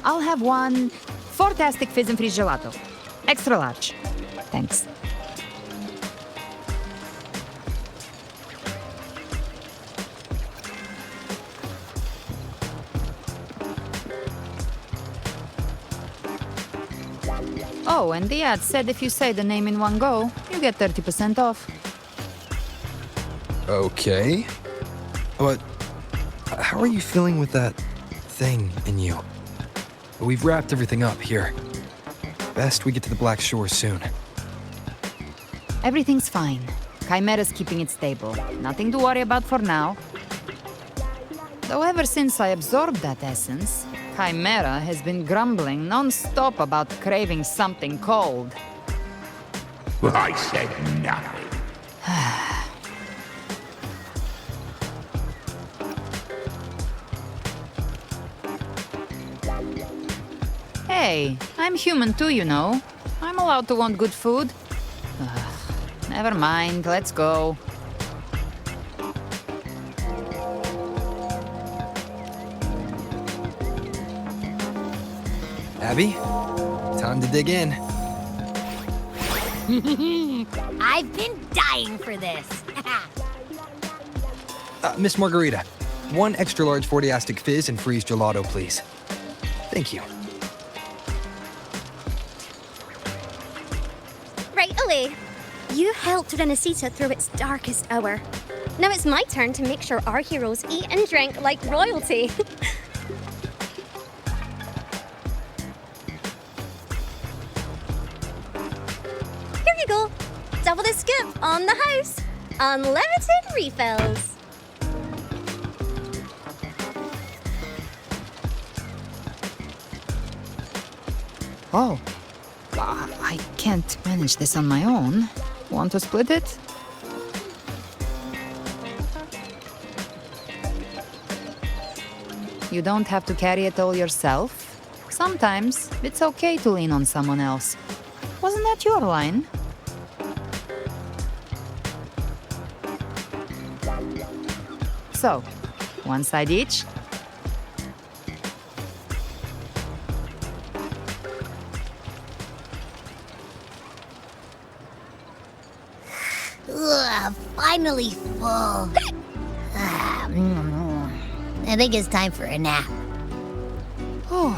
I'll have one fantastic fizz and freeze gelato. Extra large. Thanks. Oh, and the ad said if you say the name in one go, you get 30% off. Okay. But how are you feeling with that thing in you? We've wrapped everything up here. Best we get to the Black Shore soon. Everything's fine. Chimera's keeping it stable. Nothing to worry about for now. Though ever since I absorbed that essence, Chimera has been grumbling non-stop about craving something cold. I said nothing. Hey, I'm human too, you know. I'm allowed to want good food. Ugh, never mind, let's go. Abby, time to dig in. I've been dying for this. Miss Margarita, one extra large 40-astic fizz and freeze gelato, please. Thank you. Right away. You helped Rinascita through its darkest hour. Now it's my turn to make sure our heroes eat and drink like royalty. Here you go. Double the scoop on the house. Unlimited refills. Oh, I can't manage this on my own. Want to split it? You don't have to carry it all yourself. Sometimes it's okay to lean on someone else. Wasn't that your line? So, one side each. Ugh, finally full. I think it's time for a nap. Oh,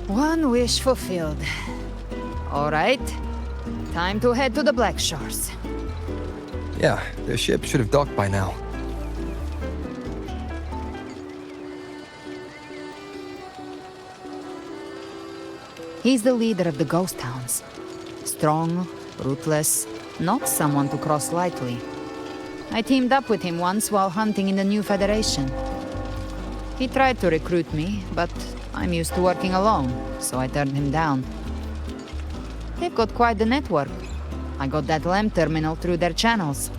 one wish fulfilled. All right, time to head to the Black Shores. Yeah, the ship should have docked by now. He's the leader of the ghost towns. Strong, ruthless, not someone to cross lightly. I teamed up with him once while hunting in the new Federation. He tried to recruit me, but I'm used to working alone, so I turned him down. They've got quite the network. I got that lamp terminal through their channels.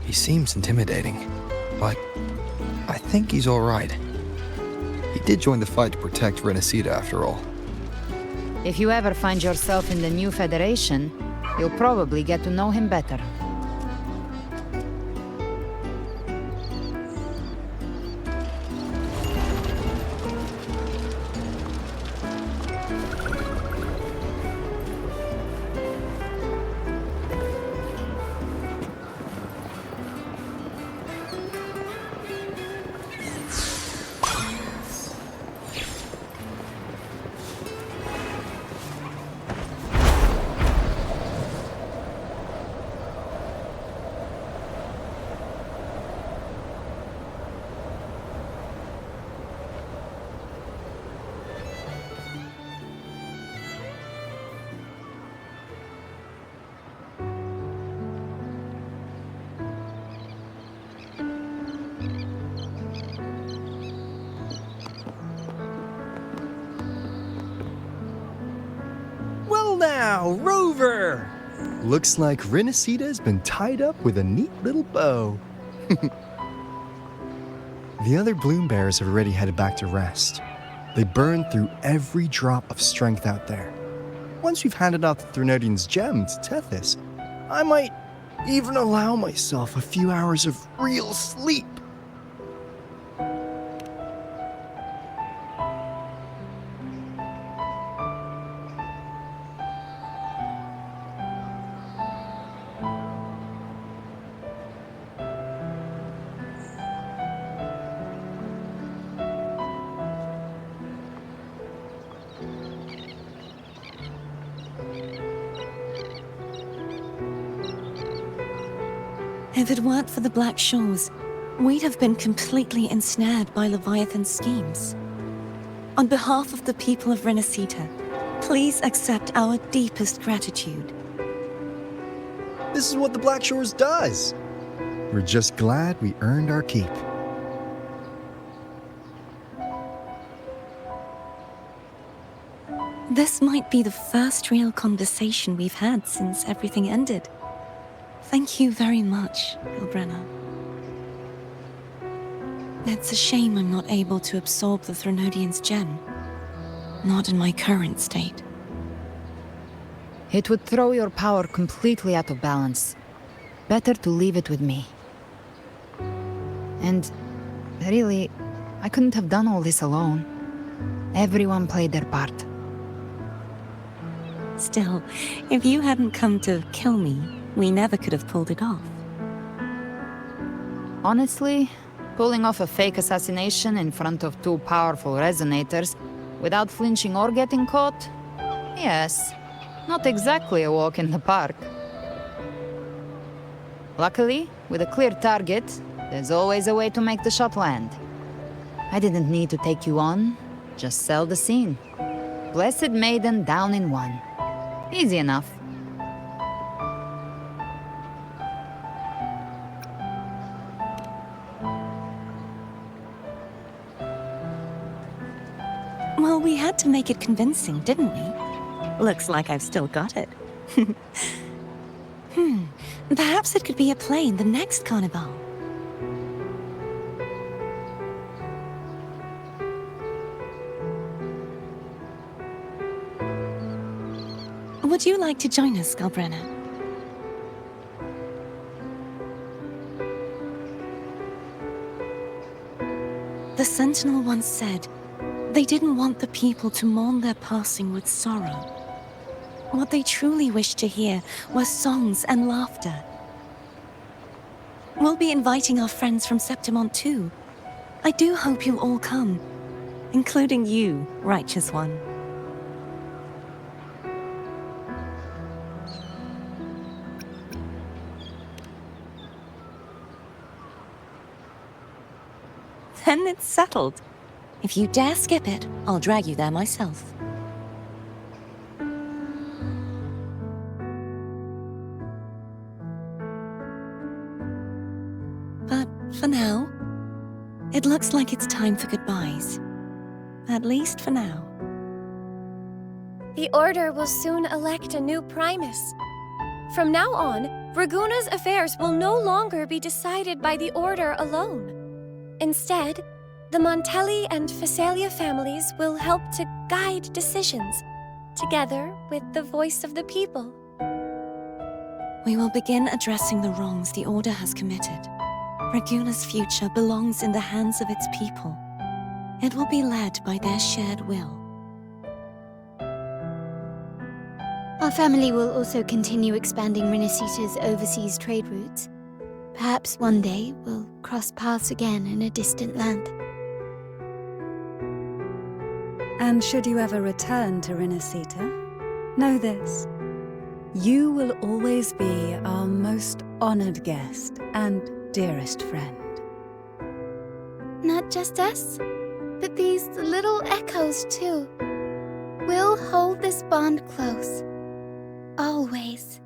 He seems intimidating, but I think he's all right. He did join the fight to protect Rinascita after all. If you ever find yourself in the new Federation, you'll probably get to know him better. Well now, Rover! Looks like Rinascita's been tied up with a neat little bow. The other bloom bearers have already headed back to rest. They burned through every drop of strength out there. Once we've handed out the Threnodian's gem to Tethys, I might even allow myself a few hours of real sleep. If it weren't for the Black Shores, we'd have been completely ensnared by Leviathan's schemes. On behalf of the people of Rinascita, please accept our deepest gratitude. This is what the Black Shores does. We're just glad we earned our keep. This might be the first real conversation we've had since everything ended. Thank you very much, Ilbrenna. It's a shame I'm not able to absorb the Threnodian's gem. Not in my current state. It would throw your power completely out of balance. Better to leave it with me. And really, I couldn't have done all this alone. Everyone played their part. Still, if you hadn't come to kill me, we never could have pulled it off. Honestly, pulling off a fake assassination in front of two powerful resonators without flinching or getting caught? Yes, not exactly a walk in the park. Luckily, with a clear target, there's always a way to make the shot land. I didn't need to take you on, just sell the scene. Blessed Maiden down in one. Easy enough. Well, we had to make it convincing, didn't we? Looks like I've still got it. Perhaps it could be a play in the next carnival. Would you like to join us, Galbrenna? The Sentinel once said, they didn't want the people to mourn their passing with sorrow. What they truly wished to hear were songs and laughter. We'll be inviting our friends from Septimont too. I do hope you'll all come, including you, Righteous One. Then it's settled. If you dare skip it, I'll drag you there myself. But for now, it looks like it's time for goodbyes. At least for now. The Order will soon elect a new Primus. From now on, Raguna's affairs will no longer be decided by the Order alone. Instead, the Montelli and Phasalia families will help to guide decisions, together with the voice of the people. We will begin addressing the wrongs the Order has committed. Raguna's future belongs in the hands of its people. It will be led by their shared will. Our family will also continue expanding Rinascita's overseas trade routes. Perhaps one day we'll cross paths again in a distant land. And should you ever return to Rinascita, know this. You will always be our most honored guest and dearest friend. Not just us, but these little echoes too. We'll hold this bond close. Always.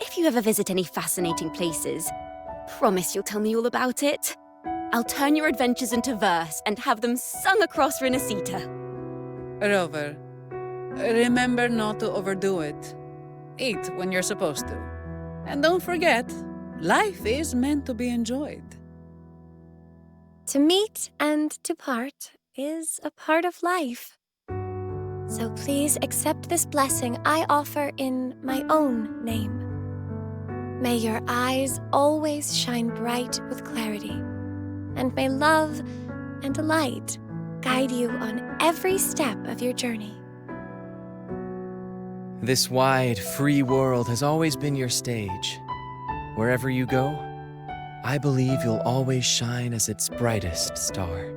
If you ever visit any fascinating places, promise you'll tell me all about it. I'll turn your adventures into verse and have them sung across Rinascita. Rover, remember not to overdo it. Eat when you're supposed to. And don't forget, life is meant to be enjoyed. To meet and to part is a part of life. So please accept this blessing I offer in my own name. May your eyes always shine bright with clarity, and may love and light guide you on every step of your journey. This wide, free world has always been your stage. Wherever you go, I believe you'll always shine as its brightest star.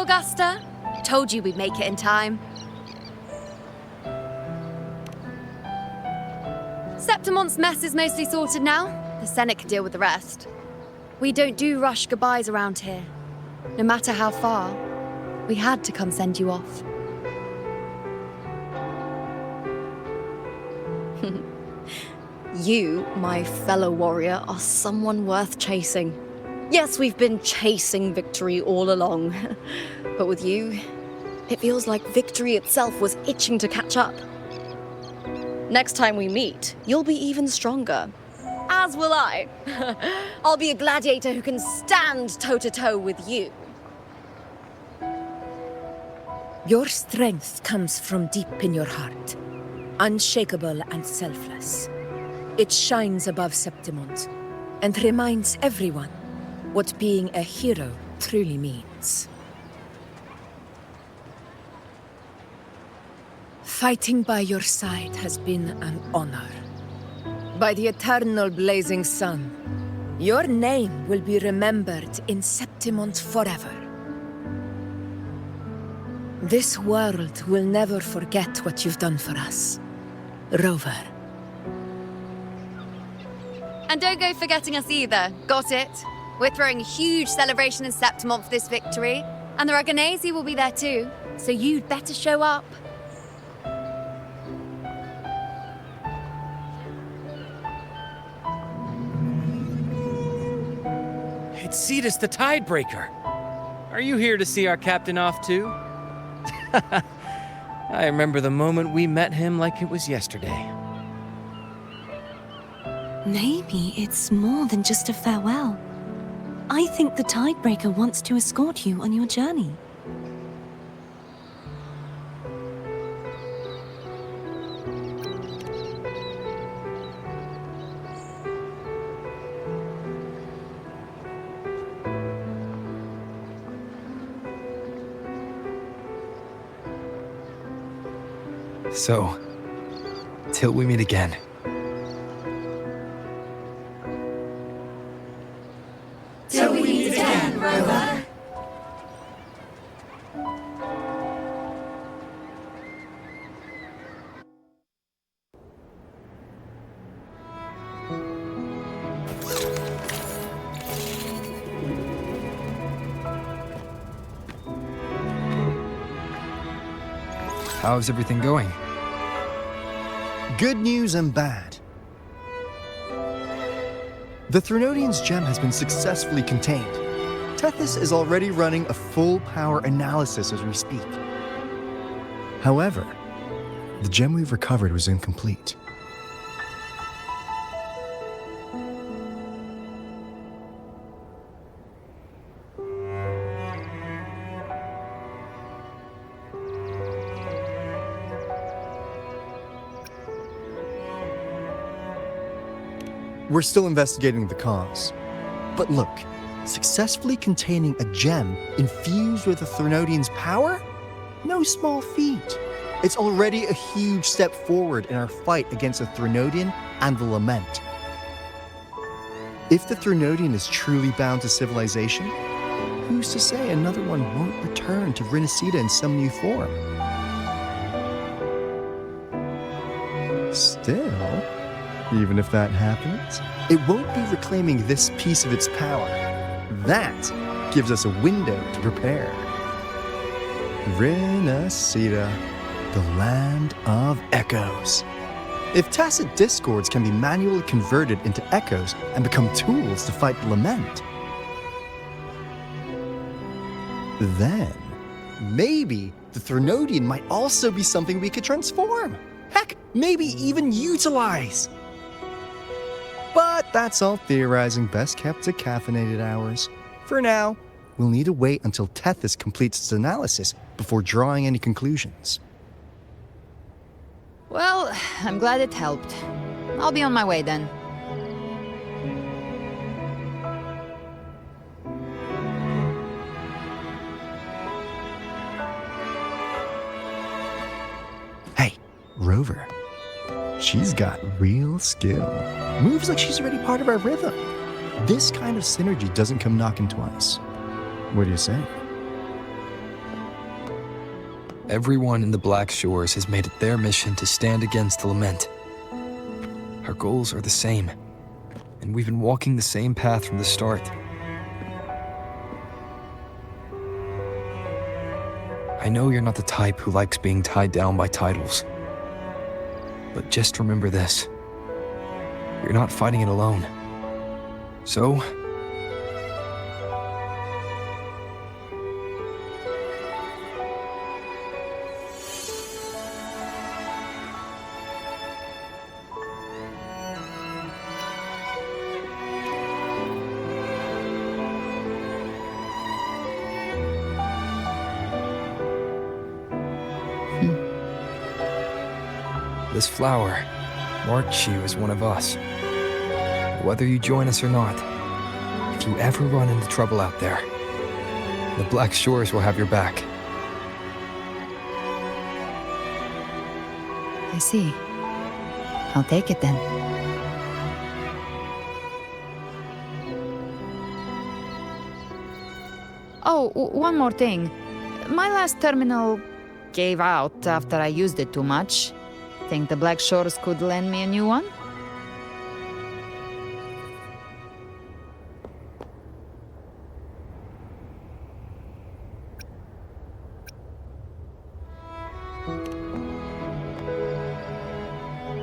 Augusta? Told you we'd make it in time. Septimon's mess is mostly sorted now. The Senate can deal with the rest. We don't do rush goodbyes around here. No matter how far, we had to come send you off. You, my fellow warrior, are someone worth chasing. Yes, we've been chasing victory all along. But with you, it feels like victory itself was itching to catch up. Next time we meet, you'll be even stronger. As will I. I'll be a gladiator who can stand toe-to-toe with you. Your strength comes from deep in your heart, unshakable and selfless. It shines above Septimont and reminds everyone what being a hero truly means. Fighting by your side has been an honor. By the eternal blazing sun, your name will be remembered in Septimont forever. This world will never forget what you've done for us, Rover. And don't go forgetting us either, got it? We're throwing a huge celebration in Septimont for this victory, and the Raganesi will be there too, so you'd better show up. It's Cetus the Tidebreaker. Are you here to see our captain off too? I remember the moment we met him like it was yesterday. Maybe it's more than just a farewell. I think the Tidebreaker wants to escort you on your journey. So, till we meet again. Till we meet again, Rover. How's everything going? Good news and bad. The Threnodian's gem has been successfully contained. Tethys is already running a full power analysis as we speak. However, the gem we've recovered was incomplete. We're still investigating the cause. But look, successfully containing a gem infused with the Threnodian's power? No small feat. It's already a huge step forward in our fight against the Threnodian and the Lament. If the Threnodian is truly bound to civilization, who's to say another one won't return to Rinascita in some new form? Still, even if that happens, it won't be reclaiming this piece of its power. That gives us a window to prepare. Rinascita, the land of echoes. If tacit discords can be manually converted into echoes and become tools to fight the Lament, then maybe the Threnodian might also be something we could transform. Heck, maybe even utilize. But that's all theorizing best kept to caffeinated hours. For now, we'll need to wait until Tethys completes its analysis before drawing any conclusions. Well, I'm glad it helped. I'll be on my way then. Hey, Rover. She's got real skill. Moves like she's already part of our rhythm. This kind of synergy doesn't come knocking twice. What do you say? Everyone in the Black Shores has made it their mission to stand against the lament. Our goals are the same, and we've been walking the same path from the start. I know you're not the type who likes being tied down by titles, but just remember this. You're not fighting it alone. So, this flower marks you as one of us. Whether you join us or not, if you ever run into trouble out there, the Black Shores will have your back. I see. I'll take it then. Oh, one more thing. My last terminal gave out after I used it too much. Think the Black Shores could lend me a new one?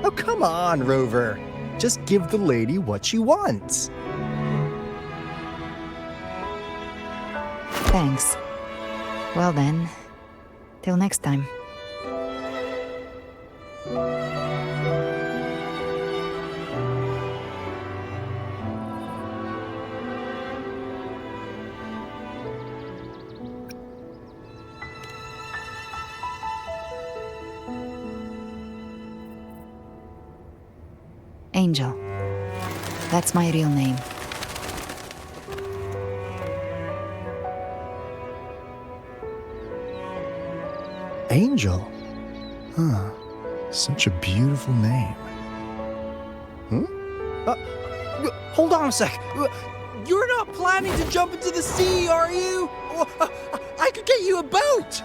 Oh, come on, Rover. Just give the lady what she wants. Thanks. Well then, till next time. Angel. That's my real name. Angel? Huh. Such a beautiful name. Hold on a sec. You're not planning to jump into the sea, are you? I could get you a boat!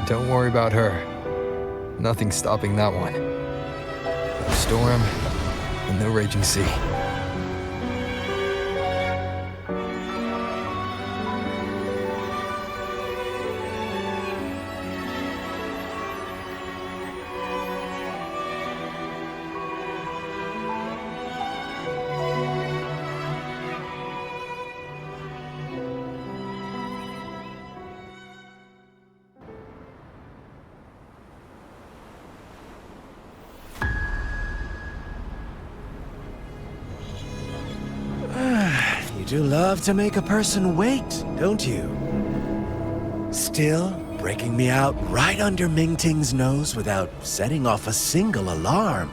Don't worry about her. Nothing's stopping that one. No storm and no raging sea. You do love to make a person wait, don't you? Still, breaking me out right under Mingting's nose without setting off a single alarm.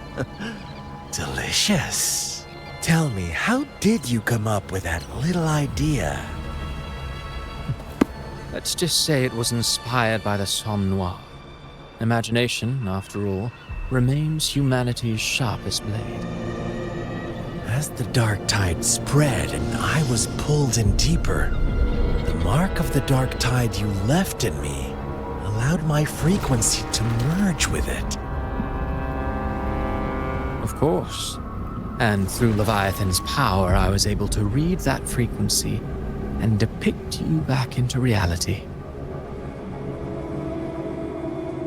Delicious. Tell me, how did you come up with that little idea? Let's just say it was inspired by the Somme Noire. Imagination, after all, remains humanity's sharpest blade. As the dark tide spread and I was pulled in deeper, the mark of the dark tide you left in me allowed my frequency to merge with it. Of course. And through Leviathan's power, I was able to read that frequency and depict you back into reality.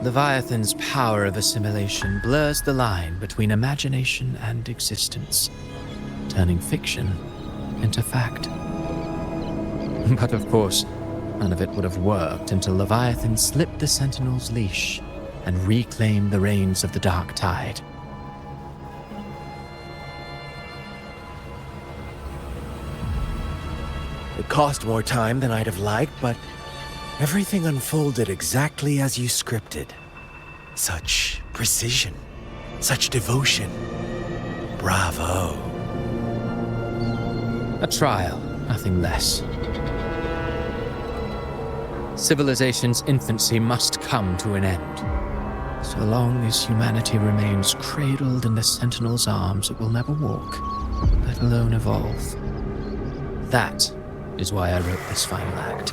Leviathan's power of assimilation blurs the line between imagination and existence, turning fiction into fact. But of course, none of it would have worked until Leviathan slipped the Sentinel's leash and reclaimed the reins of the Dark Tide. It cost more time than I'd have liked, but everything unfolded exactly as you scripted. Such precision, such devotion. Bravo. A trial, nothing less. Civilization's infancy must come to an end. So long as humanity remains cradled in the Sentinel's arms, it will never walk, let alone evolve. That is why I wrote this final act.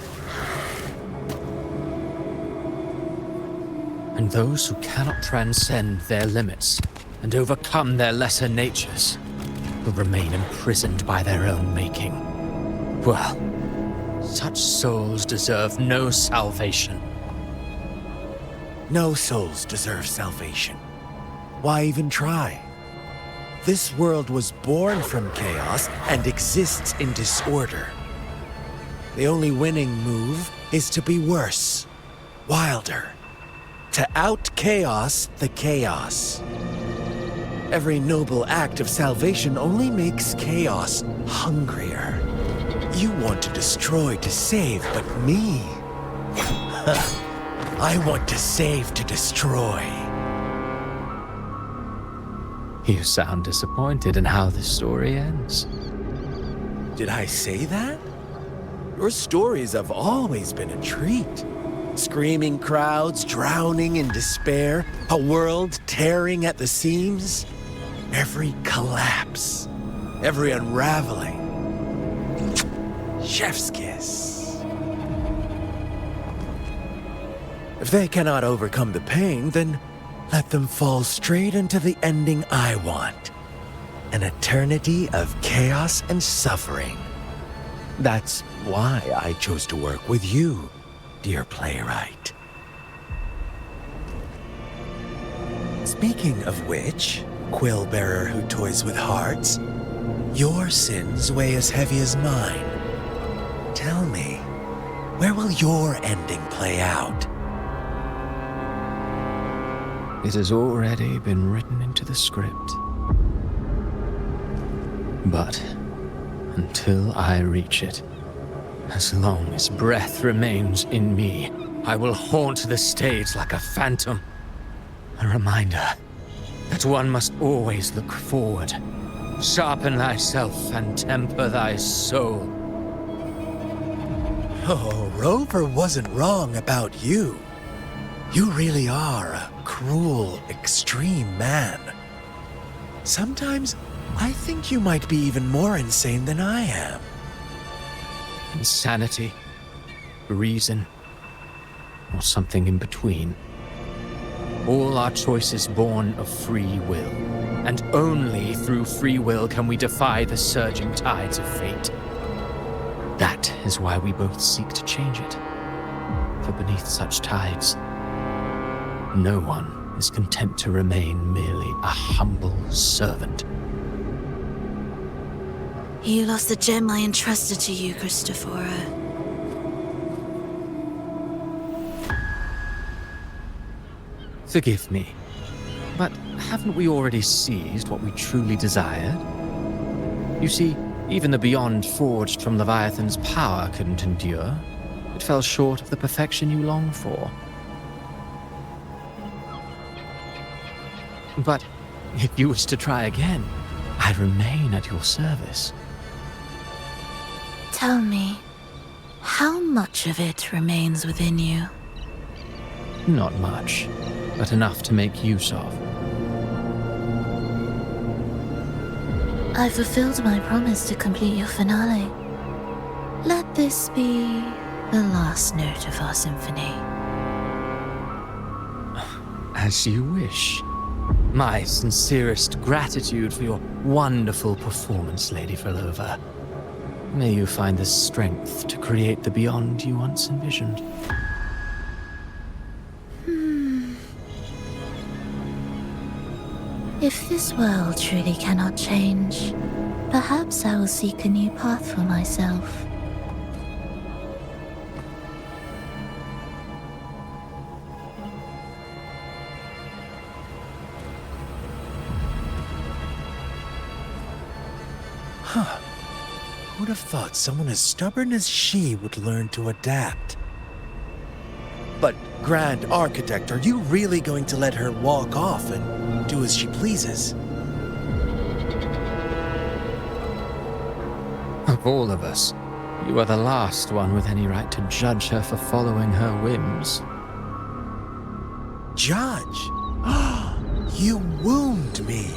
And those who cannot transcend their limits and overcome their lesser natures will remain imprisoned by their own making. Well, such souls deserve no salvation. No souls deserve salvation. Why even try? This world was born from chaos and exists in disorder. The only winning move is to be worse, wilder, to out-chaos the chaos. Every noble act of salvation only makes chaos hungrier. You want to destroy to save, but me? I want to save to destroy. You sound disappointed in how this story ends. Did I say that? Your stories have always been a treat. Screaming crowds drowning in despair, a world tearing at the seams. Every collapse, every unraveling. Chef's kiss. If they cannot overcome the pain, then let them fall straight into the ending I want. An eternity of chaos and suffering. That's why I chose to work with you, dear playwright. Speaking of which, quill bearer who toys with hearts, your sins weigh as heavy as mine. Tell me, where will your ending play out? It has already been written into the script. But until I reach it, as long as breath remains in me, I will haunt the stage like a phantom. A reminder that one must always look forward. Sharpen thyself and temper thy soul. Oh, Rover wasn't wrong about you. You really are a cruel, extreme man. Sometimes I think you might be even more insane than I am. Insanity, reason, or something in between. All our choices born of free will, and only through free will can we defy the surging tides of fate. That is why we both seek to change it. For beneath such tides, no one is content to remain merely a humble servant. You lost the gem I entrusted to you, Christophora. Forgive me, but haven't we already seized what we truly desired? You see, even the beyond forged from Leviathan's power couldn't endure. It fell short of the perfection you long for. But if you wish to try again, I remain at your service. Tell me, how much of it remains within you? Not much, but enough to make use of. I fulfilled my promise to complete your finale. Let this be the last note of our symphony. As you wish. My sincerest gratitude for your wonderful performance, Lady Frolova. May you find the strength to create the beyond you once envisioned. If this world truly cannot change, perhaps I will seek a new path for myself. Huh. Who'd have thought someone as stubborn as she would learn to adapt? But, Grand Architect, are you really going to let her walk off and do as she pleases? Of all of us, you are the last one with any right to judge her for following her whims. judge. You wound me.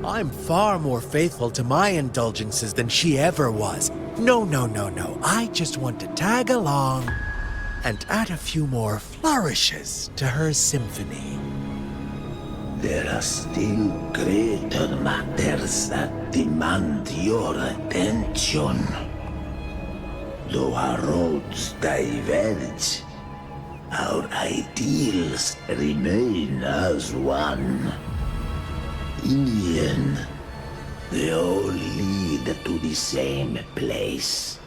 I'm far more faithful to my indulgences than she ever was. No. I just want to tag along and add a few more flourishes to her symphony. There are still greater matters that demand your attention. Though our roads diverge, our ideals remain as one. In the end, they all lead to the same place.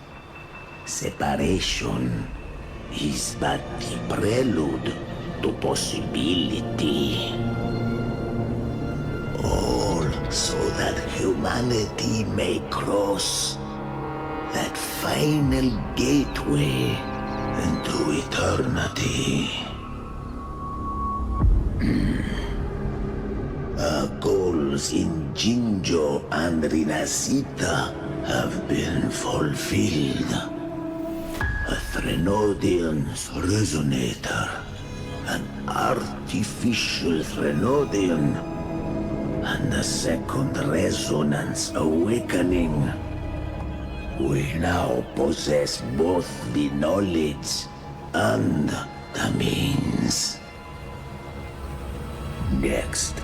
Separation is but the prelude to possibility. All so that humanity may cross that final gateway into eternity. Our goals in Jinjo and Rinascita have been fulfilled. A Threnodian's resonator, an artificial Threnodian, and a second resonance awakening. We now possess both the knowledge and the means. Next,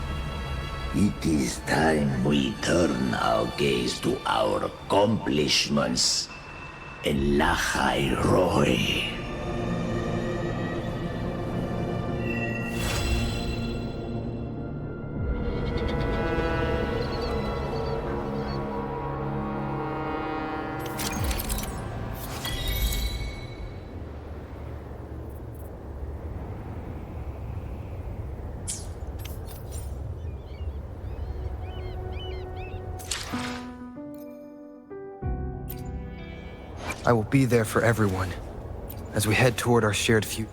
it is time we turn our gaze to our accomplishments in Lahai Roy. I will be there for everyone as we head toward our shared future.